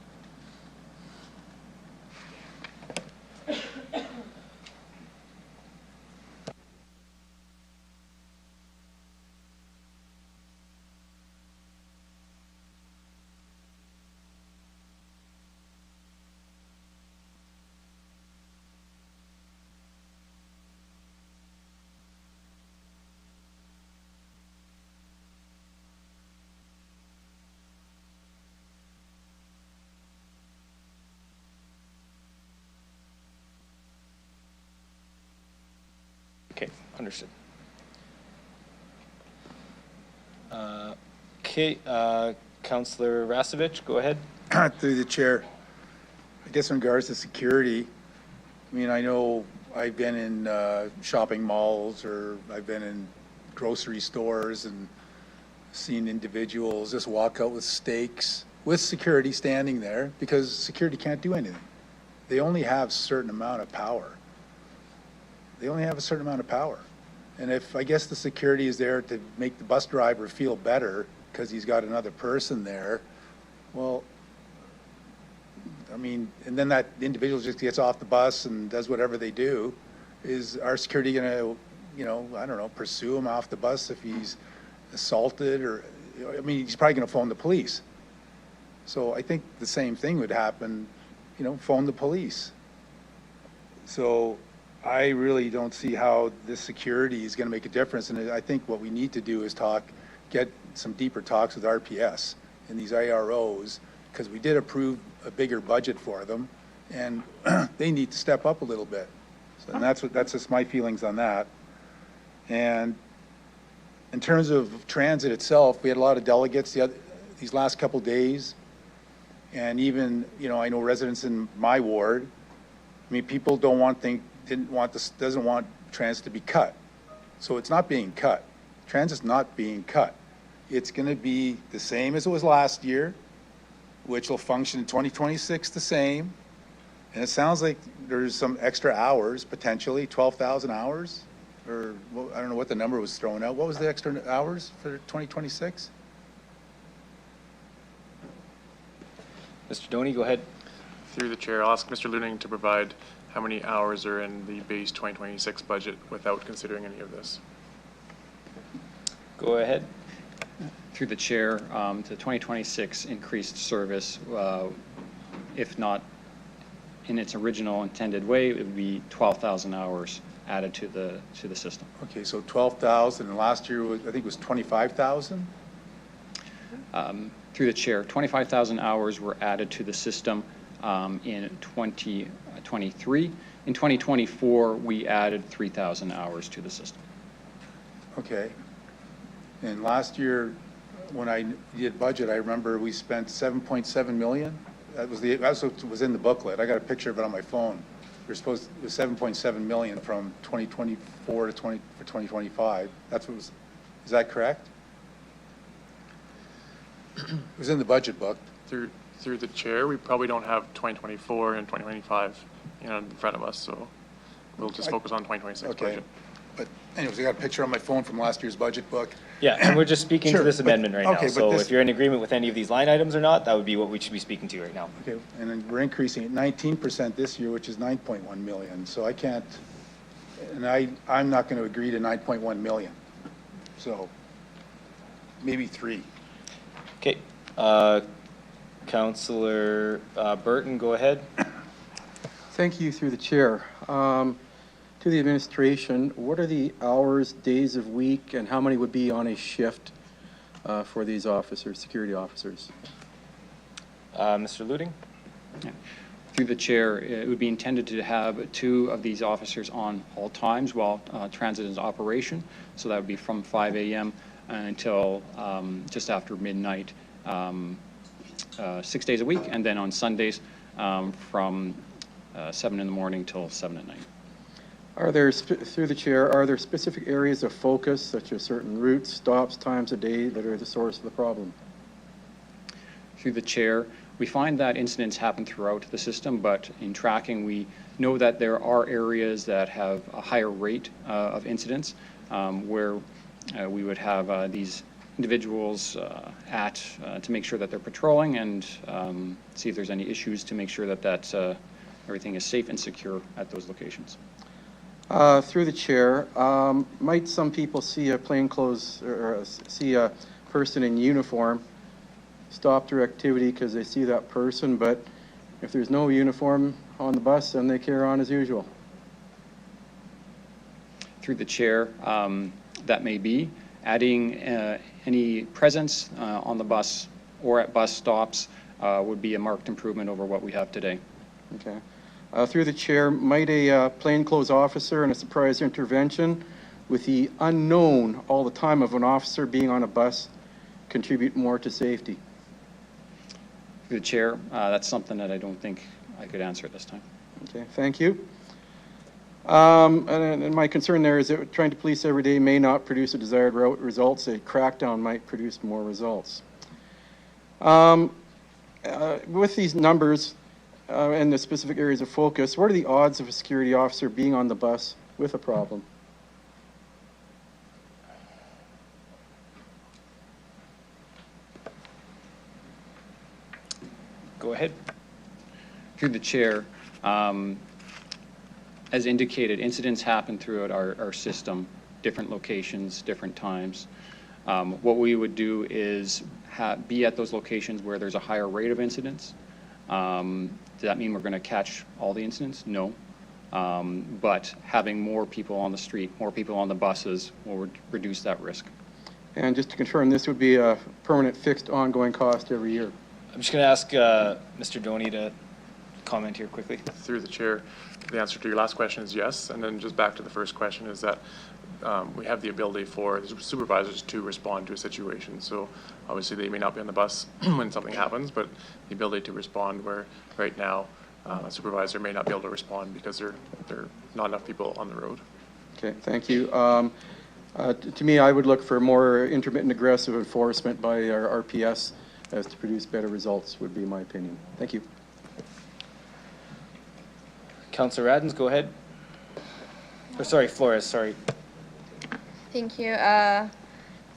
Okay, understood. Okay, Councillor Rasevich, go ahead. Through the chair, I guess in regards to security, I mean, I know I've been in shopping malls, or I've been in grocery stores and seen individuals just walk out with stakes with security standing there, because security can't do anything. They only have a certain amount of power. They only have a certain amount of power. And if, I guess the security is there to make the bus driver feel better because he's got another person there, well, I mean, and then that individual just gets off the bus and does whatever they do, is our security going to, you know, I don't know, pursue him off the bus if he's assaulted or, I mean, he's probably going to phone the police. So I think the same thing would happen, you know, phone the police. So I really don't see how this security is going to make a difference. And I think what we need to do is get some deeper talks with RPS and these AROs, because we did approve a bigger budget for them, and they need to step up a little bit. So, and that's just my feelings on that. And in terms of transit itself, we had a lot of delegates these last couple days. And even, you know, I know residents in my ward, I mean, people doesn't want transit to be cut. So it's not being cut. Transit's not being cut. It's going to be the same as it was last year, which will function in 2026 the same. And it sounds like there's some extra hours, potentially 12,000 hours, or well, I don't know what the number was thrown out. What was the extra hours for 2026? Mr. Doney, go ahead. Through the chair, I'll ask Mr. Luning to provide how many hours are in the base 2026 budget without considering any of this. Go ahead. Through the chair, the 2026 increased service, if not in its original intended way, it would be 12,000 hours added to the system. Okay, so 12,000, and last year was, I think it was 25,000? Through the chair, 25,000 hours were added to the system in 2023. In 2024, we added 3,000 hours to the system. Okay. And last year, when I did budget, I remember we spent 7.7 million. That's what was in the booklet. I got a picture of it on my phone. It was 7.7 million from 2024 to 2025. That's what was, is that correct? It was in the budget book. Through the chair, we probably don't have 2024 and 2025 in front of us, so we'll just focus on 2026 budget. But anyways, I got a picture on my phone from last year's budget book. Yeah, and we're just speaking to this amendment right now. So this, if you're in agreement with any of these line items or not, that would be what we should be speaking to right now. Okay, and then we're increasing it 19% this year, which is 9.1 million. So I can't, and I'm not going to agree to 9.1 million. So maybe 3. Okay, Councillor Burton, go ahead. Thank you, through the chair. To the administration, what are the hours, days of week, and how many would be on a shift for these officers, security officers? Mr. Luding? Yeah. Through the chair, it would be intended to have 2 of these officers on all times while transit is in operation. So that would be from 5 a.m. until just after midnight, 6 days a week, and then on Sundays from 7 in the morning till 7 at night. Are there, through the chair, are there specific areas of focus, such as certain routes, stops, times of day, that are the source of the problem? Through the chair, we find that incidents happen throughout the system, but in tracking, we know that there are areas that have a higher rate of incidents where we would have these individuals to make sure that they're patrolling and see if there's any issues to make sure that everything is safe and secure at those locations. Through the chair, might some people see a plainclothes or see a person in uniform stop their activity because they see that person, but if there's no uniform on the bus, then they carry on as usual? Through the chair, that may be. Adding any presence on the bus or at bus stops would be a marked improvement over what we have today. Okay. Through the chair, might a plainclothes officer in a surprise intervention with the unknown all the time of an officer being on a bus contribute more to safety? Through the chair, that's something that I don't think I could answer at this time. Okay, thank you. And my concern there is that trying to police every day may not produce the desired results. A crackdown might produce more results. With these numbers and the specific areas of focus, what are the odds of a security officer being on the bus with a problem? go ahead. Through the chair, as indicated, incidents happen throughout our system, different locations, different times. What we would do is be at those locations where there's a higher rate of incidents. Does that mean we're going to catch all the incidents? No. But having more people on the street, more people on the buses will reduce that risk. And just to confirm, this would be a permanent fixed ongoing cost every year. I'm just going to ask Mr. Doney to comment here quickly. Through the chair, the answer to your last question is yes. And then just back to the first question is that we have the ability for the supervisors to respond to a situation. So obviously they may not be on the bus when something happens, but the ability to respond where right now a supervisor may not be able to respond because there are not enough people on the road. Okay, thank you. To me, I would look for more intermittent aggressive enforcement by our RPS as to produce better results, would be my opinion. Thank you. Councillor Radens, go ahead. Or sorry, Flores, sorry. Thank you.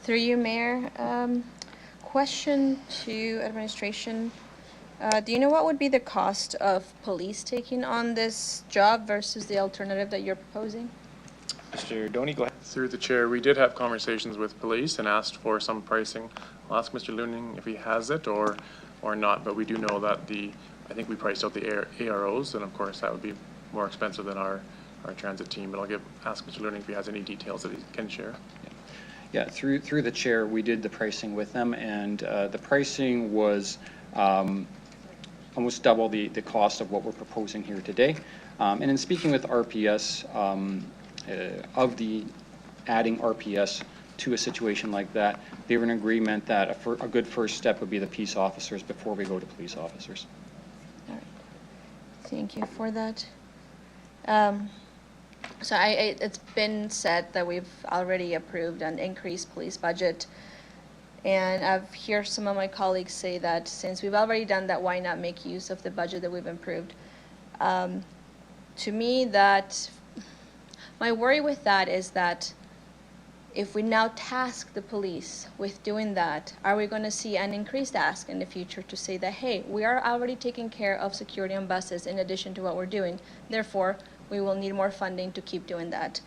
Through you, Mayor. Question to administration. Do you know what would be the cost of police taking on this job versus the alternative that you're proposing? Mr. Doney, go ahead. Through the chair, we did have conversations with police and asked for some pricing. I'll ask Mr. Looning if he has it or not, but we do know that I think we priced out the AROs, and of course that would be more expensive than our transit team, but I'll ask Mr. Looning if he has any details that he can share. Yeah, through the chair, we did the pricing with them, and the pricing was almost double the cost of what we're proposing here today. And in speaking with RPS, of the adding RPS to a situation like that, they were in agreement that a good first step would be the peace officers before we go to police officers. All right. Thank you for that. So it's been said that we've already approved an increased police budget. And I've heard some of my colleagues say that since we've already done that, why not make use of the budget that we've improved? To me, my worry with that is that if we now task the police with doing that, are we going to see an increased ask in the future to say that, hey, we are already taking care of security on buses in addition to what we're doing. Therefore, we will need more funding to keep doing that.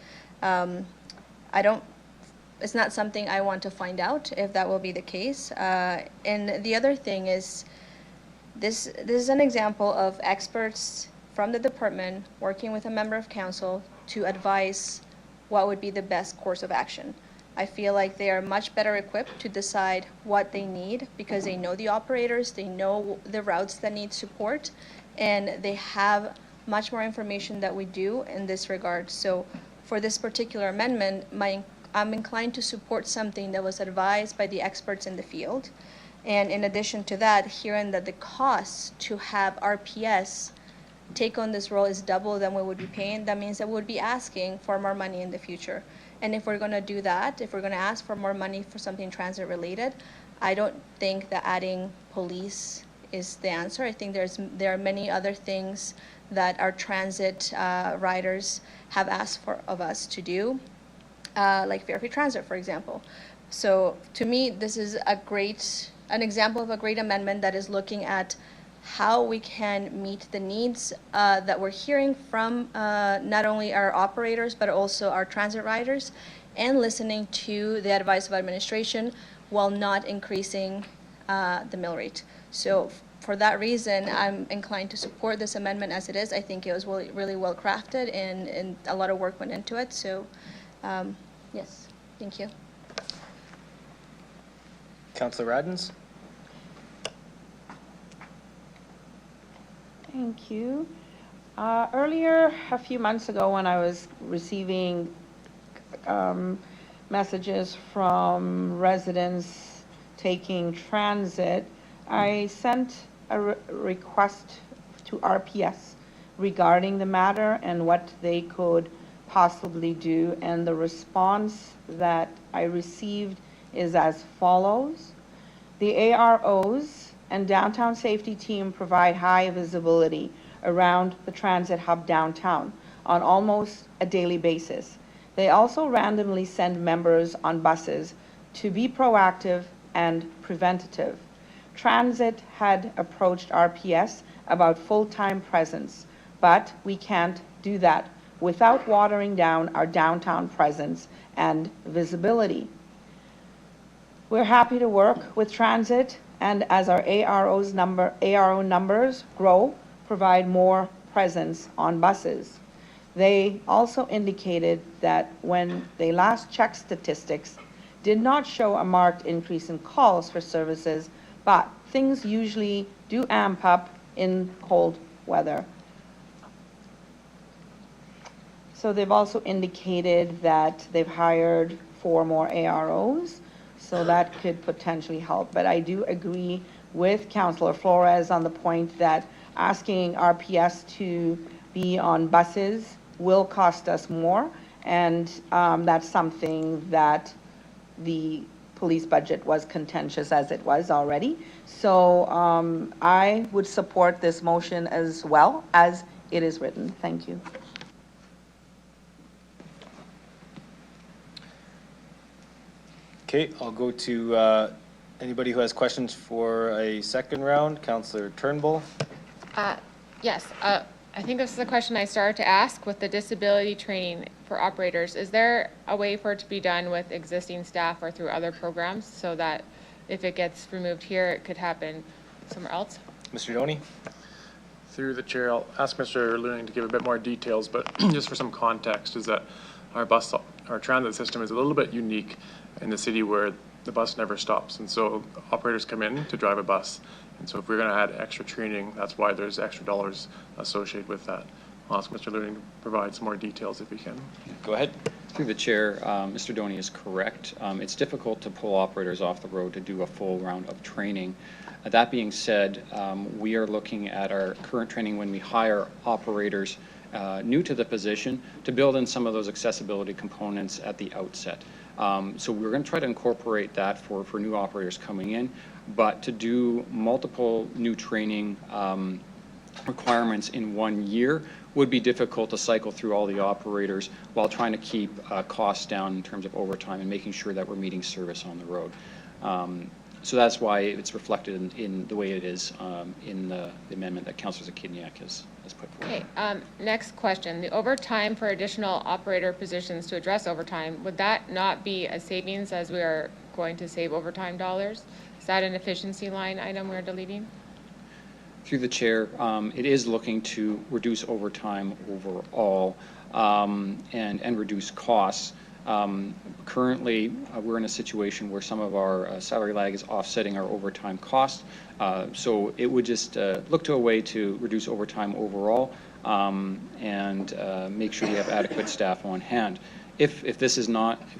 It's not something I want to find out if that will be the case. And the other thing is, this is an example of experts from the department working with a member of council to advise what would be the best course of action. I feel like they are much better equipped to decide what they need because they know the operators, they know the routes that need support, and they have much more information that we do in this regard. So for this particular amendment, I'm inclined to support something that was advised by the experts in the field. And in addition to that, hearing that the cost to have RPS take on this role is double than we would be paying, that means that we would be asking for more money in the future. And if we're going to do that, if we're going to ask for more money for something transit related, I don't think that adding police is the answer. I think there are many other things that our transit riders have asked of us to do, like fare-free transit, for example. So to me, this is an example of a great amendment that is looking at how we can meet the needs that we're hearing from not only our operators, but also our transit riders, and listening to the advice of administration while not increasing the mill rate. So for that reason, I'm inclined to support this amendment as it is. I think it was really well crafted and a lot of work went into it. So yes, thank you. Councillor Radens? Thank you. Earlier, a few months ago, when I was receiving messages from residents taking transit, I sent a request to RPS regarding the matter and what they could possibly do. And the response that I received is as follows. The AROs and downtown safety team provide high visibility around the transit hub downtown on almost a daily basis. They also randomly send members on buses to be proactive and preventative. Transit had approached RPS about full-time presence, but we can't do that without watering down our downtown presence and visibility. We're happy to work with transit, and as our ARO numbers grow, provide more presence on buses. They also indicated that when they last checked statistics, did not show a marked increase in calls for services, but things usually do amp up in cold weather. So they've also indicated that they've hired 4 more AROs, so that could potentially help. But I do agree with Councillor Flores on the point that asking RPS to be on buses will cost us more, and that's something that the police budget was contentious as it was already. So I would support this motion as well as it is written. Thank you. Okay, I'll go to anybody who has questions for a second round. Councillor Turnbull. Yes, I think this is a question I started to ask with the disability training for operators. Is there a way for it to be done with existing staff or through other programs so that if it gets removed here, it could happen somewhere else? Mr. Doney. Through the chair, I'll ask Mr. Luning to give a bit more details, but just for some context is that our transit system is a little bit unique in the city where the bus never stops. And so operators come in to drive a bus. And so if we're going to add extra training, that's why there's extra dollars associated with that. I'll ask Mr. Luning to provide some more details if he can. Go ahead. Through the chair, Mr. Doney is correct. It's difficult to pull operators off the road to do a full round of training. That being said, we are looking at our current training when we hire operators new to the position to build in some of those accessibility components at the outset. So we're going to try to incorporate that for new operators coming in, but to do multiple new training requirements in 1 year would be difficult to cycle through all the operators while trying to keep costs down in terms of overtime and making sure that we're meeting service on the road. So that's why it's reflected in the way it is in the amendment that Councillor Zakiniak has put forward. Okay, next question. The overtime for additional operator positions to address overtime, would that not be a savings as we are going to save overtime dollars? Is that an efficiency line item we're deleting? Through the chair, it is looking to reduce overtime overall and reduce costs. Currently, we're in a situation where some of our salary lag is offsetting our overtime costs. So it would just look to a way to reduce overtime overall and make sure we have adequate staff on hand. If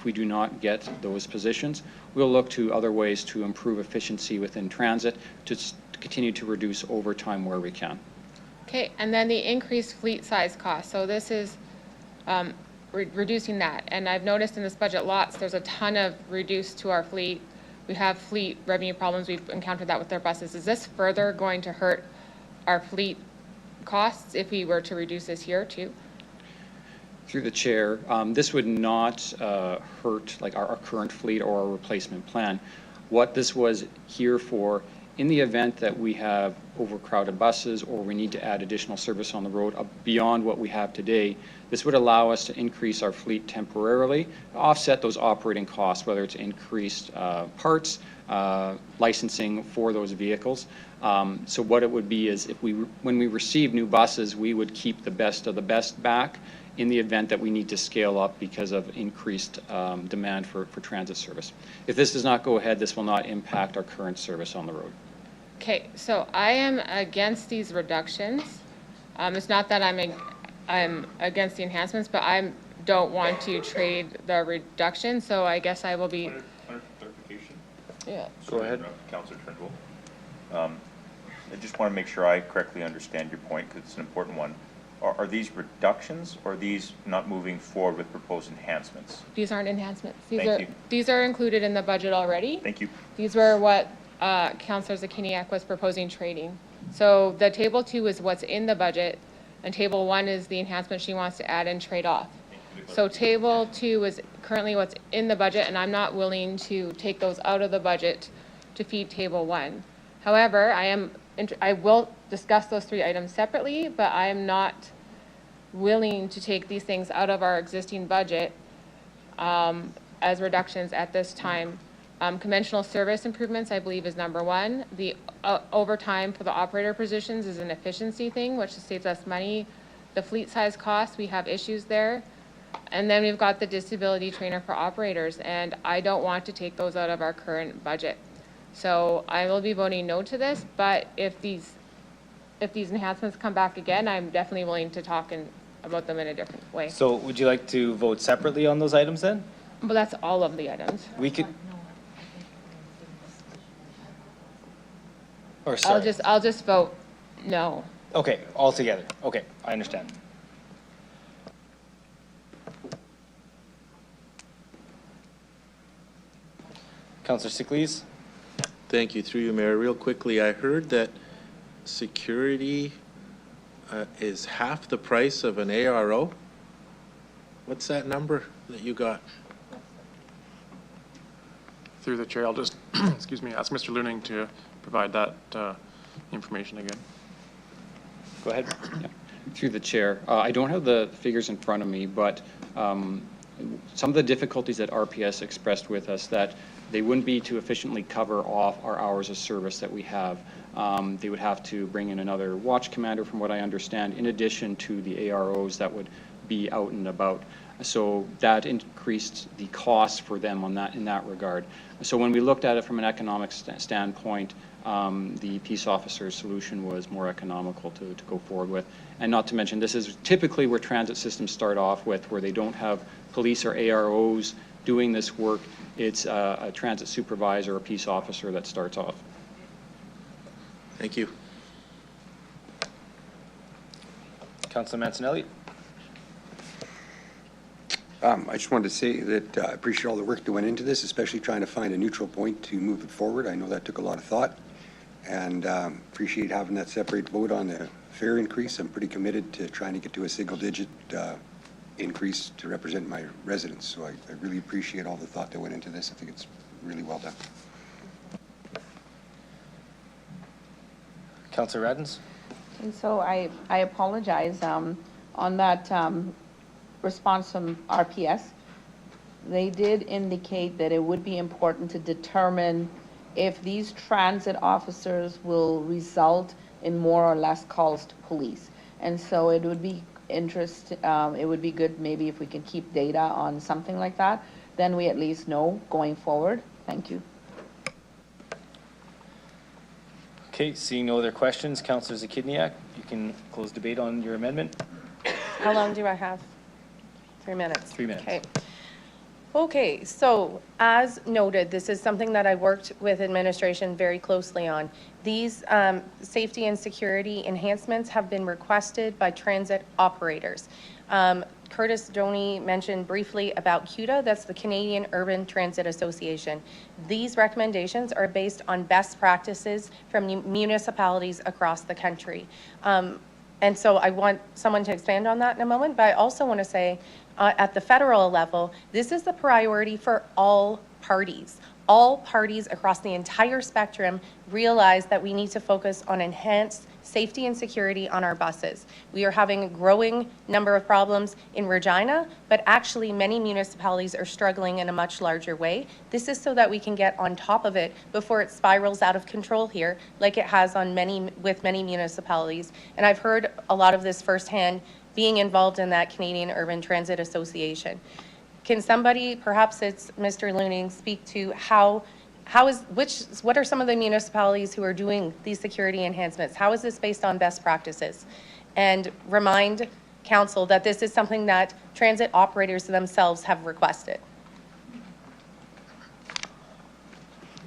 we do not get those positions, we'll look to other ways to improve efficiency within transit to continue to reduce overtime where we can. Okay, and then the increased fleet size cost. So this is reducing that. And I've noticed in this budget lots, there's a ton of reduced to our fleet. We have fleet revenue problems. We've encountered that with our buses. Is this further going to hurt our fleet costs if we were to reduce this here too? Through the chair, this would not hurt like our current fleet or our replacement plan. What this was here for, in the event that we have overcrowded buses or we need to add additional service on the road beyond what we have today, this would allow us to increase our fleet temporarily, offset those operating costs, whether it's increased parts, licensing for those vehicles. So what it would be is when we receive new buses, we would keep the best of the best back in the event that we need to scale up because of increased demand for transit service. If this does not go ahead, this will not impact our current service on the road. Okay, so I am against these reductions. It's not that I'm against the enhancements, but I don't want to trade the reduction, so I guess I will be. Clarification? Yeah. Go ahead. Councillor Turnbull. I just want to make sure I correctly understand your point because it's an important one. Are these reductions or are these not moving forward with proposed enhancements? These aren't enhancements. Thank you. These are included in the budget already. Thank you. These were what Councillor Zakiniak was proposing trading. So the table 2 is what's in the budget and table 1 is the enhancement she wants to add and trade off. So table 2 is currently what's in the budget and I'm not willing to take those out of the budget to feed table 1. However, I will discuss those 3 items separately, but I am not willing to take these things out of our existing budget as reductions at this time. Conventional service improvements, I believe, is number 1. The overtime for the operator positions is an efficiency thing, which saves us money. The fleet size costs, we have issues there. And then we've got the disability trainer for operators, and I don't want to take those out of our current budget. So I will be voting no to this, but if these enhancements come back again, I'm definitely willing to talk about them in a different way. So would you like to vote separately on those items then? But that's all of the items. We could. Or sorry. I'll just vote no. Okay, all together. Okay, I understand. Councillor Sickley's. Thank you. Through you, Mayor. Real quickly, I heard that security is half the price of an ARO. What's that number that you got? Through the chair, I'll just, excuse me, ask Mr. Looning to provide that information again. Go ahead. Yeah. Through the chair, I don't have the figures in front of me, but some of the difficulties that RPS expressed with us that they wouldn't be to efficiently cover off our hours of service that we have. They would have to bring in another watch commander, from what I understand, in addition to the AROs that would be out and about. So that increased the cost for them on that in that regard. So when we looked at it from an economic standpoint, the peace officer solution was more economical to go forward with. And not to mention, this is typically where transit systems start off with, where they don't have police or AROs doing this work. It's a transit supervisor or peace officer that starts off. Thank you. Councillor Mancinelli. I just wanted to say that I appreciate all the work that went into this, especially trying to find a neutral point to move it forward. I know that took a lot of thought, and appreciate having that separate vote on the fare increase. I'm pretty committed to trying to get to a single-digit increase to represent my residents. So I really appreciate all the thought that went into this. I think it's really well done. Councillor Radens. And so I apologize on that response from RPS. They did indicate that it would be important to determine if these transit officers will result in more or less calls to police. And so it would be it would be good maybe if we could keep data on something like that, then we at least know going forward. Thank you. Okay, seeing no other questions, Councillor Zakidniak, you can close debate on your amendment. How long do I have? 3 minutes. 3 minutes. Okay. Okay, so as noted, this is something that I worked with administration very closely on. These safety and security enhancements have been requested by transit operators. Curtis Doney mentioned briefly about CUTA, that's the Canadian Urban Transit Association. These recommendations are based on best practices from municipalities across the country. And so I want someone to expand on that in a moment, but I also want to say at the federal level, this is the priority for all parties. All parties across the entire spectrum realize that we need to focus on enhanced safety and security on our buses. We are having a growing number of problems in Regina, but actually many municipalities are struggling in a much larger way. This is so that we can get on top of it before it spirals out of control here, like it has on with many municipalities. And I've heard a lot of this firsthand being involved in that Canadian Urban Transit Association. Can somebody, perhaps it's Mr. Looning, speak to what are some of the municipalities who are doing these security enhancements? How is this based on best practices? And remind council that this is something that transit operators themselves have requested.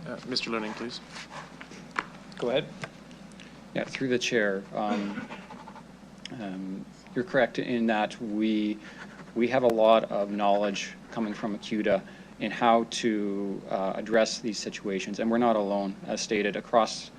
Mr. Looning, please. Go ahead. Yeah, through the chair. You're correct in that we have a lot of knowledge coming from CUTA in how to address these situations, and we're not alone. As stated, across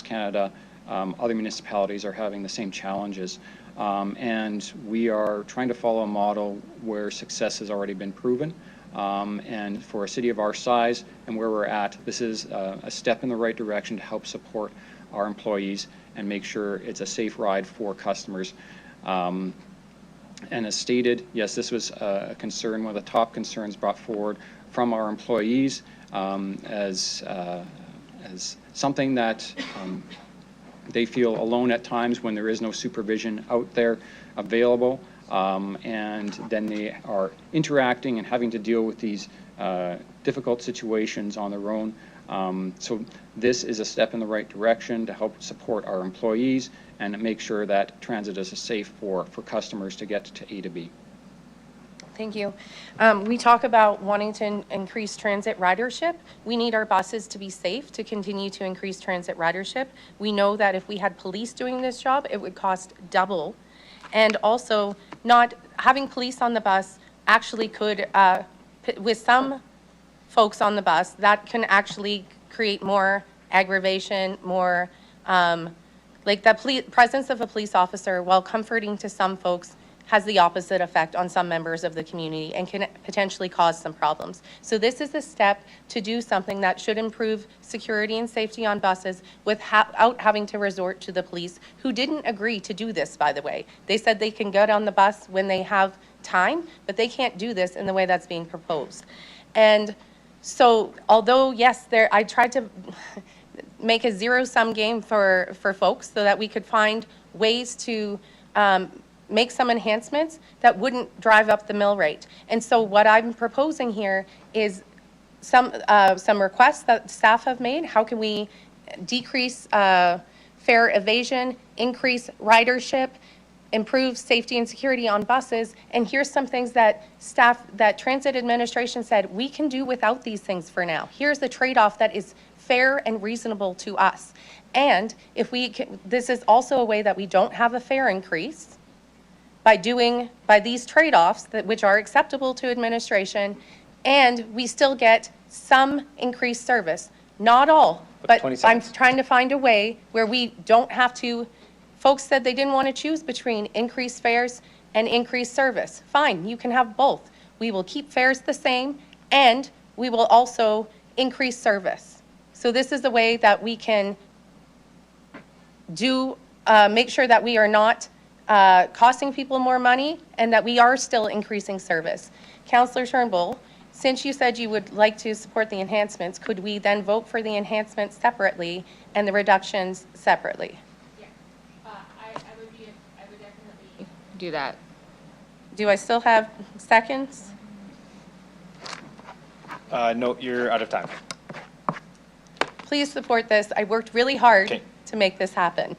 Canada, other municipalities are having the same challenges. And we are trying to follow a model where success has already been proven. And for a city of our size and where we're at, this is a step in the right direction to help support our employees and make sure it's a safe ride for customers. And as stated, yes, this was a concern, one of the top concerns brought forward from our employees as something that they feel alone at times when there is no supervision out there available, and then they are interacting and having to deal with these difficult situations on their own. So this is a step in the right direction to help support our employees and make sure that transit is safe for customers to get to A to B. Thank you. We talk about wanting to increase transit ridership. We need our buses to be safe to continue to increase transit ridership. We know that if we had police doing this job, it would cost double. And also, not having police on the bus actually could, with some folks on the bus, that can actually create more aggravation, more, like the presence of a police officer, while comforting to some folks, has the opposite effect on some members of the community and can potentially cause some problems. So this is a step to do something that should improve security and safety on buses without having to resort to the police, who didn't agree to do this, by the way. They said they can get on the bus when they have time, but they can't do this in the way that's being proposed. And so although, yes, I tried to make a zero-sum game for folks so that we could find ways to make some enhancements that wouldn't drive up the mill rate. And so what I'm proposing here is some requests that staff have made. How can we decrease fare evasion, increase ridership, improve safety and security on buses? And here's some things that transit administration said we can do without these things for now. Here's the trade-off that is fair and reasonable to us. And if we can, this is also a way that we don't have a fare increase by these trade-offs which are acceptable to administration, and we still get some increased service. Not all, but I'm trying to find a way where we don't have to. Folks said they didn't want to choose between increased fares and increased service. Fine, you can have both. We will keep fares the same, and we will also increase service. So this is a way that we can make sure that we are not costing people more money and that we are still increasing service. Councillor Turnbull, since you said you would like to support the enhancements, could we then vote for the enhancements separately and the reductions separately? Yeah, I would definitely do that. Do I still have seconds? No, you're out of time. Please support this. I worked really hard to make this happen.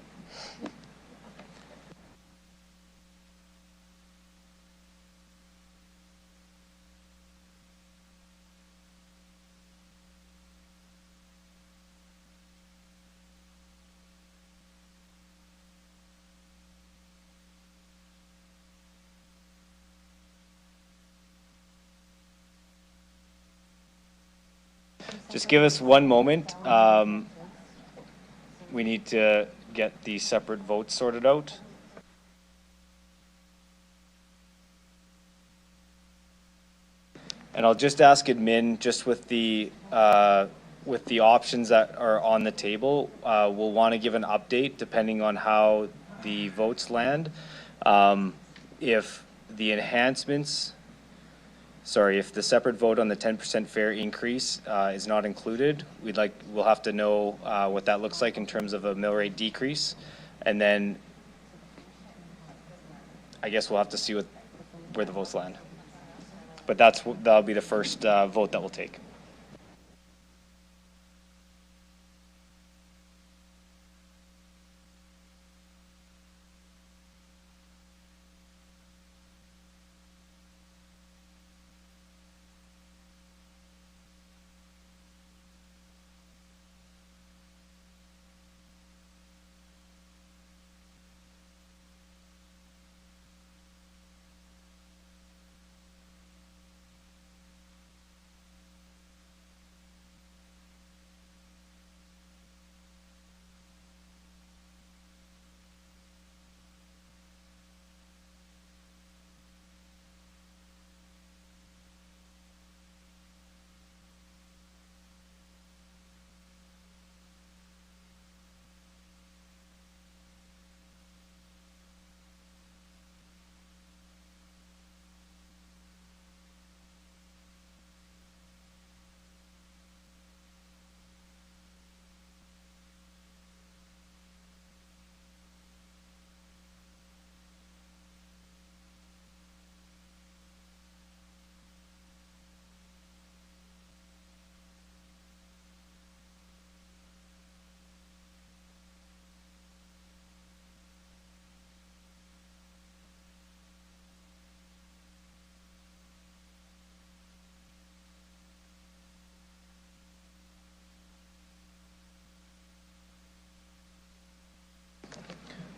Just give us one moment. We need to get the separate votes sorted out. And I'll just ask admin, just with the options that are on the table, we'll want to give an update depending on how the votes land. If the enhancements, if the separate vote on the 10% fare increase is not included, we'll have to know what that looks like in terms of a mill rate decrease, and then I guess we'll have to see where the votes land. But that'll be the first vote that we'll take.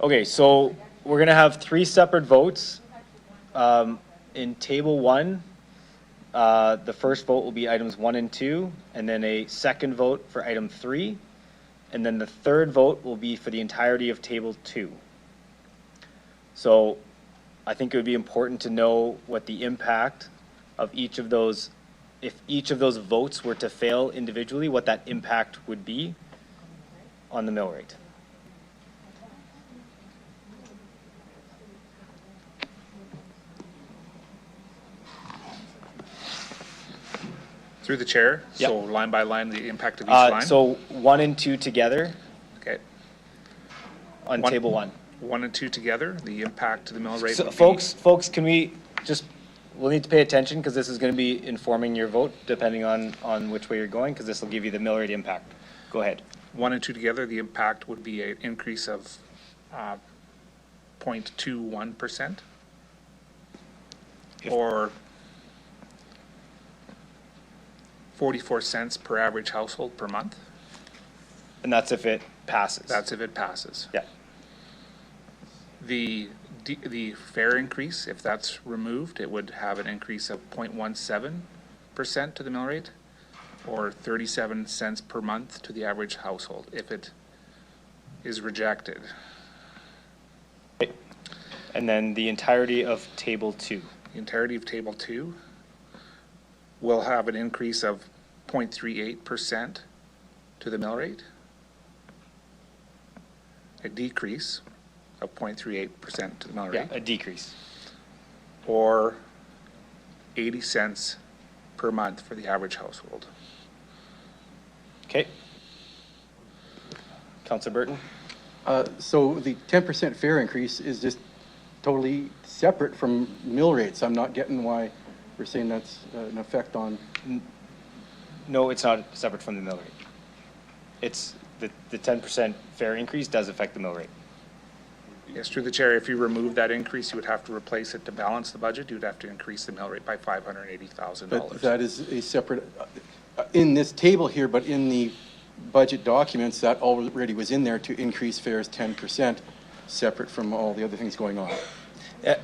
Okay, so we're gonna have three separate votes. In table one, the first vote will be items 1 and 2, and then a second vote for item 3, and then the third vote will be for the entirety of table 2. So I think it would be important to know what the impact of each of those, if each of those votes were to fail individually, what that impact would be on the mill rate. Through the chair, Yep. so line by line, the impact of each line? So 1 and 2 together Okay. on table 1. 1 and 2 together, the impact to the mill rate So would be? folks, can we just, we'll need to pay attention because this is going to be informing your vote depending on which way you're going, because this will give you the mill rate impact. Go ahead. 1 and 2 together, the impact would be an increase of 0.21%? Or 44 cents per average household per month? And that's if it passes. That's if it passes. Yeah. The fare increase, if that's removed, it would have an increase of 0.17% to the mill rate, or 37 cents per month to the average household if it is rejected. And then the entirety of table 2. The entirety of table 2 will have an increase of 0.38% to the mill rate, a decrease of 0.38% to the mill rate. Yeah, a decrease. Or 80 cents per month for the average household. Okay. Councillor Burton? So the 10% fare increase is just totally separate from mill rates. I'm not getting why we're saying that's an effect on. No, it's not separate from the mill rate. It's the 10% fare increase does affect the mill rate. Yes, through the chair, if you remove that increase, you would have to replace it to balance the budget. You would have to increase the mill rate by $580,000. But that is a separate, in this table here, but in the budget documents, that already was in there to increase fares 10%, separate from all the other things going on.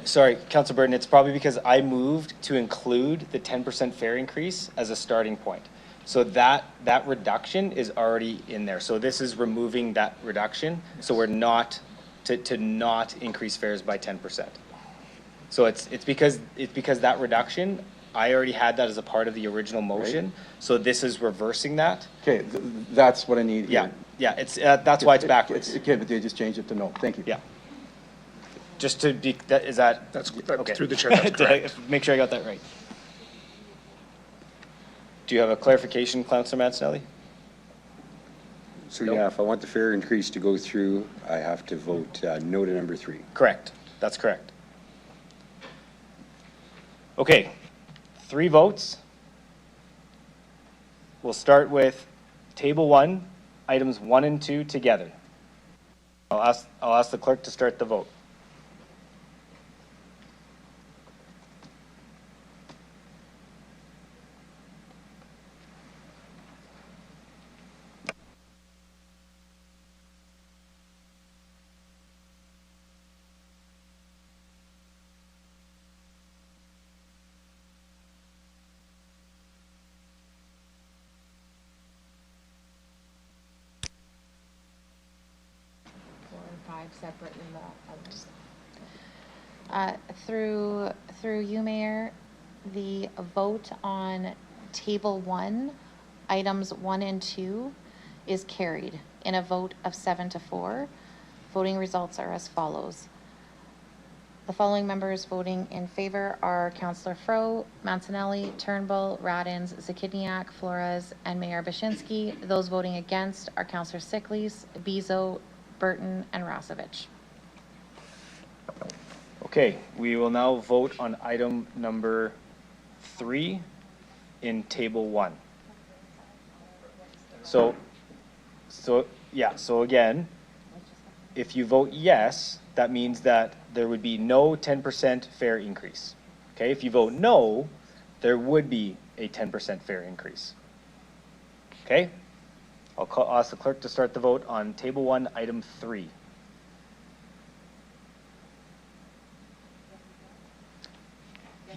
Sorry, Councillor Burton, it's probably because I moved to include the 10% fare increase as a starting point. So that reduction is already in there. So this is removing that reduction. So we're not, to not increase fares by 10%. So it's because that reduction, I already had that as a part of the original motion. Right. So this is reversing that. Okay, that's what I need here. Yeah, it's that's why it's backwards. Okay, but they just changed it to no. Thank you. Yeah. Just to be, that's okay. Through the chair, that's correct. Make sure I got that right. Do you have a clarification, Councillor Mancinelli? So yeah, if I want the fare increase to go through, I have to vote no to number 3. Correct. That's correct. Okay, 3 votes. We'll start with table 1, items 1 and 2 together. I'll ask the clerk to start the vote. Separate in the others. Through you, Mayor, the vote on table 1, items 1 and 2 is carried in a vote of 7-4. Voting results are as follows. The following members voting in favor are Councillor Fro, Mancinelli, Turnbull, Radins, Zakidniak, Flores, and Mayor Bashinsky. Those voting against are Councillor Sickles, Bezo, Burton, and Rasevich. Okay, we will now vote on item number 3 in table 1. So again, if you vote yes, that means that there would be no 10% fare increase. Okay, if you vote no, there would be a 10% fare increase. Okay? I'll ask the clerk to start the vote on table 1, item 3.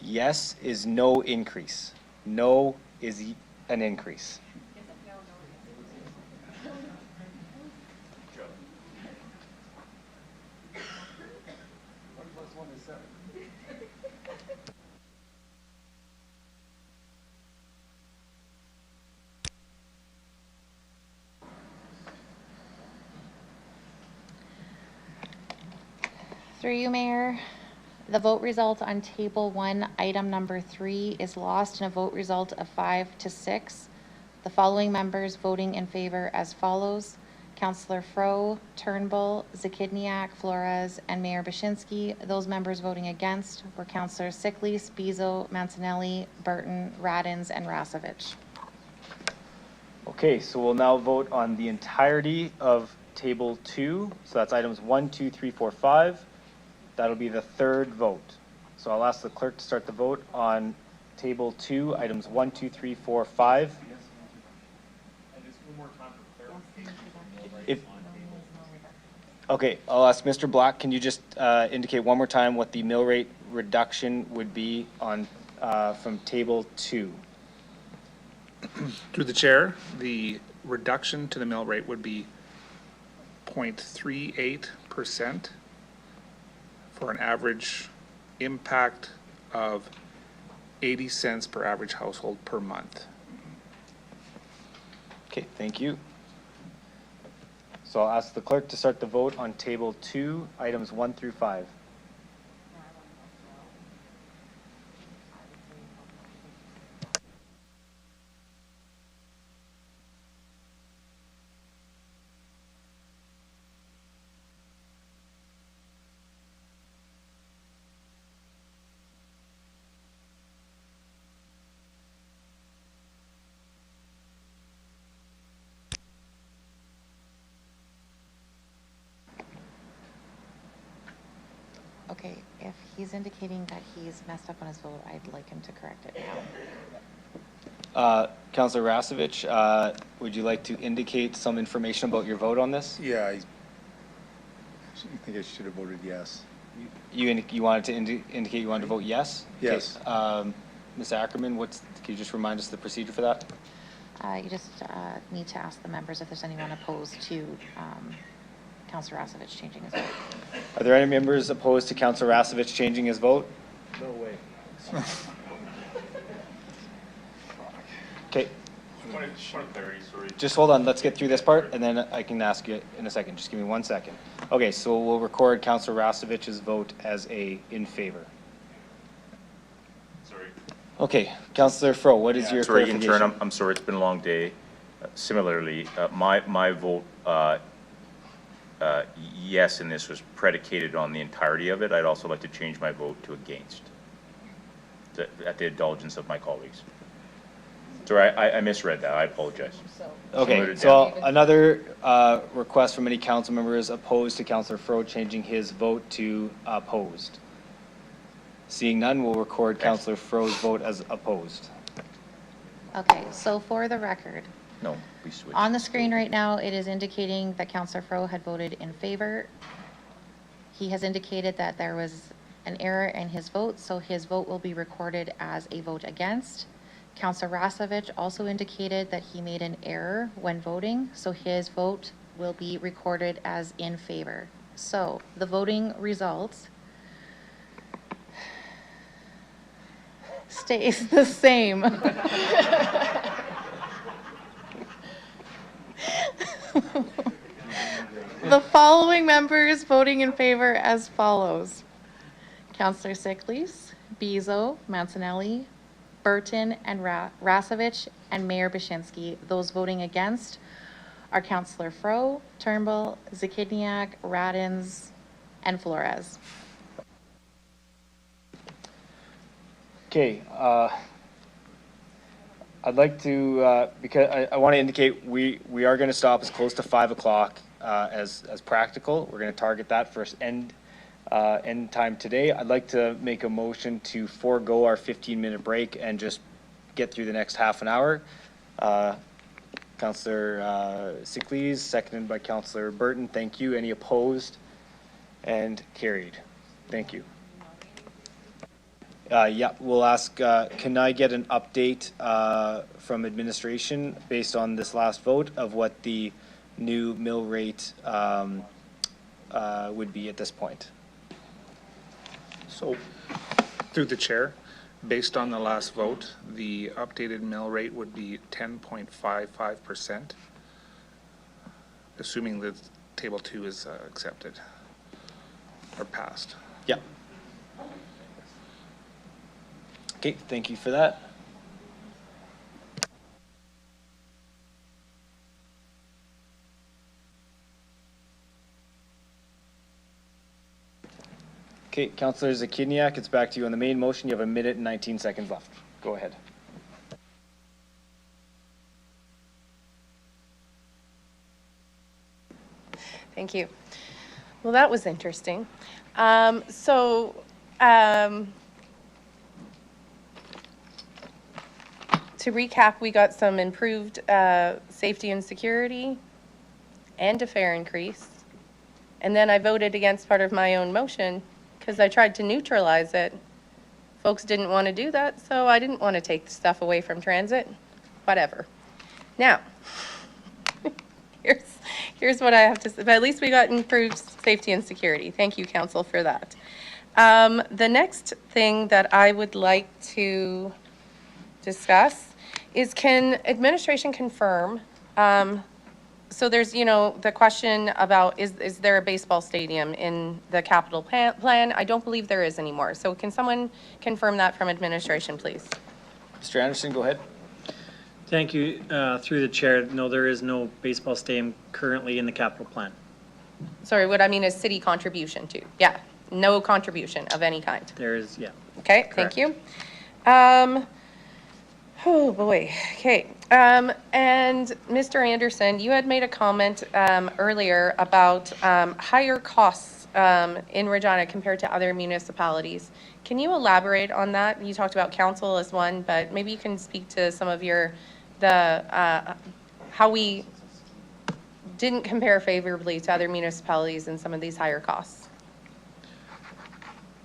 Yes is no increase. No is an increase. Through you, Mayor, the vote result on Table 1, Item number 3 is lost in a vote result of 5 to 6. The following members voting in favor as follows: Councillor Fro, Turnbull, Zakidniak, Flores, and Mayor Bashinsky. Those members voting against were Councillors Sickles, Bezo, Mancinelli, Burton, Radins, and Rasevich. Okay, so we'll now vote on the entirety of Table 2. So that's items 1, 2, 3, 4, 5. That'll be the third vote. So I'll ask the clerk to start the vote on Table 2, items 1, 2, 3, 4, 5. Okay, I'll ask Mr. Black, can you just indicate one more time what the mill rate reduction would be on from Table 2? Through the chair, the reduction to the mill rate would be 0.38% for an average impact of 80 cents per average household per month. Okay, thank you. So I'll ask the clerk to start the vote on Table 2, items 1 through 5. Okay, if he's indicating that he's messed up on his vote, I'd like him to correct it now. Councillor Rasevich, would you like to indicate some information about your vote on this? Yeah, I think I should have voted yes. You wanted to indicate you wanted to vote yes? Yes. Okay. Ms. Ackerman, can you just remind us the procedure for that? You just need to ask the members if there's anyone opposed to Councillor Rasevich changing his vote. Are there any members opposed to Councillor Rasevich changing his vote? No way. Okay. 1:30, sorry. Just hold on, let's get through this part, and then I can ask you in a second. Just give me 1 second. Okay, so we'll record Councillor Rasevich's vote as in favor. Sorry. Okay, Councillor Fro, what is your Sorry, clarification? intern, I'm sorry, it's been a long day. Similarly, my vote, yes, and this was predicated on the entirety of it. I'd also like to change my vote to against, at the indulgence of my colleagues. Sorry, I misread that. I apologize. Okay, so another request from any council members opposed to Councillor Fro changing his vote to opposed. Seeing none, we'll record Councillor Fro's vote as opposed. Okay, so for the record, No, we switched. on the screen right now, it is indicating that Councillor Fro had voted in favor. He has indicated that there was an error in his vote, so his vote will be recorded as a vote against. Councillor Rasevich also indicated that he made an error when voting, so his vote will be recorded as in favor. So the voting results stays the same. The following members voting in favor as follows: Councillor Sickles, Bezo, Mancinelli, Burton, and Rasevich, and Mayor Bashinsky. Those voting against are Councillor Fro, Turnbull, Zakidniak, Radins, and Flores. Okay, I'd like to, because I want to indicate we are going to stop as close to 5 o'clock as practical. We're going to target that for end time today. I'd like to make a motion to forego our 15-minute break and just get through the next half an hour. Councillor Sickles, seconded by Councillor Burton. Thank you. Any opposed? And carried. Thank you. Yeah, we'll ask, can I get an update from administration based on this last vote of what the new mill rate would be at this point? So, through the chair, based on the last vote, the updated mill rate would be 10.55%, assuming that table 2 is accepted or passed. Yeah. Okay, thank you for that. Okay, Councillor Zakiniak, it's back to you on the main motion. You have 1 minute and 19 seconds left. Go ahead. Thank you. Well, that was interesting. To recap, we got some improved safety and security and a fare increase. And then I voted against part of my own motion because I tried to neutralize it. Folks didn't want to do that, so I didn't want to take the stuff away from transit. Whatever. Now, here's what I have to say. But at least we got improved safety and security. Thank you, Council, for that. The next thing that I would like to discuss is, can administration confirm, so there's, the question about, is there a baseball stadium in the capital plan? I don't believe there is anymore. So can someone confirm that from administration, please? Mr. Anderson, go ahead. Thank you. Through the chair, no, there is no baseball stadium currently in the capital plan. Sorry, what I mean is city contribution to. Yeah, no contribution of any kind. There is, yeah. Okay, Correct. thank you. Oh boy, okay. And Mr. Anderson, you had made a comment earlier about higher costs in Regina compared to other municipalities. Can you elaborate on that? You talked about council as one, but maybe you can speak to some of how we didn't compare favorably to other municipalities in some of these higher costs.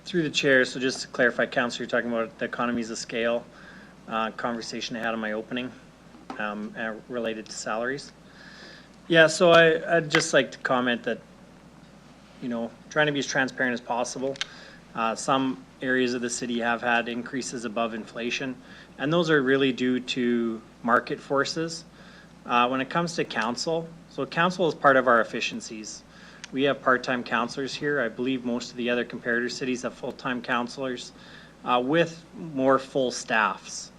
Through the chair, so just to clarify, Councillor, you're talking about the economies of scale conversation I had in my opening related to salaries. Yeah, so I'd just like to comment that, trying to be as transparent as possible. Some areas of the city have had increases above inflation, and those are really due to market forces. When it comes to council, so council is part of our efficiencies. We have part-time counselors here. I believe most of the other comparator cities have full-time counselors with more full staffs.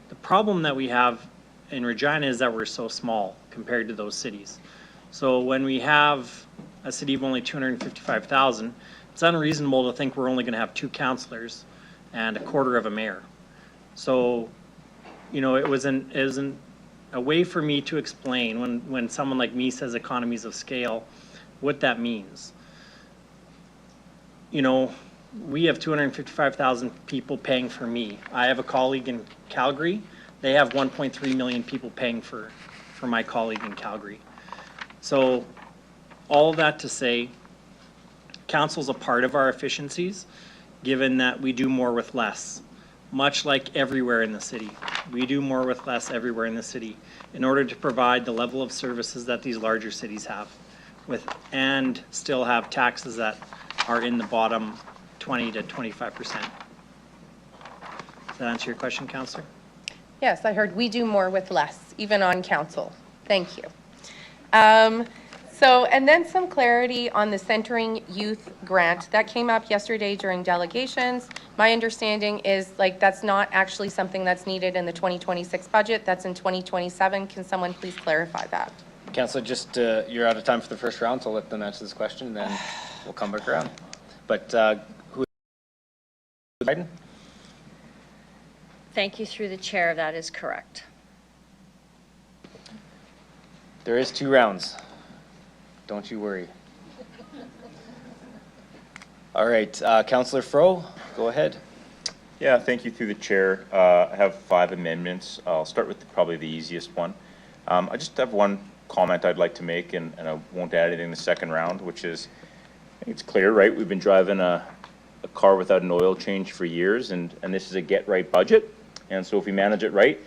The problem that we have in Regina is that we're so small compared to those cities. So when we have a city of only 255,000, it's unreasonable to think we're only going to have 2 counselors and a quarter of a mayor. So, it was a way for me to explain when someone like me says economies of scale, what that means. We have 255,000 people paying for me. I have a colleague in Calgary. They have 1.3 million people paying for my colleague in Calgary. So all that to say, council's a part of our efficiencies, given that we do more with less, much like everywhere in the city. We do more with less everywhere in the city in order to provide the level of services that these larger cities have and still have taxes that are in the bottom 20 to 25%. Does that answer your question, Councillor? Yes, I heard we do more with less, even on council. Thank you. And then some clarity on the Centering Youth Grant. That came up yesterday during delegations. My understanding is that's not actually something that's needed in the 2026 budget. That's in 2027. Can someone please clarify that? Councillor, just you're out of time for the first round, so I'll let them answer this question, and then we'll come back around. But who? Biden? Thank you, through the chair. That is correct. There is 2 rounds. Don't you worry. All right, Councillor Fro, go ahead. Yeah, thank you through the chair. I have 5 amendments. I'll start with probably the easiest one. I just have one comment I'd like to make, and I won't add anything in the second round, which is, I think it's clear, right? We've been driving a a car without an oil change for years, and this is a get-right budget. And so if we manage it right,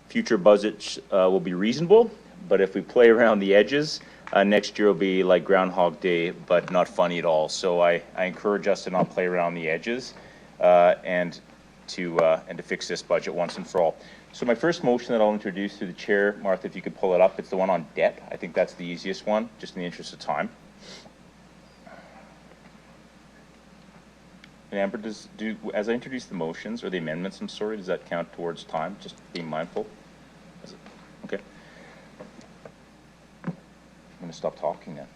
future budgets will be reasonable, but if we play around the edges, next year will be like Groundhog Day, but not funny at all. So I encourage us to not play around the edges and to fix this budget once and for all. So my first motion that I'll introduce through the chair, Martha, if you could pull it up, it's the one on debt. I think that's the easiest one, just in the interest of time. And Amber, as I introduce the motions or the amendments, I'm sorry, does that count towards time? Just being mindful. Okay. I'm going to stop talking then.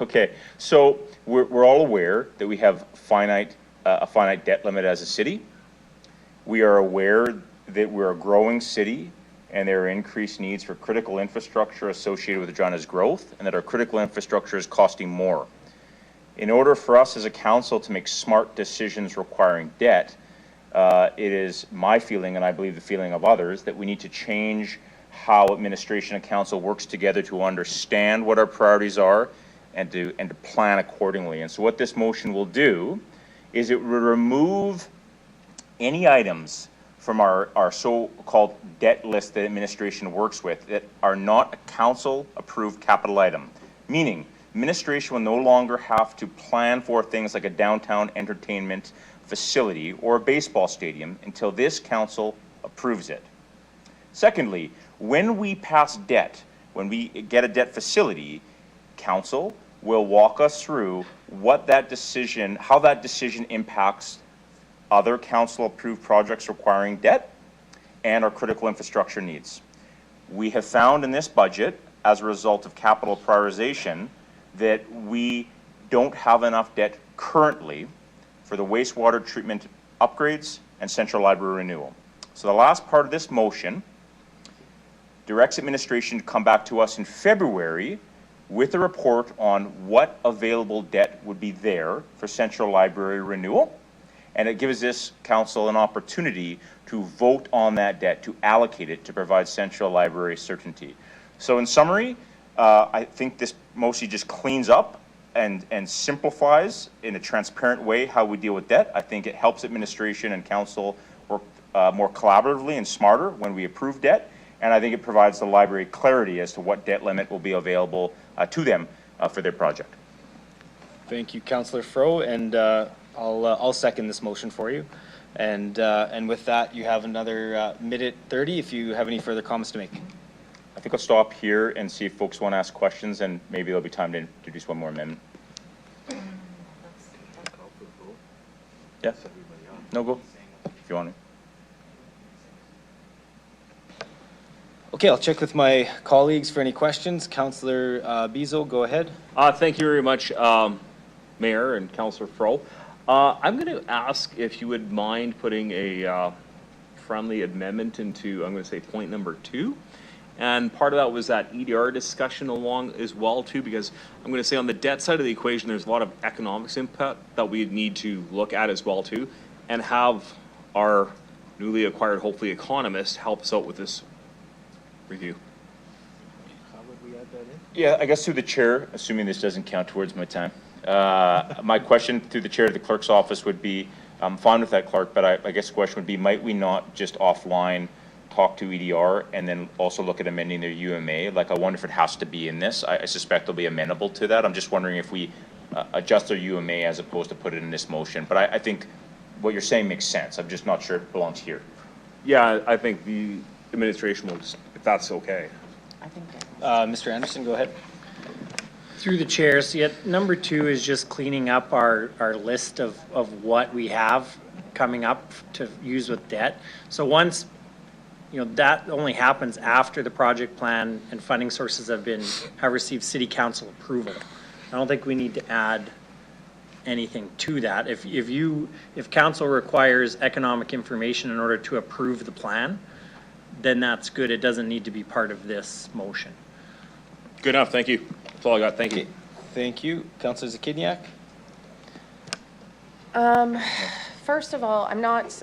Okay, so we're all aware that we have a finite debt limit as a city. We are aware that we're a growing city and there are increased needs for critical infrastructure associated with Regina's growth, and that our critical infrastructure is costing more. In order for us as a council to make smart decisions requiring debt, it is my feeling, and I believe the feeling of others, that we need to change how administration and council works together to understand what our priorities are and to plan accordingly. And so what this motion will do is it will remove any items from our so-called debt list that administration works with that are not a council-approved capital item, meaning administration will no longer have to plan for things like a downtown entertainment facility or a baseball stadium until this council approves it. Secondly, when we pass debt, when we get a debt facility, council will walk us through what that decision, how that decision impacts other council-approved projects requiring debt and our critical infrastructure needs. We have found in this budget, as a result of capital prioritization, that we don't have enough debt currently for the wastewater treatment upgrades and central library renewal. So the last part of this motion directs administration to come back to us in February with a report on what available debt would be there for central library renewal. And it gives this council an opportunity to vote on that debt, to allocate it, to provide central library certainty. So in summary, I think this mostly just cleans up and simplifies in a transparent way how we deal with debt. I think it helps administration and council work more collaboratively and smarter when we approve debt. And I think it provides the library clarity as to what debt limit will be available to them for their project. Thank you, Councillor Fro, and I'll second this motion for you. And with that, you have another minute 30 if you have any further comments to make. I think I'll stop here and see if folks want to ask questions, and maybe there'll be time to introduce one more amendment. Yeah. No, go if you want to. Okay, I'll check with my colleagues for any questions. Councillor Bezo, go ahead. Thank you very much, Mayor and Councillor Fro. I'm going to ask if you would mind putting a friendly amendment into, I'm going to say, point number 2. And part of that was that EDR discussion along as well too, because I'm going to say on the debt side of the equation, there's a lot of economics impact that we need to look at as well too, and have our newly acquired, hopefully, economist help us out with this review. How would we add that in? Yeah, I guess through the chair, assuming this doesn't count towards my time. My question through the chair of the clerk's office would be, I'm fine with that, clerk, but I guess the question would be, might we not just offline talk to EDR and then also look at amending their UMA? Like, I wonder if it has to be in this. I suspect they'll be amenable to that. I'm just wondering if we adjust their UMA as opposed to put it in this motion. But I think what you're saying makes sense. I'm just not sure it belongs here. Yeah, I think the administration will, if that's okay. I think Mr. Anderson, go ahead. Through the chair, so number 2 is just cleaning up our list of what we have coming up to use with debt. So once, that only happens after the project plan and funding sources have received city council approval. I don't think we need to add anything to that. If council requires economic information in order to approve the plan, then that's good. It doesn't need to be part of this motion. Good enough. Thank you. That's all I got. Thank you. Thank you. Councillor Zakidniak? First of all, I'm not,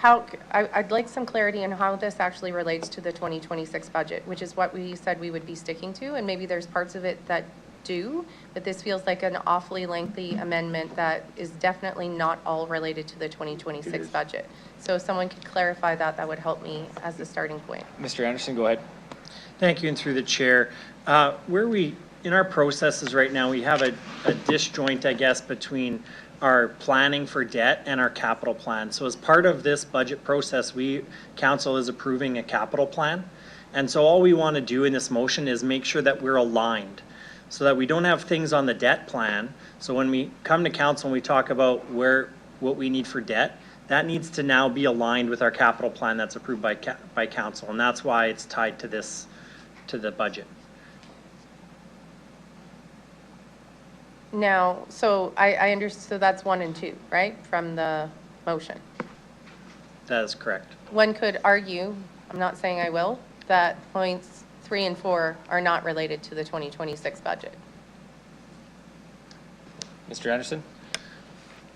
I'd like some clarity on how this actually relates to the 2026 budget, which is what we said we would be sticking to, and maybe there's parts of it that do, but this feels like an awfully lengthy amendment that is definitely not all related to the 2026 budget. So if someone could clarify that, that would help me as a starting point. Mr. Anderson, go ahead. Thank you, and through the chair. In our processes right now, we have a disjoint, I guess, between our planning for debt and our capital plan. So as part of this budget process, council is approving a capital plan. And so all we want to do in this motion is make sure that we're aligned so that we don't have things on the debt plan. So when we come to council and we talk about what we need for debt, that needs to now be aligned with our capital plan that's approved by council. And that's why it's tied to the budget. Now, so I understand, so that's 1 and 2, right, from the motion? That is correct. One could argue, I'm not saying I will, that points 3 and 4 are not related to the 2026 budget. Mr. Anderson?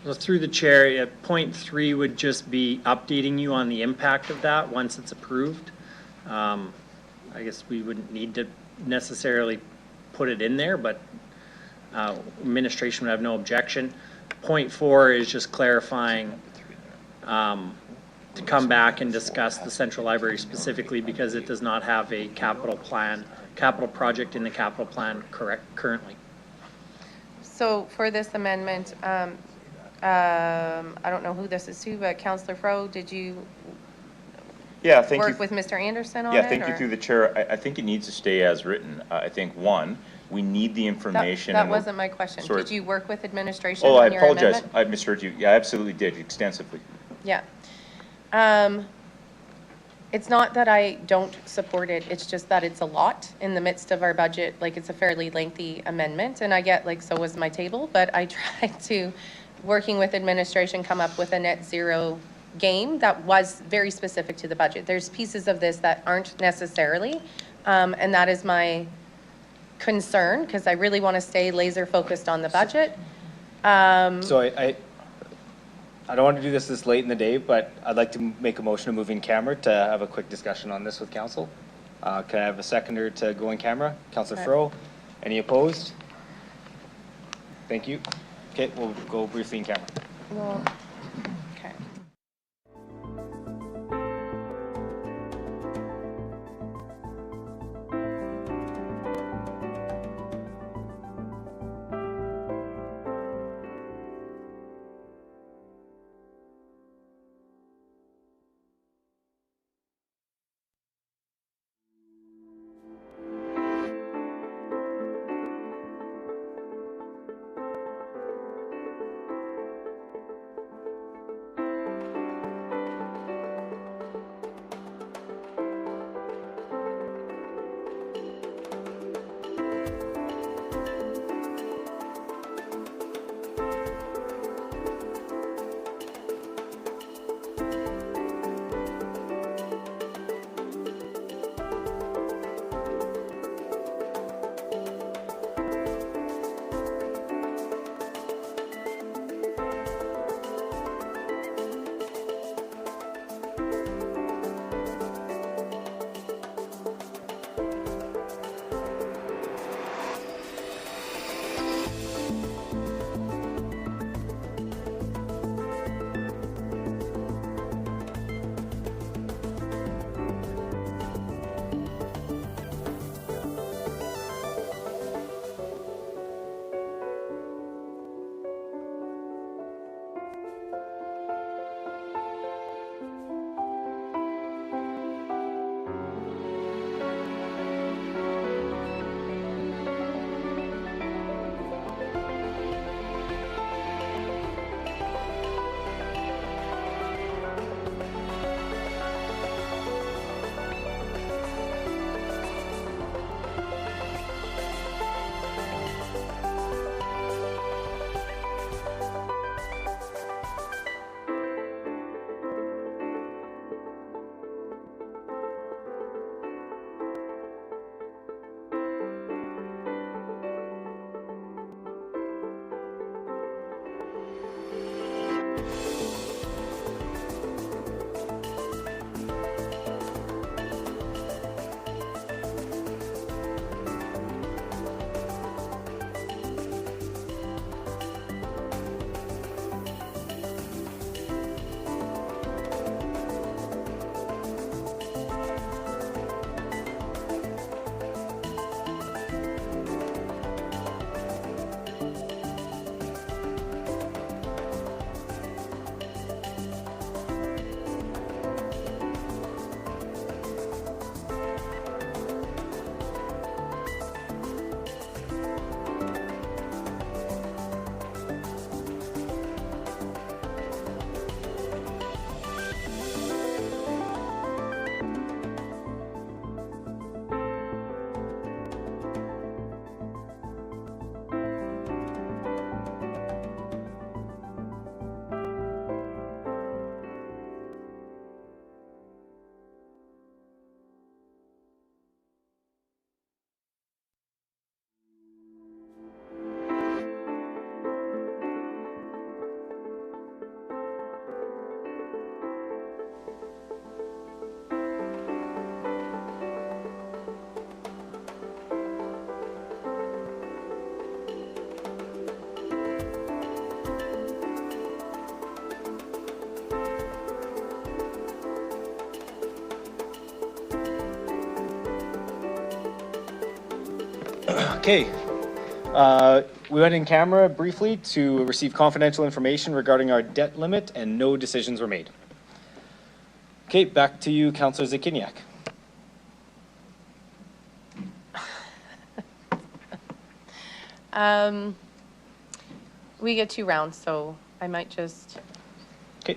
Well, through the chair, point 3 would just be updating you on the impact of that once it's approved. I guess we wouldn't need to necessarily put it in there, but administration would have no objection. Point 4 is just clarifying to come back and discuss the central library specifically because it does not have a capital project in the capital plan currently. So for this amendment, I don't know who this is to, but Councillor Fro, did you work with Mr. Anderson on it? Yeah, thank you through the chair. I think it needs to stay as written. I think, one, we need the information. That wasn't my question. Sorry. Did you work with administration Oh, I on your apologize. amendment? I misheard you. Yeah, I absolutely did, extensively. Yeah. It's not that I don't support it, it's just that it's a lot in the midst of our budget. Like, it's a fairly lengthy amendment, and I get, like, so was my table, but I tried to, working with administration, come up with a net zero game that was very specific to the budget. There's pieces of this that aren't necessarily, and that is my concern, because I really want to stay laser focused on the budget. So I don't want to do this late in the day, but I'd like to make a motion to move in camera to have a quick discussion on this with council. Can I have a seconder to go in camera? Councillor Fro, any opposed? Thank you. Okay, we'll go briefly in camera. Well, Okay. We went in camera briefly to receive confidential information regarding our debt limit and no decisions were made. Okay, back to you, Councillor Zakiniak. We get 2 rounds, so I might just, Okay.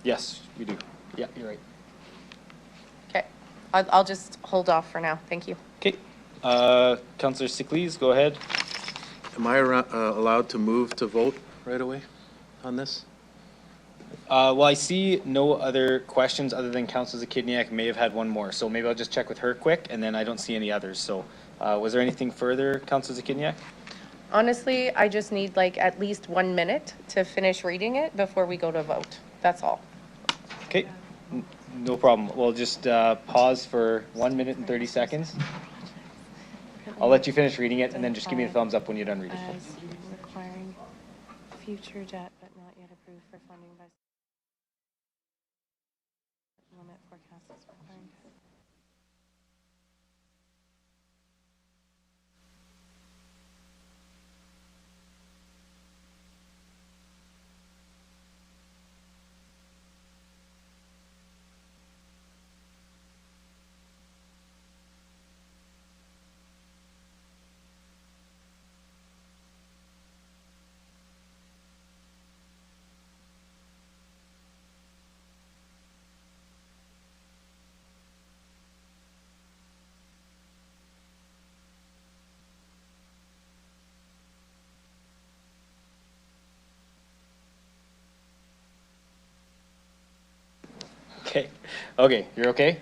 Yes, we do. Yeah, you're right. okay. I'll just hold off for now. Thank you. Okay. Councillor Siklees, go ahead. Am I allowed to move to vote right away on this? Well, I see no other questions other than Councillor Zakiniak may have had one more, so maybe I'll just check with her quick, and then I don't see any others. So, was there anything further, Councillor Zakiniak? Honestly, I just need like at least 1 minute to finish reading it before we go to vote. That's all. Okay, no problem. We'll just pause for 1 minute and 30 seconds. I'll let you finish reading it, and then just give me a thumbs up when you're done reading. As requiring future debt but not yet approved for funding by limit forecast is requiring. Okay. Okay, you're okay?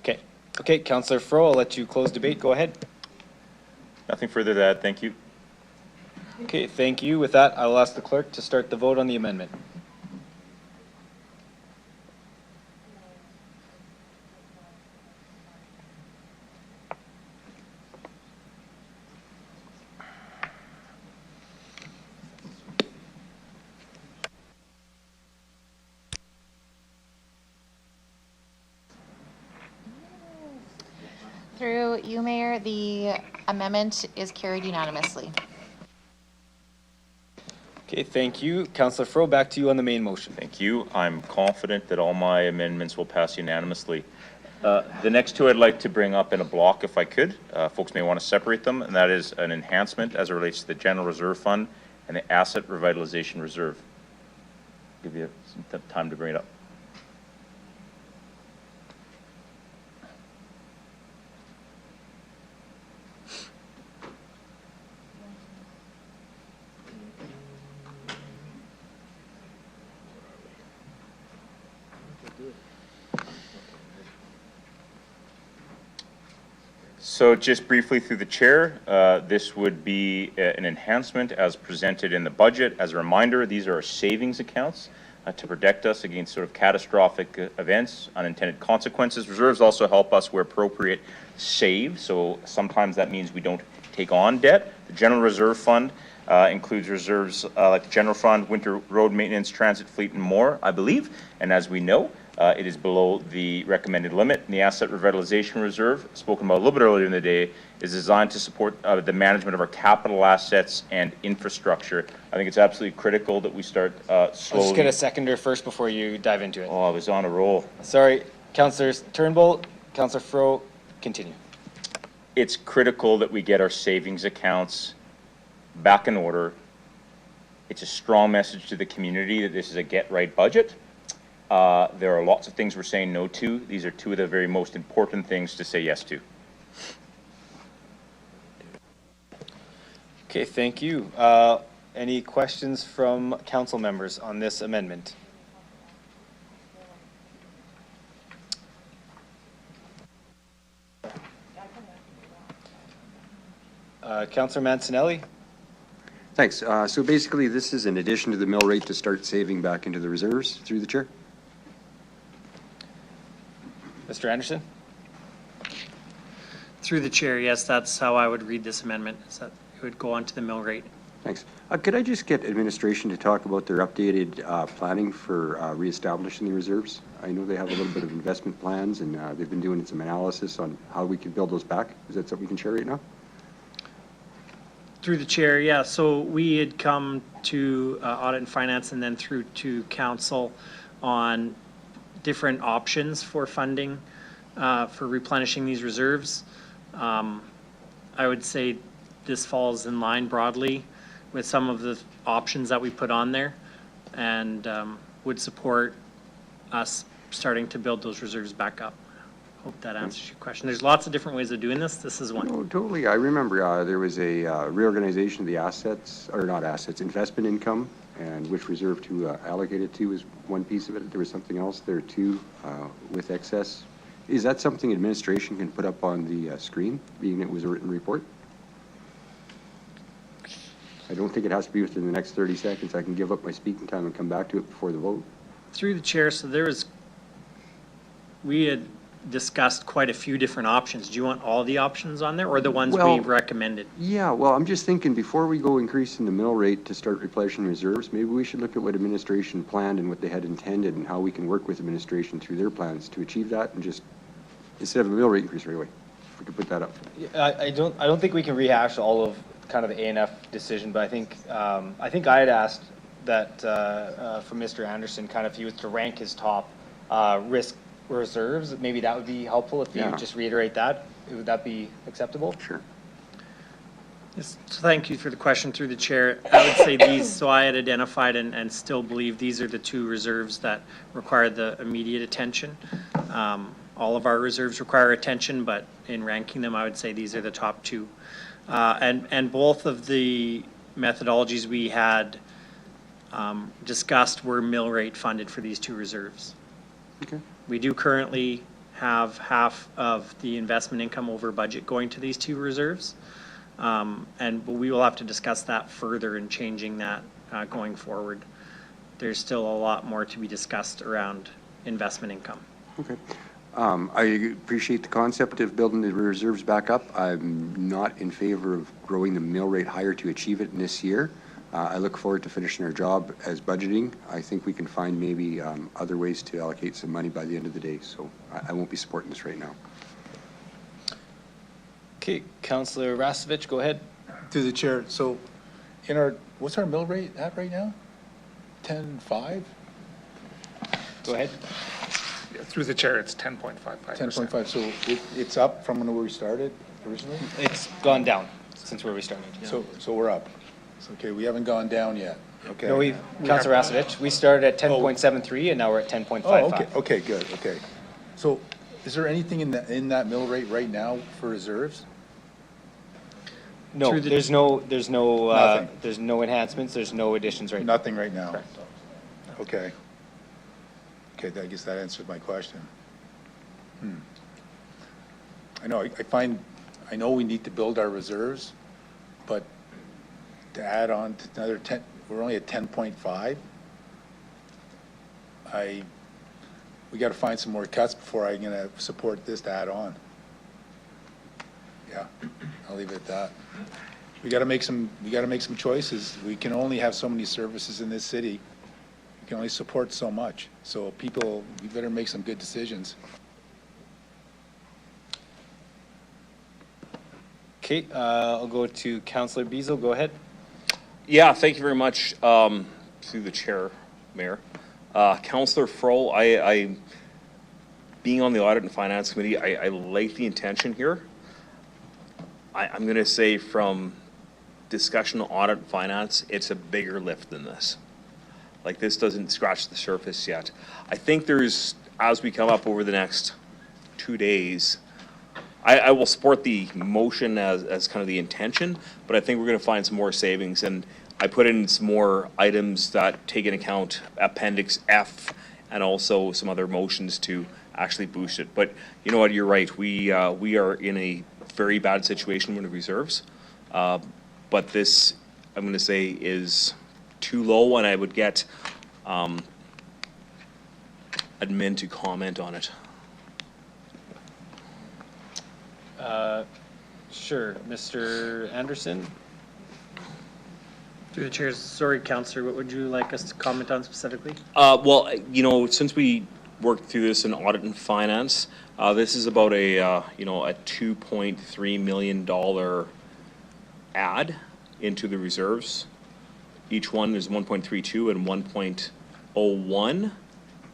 Okay. Okay, Councillor Fro, I'll let you close debate. Go ahead. Nothing further to add. Thank you. Okay, thank you. With that, I will ask the clerk to start the vote on the amendment. Through you, Mayor, the amendment is carried unanimously. Okay, thank you. Councillor Fro, back to you on the main motion. Thank you. I'm confident that all my amendments will pass unanimously. The next two I'd like to bring up in a block if I could. Folks may want to separate them, and that is an enhancement as it relates to the General Reserve Fund and the Asset Revitalization Reserve. Give you some time to bring it up. So just briefly through the chair, this would be an enhancement as presented in the budget. As a reminder, these are our savings accounts to protect us against sort of catastrophic events, unintended consequences. Reserves also help us where appropriate save. So sometimes that means we don't take on debt. The General Reserve Fund includes reserves like the General Fund, winter road maintenance, transit fleet, and more, I believe. And as we know, it is below the recommended limit. And the Asset Revitalization Reserve, spoken about a little bit earlier in the day, is designed to support the management of our capital assets and infrastructure. I think it's absolutely critical that we start slowly. Let's just get a seconder first before you dive into it. Oh, I was on a roll. Sorry, Councillors Turnbull, Councillor Fro, continue. It's critical that we get our savings accounts back in order. It's a strong message to the community that this is a get-right budget. There are lots of things we're saying no to. These are two of the very most important things to say yes to. Okay, thank you. Any questions from council members on this amendment? Councillor Mancinelli? Thanks. So basically, this is in addition to the mill rate to start saving back into the reserves through the chair? Mr. Anderson? Through the chair, yes, that's how I would read this amendment, is that it would go on to the mill rate. Thanks. Could I just get administration to talk about their updated planning for reestablishing the reserves? I know they have a little bit of investment plans, and they've been doing some analysis on how we can build those back. Is that something we can share right now? Through the chair, yeah. So we had come to audit and finance and then through to council on different options for funding for replenishing these reserves. I would say this falls in line broadly with some of the options that we put on there and would support us starting to build those reserves back up. Hope that answers your question. There's lots of different ways of doing this. This is one. Oh, totally. I remember there was a reorganization of the assets, or not assets, investment income, and which reserve to allocate it to was one piece of it. There was something else there too with excess. Is that something administration can put up on the screen, being it was a written report? I don't think it has to be within the next 30 seconds. I can give up my speaking time and come back to it before the vote. Through the chair, so we had discussed quite a few different options. Do you want all the options on there or the ones we've recommended? Yeah, well, I'm just thinking before we go increasing the mill rate to start replenishing reserves, maybe we should look at what administration planned and what they had intended and how we can work with administration through their plans to achieve that, and just instead of a mill rate increase right away, if we could put that up. I don't think we can rehash all of kind of the A&F decision, but I think I had asked that from Mr. Anderson, kind of if he was to rank his top risk reserves, maybe that would be helpful if you just reiterate that. Would that be acceptable? Sure. Yes, so thank you for the question through the chair. I would say these, so I had identified and still believe these are the two reserves that require the immediate attention. All of our reserves require attention, but in ranking them, I would say these are the top two. And both of the methodologies we had discussed were mill rate funded for these two reserves. Okay. We do currently have half of the investment income over budget going to these two reserves. And we will have to discuss that further in changing that going forward. There's still a lot more to be discussed around investment income. Okay. I appreciate the concept of building the reserves back up. I'm not in favor of growing the mill rate higher to achieve it in this year. I look forward to finishing our job as budgeting. I think we can find maybe other ways to allocate some money by the end of the day. So I won't be supporting this right now. Okay, Councillor Rastovich, go ahead. To the chair. So what's our mill rate at right now? 10.5? Go ahead. Through the chair, it's 10.55%. 10.5, so it's up from when we started originally? It's gone down since where we started. So we're up. Okay, we haven't gone down yet. Okay. No, Councillor Rastovich, we started at 10.73 and now we're at 10.55. Oh, okay, good, okay. So is there anything in that mill rate right now for reserves? No, there's no enhancements, there's no additions right now. Nothing right now? Correct. Okay. Okay, I guess that answered my question. I know we need to build our reserves, but to add on to another 10, we're only at 10.5. We got to find some more cuts before I'm going to support this to add on. Yeah, I'll leave it at that. We got to make some choices. We can only have so many services in this city. We can only support so much. So people, we better make some good decisions. Okay, I'll go to Councillor Beazle. Go ahead. Yeah, thank you very much, through the chair, Mayor. Councillor Froh, I being on the Audit and Finance Committee, I like the intention here. I'm going to say from discussion on audit and finance, it's a bigger lift than this. Like, this doesn't scratch the surface yet. I think there's, as we come up over the next 2 days, I will support the motion as kind of the intention, but I think we're going to find some more savings. And I put in some more items that take into account Appendix F and also some other motions to actually boost it. But you know what, you're right. We are in a very bad situation with the reserves. But this, I'm going to say, is too low, and I would get admin to comment on it. Sure, Mr. Anderson. Through the chair, sorry, Counselor, what would you like us to comment on specifically? Well, you know, since we worked through this in audit and finance, this is about a, you know, a $2.3 million add into the reserves. Each one is 1.32 and 1.01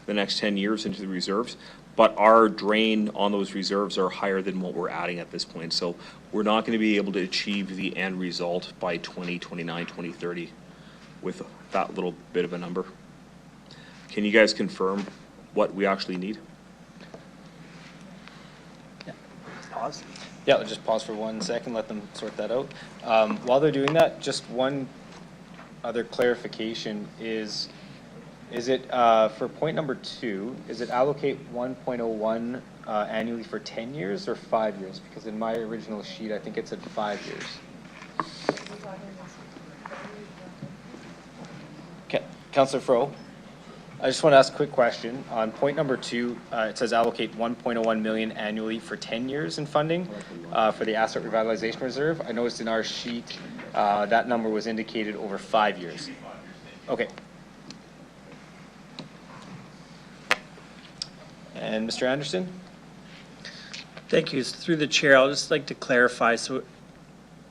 the next 10 years into the reserves. But our drain on those reserves are higher than what we're adding at this point. So we're not going to be able to achieve the end result by 2029, 2030 with that little bit of a number. Can you guys confirm what we actually need? Pause. Yeah, I'll just pause for 1 second, let them sort that out. While they're doing that, just one other clarification is it, for point number 2, is it allocate 1.01 annually for 10 years or 5 years? Because in my original sheet, I think it said 5 years. Okay, Councillor Fro, I just want to ask a quick question. On point number 2, it says allocate 1.01 million annually for 10 years in funding for the Asset Revitalization Reserve. I noticed in our sheet that number was indicated over 5 years. Okay. And Mr. Anderson? Thank you. Through the chair, I'll just like to clarify. So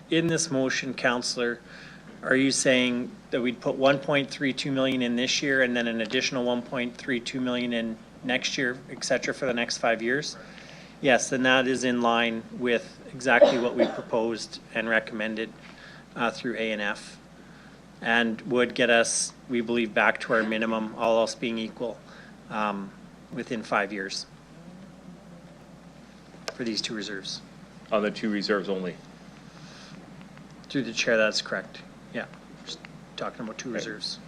in this motion, Councillor, are you saying that we'd put 1.32 million in this year and then an additional 1.32 million in next year, et cetera, for the next 5 years? Yes, then that is in line with exactly what we proposed and recommended through A&F, and would get us, we believe, back to our minimum, all else being equal, within 5 years for these 2 reserves. On the 2 reserves only? Through the chair, that's correct. Yeah, just talking about 2 reserves.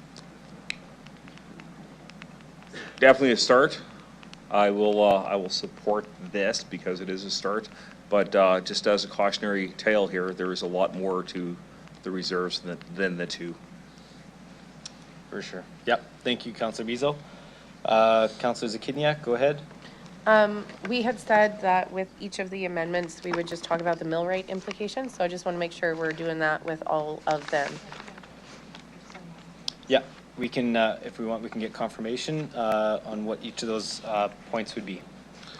Definitely a start. I will support this because it is a start, but just as a cautionary tale here, there is a lot more to the reserves than the 2. For sure. Yep. Thank you, Councillor Bezo. Councillor Zakidniak, go ahead. We had said that with each of the amendments, we would just talk about the mill rate implications, so I just want to make sure we're doing that with all of them. Yeah, we can, if we want, we can get confirmation on what each of those points would be.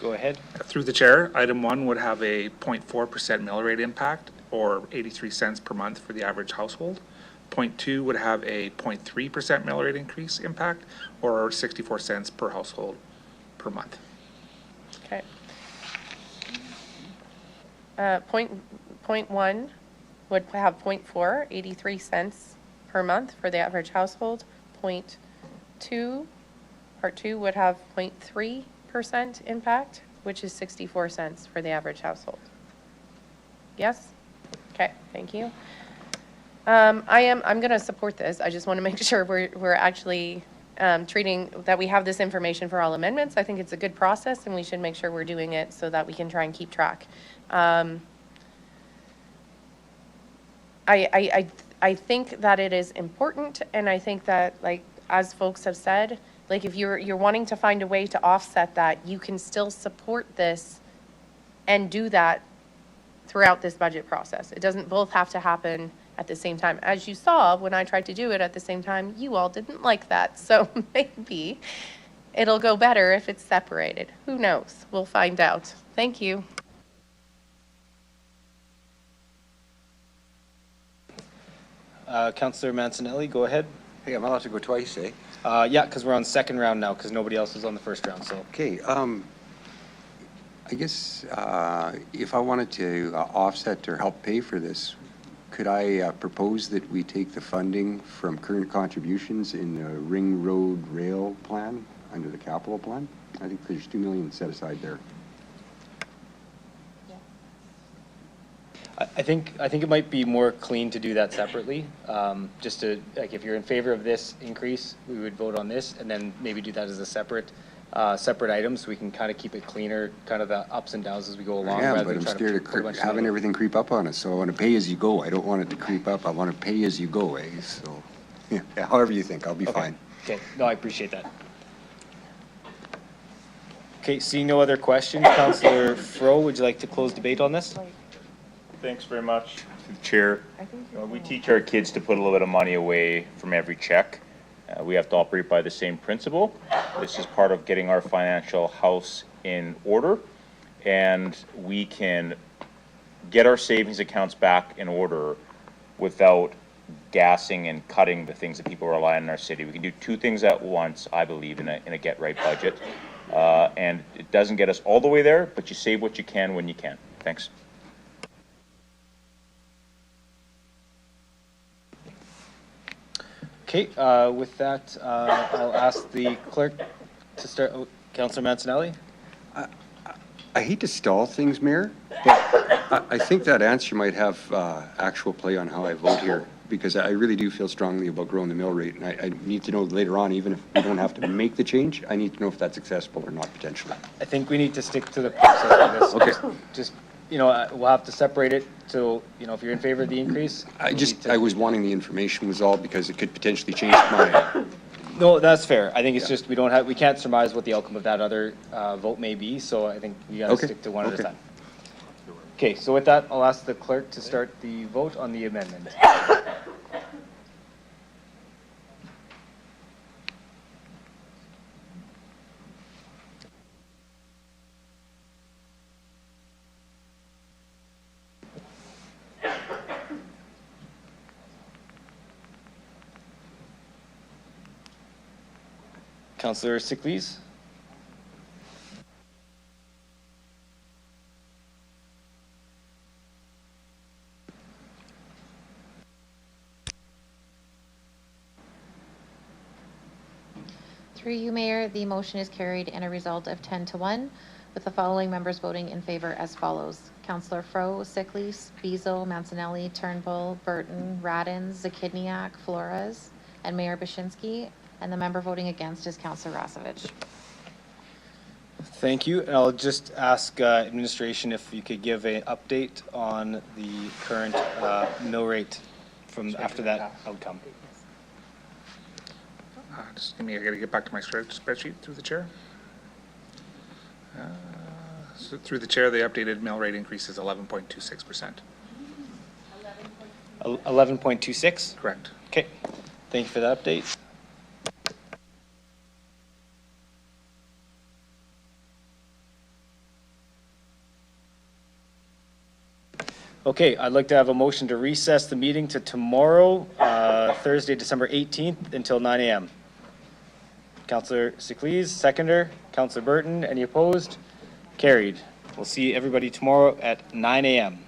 Go ahead. Through the chair, item 1 would have a 0.4% mill rate impact, or 83 cents per month for the average household. Point 2 would have a 0.3% mill rate increase impact, or 64 cents per household per month. Okay. Point 1 would have 0.4, 83 cents per month for the average household. Point 2, part 2 would have 0.3% impact, which is 64 cents for the average household. Yes? Okay, thank you. I'm going to support this. I just want to make sure we're actually treating, that we have this information for all amendments. I think it's a good process, and we should make sure we're doing it so that we can try and keep track. I think that it is important, and I think that, like, as folks have said, like, if you're wanting to find a way to offset that, you can still support this and do that throughout this budget process. It doesn't both have to happen at the same time. As you saw, when I tried to do it at the same time, you all didn't like that. So maybe it'll go better if it's separated. Who knows? We'll find out. Thank you. Councillor Mancinelli, go ahead. Hey, I'm allowed to go twice, eh? Yeah, because we're on second round now, because nobody else was on the first round, so. Okay, I guess if I wanted to offset or help pay for this, could I propose that we take the funding from current contributions in the Ring Road Rail plan under the capital plan? I think there's $2 million set aside there. I think it might be more clean to do that separately. Just to, like, if you're in favor of this increase, we would vote on this and then maybe do that as a separate item, so we can kind of keep it cleaner, kind of the ups and downs as we go along. Yeah, but I'm scared of having everything creep up on us. So I want to pay as you go. I don't want it to creep up. I want to pay as you go, eh? So, yeah, however you think, I'll be fine. Okay, no, I appreciate that. Okay, seeing no other questions, Councillor Fro, would you like to close debate on this? Thanks very much. Chair, we teach our kids to put a little bit of money away from every check. We have to operate by the same principle. This is part of getting our financial house in order, and we can get our savings accounts back in order without gassing and cutting the things that people rely on in our city. We can do two things at once, I believe, in a get-right budget. And it doesn't get us all the way there, but you save what you can when you can. Thanks. Okay, with that, I'll ask the clerk to start. Oh, Councillor Mancinelli? I hate to stall things, Mayor, but I think that answer might have actual play on how I vote here, because I really do feel strongly about growing the mill rate, and I need to know later on, even if we don't have to make the change, I need to know if that's accessible or not potentially. I think we need to stick to the process for this. Okay. Just, you know, we'll have to separate it, so, you know, if you're in favor of the increase. I was wanting the information was all, because it could potentially change my... No, that's fair. I think it's just, we can't surmise what the outcome of that other vote may be, so I think we gotta stick to one at a time. Okay, so with that, I'll ask the clerk to start the vote on the amendment. Councillor Siklees? Through you, Mayor, the motion is carried in a result of 10-1, with the following members voting in favor as follows. Councillor Fro, Siklees, Beazle, Mancinelli, Turnbull, Burton, Radin, Zakidniak, Flores, and Mayor Bashinsky. And the member voting against is Councillor Rasevich. Thank you. And I'll just ask administration if you could give an update on the current mill rate from after that outcome. Just give me, I gotta get back to my spreadsheet through the chair. So through the chair, the updated mill rate increase is 11.26%. 11.26? Correct. Okay. Thank you for that update. Okay, I'd like to have a motion to recess the meeting to tomorrow, Thursday, December 18th, until 9 a.m. Councillor Siklees, seconder. Councillor Burton, any opposed? Carried. We'll see everybody tomorrow at 9 a.m.